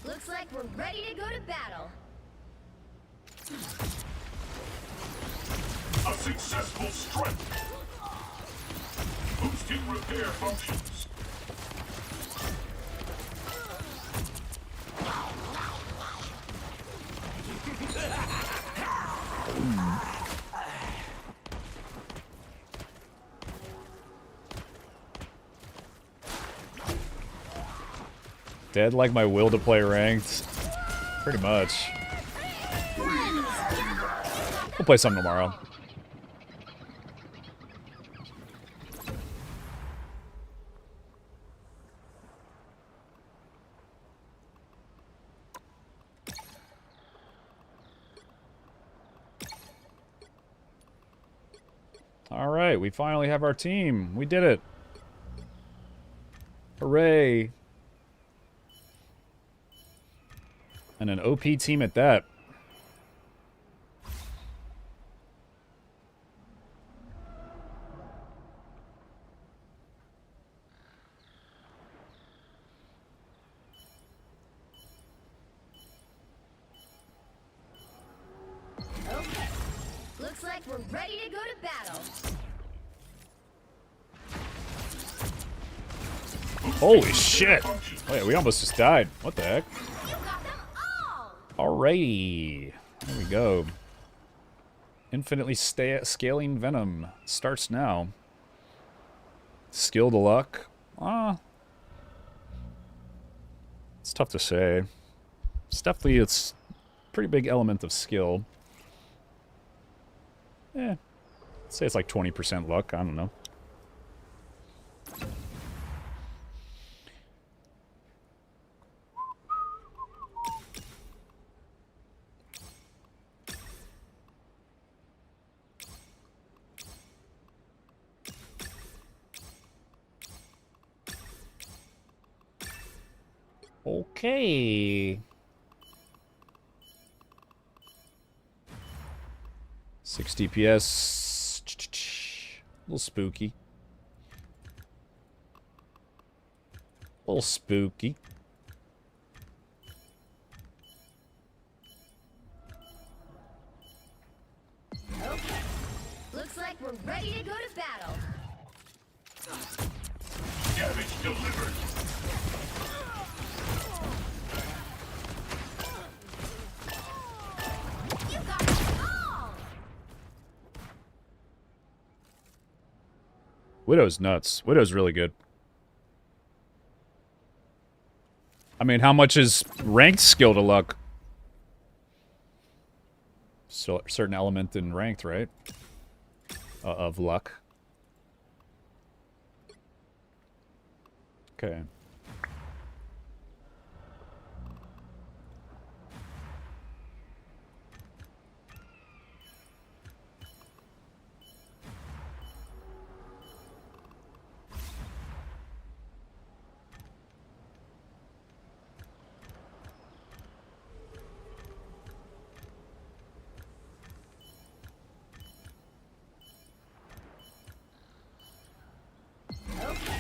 Looks like we're ready to go to battle. A successful strike. Boosting repair functions. Dead like my will to play ranked. Pretty much. We'll play some tomorrow. Alright, we finally have our team. We did it. Hooray. And an OP team at that. Okay. Looks like we're ready to go to battle. Holy shit! Wait, we almost just died. What the heck? You got them all! Alrighty. There we go. Infinitely scaling venom starts now. Skill to luck. It's tough to say. It's a pretty big element of skill. I'd say it's like 20% luck. I don't know. Okay. 6 DPS. A little spooky. A little spooky. Okay. Looks like we're ready to go to battle. Damage delivered. You got them all! Widow's nuts. Widow's really good. I mean, how much is ranked skill to luck? So, certain element in ranked, right? Of luck. Okay. Okay.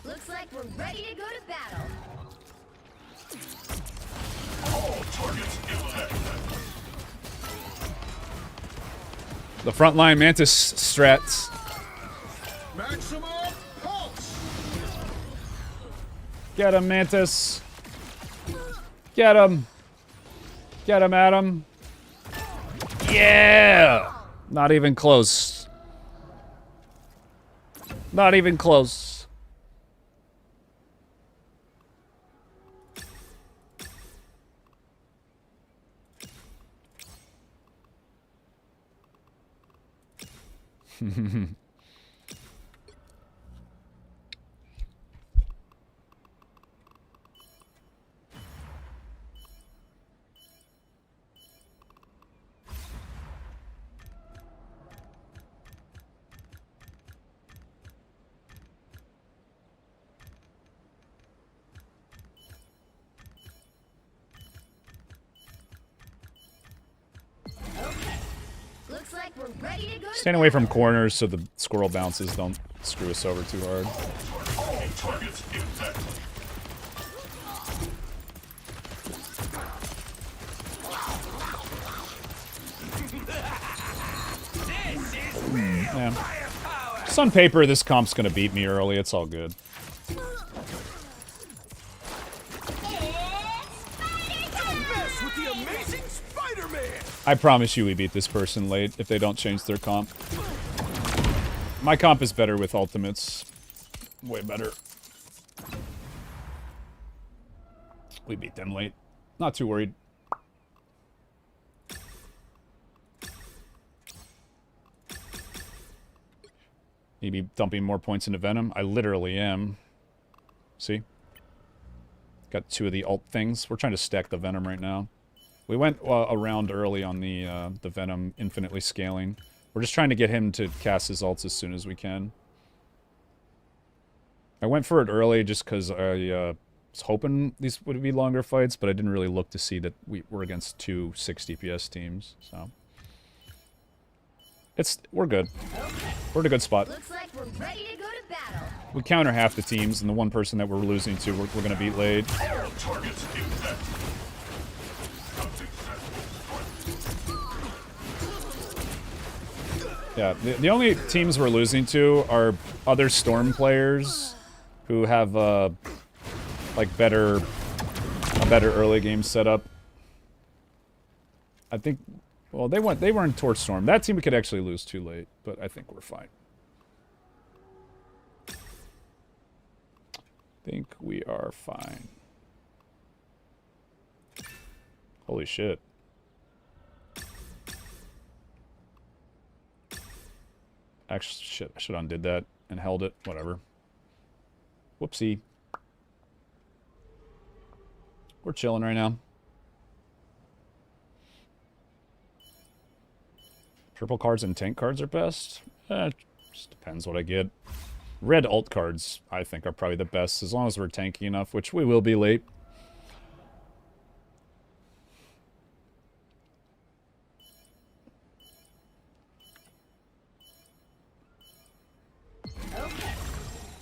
Looks like we're ready to go to battle. All targets eliminated. The frontline Mantis strats. Maximum pulse. Get him, Mantis. Get him. Get him, Adam. Yeah! Not even close. Not even close. we're ready to go to Staying away from corners so the squirrel bounces don't screw us over too hard. All targets intact. This is real Yeah. firepower. Just on paper, this comp's gonna beat me early. It's all good. Mess with the amazing Spider-Man. I promise you we beat this person late if they don't change their comp. My comp is better with ultimates. Way better. We beat them late. Not too worried. Maybe dumping more points into Venom? I literally am. See? Got 2 of the ult things. We're trying to stack the Venom right now. We went around early on the Venom infinitely scaling. We're just trying to get him to cast his ults as soon as we can. I went for it early just because I was hoping these would be longer fights, but I didn't really look to see that we were against 2 6 DPS teams, so... We're good. We're in a good spot. Looks like we're ready to go to battle. We counter half the teams, and the one person that we're losing to, we're going to beat late. All targets intact. Yeah, the only teams we're losing to are other Storm players who have like a better early game setup. I think, well, they weren't Torch Storm. That team we could actually lose too late, but I think we're fine. I think we are fine. Holy shit. Actually, shit, I should have undid that and held it. Whatever. Whoopsie. We're chilling right now. Purple cards and tank cards are best? Just depends what I get. Red alt cards, I think, are probably the best, as long as we're tanky enough, which we will be late. Okay.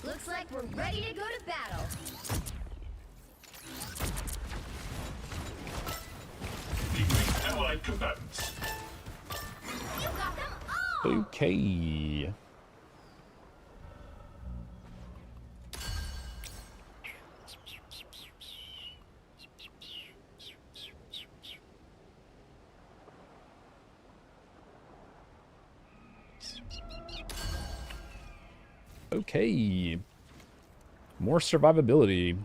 Looks like we're ready to go to battle. Evening allied combatants. You got them all! Okay. Okay. More survivability.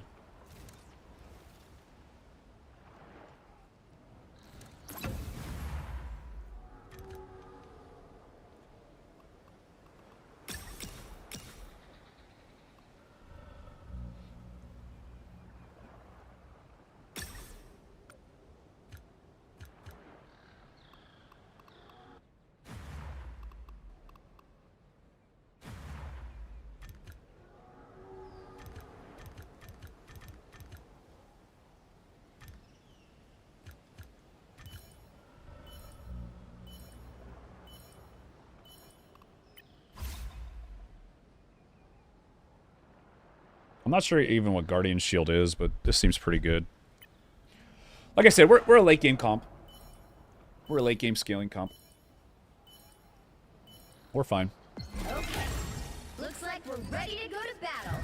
I'm not sure even what Guardian Shield is, but this seems pretty good. Like I said, we're a late game comp. We're a late game scaling comp. We're fine. Okay. Looks like we're ready to go to battle.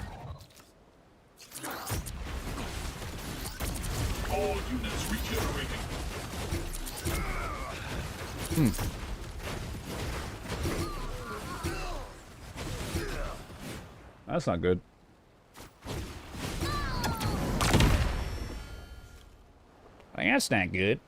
All units regenerating. That's not good. That's not good.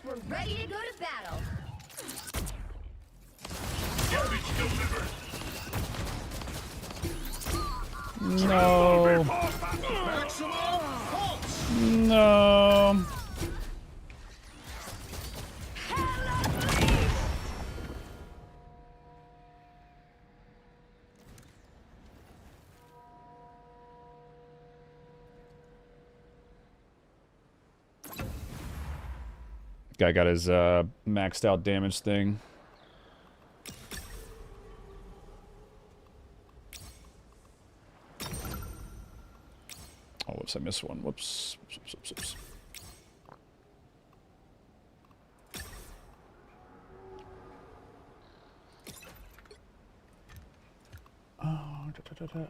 like we're ready to go to battle. No. No. Guy got his maxed out damage thing. Oh, whoops, I missed one. Whoops. Whoops. Oh, da.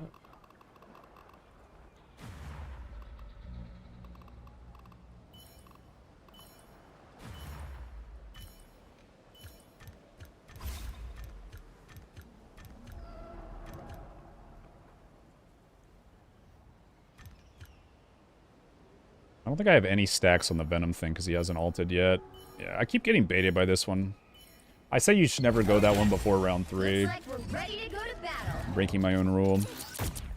I don't think I have any stacks on the Venom thing because he hasn't ulted yet. Yeah, I keep getting baited by this one. I say you should never go that one before round 3. Looks like we're ready to go to battle. Breaking my own rule.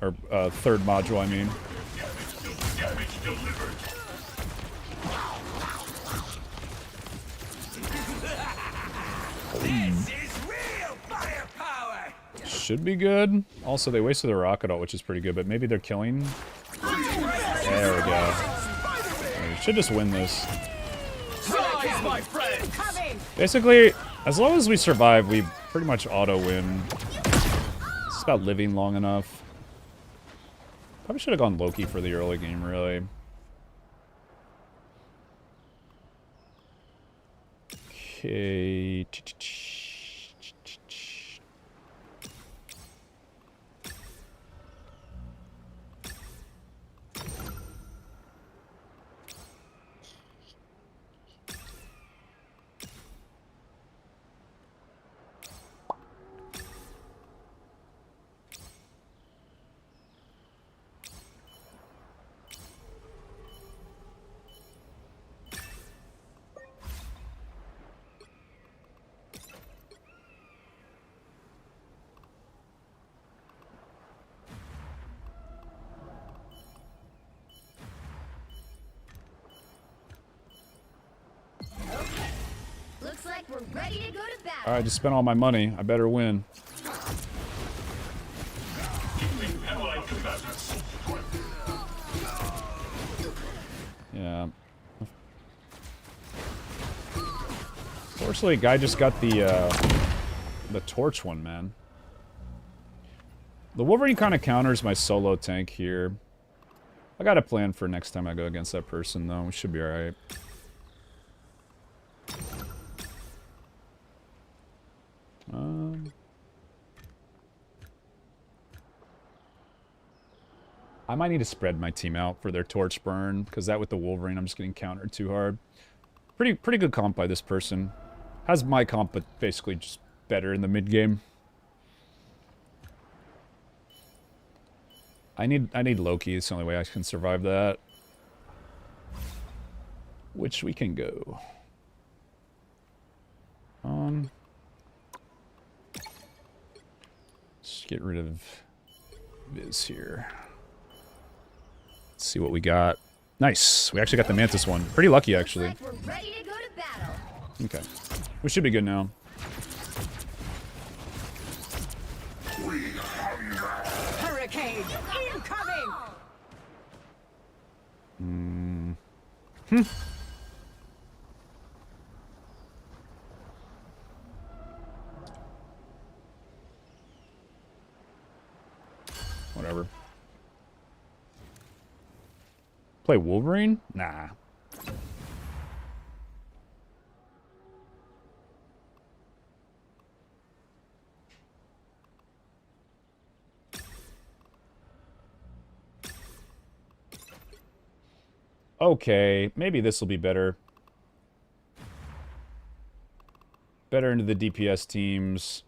Or, third module, I mean. This is real firepower. Should be good. Also, they wasted their rocket ult, which is pretty good, but maybe they're killing. There we go. We should just win this. Rise, my friend. Basically, as long as we survive, we pretty much auto-win. It's about living long enough. Probably should have gone Loki for the early game, really. Okay. Looks like we're ready to go to battle. Alright, just spent all my money. I better win. Yeah. Fortunately, guy just got the torch one, man. The Wolverine kind of counters my solo tank here. I got a plan for next time I go against that person, though. We should be alright. I might need to spread my team out for their torch burn, because that with the Wolverine, I'm just getting countered too hard. Pretty good comp by this person. Has my comp, but basically just better in the mid game. I need Loki. It's the only way I can survive that. Which we can go. Let's get rid of Viz here. Let's see what we got. Nice. We actually got the Mantis one. Pretty lucky, actually. Looks like we're ready to go to battle. Okay. We should be good now. Hurricane incoming. Whatever. Play Wolverine? Nah. Okay, maybe this will be better. Better into the DPS teams.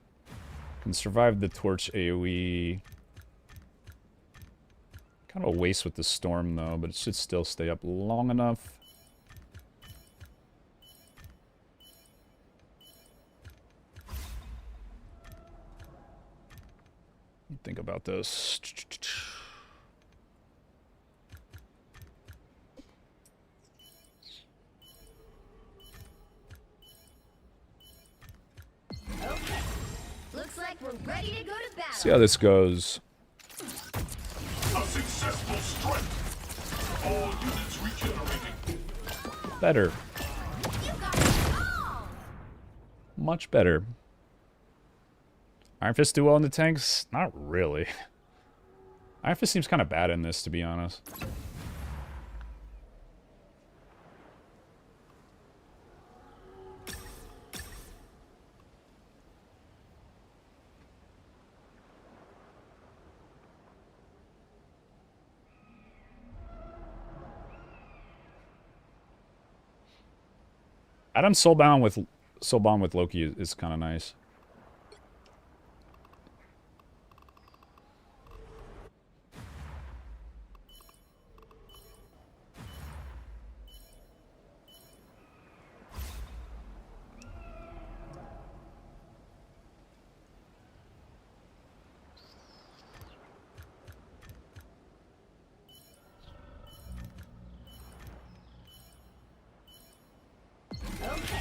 Can survive the torch AoE. Kind of a waste with the storm, though, but it should still stay up long enough. Think about this. Okay. Looks like we're ready to go to battle. See how this goes. A successful strike. All units regenerating. Better. You got it all. Much better. Iron Fist do well in the tanks? Not really. Iron Fist seems kind of bad in this, to be honest. Adam's soulbound with Loki is kind of nice. Okay.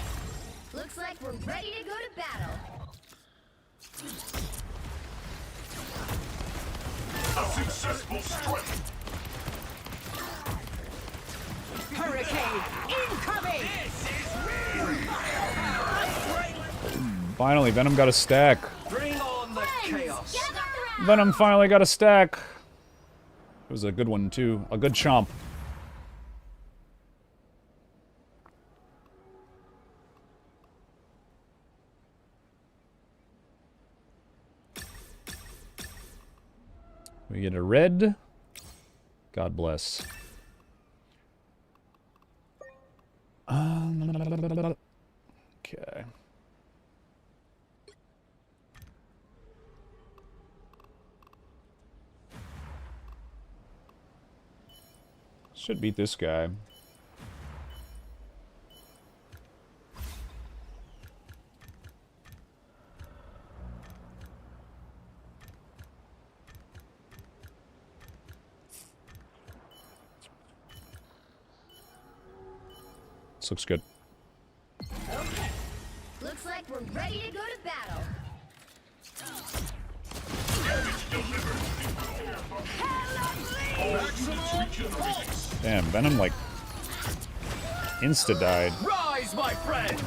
Looks like we're ready to go to battle. A successful strike. Hurricane incoming! Finally, Venom got a stack. Bring on the chaos. Gather around. Venom finally got a stack. It was a good one, too. A good chomp. We get a red. God bless. Okay. Should beat this guy. This looks good. Okay. Looks like we're ready to go to battle. Damn, Venom, like, insta-died. Rise, my friends.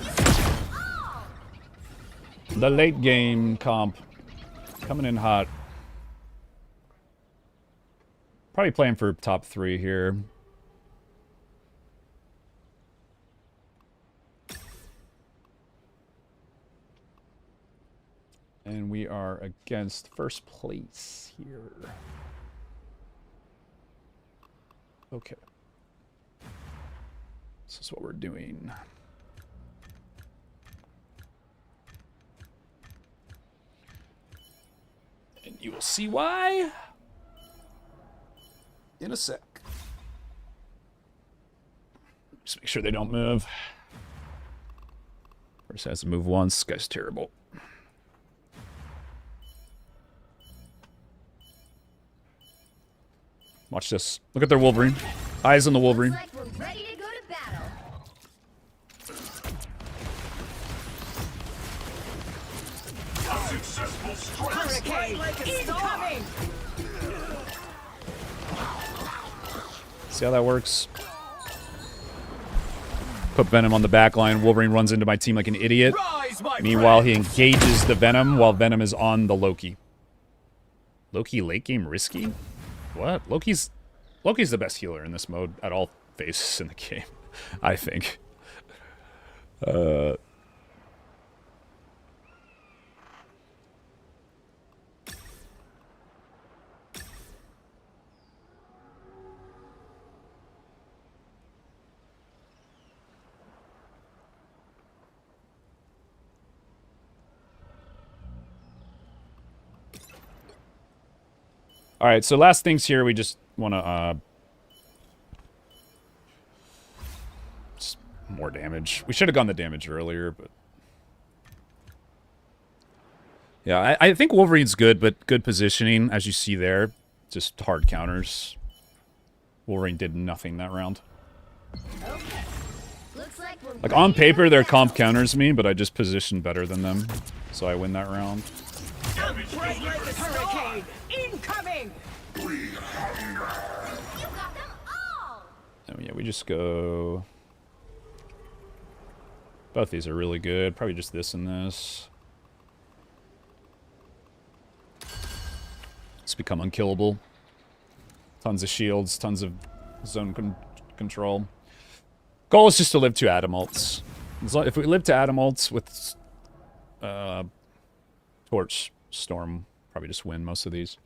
The late game comp. Coming in hot. Probably playing for top 3 here. And we are against first place here. Okay. This is what we're doing. And you will see why in a sec. Just make sure they don't move. First has to move once. This guy's terrible. Watch this. Look at their Wolverine. Eyes on the Wolverine. Looks like we're ready to go to battle. A successful strike. Hurricane incoming! See how that works? Put Venom on the back line. Wolverine runs into my team like an idiot. Rise, my Meanwhile, he friends. engages the Venom while Venom is on the Loki. Loki late game risky? What? Loki's the best healer in this mode at all phases in the game, I think. All right, so last things here, we just want to more damage. We should have gone the damage earlier, but Yeah, I think Wolverine's good, but good positioning, as you see there. Just hard counters. Wolverine did nothing that round. Looks like we're Like, ready on to paper, go their to comp battle. counters me, but I just positioned better than them. So I win that round. Bright like a hurricane. Incoming. You got them all. Oh, yeah, we just go... Both these are really good. Probably just this and this. It's become unkillable. Tons of shields, tons of zone control. Goal is just to live 2 Atom ults. If we live to Atom ults with Torch Storm, probably just win most of these.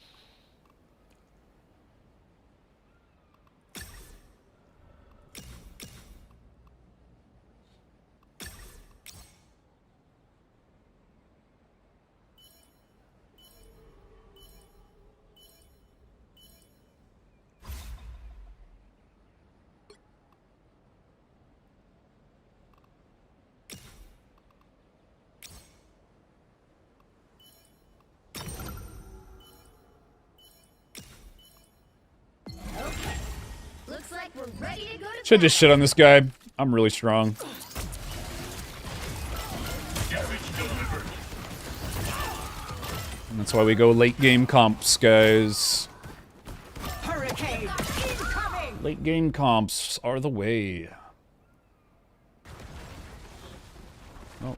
Looks like we're ready to go to Should just shit on this guy. I'm really strong. And that's why we go late game comps, guys. Hurricane. Incoming. Late game comps are the way. Oh.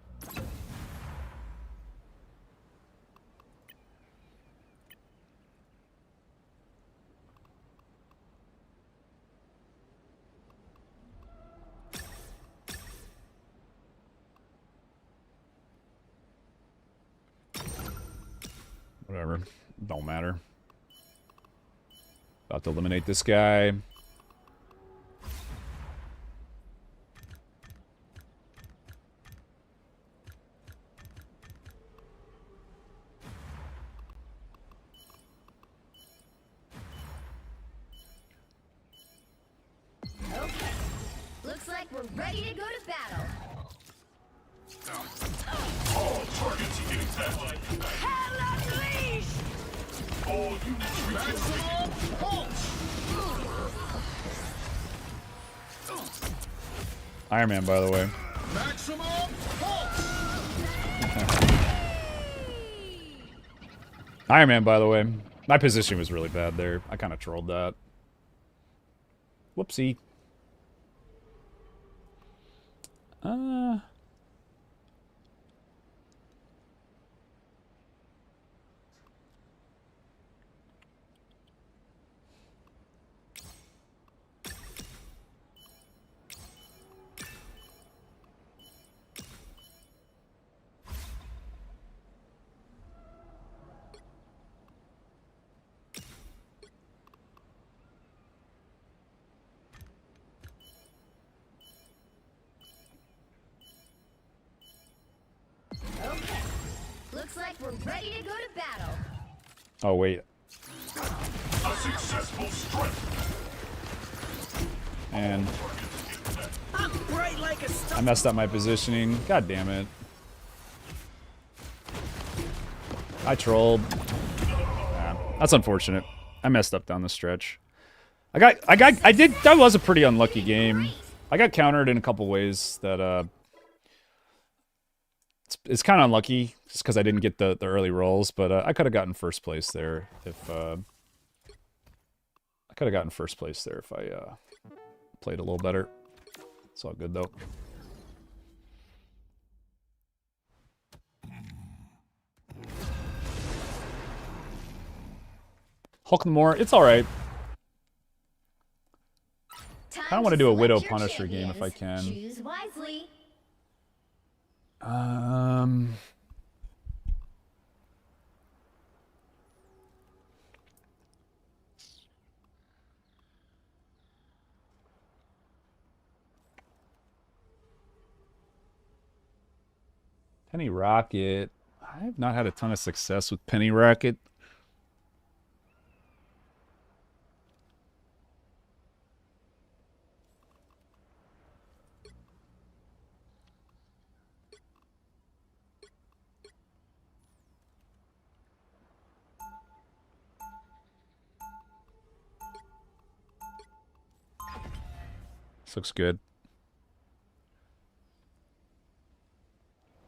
Whatever. Don't matter. About to eliminate this guy. Looks like we're ready to go to battle. All targets intact. Hell unleashed. All units reporting. Iron Man, by the way. Maximum Iron Man, by the way. My position was really bad there. I kind of trolled that. Whoopsie. Looks like we're ready to go to battle. Oh, wait. a successful strike. And I'm bright like a star. I messed up my positioning. God damn it. I trolled. Yeah, that's unfortunate. I messed up down the stretch. That was a pretty unlucky game. I got countered in a couple ways that it's kind of unlucky just because I didn't get the early rolls, but I could have gotten first place there if I played a little better. It's all good though. Hulkmore, it's all right. I want to do a Widow Punisher game if I can. Choose wisely. Penny Rocket. I have not had a ton of success with Penny Rocket. This looks good.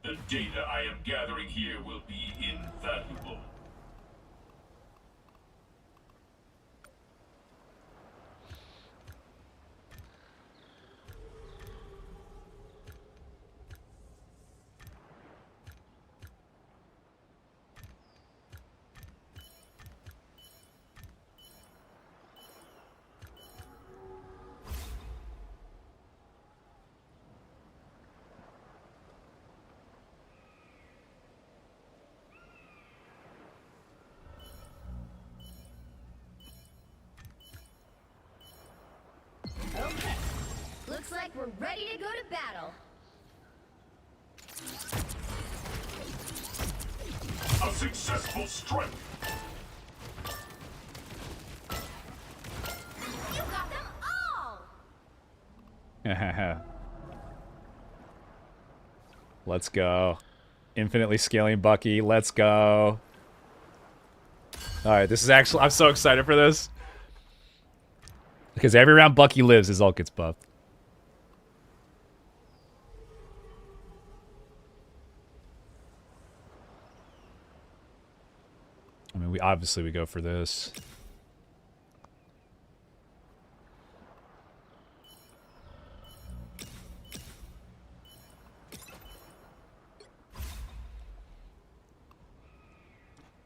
The data I am gathering here will be invaluable. Okay. Looks like we're ready to go to battle. A successful strike. You got them all! Let's go. Infinitely scaling Bucky. Let's go. Alright, this is actually... I'm so excited for this. Because every round Bucky lives, his ult gets buffed. I mean, we go for this.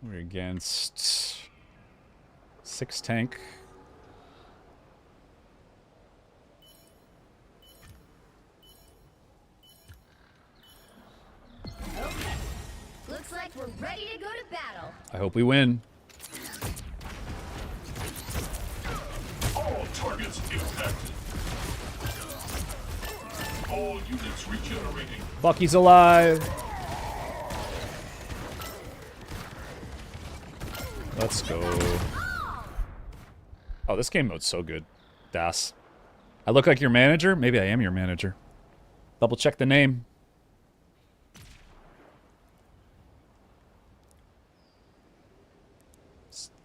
We're against 6 tank. Okay. Looks like we're ready to go to battle. I hope we win. All targets impacted. All units regenerating. Bucky's alive. Let's go. Oh, this game mode's so good. Das. I look like your manager? Maybe I am your manager. Double check the name.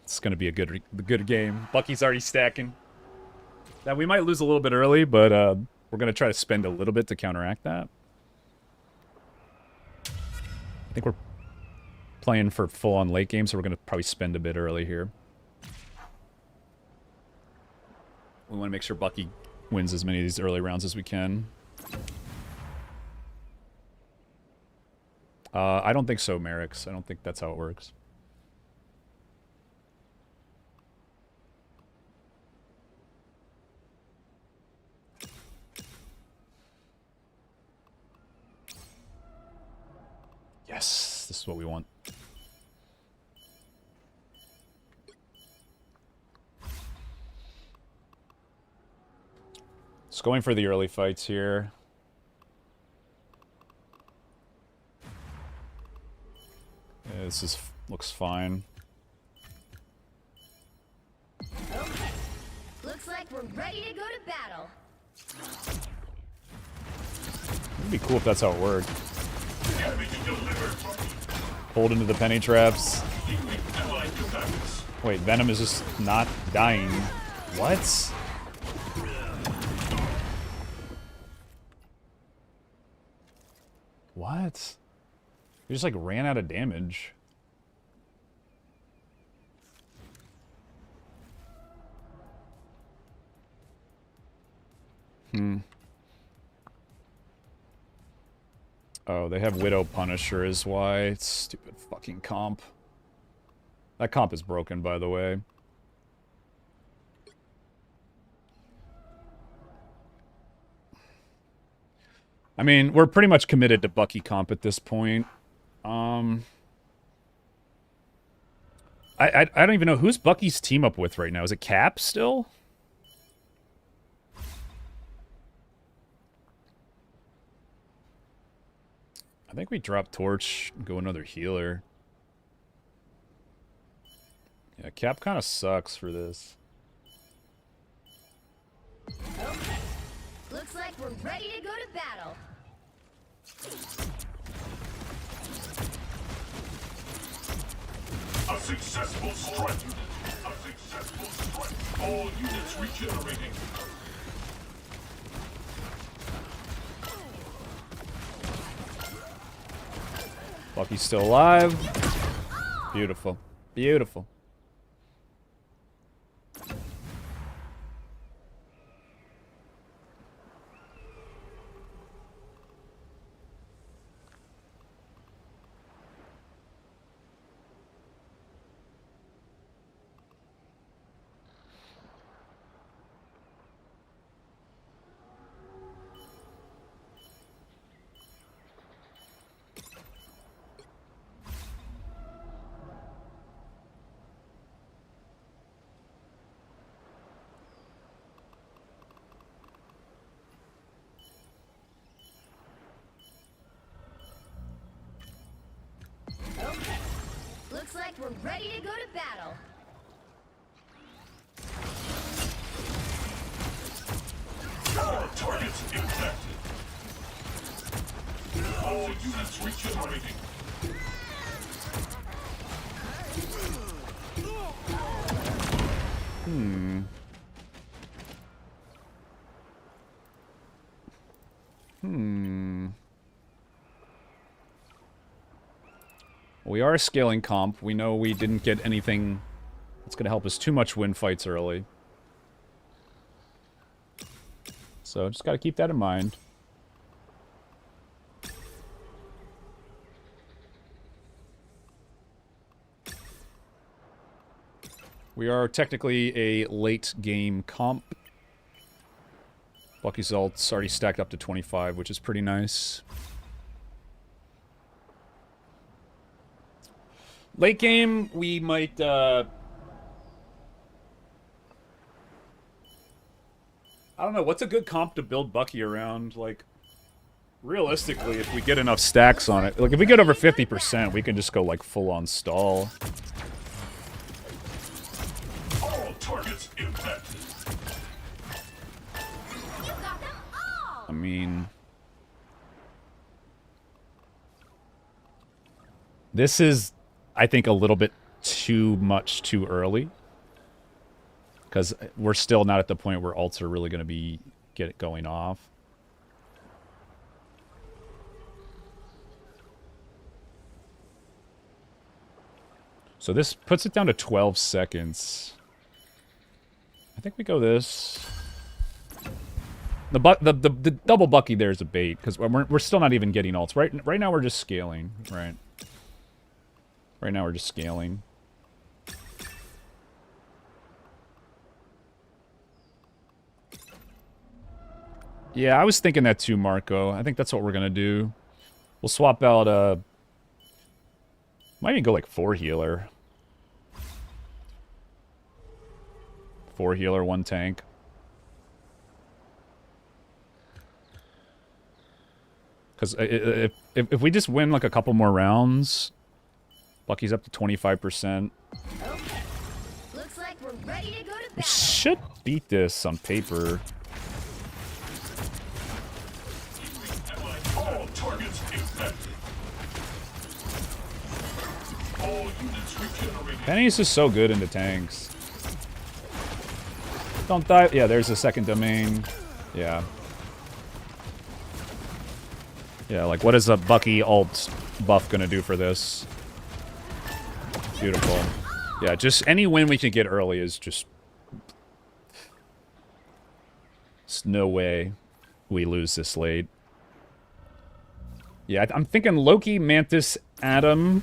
It's gonna be a good game. Bucky's already stacking. Now we might lose a little bit early, but we're gonna try to spend a little bit to counteract that. I think we're playing for full-on late game, so we're gonna probably spend a bit early here. We want to make sure Bucky wins as many of these early rounds as we can. I don't think so, Merrick's. I don't think that's how it works. Yes, this is what we want. Just going for the early fights here. Yeah, this looks fine. Okay. Looks like we're ready to go to battle. It'd be cool if that's how it worked. Hold into the penny traps. Wait, Venom is just not dying. What? What? He just like ran out of damage. Oh, they have Widow Punisher is why. Stupid fucking comp. That comp is broken, by the way. I mean, we're pretty much committed to Bucky comp at this point. I don't even know who's Bucky's team up with right now. Is it Cap still? I think we drop Torch and go another healer. Yeah, Cap kind of sucks for this. Okay. Looks like we're ready to go to battle. A successful strike. A successful strike. All units regenerating. Bucky's still alive. Beautiful. Beautiful. Okay. Looks like we're ready to go to battle. All targets infected. All units regenerating. We are scaling comp. We know we didn't get anything that's going to help us too much win fights early. So just got to keep that in mind. We are technically a late game comp. Bucky's ult's already stacked up to 25, which is pretty nice. Late game, we might, I don't know, what's a good comp to build Bucky around? Like, realistically, if we get enough stacks on it, like, if we get over 50%, we can just go, like, full-on stall. All targets infected. You got them all! I mean... This is, I think, a little bit too much too early. Because we're still not at the point where ults are really going to be going off. So this puts it down to 12 seconds. I think we go this. The double Bucky there is a bait because we're still not even getting ults. Right now we're just scaling. Right now we're just scaling. Yeah, I was thinking that too, Marco. I think that's what we're gonna do. We'll swap out might even go like 4 healer. 4 healer, 1 tank. Because if we just win like a couple more rounds, Bucky's up to 25%. Okay. Looks like we're ready to go to We battle. should beat this on paper. All targets infected. All units regenerating. Penny's just so good into tanks. Don't die. Yeah, there's a second domain. Yeah. Yeah, like what is a Bucky alt buff gonna do for this? Beautiful. Yeah, just any win we can get early is just... There's no way we lose this late. Yeah, I'm thinking Loki, Mantis, Adam...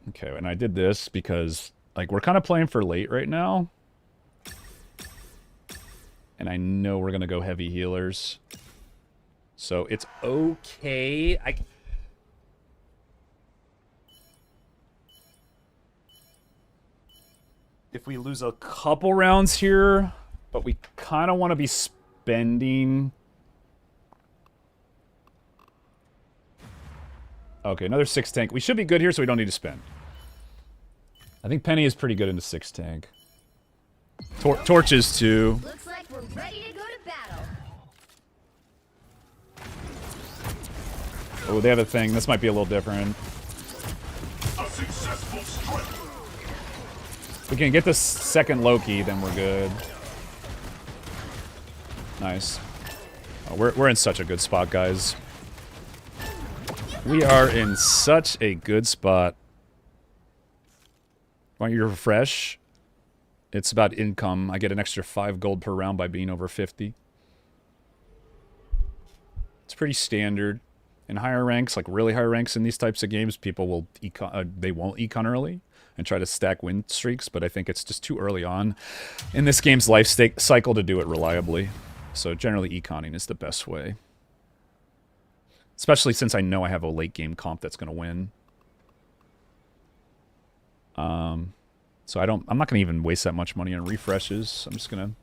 Okay, and I did this because, like, we're kind of playing for late right now. And I know we're going to go heavy healers. So it's okay. If we lose a couple rounds here, but we kind of want to be spending... Okay, another 6 tank. We should be good here, so we don't need to spend. I think Penny is pretty good into 6 tank. Torches too. Looks like we're ready to go to battle. Oh, they have a thing. This might be a little different. A successful strike. If we can get this second Loki, then we're good. Nice. We're in such a good spot, guys. We are in such a good spot. Want you to refresh? It's about income. I get an extra 5 gold per round by being over 50. It's pretty standard. In higher ranks, like really high ranks in these types of games, people will they won't econ early and try to stack win streaks, but I think it's just too early on in this game's life cycle to do it reliably. So generally econing is the best way. Especially since I know I have a late game comp that's going to win. So I'm not going to even waste that much money on refreshes. I'm just going to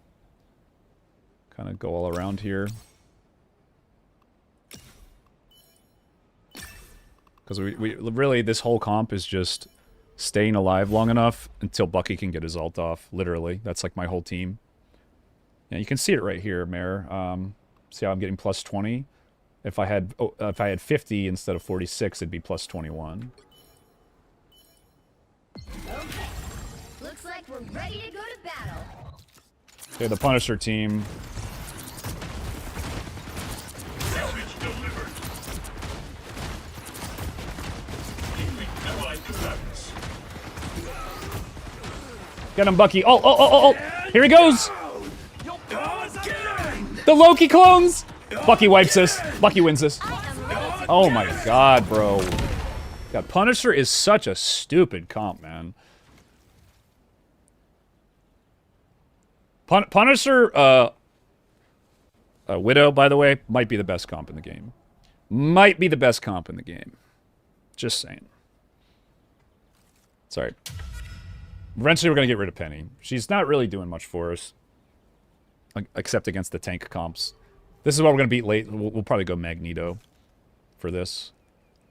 kind of go all around here. Because we really, this whole comp is just staying alive long enough until Bucky can get his ult off. Literally, that's like my whole team. Yeah, you can see it right here, Mare. See how I'm getting plus 20? If I had 50 instead of 46, it'd be plus 21. Okay. Looks like we're ready to go to battle. Okay, the Punisher team. Damage delivered. Allied defense. Get him, Bucky. Oh. Here he goes. The Loki clones. Bucky wipes this. Bucky wins this. Oh my god, bro. God, Punisher is such a stupid comp, man. Punisher, Widow, by the way, might be the best comp in the game. Might be the best comp in the game. Just saying. Sorry. Eventually, we're going to get rid of Penny. She's not really doing much for us. Except against the tank comps. This is what we're going to beat late. We'll probably go Magneto for this.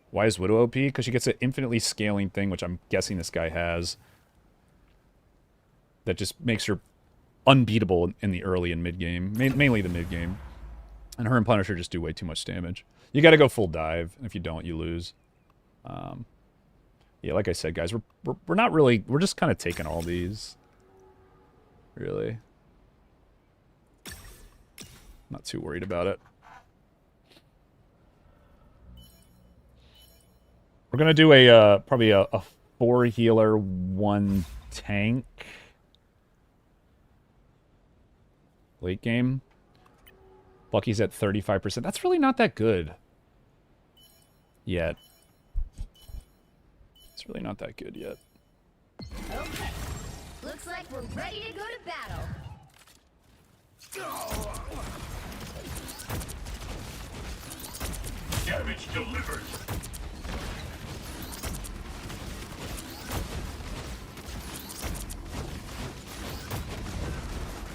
Why is Widow OP? Because she gets an infinitely scaling thing, which I'm guessing this guy has. That just makes her unbeatable in the early and mid game. Mainly the mid game. And her and Punisher just do way too much damage. You got to go full dive. If you don't, you lose. Yeah, like I said, guys, we're not really... We're just kind of taking all these. Really. Not too worried about it. We're gonna do a probably a 4 healer, 1 tank late game. Bucky's at 35%. That's really not that good yet. It's really not that good yet. Okay. Looks like we're ready to go to battle. Damage delivered.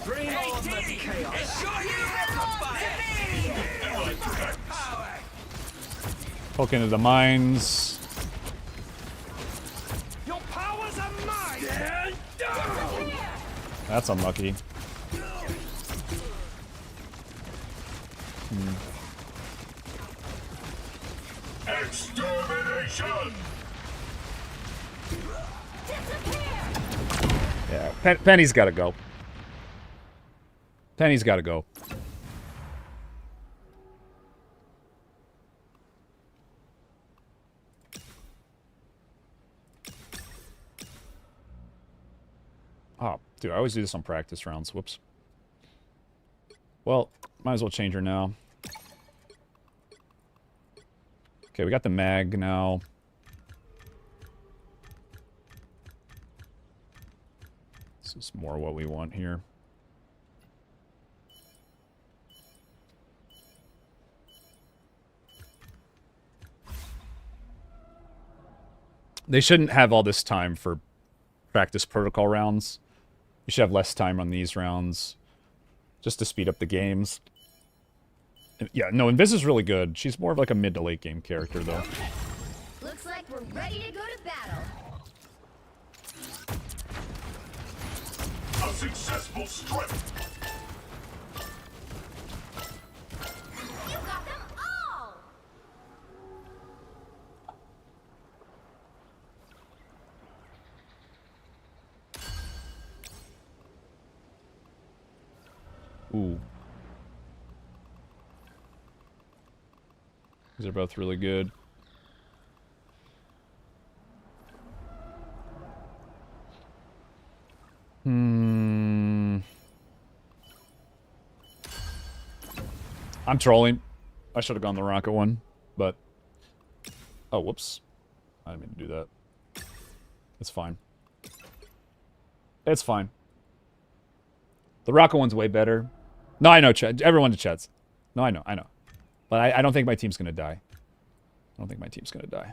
Bring on the chaos. Allied defense. Poke into the mines. Your powers are mine. That's unlucky. Extermination. Yeah, Penny's got to go. Penny's got to go. Oh, dude, I always do this on practice rounds. Whoops. Well, might as well change her now. Okay, we got the mag now. This is more what we want here. They shouldn't have all this time for practice protocol rounds. You should have less time on these rounds just to speed up the games. Yeah, no, Invis is really good. She's more of like a mid to late game character, though. Looks like we're ready to go to battle. A successful strip. You got them all! Ooh. These are both really good. I'm trolling. I should have gone the rocket one, but... Oh, whoops. I didn't mean to do that. It's fine. It's fine. The rocket one's way better. No, I know, everyone to chats. No, I know. But I don't think my team's gonna die. I don't think my team's gonna die.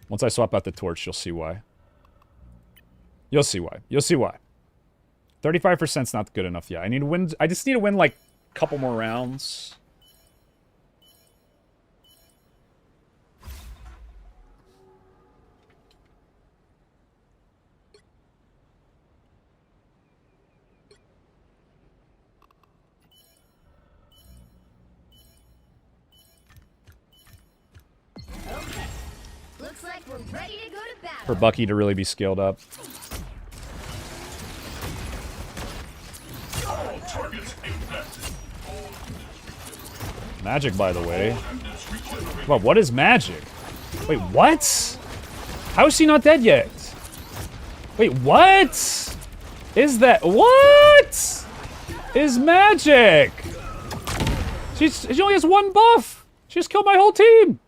Once I swap out the torch, you'll see why. You'll see why. You'll see why. 35%'s not good enough yet. I need to win. I just need to win like a couple more rounds. Okay. Looks like we're ready to go to battle. For Bucky to really be scaled up. Magic, by the way. Well, what is magic? Wait, what? How is she not dead yet? Wait, what? Is that... What? Is magic? She only has one buff. She just killed my whole team.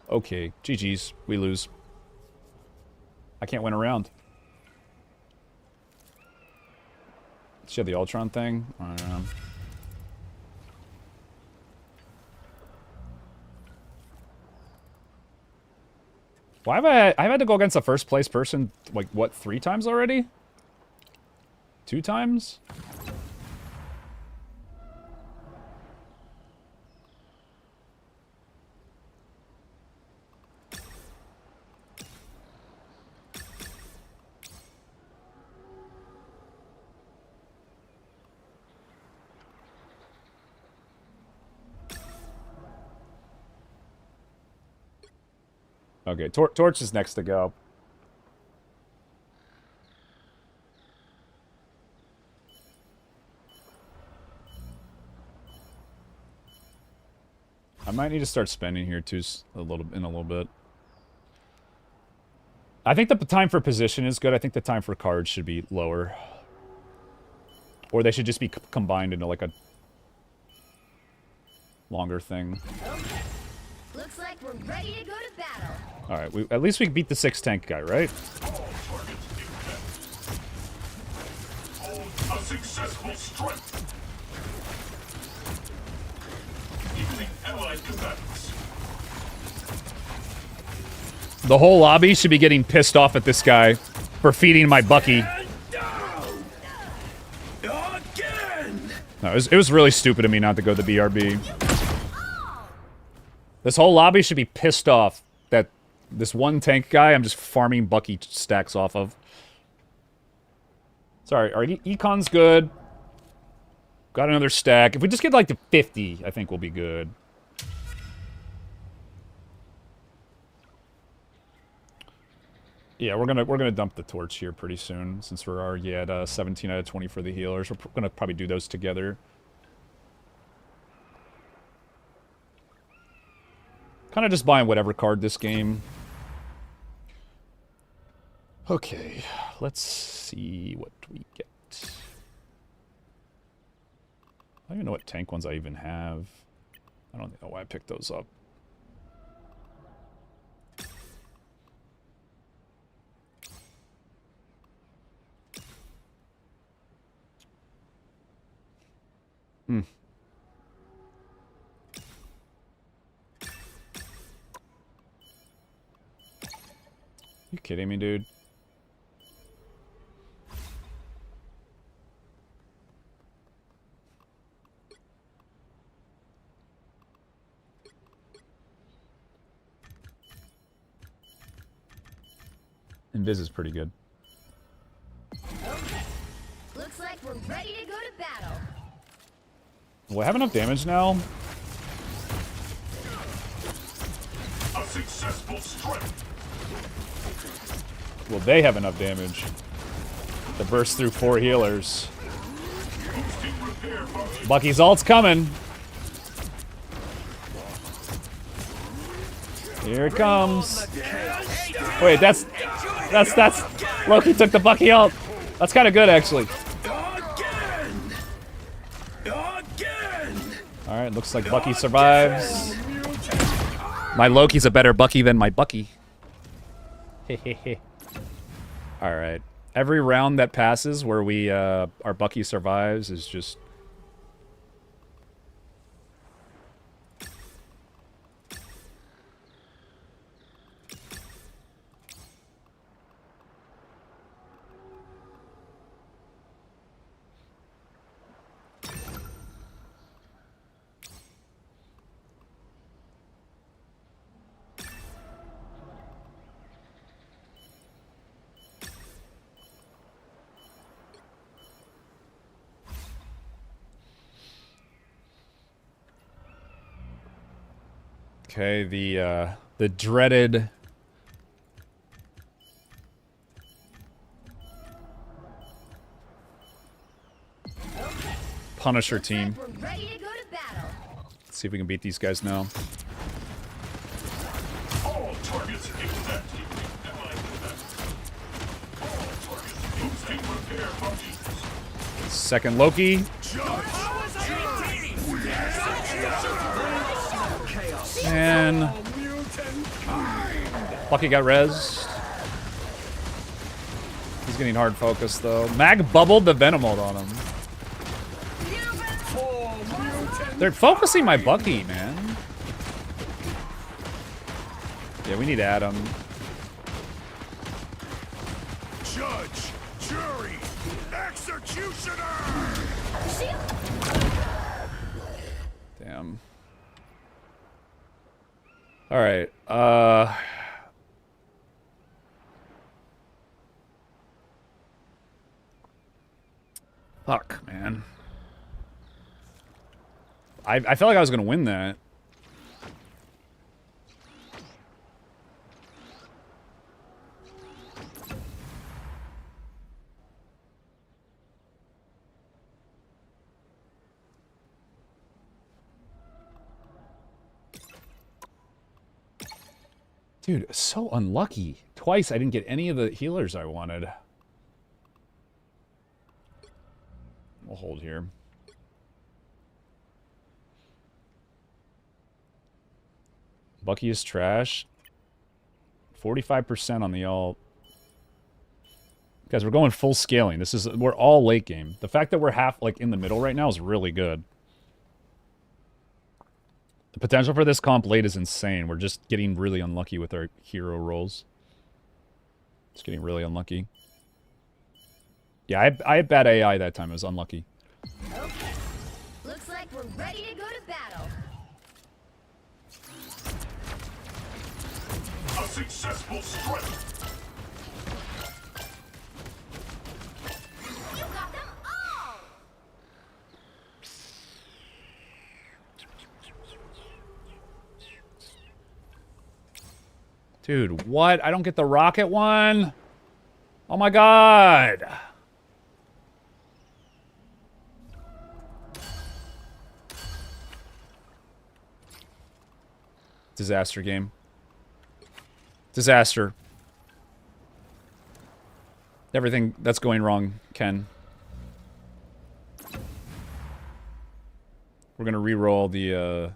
Okay, GG's. We lose. I can't win a round. She had the Ultron thing? I don't know. Why have I've had to go against the first place person, like, what, 3 times already? 2 times? Okay, Torch is next to go. I might need to start spending here too in a little bit. I think the time for position is good. I think the time for cards should be lower. Or they should just be combined into like a longer thing. Okay. Looks like we're ready to go to battle. All right, at least we beat the 6 tank guy, right? A successful strike. Evening allied combatants. The whole lobby should be getting pissed off at this guy for feeding my Bucky. Again. No, it was really stupid of me not to go the BRB. This whole lobby should be pissed off that this one tank guy I'm just farming Bucky stacks off of. Sorry, our econ's good. Got another stack. If we just get like to 50, I think we'll be good. Yeah, we're gonna dump the torch here pretty soon since we're already at 17 out of 20 for the healers. We're gonna probably do those together. Kind of just buying whatever card this game. Okay, let's see what we get. I don't even know what tank ones I even have. I don't know why I picked those up. You kidding me, dude? Invis is pretty good. Okay. Looks like we're ready to go to battle. Will I have enough damage now? A successful strike. Will they have enough damage to burst through 4 healers? Bucky's ult's coming. Here it comes. Wait, that's Loki took the Bucky ult. That's kind of good, actually. All right, looks like Bucky survives. My Loki's a better Bucky than my Bucky. All right. Every round that passes where we our Bucky survives is just. Okay, the dreaded Punisher team. We're ready to go to battle. Let's see if we can beat these guys now. All targets exempt. All targets boosting repair buttons. Second Loki. And Bucky got rezzed. He's getting hard focused though. Mag bubbled the Venom ult on him. They're focusing my Bucky, man. Yeah, we need Adam. Judge, jury, executioner. Damn. All right. Fuck, man. I felt like I was gonna win that. Dude, so unlucky. Twice I didn't get any of the healers I wanted. We'll hold here. Bucky is trash. 45% on the ult. Guys, we're going full scaling. We're all late game. The fact that we're half like in the middle right now is really good. The potential for this comp late is insane. We're just getting really unlucky with our hero rolls. Just getting really unlucky. Yeah, I had bad AI that time. It was unlucky. Okay. Looks like we're ready to go to battle. A successful strike. You got them all! Dude, what? I don't get the rocket one? Oh my god! Disaster game. Disaster. Everything that's going wrong, Ken. We're gonna re-roll the,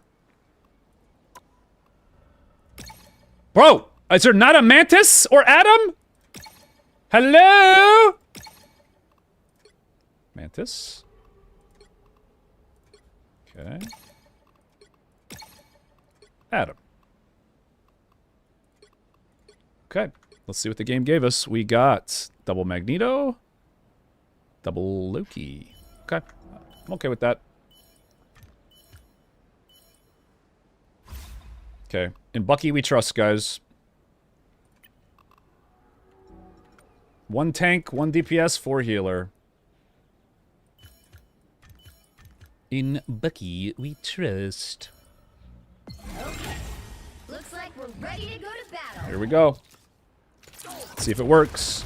Bro! Is there not a Mantis or Adam? Hello? Mantis? Okay. Adam. Okay, let's see what the game gave us. We got double Magneto, double Loki. Okay, I'm okay with that. Okay, in Bucky we trust, guys. 1 tank, 1 DPS, 4 healer. In Bucky we trust. Okay. Looks like we're ready to go to battle. Here we go. Let's see if it works.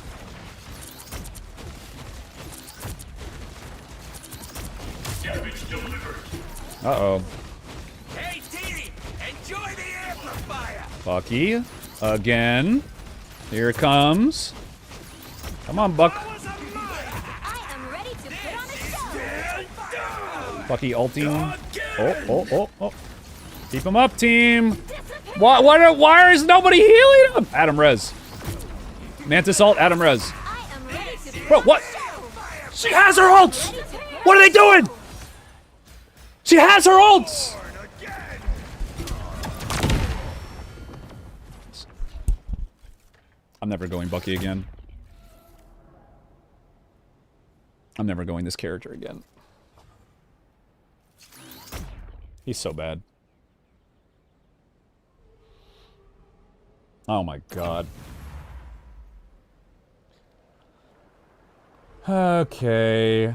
Uh-oh. Hey, team, enjoy the amplifier. Bucky. Again. Here it comes. Come on, Buck. I am ready to put on a show. Stand down. Bucky ulting. Again. Oh. Keep him up, team. Why is nobody healing him? Adam Rez. Mantis ult, Adam Rez. I am ready to put Bro, on what? a show. She has her ults! What are they doing? She has her ults! I'm never going Bucky again. I'm never going this character again. He's so bad. Oh my god. Okay.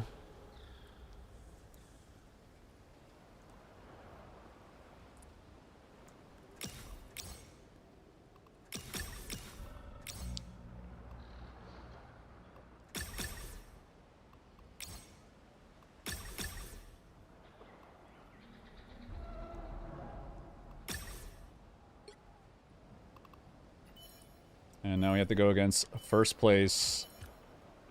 And now we have to go against first place.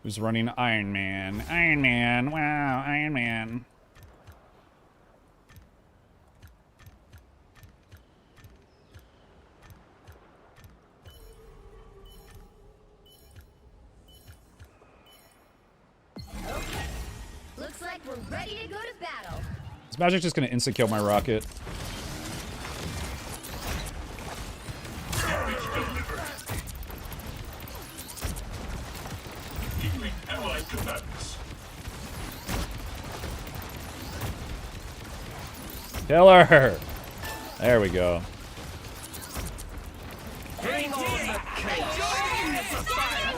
Who's running Iron Man? Iron Man. Wow, Iron Man. Looks like we're ready to go to battle. Is Magic just gonna insta-kill my rocket? Allied combatants. Kill her! There we go. Hey, team, enjoy the amplifier.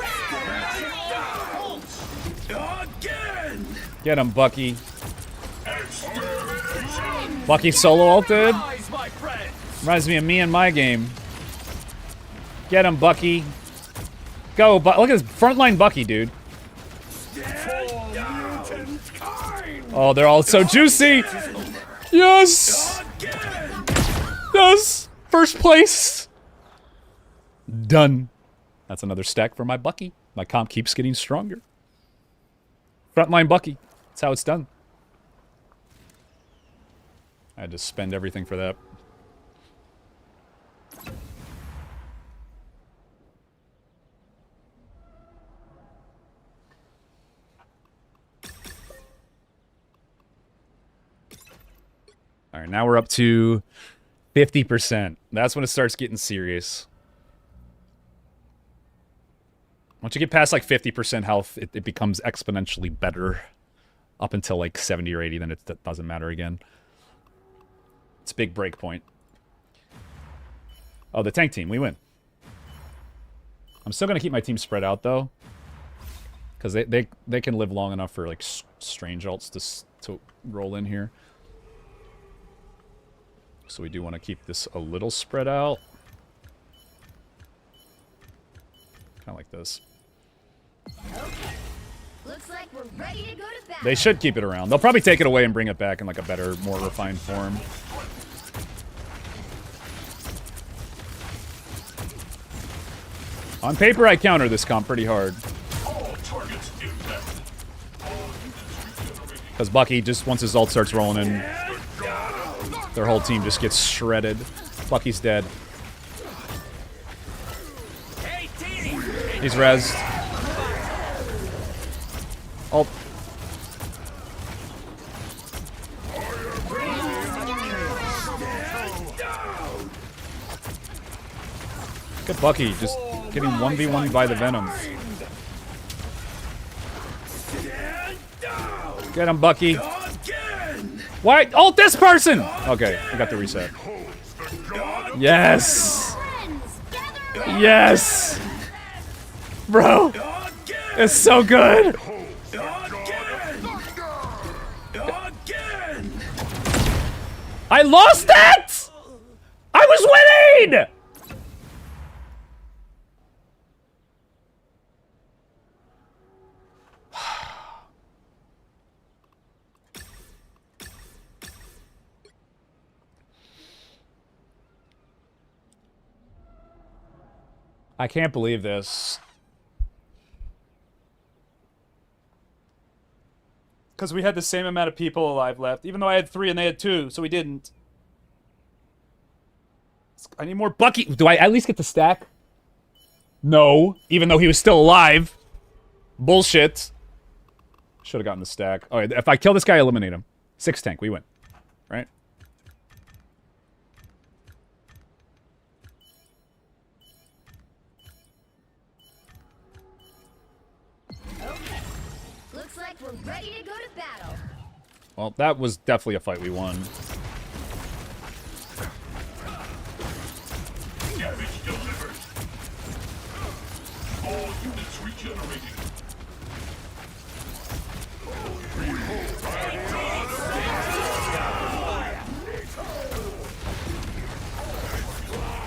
Again. Get him, Bucky. Bucky solo ulted? Rise, my friend. Reminds me of me and my game. Get him, Bucky. Go, Look at this frontline Bucky, dude. Stand down. Kind. Oh, they're all so juicy! Yes! Again. Yes! First place! Done. That's another stack for my Bucky. My comp keeps getting stronger. Frontline Bucky. That's how it's done. I had to spend everything for that. All right, now we're up to 50%. That's when it starts getting serious. Once you get past like 50% health, it becomes exponentially better. Up until like 70 or 80, then it doesn't matter again. It's a big break point. Oh, the tank team, we win. I'm still gonna keep my team spread out though, because they can live long enough for like strange ults to roll in here. So we do want to keep this a little spread out. Kind of like this. Okay. Looks like we're ready to go to battle. They should keep it around. They'll probably take it away and bring it back in like a better, more refined form. On paper, I counter this comp pretty hard. All targets impacted. Because Bucky, just once his ult starts rolling in, their whole team just gets shredded. Bucky's dead. Hey, team. He's rezzed. Ult. Look at Bucky, just getting 1v1 by the Venom. Stand down. Get him, Bucky. Again. Why? Ult this person! Okay, I got the reset. Yes! Friends, gather Yes! Bro, it's so good! Again. I lost that! I was winning! I can't believe this. Because we had the same amount of people alive left. Even though I had 3 and they had 2, so we didn't. I need more Bucky. Do I at least get the stack? No. Even though he was still alive. Bullshit. Should have gotten the stack. Alright, if I kill this guy, eliminate him. 6 tank, we win. Right? Okay. Looks like we're ready to go to battle. Well, that was definitely a fight we won. Damage delivered. All units regenerated.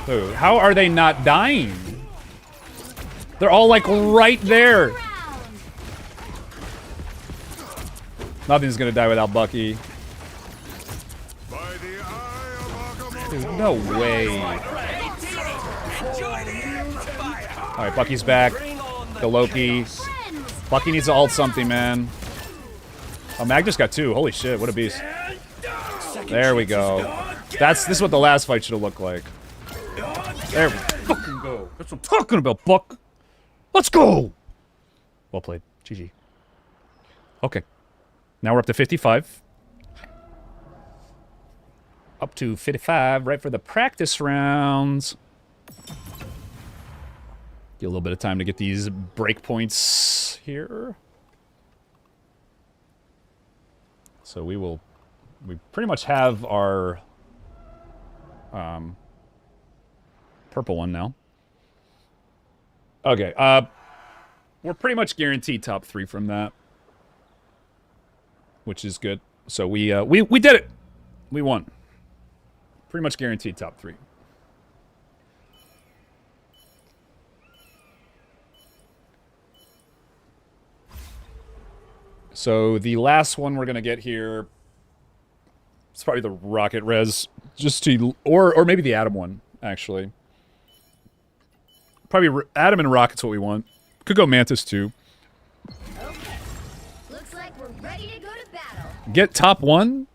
Dude, how are they not dying? They're all like right there. Round. Nothing's gonna die without Bucky. By the eye of Agamotto. Dude, no way. Enjoy the amplifier. Alright, Bucky's back. Bring on The Loki. Friends. Bucky needs to ult something, man. Oh, Mag just got 2. Holy shit, what a beast. and down. There we go. This is what the last fight should have looked like. There we fucking go. That's what I'm talking about, Buck. Let's go. Well played. GG. Okay. Now we're up to 55. Up to 55, right for the practice rounds. Get a little bit of time to get these breakpoints here. So we pretty much have our purple one now. Okay, we're pretty much guaranteed top 3 from that, which is good. So we did it. We won. Pretty much guaranteed top 3. So the last one we're gonna get here, it's probably the rocket res, just to or maybe the atom one actually. Probably atom and rocket's what we want. Could go mantis too. Okay. Looks like we're ready to go to battle. Get top 1.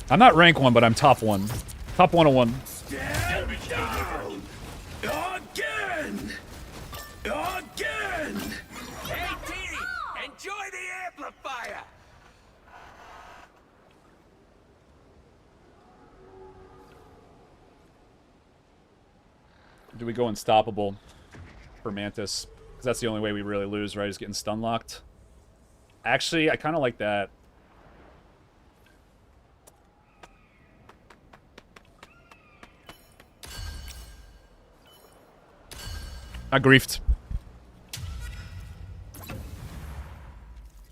I'm not rank 1, but I'm top 1. Top 101. Damage down. Again. Again. Hey, T, enjoy the amplifier. Do we go unstoppable for Mantis? Because that's the only way we really lose, right? Is getting stun locked. Actually, I kind of like that. I griefed.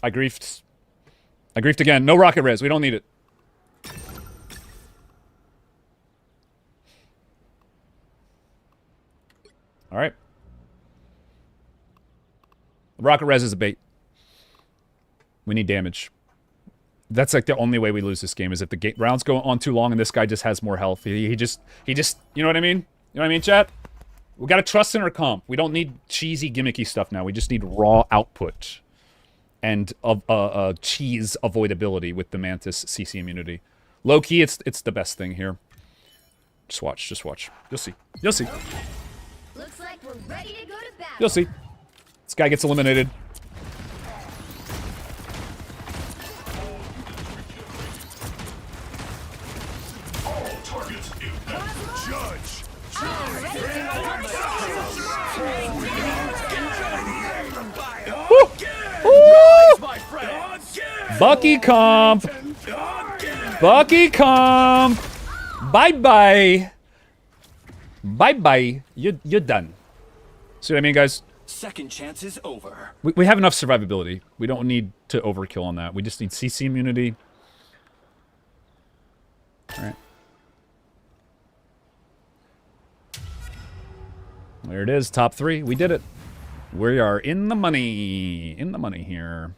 I griefed. I griefed again. No rocket res. We don't need it. All right. Rocket res is a bait. We need damage. That's like the only way we lose this game is if the rounds go on too long and this guy just has more health. He just, you know what I mean? You know what I mean, chat? We gotta trust in our comp. We don't need cheesy, gimmicky stuff now. We just need raw output and cheese avoidability with the Mantis CC immunity. Low key, it's the best thing here. Just watch, just watch. You'll see. You'll see. Looks like we're ready to go to battle. You'll see. This guy gets eliminated. All targets impact. Judge. My friend. Bucky comp. Bucky comp. Bye bye. Bye bye. You're done. See what I mean, guys? Second chance is over. We have enough survivability. We don't need to overkill on that. We just need CC immunity. All right. There it is, top 3. We did it. We are in the money. In the money here.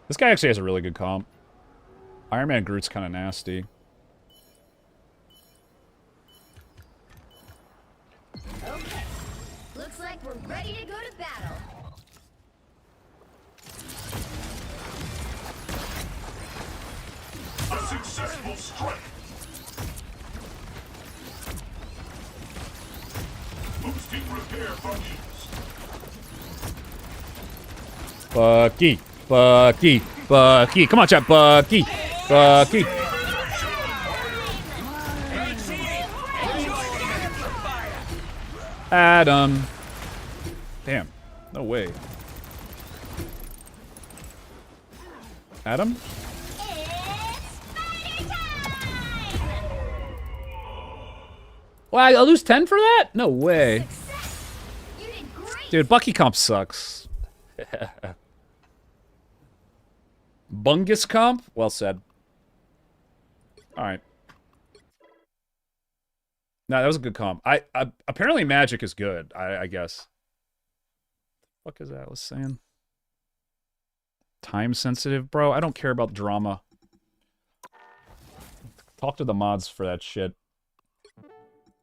This guy actually has a really good comp. Iron Man Groot's kind of nasty. Okay. Looks like we're ready to go to battle. A successful strike. Boosting repair functions. Bucky. Bucky. Bucky. Come on, chat. Bucky. Bucky. Adam. Damn. No way. Adam? Well, I'll lose 10 for that? No way. You did great. Dude, Bucky comp sucks. Bungus comp? Well said. Alright. No, that was a good comp. Apparently magic is good, I guess. What is that I was saying? Time sensitive, bro. I don't care about drama. Talk to the mods for that shit.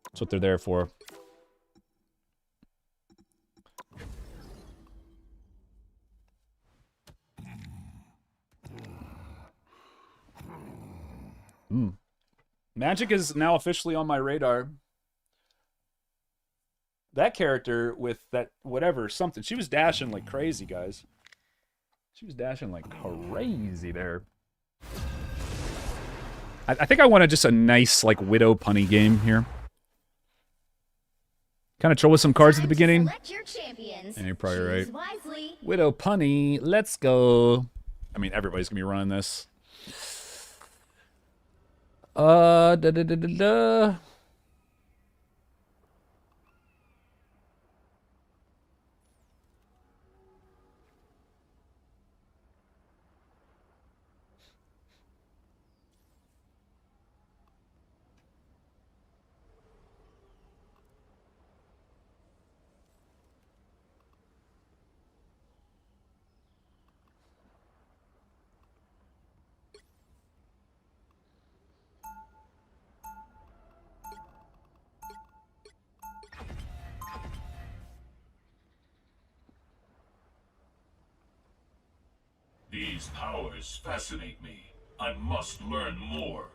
That's what they're there for. Magic is now officially on my radar. That character with that whatever, something. She was dashing like crazy, guys. She was dashing like crazy there. I think I wanted just a nice, like, Widow punny game here. Kind of troll with some cards at the beginning. Select your champions. And you're probably right. Choose wisely. Widow punny, let's go. I mean, everybody's gonna be running this. Da da da da da. These powers fascinate me. I must learn more.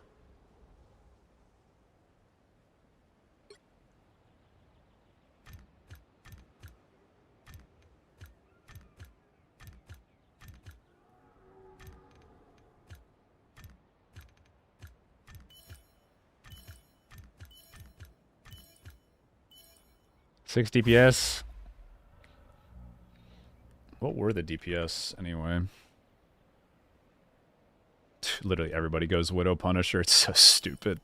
Six DPS. What were the DPS anyway? Literally everybody goes Widow Punisher. It's so stupid.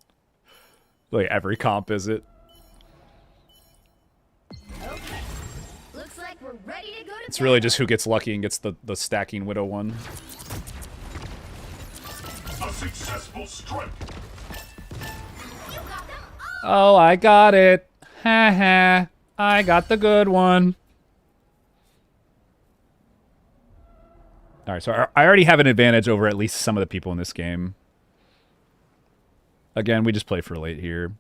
Like every comp is it. Okay. Looks like we're ready to go to It's really just who gets lucky and gets the stacking Widow one. A successful strike. You got them all. Oh, I got it. Ha ha. I got the good one. Alright, so I already have an advantage over at least some of the people in this game. Again, we just play for late here.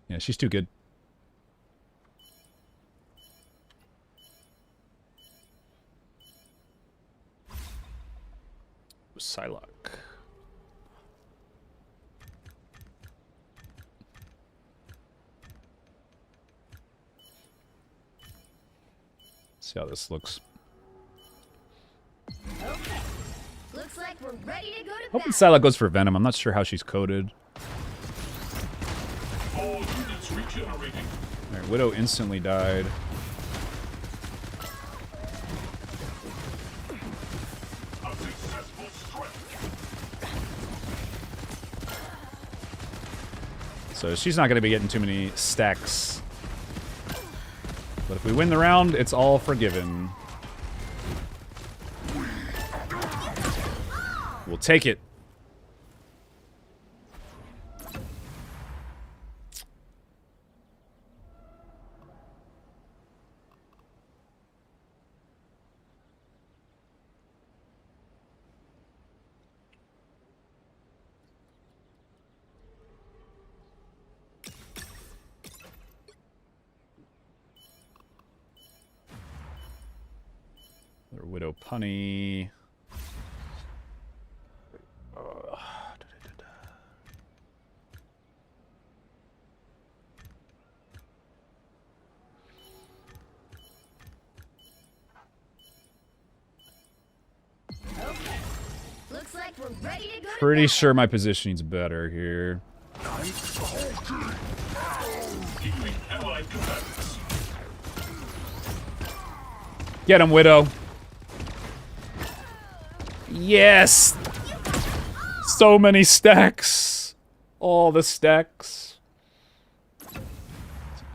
Yeah, she's too good. Psylocke. See how this looks. Okay. Looks like we're ready to go to Hoping battle. Psylocke goes for Venom. I'm not sure how she's coded. All units regenerating. Alright, Widow instantly died. A successful strike. So she's not going to be getting too many stacks. If we win the round, it's all forgiven. We'll take it. Their Widow Punny. Looks like we're ready to go. Pretty sure my positioning's better here. Get him, Widow. Yes! So many stacks. All the stacks.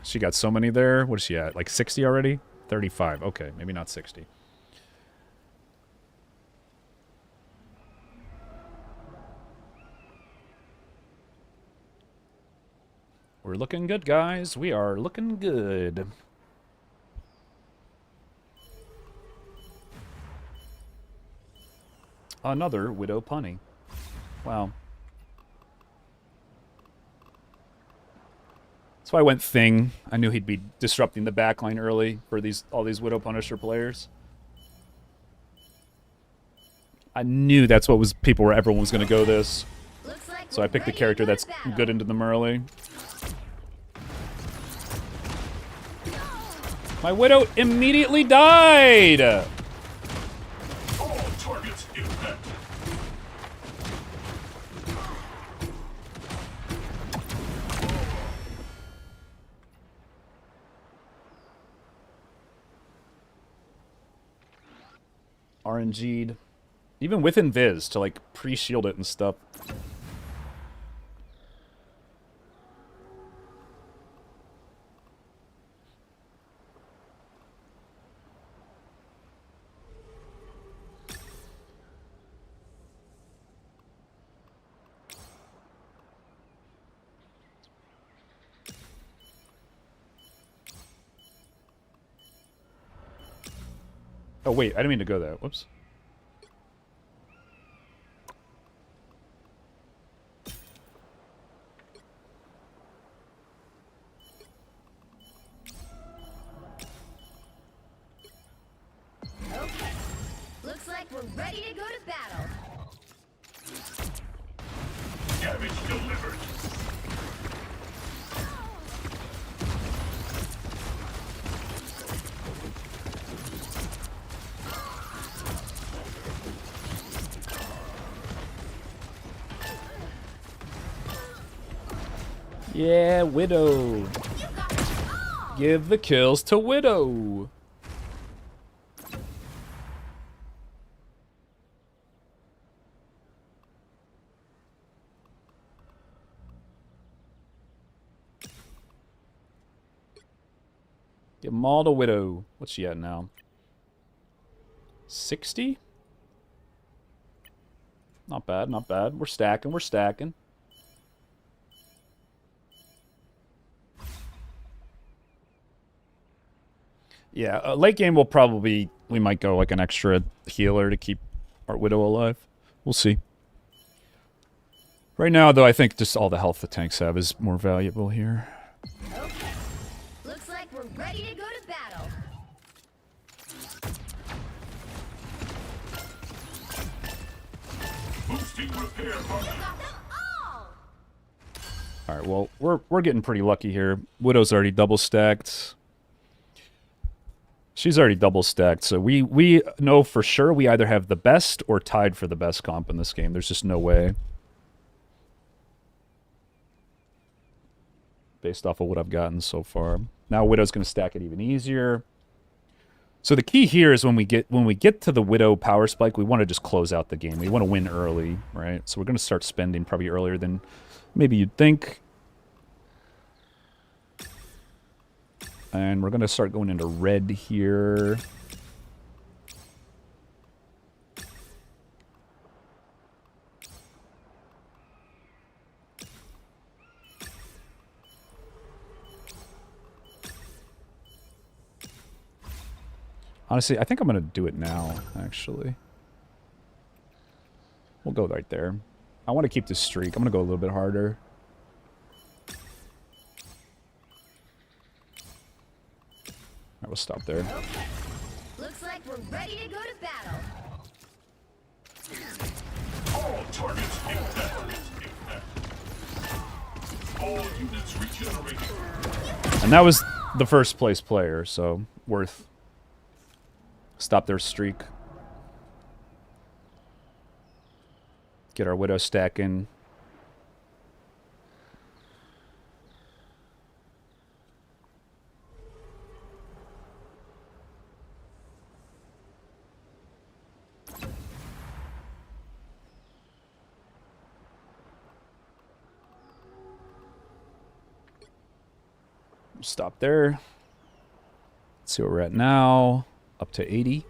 She got so many there. What is she at? Like 60 already? 35. Okay, maybe not 60. We're looking good, guys. We are looking good. Another Widow Punny. Wow. That's why I went Thing. I knew he'd be disrupting the backline early for all these Widow Punisher players. I knew that's what everyone was going to go this. So I picked the character that's good into them early. My Widow immediately died! All targets impact. RNG'd. Even with Invis to like pre-shield it and stuff. Oh wait, I didn't mean to go there. Whoops. Okay. Looks like we're ready to go to battle. Damage delivered. Yeah, Widow. Give the kills to Widow. Give them all to Widow. What's she at now? 60? Not bad, not bad. We're stacking, we're stacking. Yeah, late game we might go like an extra healer to keep our Widow alive. We'll see. Right now, though, I think just all the health the tanks have is more valuable here. Okay. Looks like we're ready to go to battle. Boosting repair marker. Got them all. All right, well, we're getting pretty lucky here. Widow's already double stacked. She's already double stacked, so we know for sure we either have the best or tied for the best comp in this game. There's just no way. Based off of what I've gotten so far. Now Widow's going to stack it even easier. So the key here is when we get to the Widow power spike, we want to just close out the game. We want to win early, right? So we're going to start spending probably earlier than maybe you'd think. And we're going to start going into red here. Honestly, I think I'm going to do it now, actually. We'll go right there. I want to keep this streak. I'm going to go a little bit harder. Alright, we'll stop there. Okay. Looks like we're ready to go to battle. All targets infected. All units regenerating. And that was the first place player, so worth. Stop their streak. Get our Widow stack in. Stop there. Let's see where we're at now. Up to 80.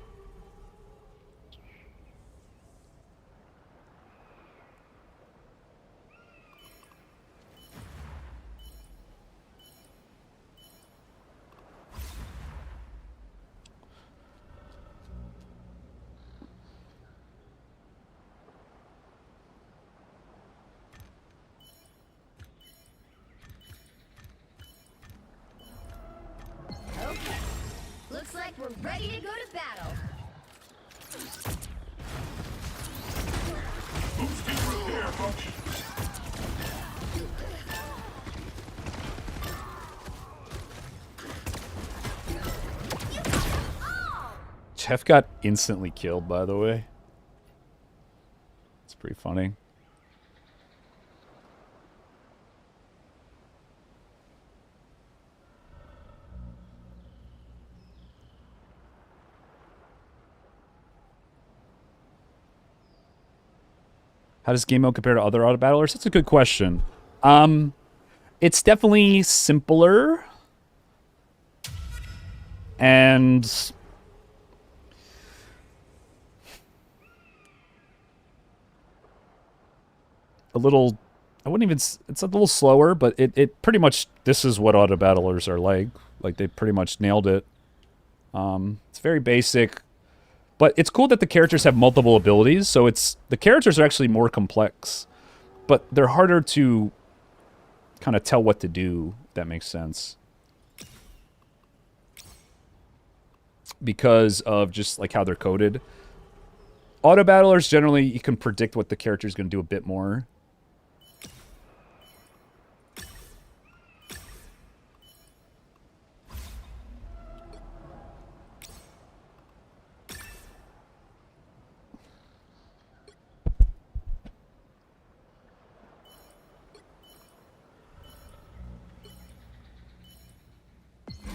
Okay. Looks like we're ready to go to battle. Boosting repair functions. Jeff got instantly killed, by the way. It's pretty funny. How does game mode compare to other auto battlers? That's a good question. It's definitely simpler. And a little, I wouldn't even, it's a little slower, but it pretty much, this is what auto battlers are like. Like, they pretty much nailed it. It's very basic. But it's cool that the characters have multiple abilities, so the characters are actually more complex. But they're harder to kind of tell what to do, if that makes sense. Because of just like how they're coded. Auto battlers, generally, you can predict what the character is going to do a bit more.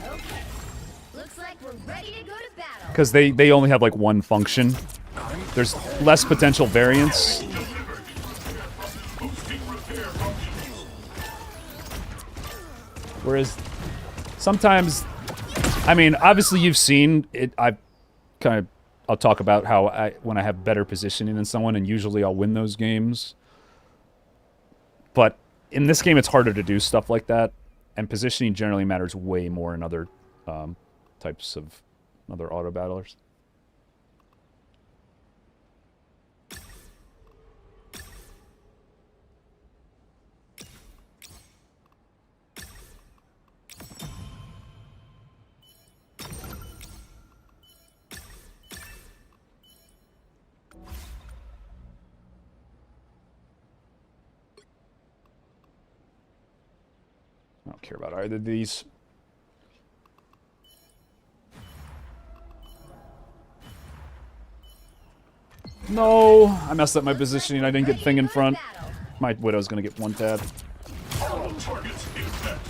Okay. Looks like we're ready to go to battle. Because they only have like one function. There's less potential variance. Whereas sometimes, I mean, obviously you've seen it. I'll talk about how when I have better positioning than someone, and usually I'll win those games. But in this game, it's harder to do stuff like that, and positioning generally matters way more in other types of other auto battlers. I don't care about either of these. No, I messed up my positioning. I didn't get thing in front. My Widow's gonna get one tab. All targets infected.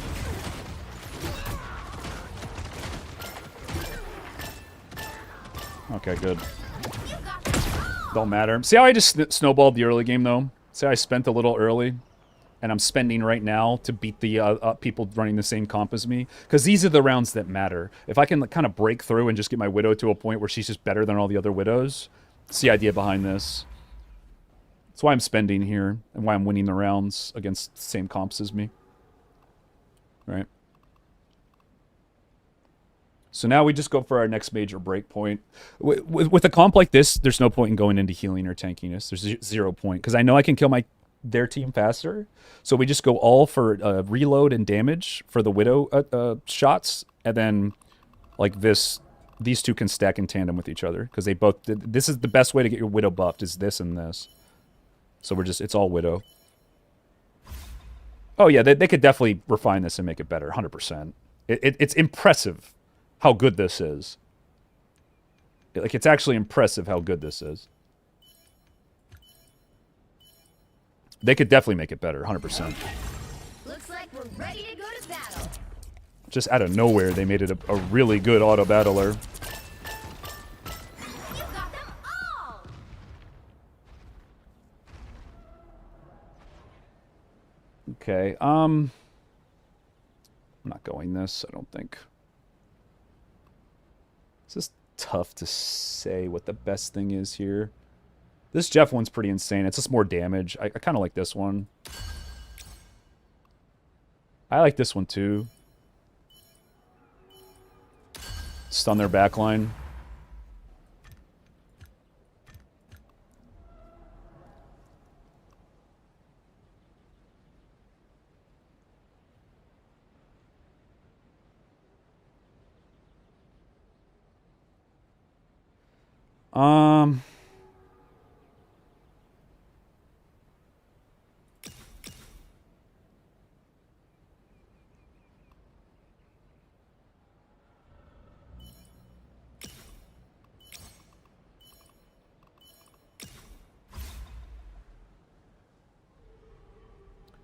Okay, good. Don't matter. See how I just snowballed the early game, though? See how I spent a little early? and I'm spending right now to beat the people running the same comp as me. Because these are the rounds that matter. If I can kind of break through and just get my Widow to a point where she's just better than all the other Widows, it's the idea behind this. That's why I'm spending here, and why I'm winning the rounds against the same comps as me. Right? So now we just go for our next major break point. With a comp like this, there's no point in going into healing or tankiness. There's 0 point. Because I know I can kill their team faster. So we just go all for reload and damage for the Widow shots. And then, like this, these two can stack in tandem with each other. Because they both... This is the best way to get your Widow buffed, is this and this. So we're just... It's all Widow. Oh yeah, they could definitely refine this and make it better. 100%. It's impressive how good this is. Like, it's actually impressive how good this is. They could definitely make it better, 100%. Looks like we're ready to go to battle. Just out of nowhere, they made it a really good auto-battler. You got them all. Okay, I'm not going this, I don't think. It's just tough to say what the best thing is here. This Jeff one's pretty insane. It's just more damage. I kind of like this one. I like this one too. Stun their backline.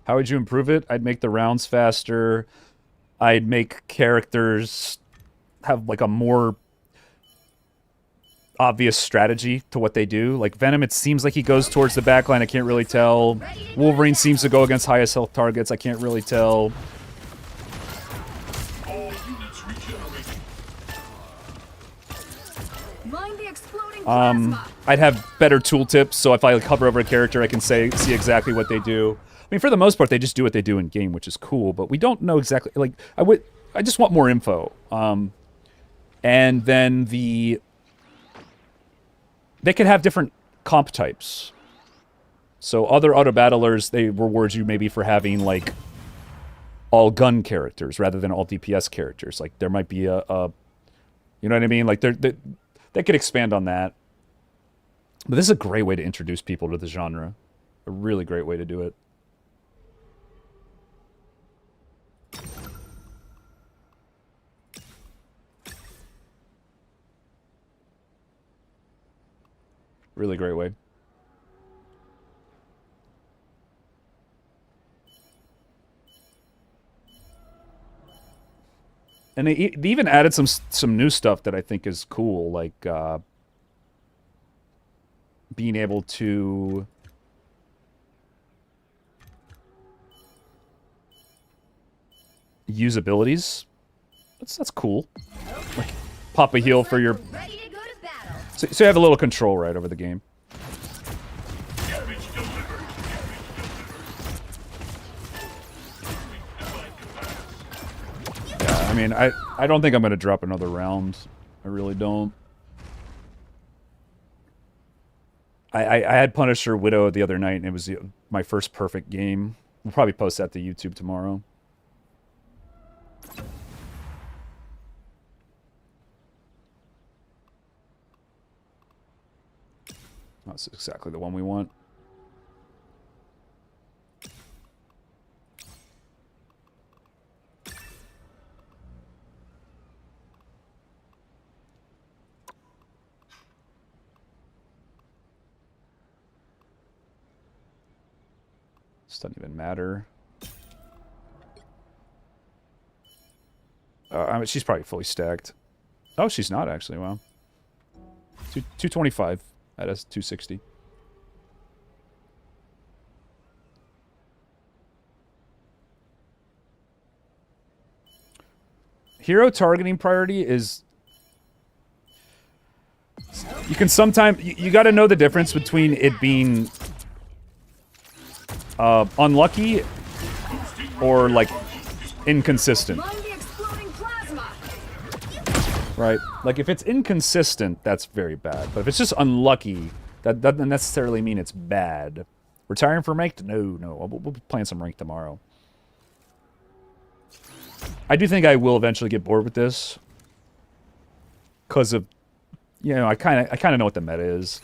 How would you improve it? I'd make the rounds faster. I'd make characters have like a more obvious strategy to what they do. Like Venom, it seems like he goes towards the backline. I can't really tell. Wolverine seems to go against highest health targets. I can't really tell. Mind the exploding plasma. I'd have better tooltips, so if I like hover over a character, I can see exactly what they do. I mean, for the most part, they just do what they do in game, which is cool. But we don't know exactly. Like, I just want more info. And then they could have different comp types. So other auto battlers, they reward you maybe for having like all gun characters rather than all DPS characters. Like there might be you know what I mean? Like they could expand on that. But this is a great way to introduce people to the genre. A really great way to do it. Really great way. And they even added some new stuff that I think is cool, like being able to use abilities. That's cool. Like pop a heal for your. So you have a little control right over the game. Yeah, I mean, I don't think I'm going to drop another round. I really don't. I had Punisher Widow the other night, and it was my first perfect game. We'll probably post that to YouTube tomorrow. That's exactly the one we want. This doesn't even matter. I mean, she's probably fully stacked. Oh, she's not actually. Wow. 225. That is 260. hero targeting priority is... You can sometimes... You got to know the difference between it being unlucky or, like, inconsistent. Mind the exploding plasma. Right? Like, if it's inconsistent, that's very bad. But if it's just unlucky, that doesn't necessarily mean it's bad. Retiring from ranked? No. We'll be playing some ranked tomorrow. I do think I will eventually get bored with this. Because of... You know, I kind of know what the meta is.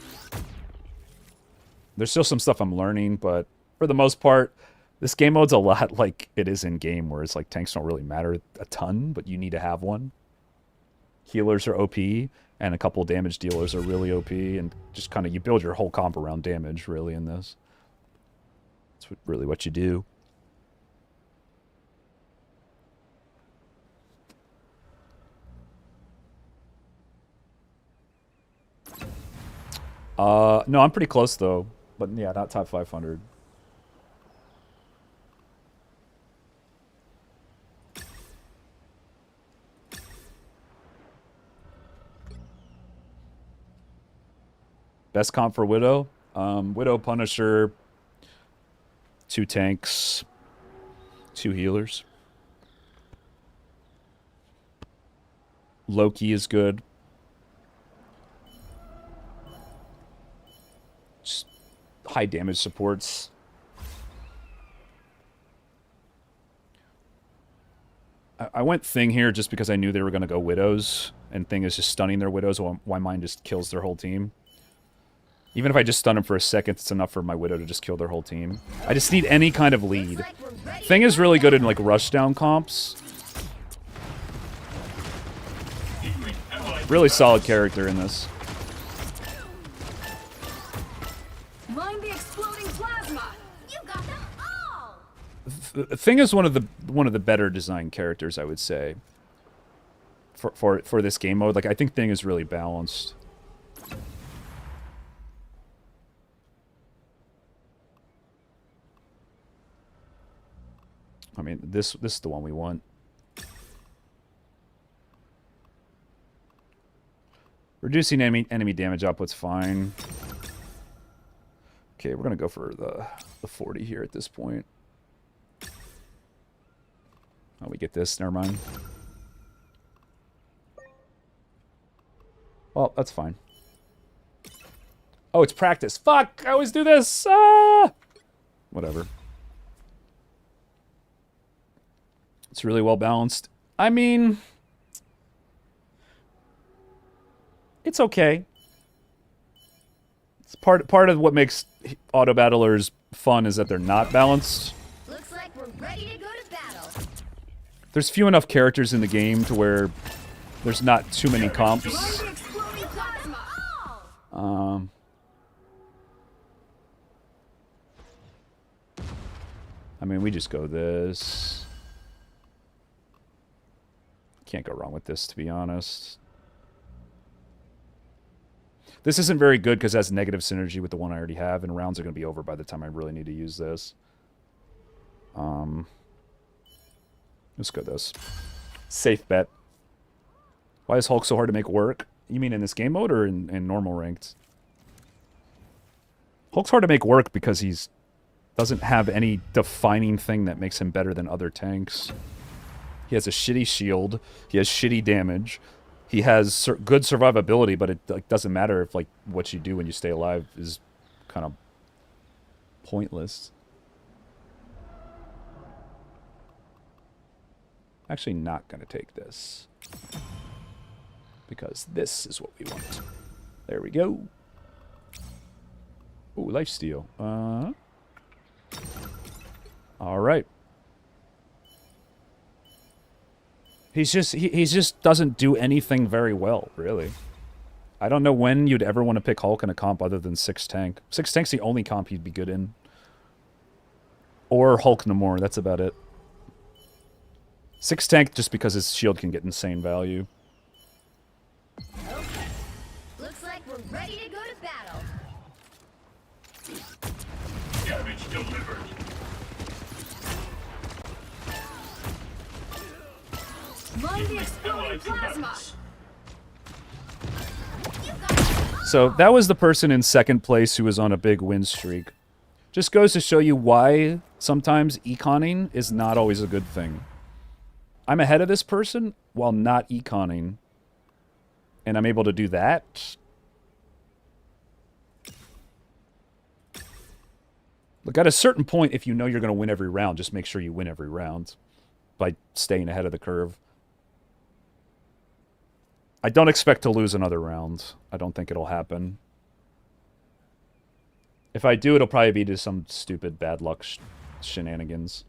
There's still some stuff I'm learning, but for the most part, this game mode's a lot like it is in-game, where it's like tanks don't really matter a ton, but you need to have one. Healers are OP, and a couple damage dealers are really OP, and just kind of you build your whole comp around damage, really, in this. That's really what you do. No, I'm pretty close, though. But, yeah, not top 500. Best comp for Widow? Widow, Punisher, 2 tanks, 2 healers. Loki is good. Just high damage supports. I went Thing here just because I knew they were going to go Widows, and Thing is just stunning their Widows while mine just kills their whole team. Even if I just stun them for a second, it's enough for my Widow to just kill their whole team. I just need any kind of lead. Thing is really good in, like, rushdown comps. Really solid character in this. Mind the exploding plasma. You got them all. Thing is one of the better designed characters, I would say. For this game mode, like, I think Thing is really balanced. I mean, this is the one we want. Reducing enemy damage output's fine. Okay, we're gonna go for the 40 here at this point. Oh, we get this. Never mind. Well, that's fine. Oh, it's practice. Fuck! I always do this. Ah! Whatever. It's really well balanced. I mean, it's okay. It's part of what makes auto battlers fun is that they're not balanced. Looks like we're ready to go to battle. There's few enough characters in the game to where there's not too many comps. Mind the exploding plasma. All. I mean, we just go this. Can't go wrong with this, to be honest. This isn't very good because it has negative synergy with the one I already have, and rounds are going to be over by the time I really need to use this. Let's go this. Safe bet. Why is Hulk so hard to make work? You mean in this game mode or in normal ranked? Hulk's hard to make work because he's doesn't have any defining thing that makes him better than other tanks. He has a shitty shield. He has shitty damage. He has good survivability, but it like, doesn't matter if like what you do when you stay alive is kind of pointless. Actually, not going to take this because this is what we want. There we go. Ooh, lifesteal. All right. He just doesn't do anything very well, really. I don't know when you'd ever want to pick Hulk in a comp other than 6 tank. 6 tank's the only comp he'd be good in. Or Hulk no more, that's about it. 6 tank just because his shield can get insane value. Okay. Looks like we're ready to go to battle. Damage delivered. Mind Mind the exploding plasma. So that was the person in second place who was on a big win streak. Just goes to show you why sometimes econing is not always a good thing. I'm ahead of this person while not econing. And I'm able to do that. Look, at a certain point, if you know you're going to win every round, just make sure you win every round by staying ahead of the curve. I don't expect to lose another round. I don't think it'll happen. If I do, it'll probably be to some stupid bad luck shenanigans.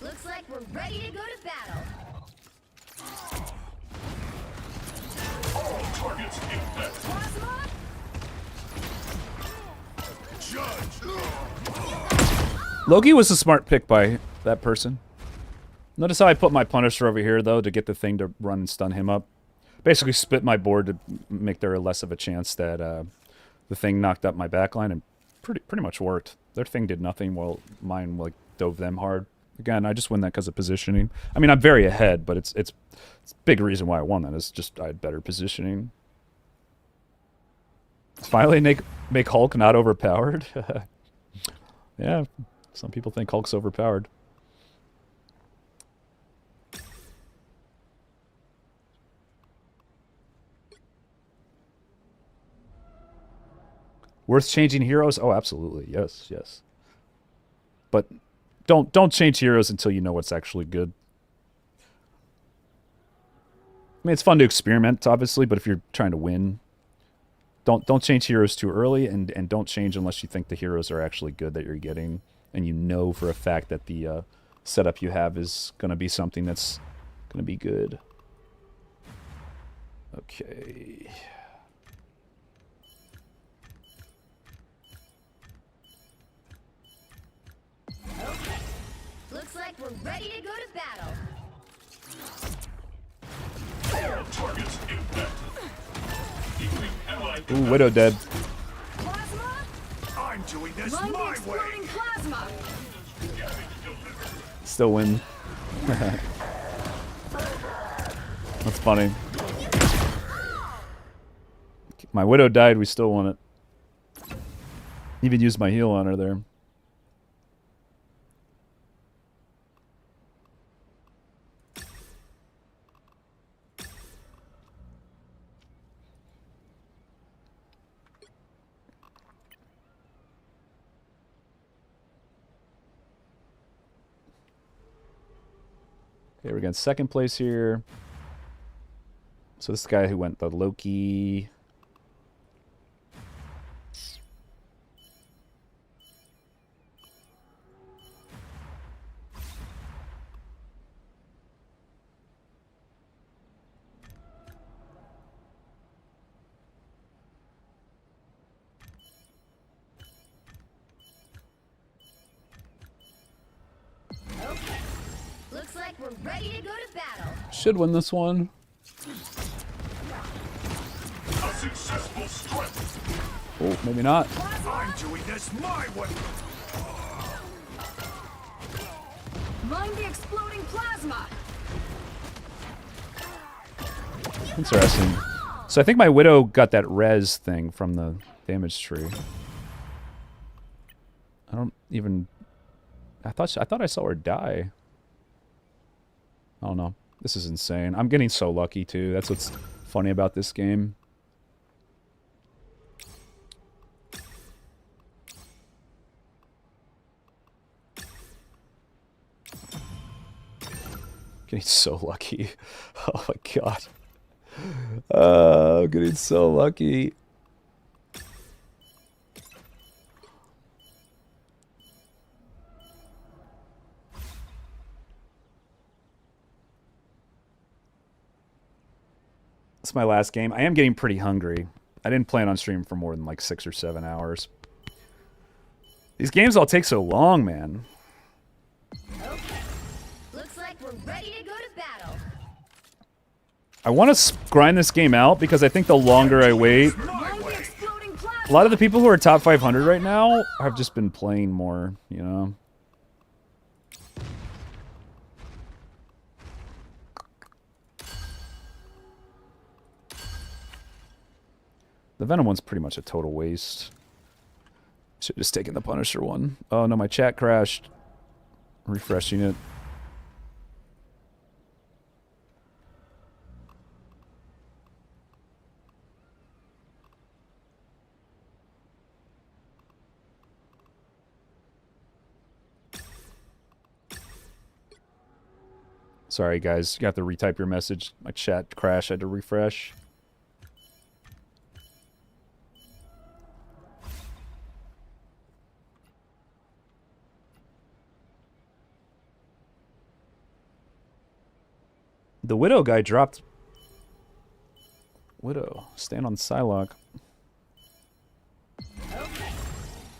Looks like we're ready to go to battle. All targets infected. Plasma? Judge. Loki was a smart pick by that person. Notice how I put my Punisher over here, though, to get the thing to run and stun him up. Basically split my board to make there less of a chance that the thing knocked up my backline, and pretty much worked. Their thing did nothing while mine like dove them hard. Again, I just win that because of positioning. I mean, I'm very ahead, but it's a big reason why I won that. Is just I had better positioning. Finally, make Hulk not overpowered. Yeah, some people think Hulk's overpowered. Worth changing heroes? Oh, absolutely. Yes, yes. But don't change heroes until you know what's actually good. I mean, it's fun to experiment, obviously, but if you're trying to win, don't change heroes too early, and don't change unless you think the heroes are actually good that you're getting, and you know for a fact that the setup you have is going to be something that's going to be good. Okay. Looks like we're ready to go to battle. All targets infected. Equaling allied. Ooh, Widow dead. Plasma? I'm doing this Mind the my way. exploding plasma. Still win. That's funny. My Widow died, we still won it. Even used my heal on her there. Okay, we're getting second place here. So this guy who went the Loki. Looks like we're ready to go to battle. Should win this one. A successful strike. Oh, maybe not. I'm doing this my way. Mind the exploding plasma. Interesting. So I think my Widow got that res thing from the damage tree. I don't even... I thought I saw her die. I don't know. This is insane. I'm getting so lucky, too. That's what's funny about this game. Getting so lucky. Oh my god. I'm getting so lucky. It's my last game. I am getting pretty hungry. I didn't plan on streaming for more than like 6 or 7 hours. These games all take so long, man. Okay. Looks like we're ready to go to battle. I want to grind this game out because I think the longer I wait, Mind the exploding plasma. a lot of the people who are top 500 right now have just been playing more, you know? The Venom one's pretty much a total waste. Should have just taken the Punisher one. Oh no, my chat crashed. Refreshing it. Sorry guys, you have to retype your message. My chat crashed, I had to refresh. The Widow guy dropped. Widow, stand on Psylocke. Okay.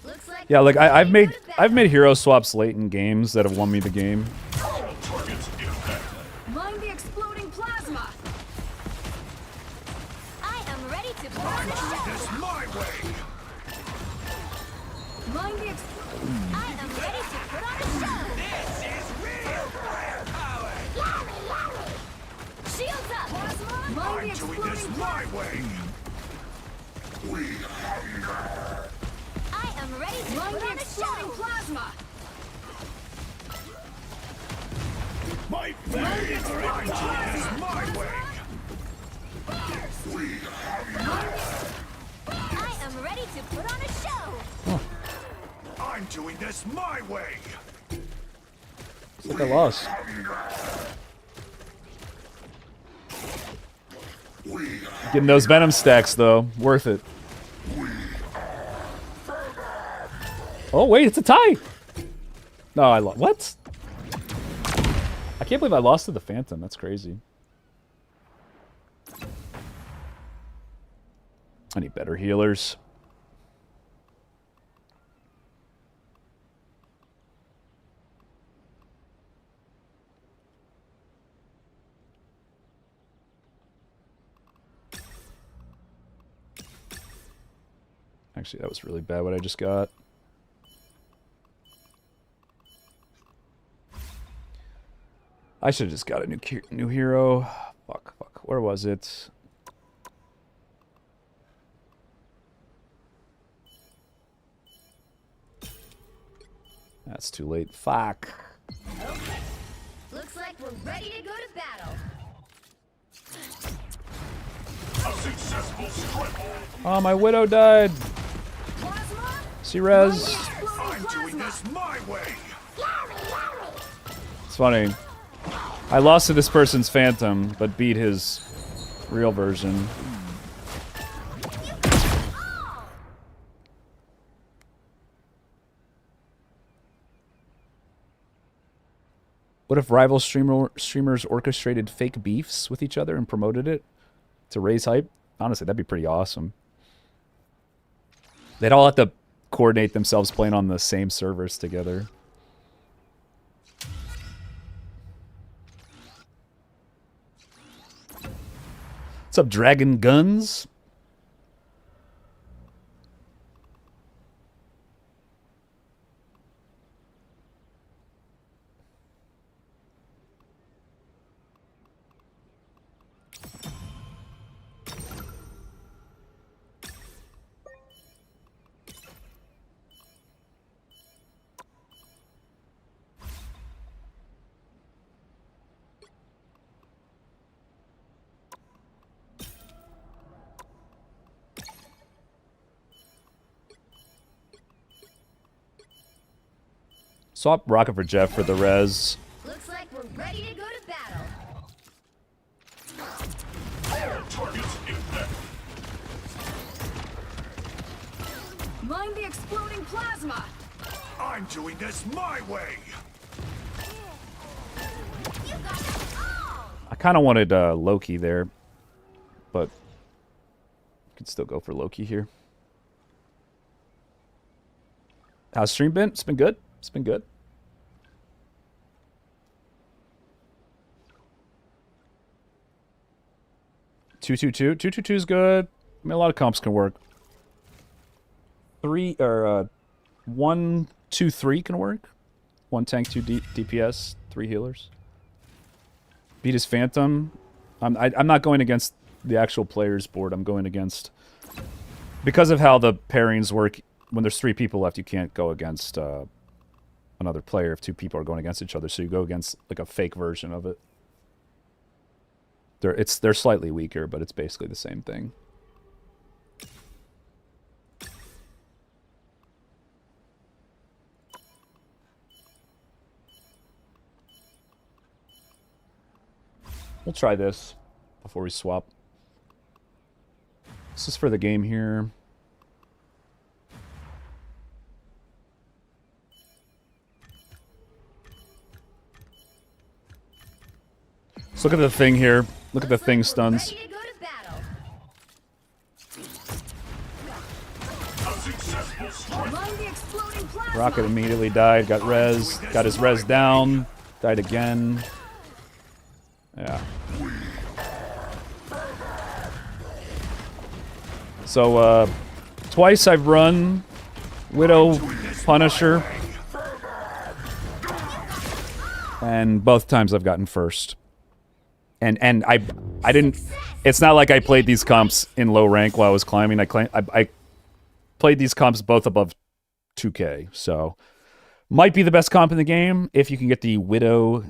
Looks like Yeah, like we're I've ready to made go to battle. I've made hero swaps late in games that have won me the game. Mind the exploding plasma. I am ready to put on a show. This my way. Mind the I am ready to put on a show. This is real firepower. Shields up. Mind the I'm doing exploding this plasma. my way. I am ready to Mind put the on a exploding show. plasma. My favorite exploding time is my way. I am ready to put on a show. I'm doing this my way. It's like I lost. Getting those Venom stacks though, worth it. Oh wait, it's a tie. No, I lost. What? I can't believe I lost to the Phantom. That's crazy. I need better healers. Actually, that was really bad what I just got. I should have just got a new hero. Fuck. Where was it? That's too late. Fuck. Okay. Looks like we're ready to go to battle. A successful struggle. Oh, my Widow died. Plasma. See res. Exploding I'm doing plasma. this my way. It's funny. I lost to this person's Phantom, but beat his real version. What if rival streamers orchestrated fake beefs with each other and promoted it to raise hype? Honestly, that'd be pretty awesome. They'd all have to coordinate themselves playing on the same servers together. What's up, Dragon Guns? Swap Rocket for Jeff for the res. Looks like we're ready to go to battle. Targets infected. Mind the exploding plasma. I'm doing this my way. You got it all. I kind of wanted Loki there, but could still go for Loki here. How's stream been? It's been good. It's been good. Two is good. I mean, a lot of comps can work. 1, 2, 3 can work. 1 tank, 2 DPS, 3 healers. Beat his Phantom. I'm not going against the actual players board. I'm going against, because of how the pairings work. When there's 3 people left, you can't go against another player if 2 people are going against each other. So you go against like a fake version of it. They're slightly weaker, but it's basically the same thing. We'll try this before we swap. This is for the game here. Let's look at the thing here. Look at the thing stuns. Ready to go to battle. Mind the exploding plasma. Rocket immediately died. Got res. Got his res down. Died again. Yeah. So, twice I've run Widow Punisher. And both times I've gotten first. And I didn't. It's not like I played these comps in low rank while I was climbing. I played these comps both above 2K. So might be the best comp in the game if you can get the Widow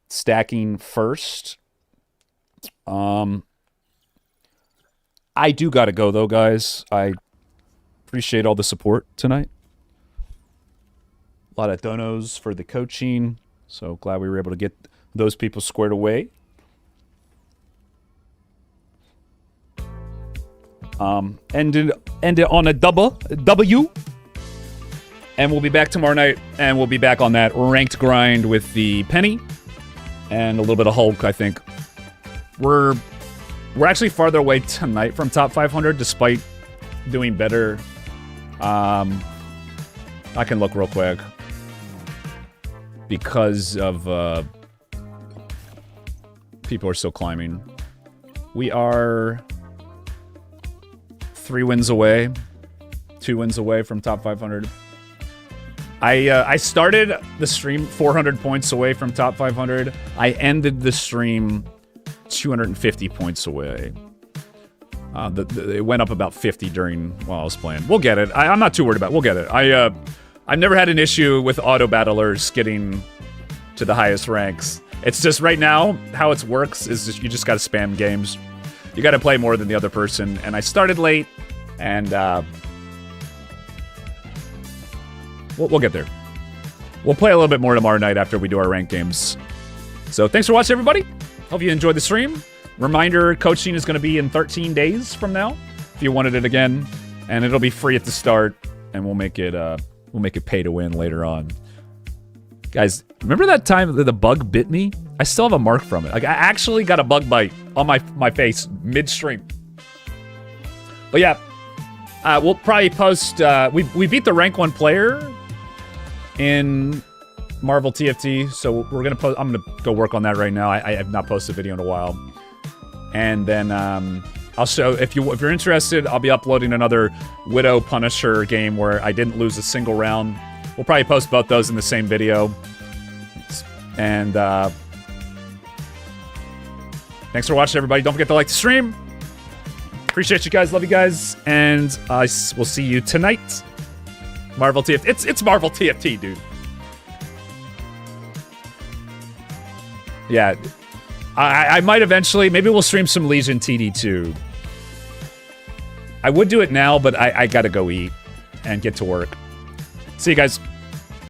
stacking first. I do gotta go though, guys. I appreciate all the support tonight. A lot of donos for the coaching. So glad we were able to get those people squared away. End it on a W. And we'll be back tomorrow night, and we'll be back on that ranked grind with the Penny and a little bit of Hulk, I think. We're actually farther away tonight from top 500, despite doing better. I can look real quick. Because of people are still climbing. We are 3 wins away, 2 wins away from top 500. I started the stream 400 points away from top 500. I ended the stream 250 points away. It went up about 50 while I was playing. We'll get it. I'm not too worried about it. We'll get it. I've never had an issue with auto battlers getting to the highest ranks. It's just right now how it works is you just got to spam games. You got to play more than the other person. And I started late, and we'll get there. We'll play a little bit more tomorrow night after we do our ranked games. So thanks for watching, everybody. Hope you enjoyed the stream. Reminder, coaching is going to be in 13 days from now, if you wanted it again, and it'll be free at the start, and we'll make it pay to win later on. Guys, remember that time that the bug bit me? I still have a mark from it. Like, I actually got a bug bite on my face mid-stream. But yeah, we'll probably post. We beat the rank 1 player in Marvel TFT, so we're gonna post. I'm gonna go work on that right now. I have not posted a video in a while, and then I'll show if you're interested. I'll be uploading another Widow Punisher game where I didn't lose a single round. We'll probably post both those in the same video. And thanks for watching, everybody. Don't forget to like the stream. Appreciate you guys. Love you guys. And I will see you tonight. Marvel TFT. It's Marvel TFT, dude. Yeah. I might eventually. Maybe we'll stream some Legion TD2. I would do it now, but I gotta go eat and get to work. See you guys.